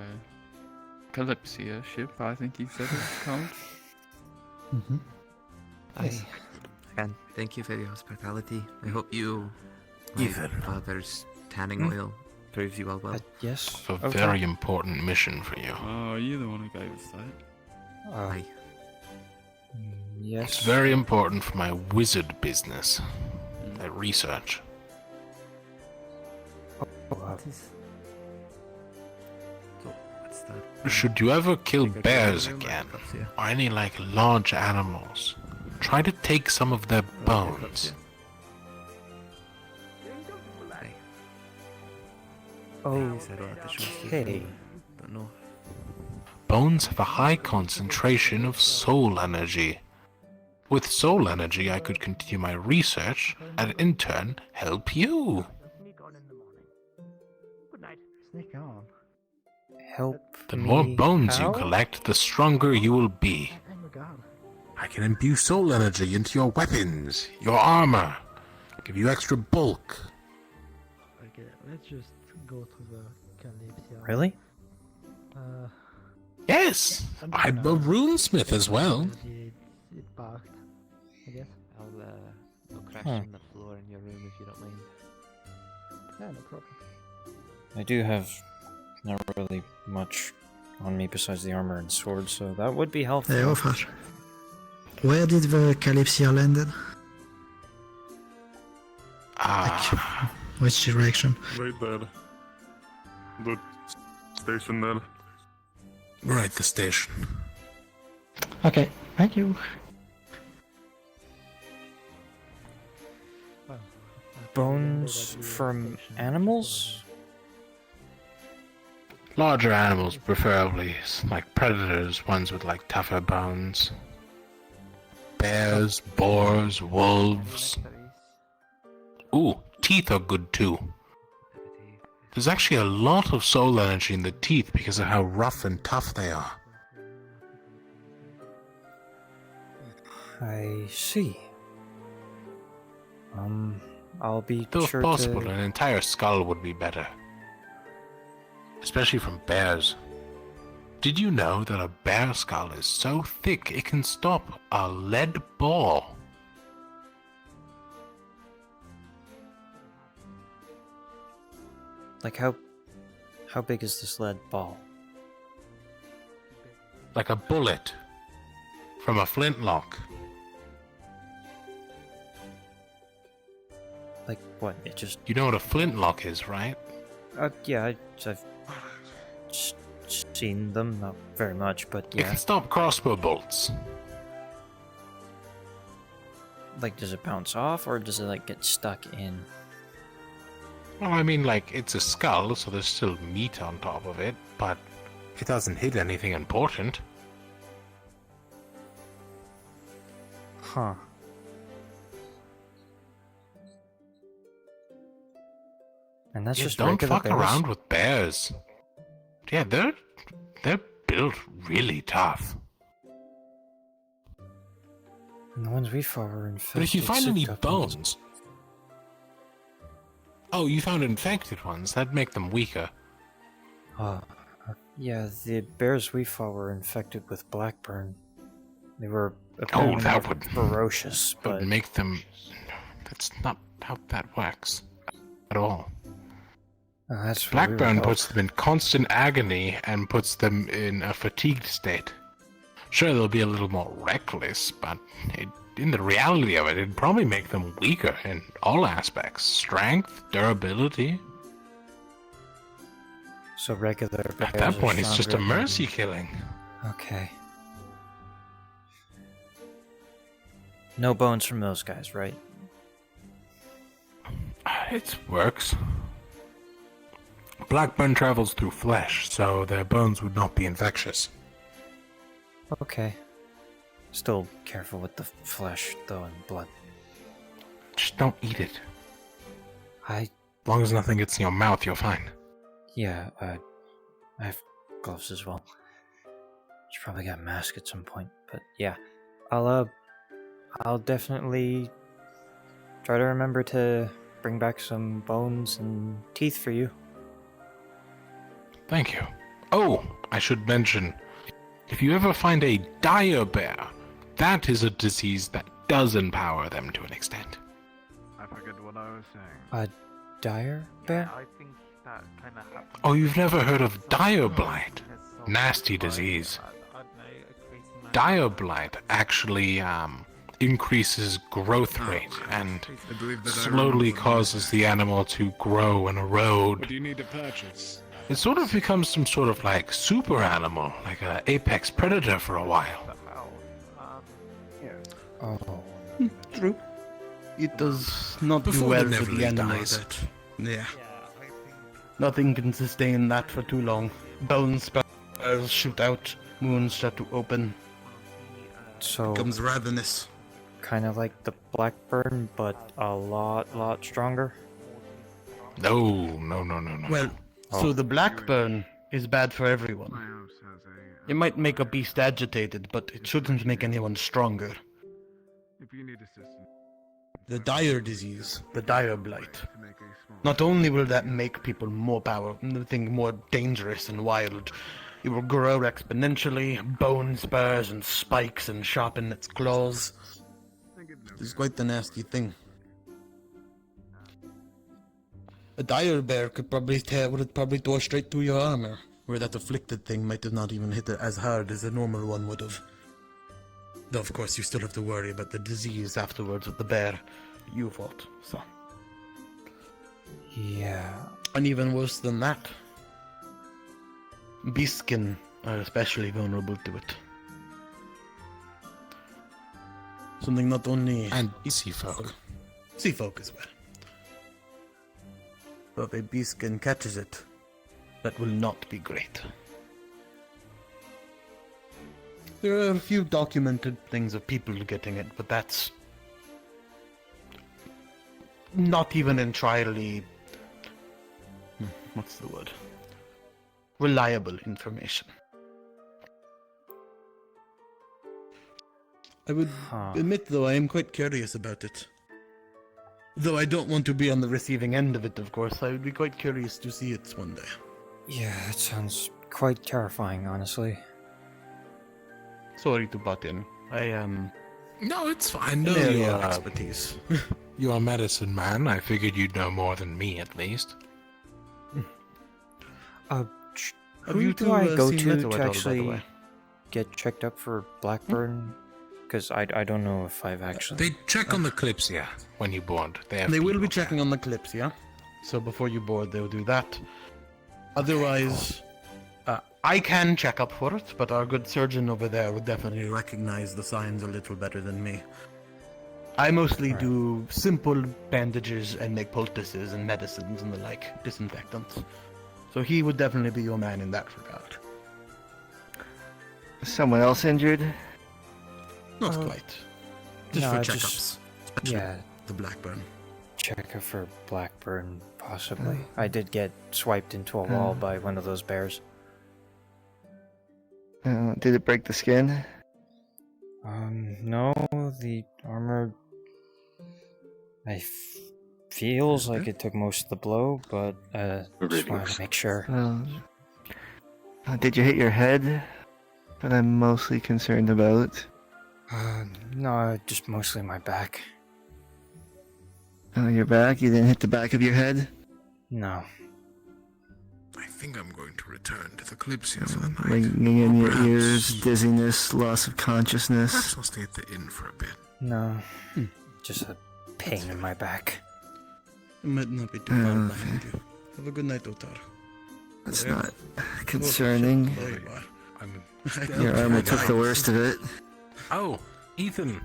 [SPEAKER 4] Kalypsia ship, I think you said it's called.
[SPEAKER 14] Yes. Again, thank you for your hospitality. I hope my
[SPEAKER 11] Ethan.
[SPEAKER 14] father's tanning oil proves you all well.
[SPEAKER 13] Yes.
[SPEAKER 11] A very important mission for you.
[SPEAKER 4] Oh, you're the one who gave us that.
[SPEAKER 14] Aye.
[SPEAKER 13] Yes.
[SPEAKER 11] It's very important for my wizard business. My research.
[SPEAKER 14] What's that?
[SPEAKER 11] Should you ever kill
[SPEAKER 14] Think I
[SPEAKER 11] bears
[SPEAKER 14] can remember
[SPEAKER 11] again,
[SPEAKER 14] Kalypsia.
[SPEAKER 11] or any large animals, try to take some of their bones.
[SPEAKER 14] Aye.
[SPEAKER 13] Oh,
[SPEAKER 14] Said I'll have to show us the
[SPEAKER 13] okay.
[SPEAKER 14] film. Don't know.
[SPEAKER 11] Bones have a high concentration of soul energy. With soul energy, I could continue my research and in turn help you.
[SPEAKER 18] Sneak on.
[SPEAKER 13] Help
[SPEAKER 11] The more
[SPEAKER 13] me
[SPEAKER 11] bones you
[SPEAKER 13] how?
[SPEAKER 11] collect, the stronger you will be.
[SPEAKER 18] Oh my god.
[SPEAKER 11] I can imbue soul energy into your weapons, your armor, give you extra bulk.
[SPEAKER 18] Okay, let's just go to the Kalypsia.
[SPEAKER 13] Really?
[SPEAKER 11] Yes, I'm a runesmith as well.
[SPEAKER 18] It parked, I guess.
[SPEAKER 12] I'll crash
[SPEAKER 13] Huh.
[SPEAKER 12] on the floor in your room if you don't mind.
[SPEAKER 18] Yeah, no problem.
[SPEAKER 13] I do have not really much on me besides the armor and sword, so that would be helpful.
[SPEAKER 20] Hey, Offer. Where did the Kalypsia landed? Which direction?
[SPEAKER 15] Right there. The station there.
[SPEAKER 11] Right, the station.
[SPEAKER 18] Okay, thank you.
[SPEAKER 13] Bones from animals?
[SPEAKER 11] Larger animals, preferably, like predators, ones with like tougher bones. Bears, boars, wolves. Ooh, teeth are good too. There's actually a lot of soul energy in the teeth because of how rough and tough they are.
[SPEAKER 13] I see. I'll be
[SPEAKER 11] Though
[SPEAKER 13] sure
[SPEAKER 11] if possible,
[SPEAKER 13] to...
[SPEAKER 11] an entire skull would be better. Especially from bears. Did you know that a bear skull is so thick it can stop a lead ball?
[SPEAKER 13] Like how big is this lead ball?
[SPEAKER 11] Like a bullet from a flintlock.
[SPEAKER 13] Like what? It just...
[SPEAKER 11] You know what a flintlock is, right?
[SPEAKER 13] Yeah, I've seen them, not very much, but
[SPEAKER 11] It
[SPEAKER 13] yeah.
[SPEAKER 11] can stop crossbow bolts.
[SPEAKER 13] Like, does it bounce off, or does it, like, get stuck in?
[SPEAKER 11] Well, I mean, like, it's a skull, so there's still meat on top of it, but it doesn't hit anything important.
[SPEAKER 13] Huh. And that's
[SPEAKER 11] Yeah,
[SPEAKER 13] just
[SPEAKER 11] don't
[SPEAKER 13] regular
[SPEAKER 11] fuck
[SPEAKER 13] bears?
[SPEAKER 11] around with bears. Yeah, they're built really tough.
[SPEAKER 13] And the ones we fought were infected.
[SPEAKER 11] But if you find any
[SPEAKER 13] souped up ones.
[SPEAKER 11] bones... Oh, you found infected ones? That'd make them weaker.
[SPEAKER 13] Yeah, the bears we fought were infected with blackburn. They were
[SPEAKER 11] Oh,
[SPEAKER 13] apparently
[SPEAKER 11] that
[SPEAKER 13] more
[SPEAKER 11] would...
[SPEAKER 13] ferocious, but...
[SPEAKER 11] would make them... That's not how that works. At all.
[SPEAKER 13] That's what we were
[SPEAKER 11] Blackburn
[SPEAKER 13] told.
[SPEAKER 11] puts them in constant agony and puts them in a fatigued state. Sure, they'll be a little more reckless, but in the reality of it, it'd probably make them weaker in all aspects. Strength, durability.
[SPEAKER 13] So regular bears
[SPEAKER 11] At that
[SPEAKER 13] are
[SPEAKER 11] point, it's just a
[SPEAKER 13] stronger than-
[SPEAKER 11] mercy killing.
[SPEAKER 13] Okay. No bones from those guys, right?
[SPEAKER 11] It works. Blackburn travels through flesh, so their bones would not be infectious.
[SPEAKER 13] Okay. Still careful with the flesh, though, and blood.
[SPEAKER 11] Just don't eat it.
[SPEAKER 13] As
[SPEAKER 11] long as nothing gets in your mouth, you're fine.
[SPEAKER 13] Yeah, I have gloves as well. Should probably get a mask at some point, but yeah. I'll definitely try to remember to bring back some bones and teeth for you.
[SPEAKER 11] Thank you. Oh, I should mention, if you ever find a dire bear, that is a disease that does empower them to an extent.
[SPEAKER 10] I forget what I was saying.
[SPEAKER 13] A dire bear?
[SPEAKER 10] I think that kind of happened.
[SPEAKER 11] Oh, you've never heard of Blackblight? Nasty disease. Blackblight actually increases growth rate and slowly causes the animal to grow and erode.
[SPEAKER 8] What do you need to purchase?
[SPEAKER 11] It sort of becomes some sort of like super animal, like an apex predator for a while.
[SPEAKER 13] Oh.
[SPEAKER 9] True. It does not do
[SPEAKER 11] Before
[SPEAKER 9] well
[SPEAKER 11] the
[SPEAKER 9] for the
[SPEAKER 11] Neverly
[SPEAKER 9] animals.
[SPEAKER 11] dies.
[SPEAKER 9] Yeah. Nothing can sustain that for too long. Bone spurs shoot out, wounds start to open.
[SPEAKER 13] So
[SPEAKER 9] becomes ravenous.
[SPEAKER 13] kind of like the Blackburn, but a lot stronger?
[SPEAKER 11] No.
[SPEAKER 9] Well, so the Blackburn is bad for everyone. It might make a beast agitated, but it shouldn't make anyone stronger.
[SPEAKER 15] If you need assistance.
[SPEAKER 9] The dire disease, the dire blight. Not only will that make people more more dangerous and wild, it will grow exponentially, bone spurs and spikes and sharpen its claws. It's quite the nasty thing. A dire bear would probably tore straight through your armor, where that afflicted thing might have not even hit it as hard as a normal one would have. Though of course you still have to worry about the disease afterwards with the bear you fought, so.
[SPEAKER 13] Yeah.
[SPEAKER 9] And even worse than that, beastskin are especially vulnerable to it. Something not only...
[SPEAKER 11] And sea folk.
[SPEAKER 9] Sea folk as well. But if a beastskin catches it, that will not be great. There are a few documented things of people getting it, but that's not even entirely, what's the word? Reliable information. I would admit, though, I am quite curious about it. Though I don't want to be on the receiving end of it, of course, I would be quite curious to see it one day.
[SPEAKER 13] Yeah, it sounds quite terrifying, honestly.
[SPEAKER 9] Sorry to butt in. I am...
[SPEAKER 11] No, it's fine. No,
[SPEAKER 9] area
[SPEAKER 11] you're
[SPEAKER 9] of expertise.
[SPEAKER 11] You're a medicine man. I figured you'd know more than me, at least.
[SPEAKER 13] Who do I go to actually get checked up for Blackburn? Because I don't know if I've actually...
[SPEAKER 11] They check on the Kalypsia when you board.
[SPEAKER 9] They will be checking on the Kalypsia. So before you board, they'll do that. Otherwise... I can check up for it, but our good surgeon over there would definitely recognize the signs a little better than me. I mostly do simple bandages and make poultices and medicines and the like, disinfectants. So he would definitely be your man in that regard.
[SPEAKER 17] Someone else injured?
[SPEAKER 9] Not quite. Just
[SPEAKER 13] no,
[SPEAKER 9] for checkups.
[SPEAKER 13] Yeah.
[SPEAKER 9] The Blackburn.
[SPEAKER 13] Checkup for Blackburn, possibly. I did get swiped into a wall by one of those bears.
[SPEAKER 17] Did it break the skin?
[SPEAKER 13] No, the armor... feels like it took most of the blow, but just wanted to make sure.
[SPEAKER 17] Did you hit your head? That I'm mostly concerned about.
[SPEAKER 13] No, just mostly my back.
[SPEAKER 17] Oh, your back? You didn't hit the back of your head?
[SPEAKER 13] No.
[SPEAKER 11] I think I'm going to return to the Kalypsia for the night.
[SPEAKER 17] Ringing in your ears, dizziness, loss of consciousness.
[SPEAKER 11] Perhaps I'll stay at the inn for a bit.
[SPEAKER 13] No. Just a pain in my back.
[SPEAKER 9] It might not be too far behind you. Have a good night, Otar.
[SPEAKER 17] That's not concerning.
[SPEAKER 11] I'm
[SPEAKER 17] Your armor took the worst of it.
[SPEAKER 11] Oh, Ethan.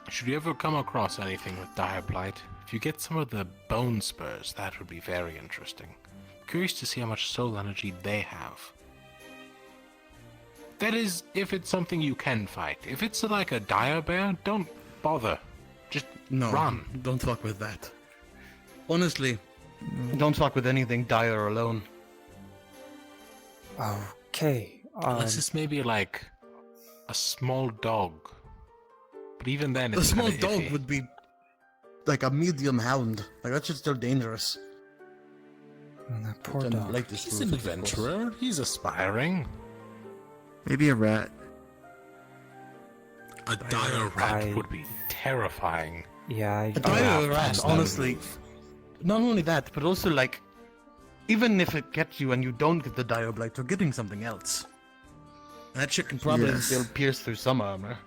[SPEAKER 11] Should you ever come across anything with dire blight, if you get some of the bone spurs, that would be very interesting. Curious to see how much soul energy they have. That is, if it's something you can fight. If it's like a dire bear, don't bother. Just run.
[SPEAKER 9] Don't fuck with that. Honestly, don't fuck with anything dire alone.
[SPEAKER 13] Okay.
[SPEAKER 11] Unless it's maybe like a small dog. But even then, it's
[SPEAKER 9] a small
[SPEAKER 11] kinda
[SPEAKER 9] dog
[SPEAKER 11] iffy.
[SPEAKER 9] would be like a medium hound. Like that's just still dangerous.
[SPEAKER 13] That poor dog.
[SPEAKER 9] Like this
[SPEAKER 11] He's an adventurer. He's aspiring.
[SPEAKER 17] Maybe a rat.
[SPEAKER 11] A dire rat would be terrifying.
[SPEAKER 13] Yeah,
[SPEAKER 9] A dire rat, honestly. Not only that, but also like, even if it gets you and you don't get the dire blight, you're getting something else. That shit can probably still pierce through some armor.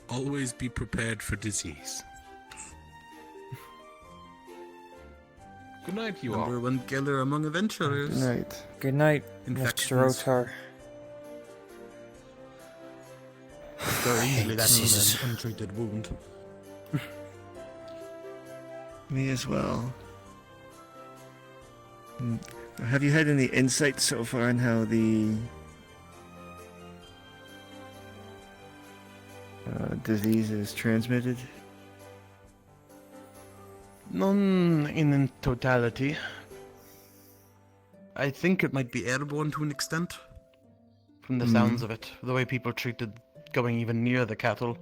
[SPEAKER 11] Always be prepared for disease. Good night, you all.
[SPEAKER 9] Number one killer among adventurers.
[SPEAKER 17] Good night.
[SPEAKER 13] Good night,
[SPEAKER 9] Infections.
[SPEAKER 13] Mr. Otar.
[SPEAKER 9] Very easily that's
[SPEAKER 13] diseases.
[SPEAKER 9] an untreated wound.
[SPEAKER 17] Me as well. Have you had any insight so far on how the disease is transmitted?
[SPEAKER 9] None in totality. I think it might be airborne to an extent. From the sounds of it. The way people treated going even near the cattle.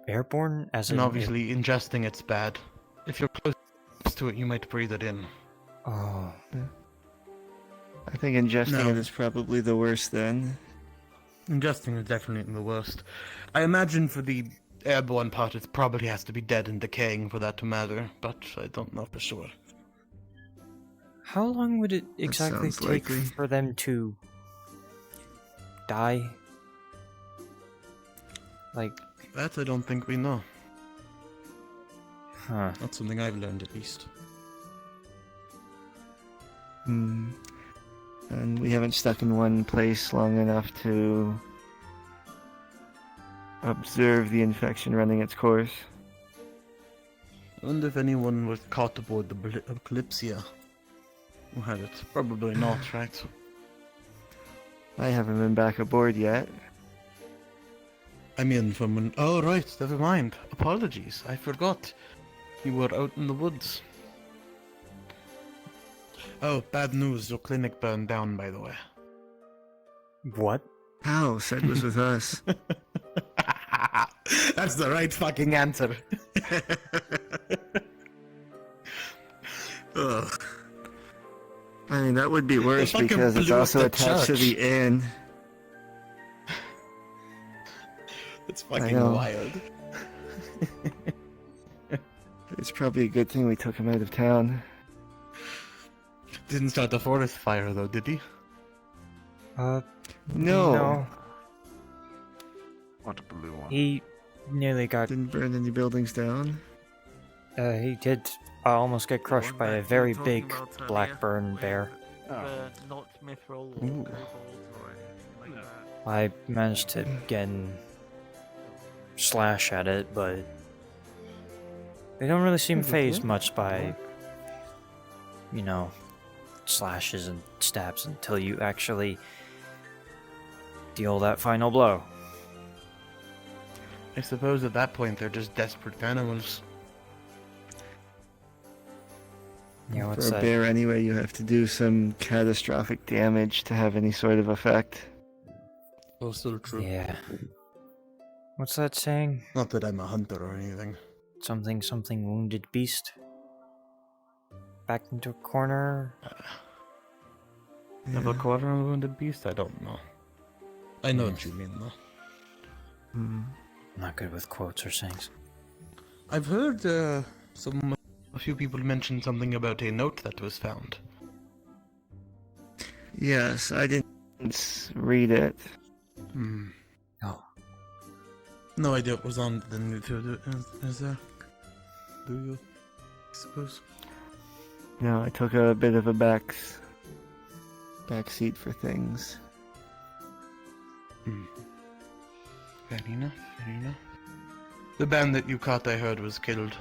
[SPEAKER 13] Airborne as in...
[SPEAKER 9] And obviously ingesting it's bad. If you're close to it, you might breathe it in.
[SPEAKER 13] Oh.
[SPEAKER 17] I think ingesting it is probably the worst then.
[SPEAKER 9] Ingesting is definitely the worst. I imagine for the airborne part, it probably has to be dead and decaying for that to matter, but I don't know for sure.
[SPEAKER 13] How long would it exactly
[SPEAKER 17] sounds
[SPEAKER 13] take
[SPEAKER 17] likely.
[SPEAKER 13] for them to die? Like...
[SPEAKER 9] That I don't think we know.
[SPEAKER 13] Huh.
[SPEAKER 9] That's something I've learned at least.
[SPEAKER 17] And we haven't stuck in one place long enough to observe the infection running its course.
[SPEAKER 9] I wonder if anyone was caught aboard the Kalypsia. Who had it? Probably not, right?
[SPEAKER 17] I haven't been back aboard yet.
[SPEAKER 9] I mean, from when... Oh, right, never mind. Apologies, I forgot. You were out in the woods. Oh, bad news. Your clinic burned down, by the way.
[SPEAKER 13] What?
[SPEAKER 17] How? Said was with us.
[SPEAKER 9] That's the right fucking answer.
[SPEAKER 17] Ugh. I mean, that would be worse
[SPEAKER 9] fucking
[SPEAKER 17] because it's
[SPEAKER 9] blew up
[SPEAKER 17] also
[SPEAKER 9] the
[SPEAKER 17] attached to
[SPEAKER 9] church.
[SPEAKER 17] the inn.
[SPEAKER 9] It's fucking wild.
[SPEAKER 17] It's probably a good thing we took him out of town.
[SPEAKER 9] Didn't start the forest fire, though, did he?
[SPEAKER 17] No.
[SPEAKER 15] What a blue one.
[SPEAKER 13] He nearly got...
[SPEAKER 17] Didn't burn any buildings down.
[SPEAKER 13] He did almost get crushed by a very big Blackburn bear.
[SPEAKER 10] Not mithril or
[SPEAKER 9] Ooh.
[SPEAKER 10] cobalt or anything like that.
[SPEAKER 13] I managed to again slash at it, but they don't really seem phased much by, you know, slashes and stabs until you actually deal that final blow.
[SPEAKER 9] I suppose at that point they're just desperate animals.
[SPEAKER 13] Yeah, what's
[SPEAKER 17] For a
[SPEAKER 13] that?
[SPEAKER 17] bear anyway, you have to do some catastrophic damage to have any sort of effect.
[SPEAKER 9] Also true.
[SPEAKER 13] Yeah. What's that saying?
[SPEAKER 9] Not that I'm a hunter or anything.
[SPEAKER 13] Something wounded beast? Backed into a corner?
[SPEAKER 9] Have a quarter on a wounded beast? I don't know. I know what you mean, though.
[SPEAKER 13] I'm not good with quotes or sayings.
[SPEAKER 9] I've heard a few people mention something about a note that was found.
[SPEAKER 17] Yes, I didn't read it.
[SPEAKER 13] Oh.
[SPEAKER 9] No idea what was on the news. Is there? Do you? I suppose.
[SPEAKER 17] No, I took a bit of a back seat for things.
[SPEAKER 9] Fair enough, fair enough. The bandit you caught, I heard, was killed.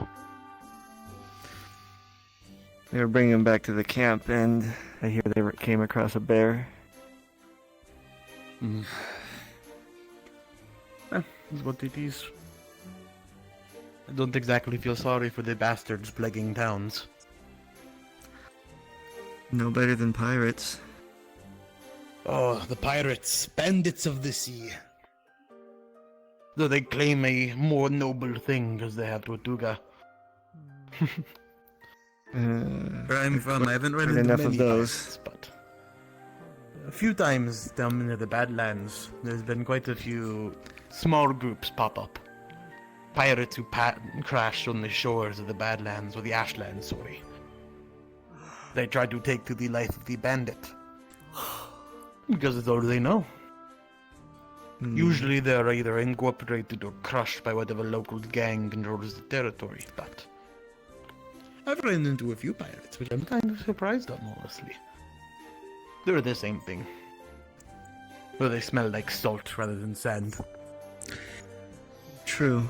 [SPEAKER 17] They were bringing him back to the camp, and I hear they came across a bear.
[SPEAKER 9] Is what it is. I don't exactly feel sorry for the bastards plaguing towns.
[SPEAKER 17] No better than pirates.
[SPEAKER 9] Oh, the pirates, bandits of the sea. Though they claim a more noble thing because they have Tortuga. Where I'm from, I haven't run into
[SPEAKER 17] enough
[SPEAKER 9] many
[SPEAKER 17] of those.
[SPEAKER 9] pirates, but a few times down near the Badlands, there's been quite a few small groups pop up. Pirates who crash on the shores of the Badlands, or the Ashlands, sorry. They try to take to the life of the bandit. Because it's all they know. Usually they're either incorporated or crushed by whatever local gang controls the territory, but I've run into a few pirates, which I'm kind of surprised on, honestly. They're the same thing. Though they smell like salt rather than sand.
[SPEAKER 17] True.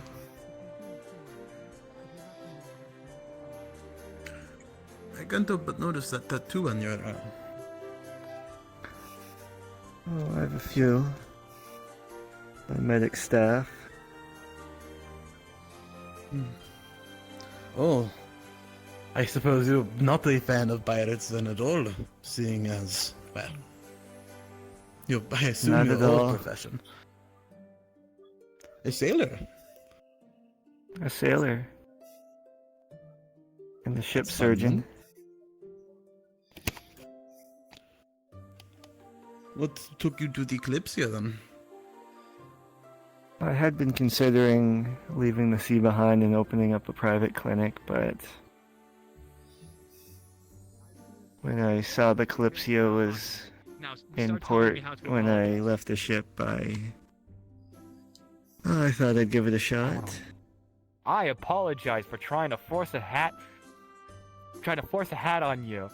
[SPEAKER 9] I can't help but notice that tattoo on your arm.
[SPEAKER 17] Oh, I have a few. My medic staff.
[SPEAKER 9] Oh, I suppose you're not a fan of pirates then at all, seeing as, well, I assume
[SPEAKER 17] Not
[SPEAKER 9] your
[SPEAKER 17] at
[SPEAKER 9] whole
[SPEAKER 17] all.
[SPEAKER 9] profession. A sailor.
[SPEAKER 17] A sailor. And the ship
[SPEAKER 9] That's fun,
[SPEAKER 17] surgeon.
[SPEAKER 9] What took you to the Kalypsia then?
[SPEAKER 17] I had been considering leaving the sea behind and opening up a private clinic, but when I saw the Kalypsia was in port when I left the ship, I thought I'd give it a shot.
[SPEAKER 2] I apologize for trying to force a hat on you.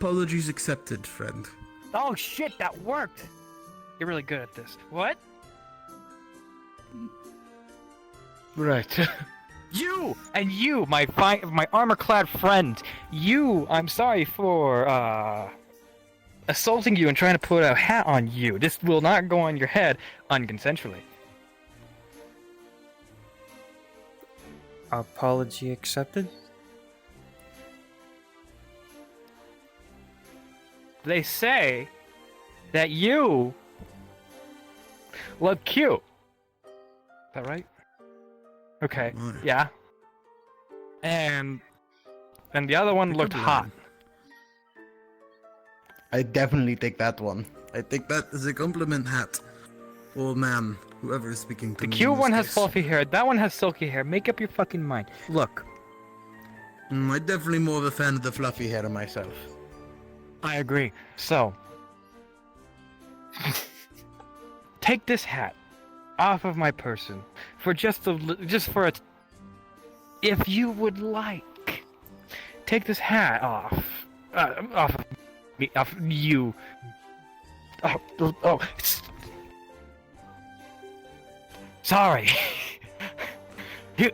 [SPEAKER 9] Apologies accepted, friend.
[SPEAKER 2] Oh shit, that worked!
[SPEAKER 7] You're really good at this. What?
[SPEAKER 9] Right.
[SPEAKER 2] You and you, my armor-clad friend. You, I'm sorry for
[SPEAKER 7] Assaulting you and trying to put a hat on you. This will not go on your head unconsensually.
[SPEAKER 13] Apology accepted?
[SPEAKER 2] They say that you look cute.
[SPEAKER 7] Is that right? Okay. Yeah. And the other one looked hot.
[SPEAKER 9] I definitely take that one. I take that as a compliment hat. Oh man, whoever is speaking to
[SPEAKER 7] The
[SPEAKER 9] me.
[SPEAKER 7] cute
[SPEAKER 9] in this
[SPEAKER 7] one has
[SPEAKER 9] case.
[SPEAKER 7] fluffy hair. That one has silky hair. Make up your fucking mind. Look.
[SPEAKER 9] I'm definitely more of a fan of the fluffy hair myself.
[SPEAKER 7] I agree. So, take this hat off of my person for just for a. If you would like, take this hat off of me, off you. Oh. Sorry. You.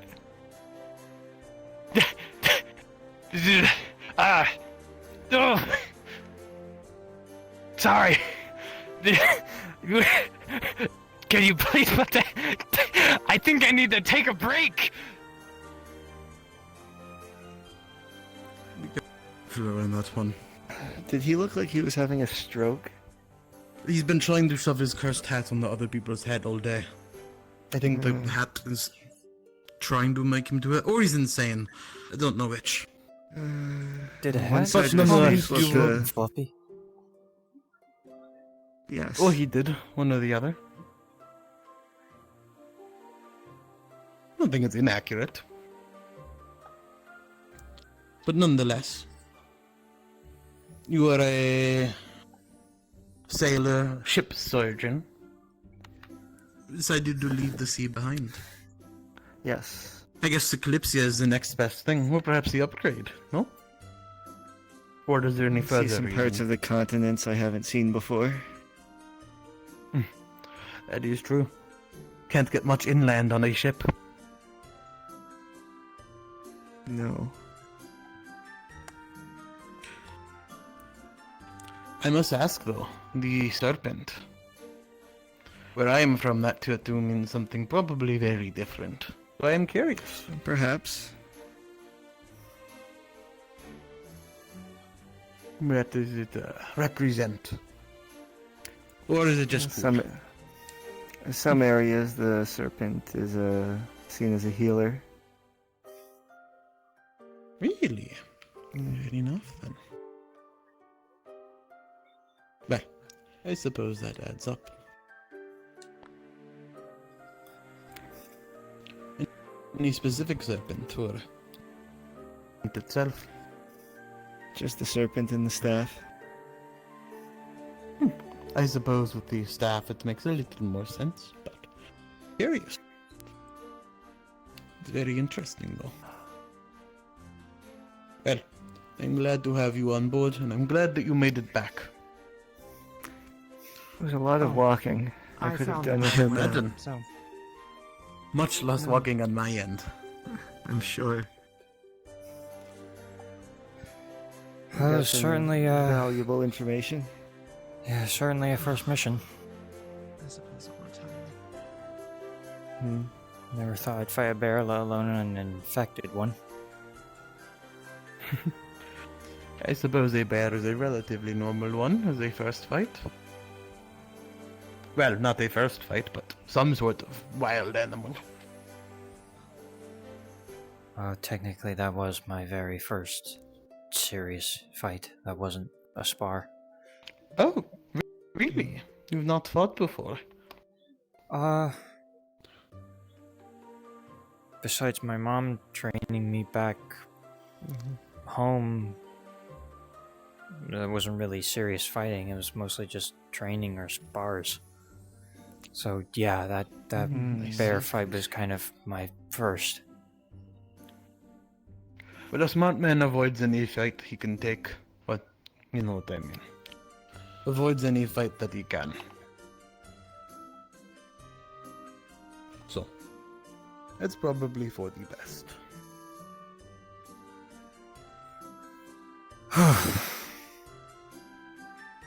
[SPEAKER 7] Oh. Sorry. Can you please put that? I think I need to take a break.
[SPEAKER 9] On that one.
[SPEAKER 17] Did he look like he was having a stroke?
[SPEAKER 9] He's been trying to shove his cursed hat on the other people's head all day. I think the hat is trying to make him do it, or he's insane. I don't know which.
[SPEAKER 13] Did a
[SPEAKER 17] One
[SPEAKER 13] hat
[SPEAKER 17] side
[SPEAKER 9] nonetheless,
[SPEAKER 17] looked,
[SPEAKER 9] you
[SPEAKER 13] floppy?
[SPEAKER 17] Yes.
[SPEAKER 9] Oh, he did. One or the other. I don't think it's inaccurate. But nonetheless, you are a sailor, ship surgeon. Decided to leave the sea behind.
[SPEAKER 17] Yes.
[SPEAKER 9] I guess the Kalypsia is the next best thing, or perhaps the upgrade, no? Or is there any
[SPEAKER 17] See
[SPEAKER 9] further
[SPEAKER 17] some
[SPEAKER 9] reason?
[SPEAKER 17] parts of the continents I haven't seen before.
[SPEAKER 9] That is true. Can't get much inland on a ship.
[SPEAKER 17] No.
[SPEAKER 9] I must ask though, the serpent. Where I am from, that tattoo means something probably very different. So I am curious.
[SPEAKER 17] Perhaps.
[SPEAKER 9] What does it represent? Or is it just food?
[SPEAKER 17] In some areas, the serpent is seen as a healer.
[SPEAKER 9] Really? Good enough then. Well, I suppose that adds up. Any specific serpent or it itself?
[SPEAKER 17] Just the serpent and the staff.
[SPEAKER 9] I suppose with the staff it makes a little more sense, but curious. It's very interesting though. Well, I'm glad to have you on board, and I'm glad that you made it back.
[SPEAKER 17] It was a lot of walking. I could have done with him.
[SPEAKER 19] So,
[SPEAKER 9] Much less walking on my end.
[SPEAKER 12] I'm sure.
[SPEAKER 17] Got some
[SPEAKER 13] certainly,
[SPEAKER 17] valuable information.
[SPEAKER 13] Yeah, certainly a first mission.
[SPEAKER 12] I suppose it works
[SPEAKER 13] Never thought I'd fight a bear, let alone an infected one.
[SPEAKER 9] I suppose a bear is a relatively normal one as a first fight. Well, not a first fight, but some sort of wild animal.
[SPEAKER 13] Technically, that was my very first serious fight. That wasn't a spar.
[SPEAKER 9] Oh, really? You've not fought before?
[SPEAKER 13] Besides my mom training me back home, it wasn't really serious fighting. It was mostly just training or spars. So yeah, that bear fight was kind of my first.
[SPEAKER 9] Well, a smart man avoids any fight he can take. What? You know what I mean. Avoids any fight that he can. So, it's probably for the best.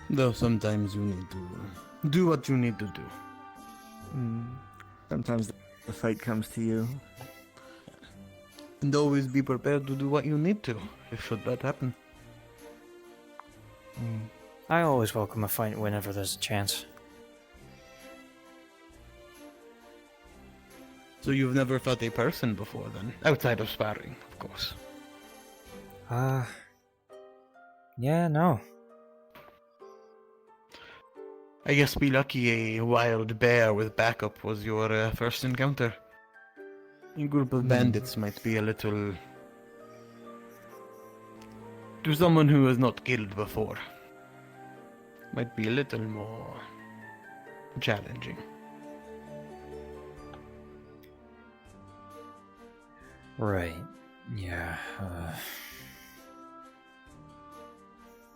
[SPEAKER 9] Though sometimes you need to do what you need to do.
[SPEAKER 17] Sometimes the fight comes to you.
[SPEAKER 9] And always be prepared to do what you need to, if should that happen.
[SPEAKER 13] I always welcome a fight whenever there's a chance.
[SPEAKER 9] So you've never fought a person before then? Outside of sparring, of course.
[SPEAKER 13] Yeah, no.
[SPEAKER 9] I guess be lucky a wild bear with backup was your first encounter. A group of bandits might be a little... To someone who has not killed before, might be a little more challenging.
[SPEAKER 13] Right. Yeah.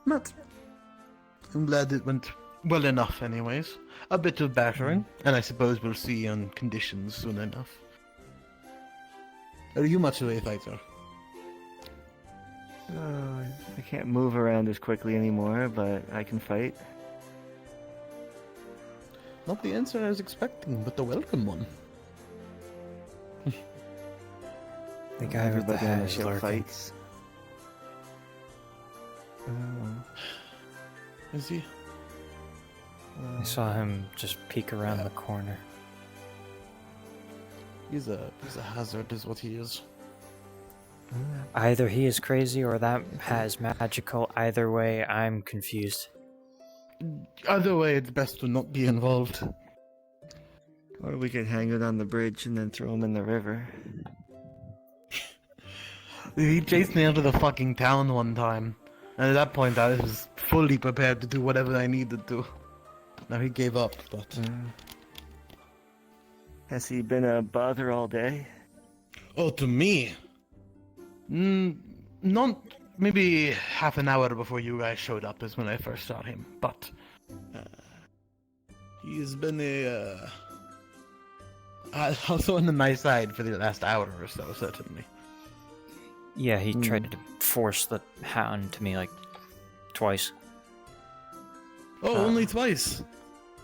[SPEAKER 9] But I'm glad it went well enough anyways. A bit of battering, and I suppose we'll see on conditions soon enough. Are you much of a fighter?
[SPEAKER 17] I can't move around as quickly anymore, but I can fight.
[SPEAKER 9] Not the answer I was expecting, but the welcome one.
[SPEAKER 13] The guy with the
[SPEAKER 17] Everybody on
[SPEAKER 13] hat is
[SPEAKER 17] ship
[SPEAKER 13] lurking.
[SPEAKER 17] fights.
[SPEAKER 9] Is he?
[SPEAKER 13] I saw him just peek around the corner.
[SPEAKER 9] He's a hazard, is what he is.
[SPEAKER 13] Either he is crazy or that hat is magical. Either way, I'm confused.
[SPEAKER 9] Either way, it's best to not be involved.
[SPEAKER 17] Or we could hang it on the bridge and then throw him in the river.
[SPEAKER 9] He chased me out of the fucking town one time, and at that point I was fully prepared to do whatever I needed to. Now he gave up, but...
[SPEAKER 17] Has he been a bother all day?
[SPEAKER 9] Oh, to me? Not... Maybe half an hour before you guys showed up is when I first saw him, but... he's been also on the nice side for the last hour or so, certainly.
[SPEAKER 13] Yeah, he tried to force the hat onto me like twice.
[SPEAKER 9] Oh, only twice?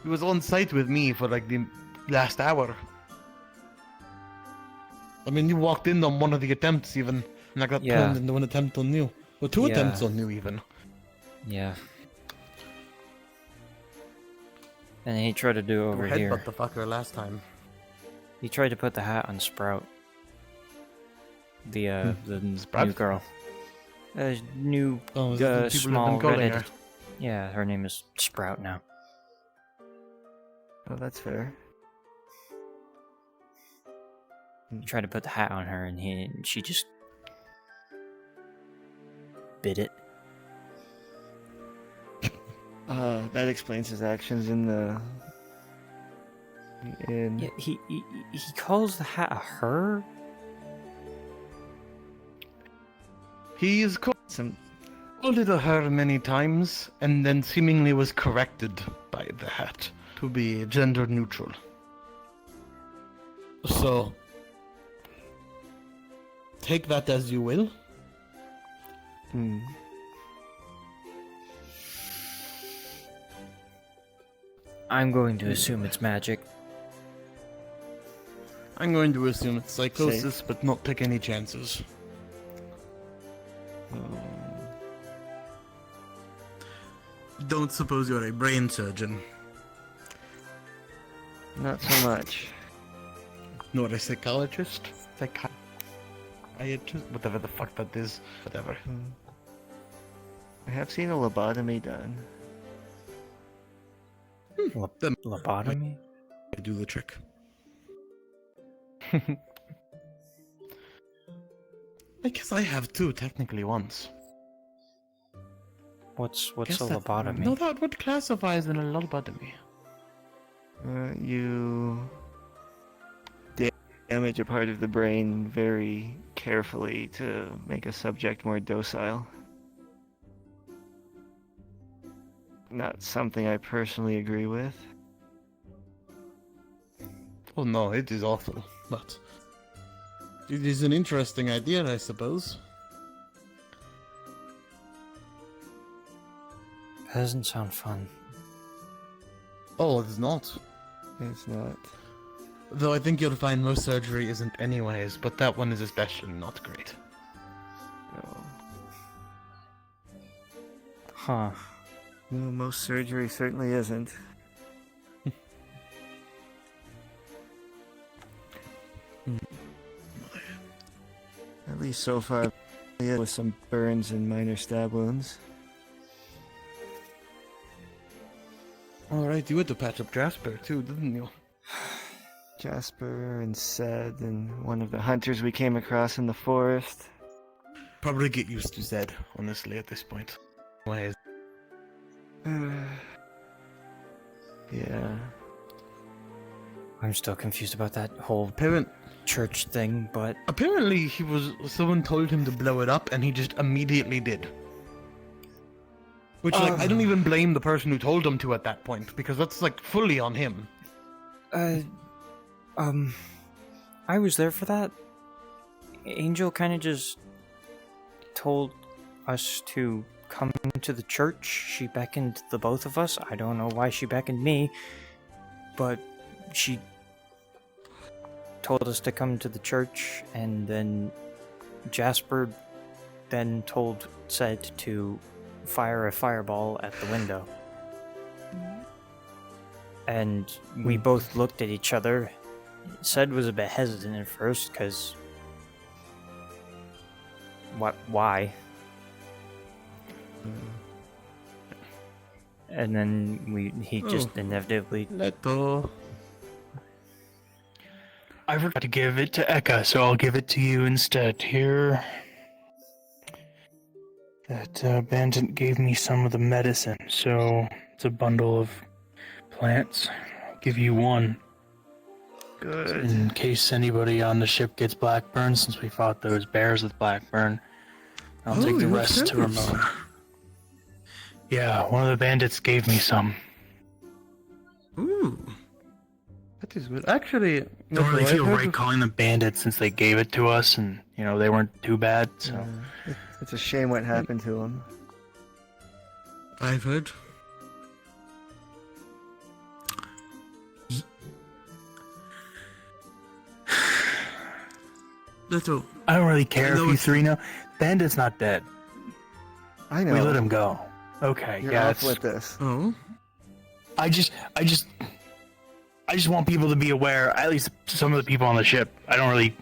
[SPEAKER 9] He was on site with me for like the last hour. I mean, you walked in on one of the attempts even, and I got turned into an attempt on you. Well, two attempts on you even.
[SPEAKER 13] Yeah. And he tried to do over here.
[SPEAKER 9] Headbutt the fucker last time.
[SPEAKER 13] He tried to put the hat on Sprout. The
[SPEAKER 9] Sprout?
[SPEAKER 13] new girl. New
[SPEAKER 9] people have been
[SPEAKER 13] small
[SPEAKER 9] calling
[SPEAKER 13] redheaded.
[SPEAKER 9] her.
[SPEAKER 13] Yeah, her name is Sprout now.
[SPEAKER 17] Oh, that's fair.
[SPEAKER 13] He tried to put the hat on her, and she just bit it.
[SPEAKER 17] That explains his actions in the...
[SPEAKER 13] Yeah, he calls the hat a her?
[SPEAKER 9] He's called it a her many times, and then seemingly was corrected by the hat to be gender neutral. So, take that as you will.
[SPEAKER 13] I'm going to assume it's magic.
[SPEAKER 9] I'm going to assume it's psychosis, but not take any chances. Don't suppose you're a brain surgeon.
[SPEAKER 17] Not so much.
[SPEAKER 9] Nor a psychologist? Whatever the fuck that is. Whatever.
[SPEAKER 17] I have seen a lobotomy done.
[SPEAKER 13] Lobotomy?
[SPEAKER 9] I do the trick. I guess I have too, technically once.
[SPEAKER 13] What's a
[SPEAKER 9] Guess
[SPEAKER 13] lobotomy?
[SPEAKER 9] No, that would classify as a lobotomy.
[SPEAKER 17] You damage a part of the brain very carefully to make a subject more docile. Not something I personally agree with.
[SPEAKER 9] Oh no, it is awful, but it is an interesting idea, I suppose.
[SPEAKER 13] That doesn't sound fun.
[SPEAKER 9] Oh, it's not.
[SPEAKER 17] It's not.
[SPEAKER 9] Though I think you'll find most surgery isn't anyways, but that one is especially not great.
[SPEAKER 17] No.
[SPEAKER 13] Huh.
[SPEAKER 17] No, most surgery certainly isn't. At least so far, with some burns and minor stab wounds.
[SPEAKER 9] Alright, you had to patch up Jasper too, didn't you?
[SPEAKER 17] Jasper and Zed and one of the hunters we came across in the forest.
[SPEAKER 9] Probably get used to Zed, honestly, at this point. Ways.
[SPEAKER 17] Yeah.
[SPEAKER 13] I'm still confused about that whole church thing, but...
[SPEAKER 9] Apparently someone told him to blow it up and he just immediately did. Which, I don't even blame the person who told him to at that point, because that's, fully on him.
[SPEAKER 13] I was there for that. Angel kind of just told us to come to the church. She beckoned the both of us. I don't know why she beckoned me, but she told us to come to the church, and then Jasper then told Zed to fire a fireball at the window. And we both looked at each other. Zed was a bit hesitant at first, because... Why? And then he just inevitably...
[SPEAKER 22] I forgot to give it to Eka, so I'll give it to you instead. Here... That bandit gave me some of the medicine, so it's a bundle of plants. I'll give you one.
[SPEAKER 17] Good.
[SPEAKER 22] In case anybody on the ship gets Blackburn, since we fought those bears with Blackburn. I'll take the rest to Ramon. Yeah, one of the bandits gave me some.
[SPEAKER 9] Ooh. That is good. Actually,
[SPEAKER 22] Don't really feel right calling them bandits since they gave it to us, and they weren't too bad. So
[SPEAKER 17] it's a shame what happened to him.
[SPEAKER 9] I've heard. Little.
[SPEAKER 22] I don't really care if you three know. Bandit's not dead.
[SPEAKER 17] I know.
[SPEAKER 22] We let him go. Okay,
[SPEAKER 17] You're
[SPEAKER 22] yeah.
[SPEAKER 17] off with this.
[SPEAKER 9] Oh.
[SPEAKER 22] I just want people to be aware. At least some of the people on the ship. I don't really,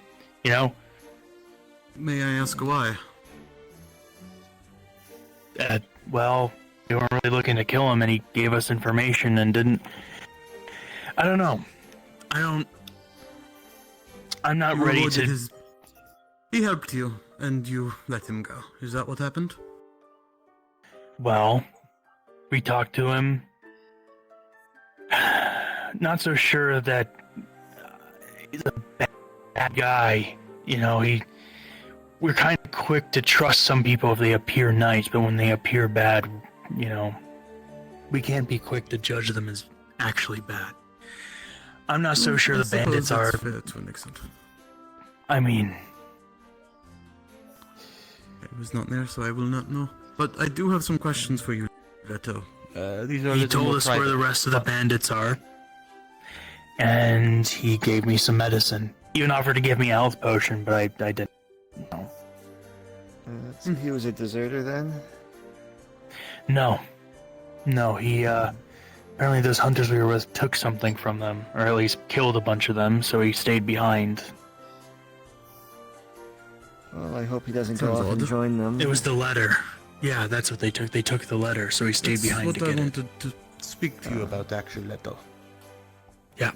[SPEAKER 9] May I ask why?
[SPEAKER 22] Well, we weren't really looking to kill him, and he gave us information and didn't. I don't know. I'm not ready to.
[SPEAKER 9] He helped you, and you let him go. Is that what happened?
[SPEAKER 22] Well, we talked to him. Not so sure that he's a bad guy. We're kind of quick to trust some people if they appear nice, but when they appear bad, we can't be quick to judge them as actually bad. I'm not so sure the bandits are.
[SPEAKER 9] Fair to an extent.
[SPEAKER 22] I mean,
[SPEAKER 9] I was not there, so I will not know. But I do have some questions for you, Leto. These are a
[SPEAKER 11] He
[SPEAKER 9] little
[SPEAKER 11] told
[SPEAKER 9] more
[SPEAKER 11] us where
[SPEAKER 9] private.
[SPEAKER 11] the rest of the bandits are. And he gave me some medicine. He even offered to give me a health potion, but I didn't. No.
[SPEAKER 17] So he was a deserter then?
[SPEAKER 11] No. No, he, apparently those hunters we were with took something from them, or at least killed a bunch of them, so he stayed behind.
[SPEAKER 17] Well, I hope he doesn't go
[SPEAKER 9] Sounds
[SPEAKER 17] off and
[SPEAKER 9] odd.
[SPEAKER 17] join them.
[SPEAKER 11] It was the letter. Yeah, that's what they took. They took the letter, so he stayed
[SPEAKER 9] That's
[SPEAKER 11] behind
[SPEAKER 9] what
[SPEAKER 11] to
[SPEAKER 9] I
[SPEAKER 11] get it.
[SPEAKER 9] wanted to speak to you about, actually, Leto.
[SPEAKER 11] Yeah.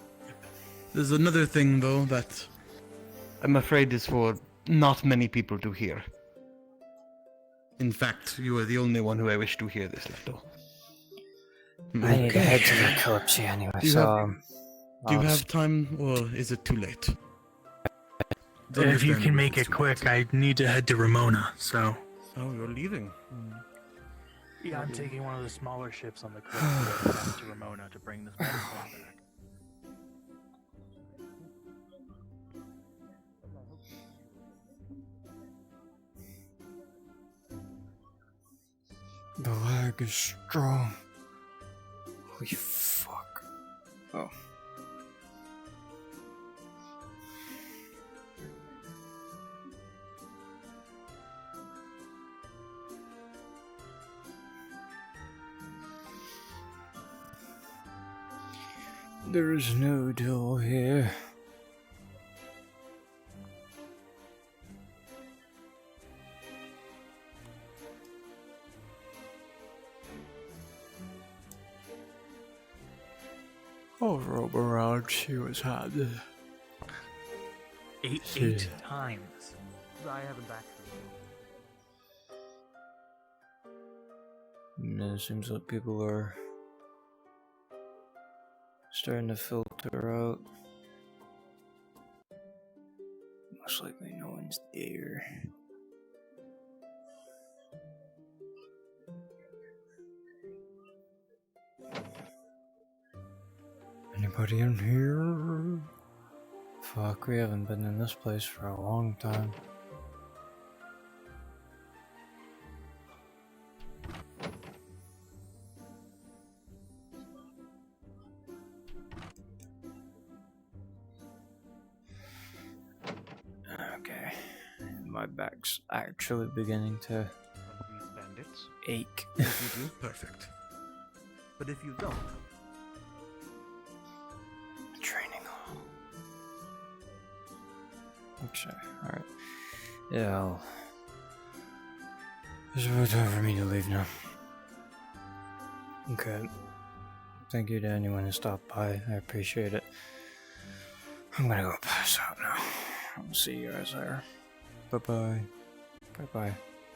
[SPEAKER 9] There's another thing, though, that I'm afraid is for not many people to hear. In fact, you are the only one who I wish to hear this, Leto.
[SPEAKER 13] I need to head to the Kalypsia anyway,
[SPEAKER 9] Do you
[SPEAKER 13] so...
[SPEAKER 9] have- Do you
[SPEAKER 13] I'll
[SPEAKER 9] have time, or is it too late? It's
[SPEAKER 11] If you can
[SPEAKER 9] understandable
[SPEAKER 11] make
[SPEAKER 9] if it's
[SPEAKER 11] it
[SPEAKER 9] too
[SPEAKER 11] quick, I need to head to Ramona, so...
[SPEAKER 9] Oh, you're leaving?
[SPEAKER 11] Yeah, I'm taking one of the smaller ships on the coast to Ramona to bring this medicine back.
[SPEAKER 13] The lag is strong. Holy fuck. Oh. There is no door here. I'll rope around, see what's happening.
[SPEAKER 11] Eight times.
[SPEAKER 10] I haven't actually.
[SPEAKER 13] It seems like people are starting to filter out. Most likely no one's there. Anybody in here? Fuck, we haven't been in this place for a long time. Okay, my back's actually beginning to
[SPEAKER 10] These bandits.
[SPEAKER 13] ache.
[SPEAKER 10] If you do, perfect. But if you don't,
[SPEAKER 13] Training hall. Okay, alright. Yeah, it's about time for me to leave now. Okay. Thank you to anyone who stopped by. I appreciate it. I'm gonna go pass out now. I'll see you guys there. Bye bye. Bye bye.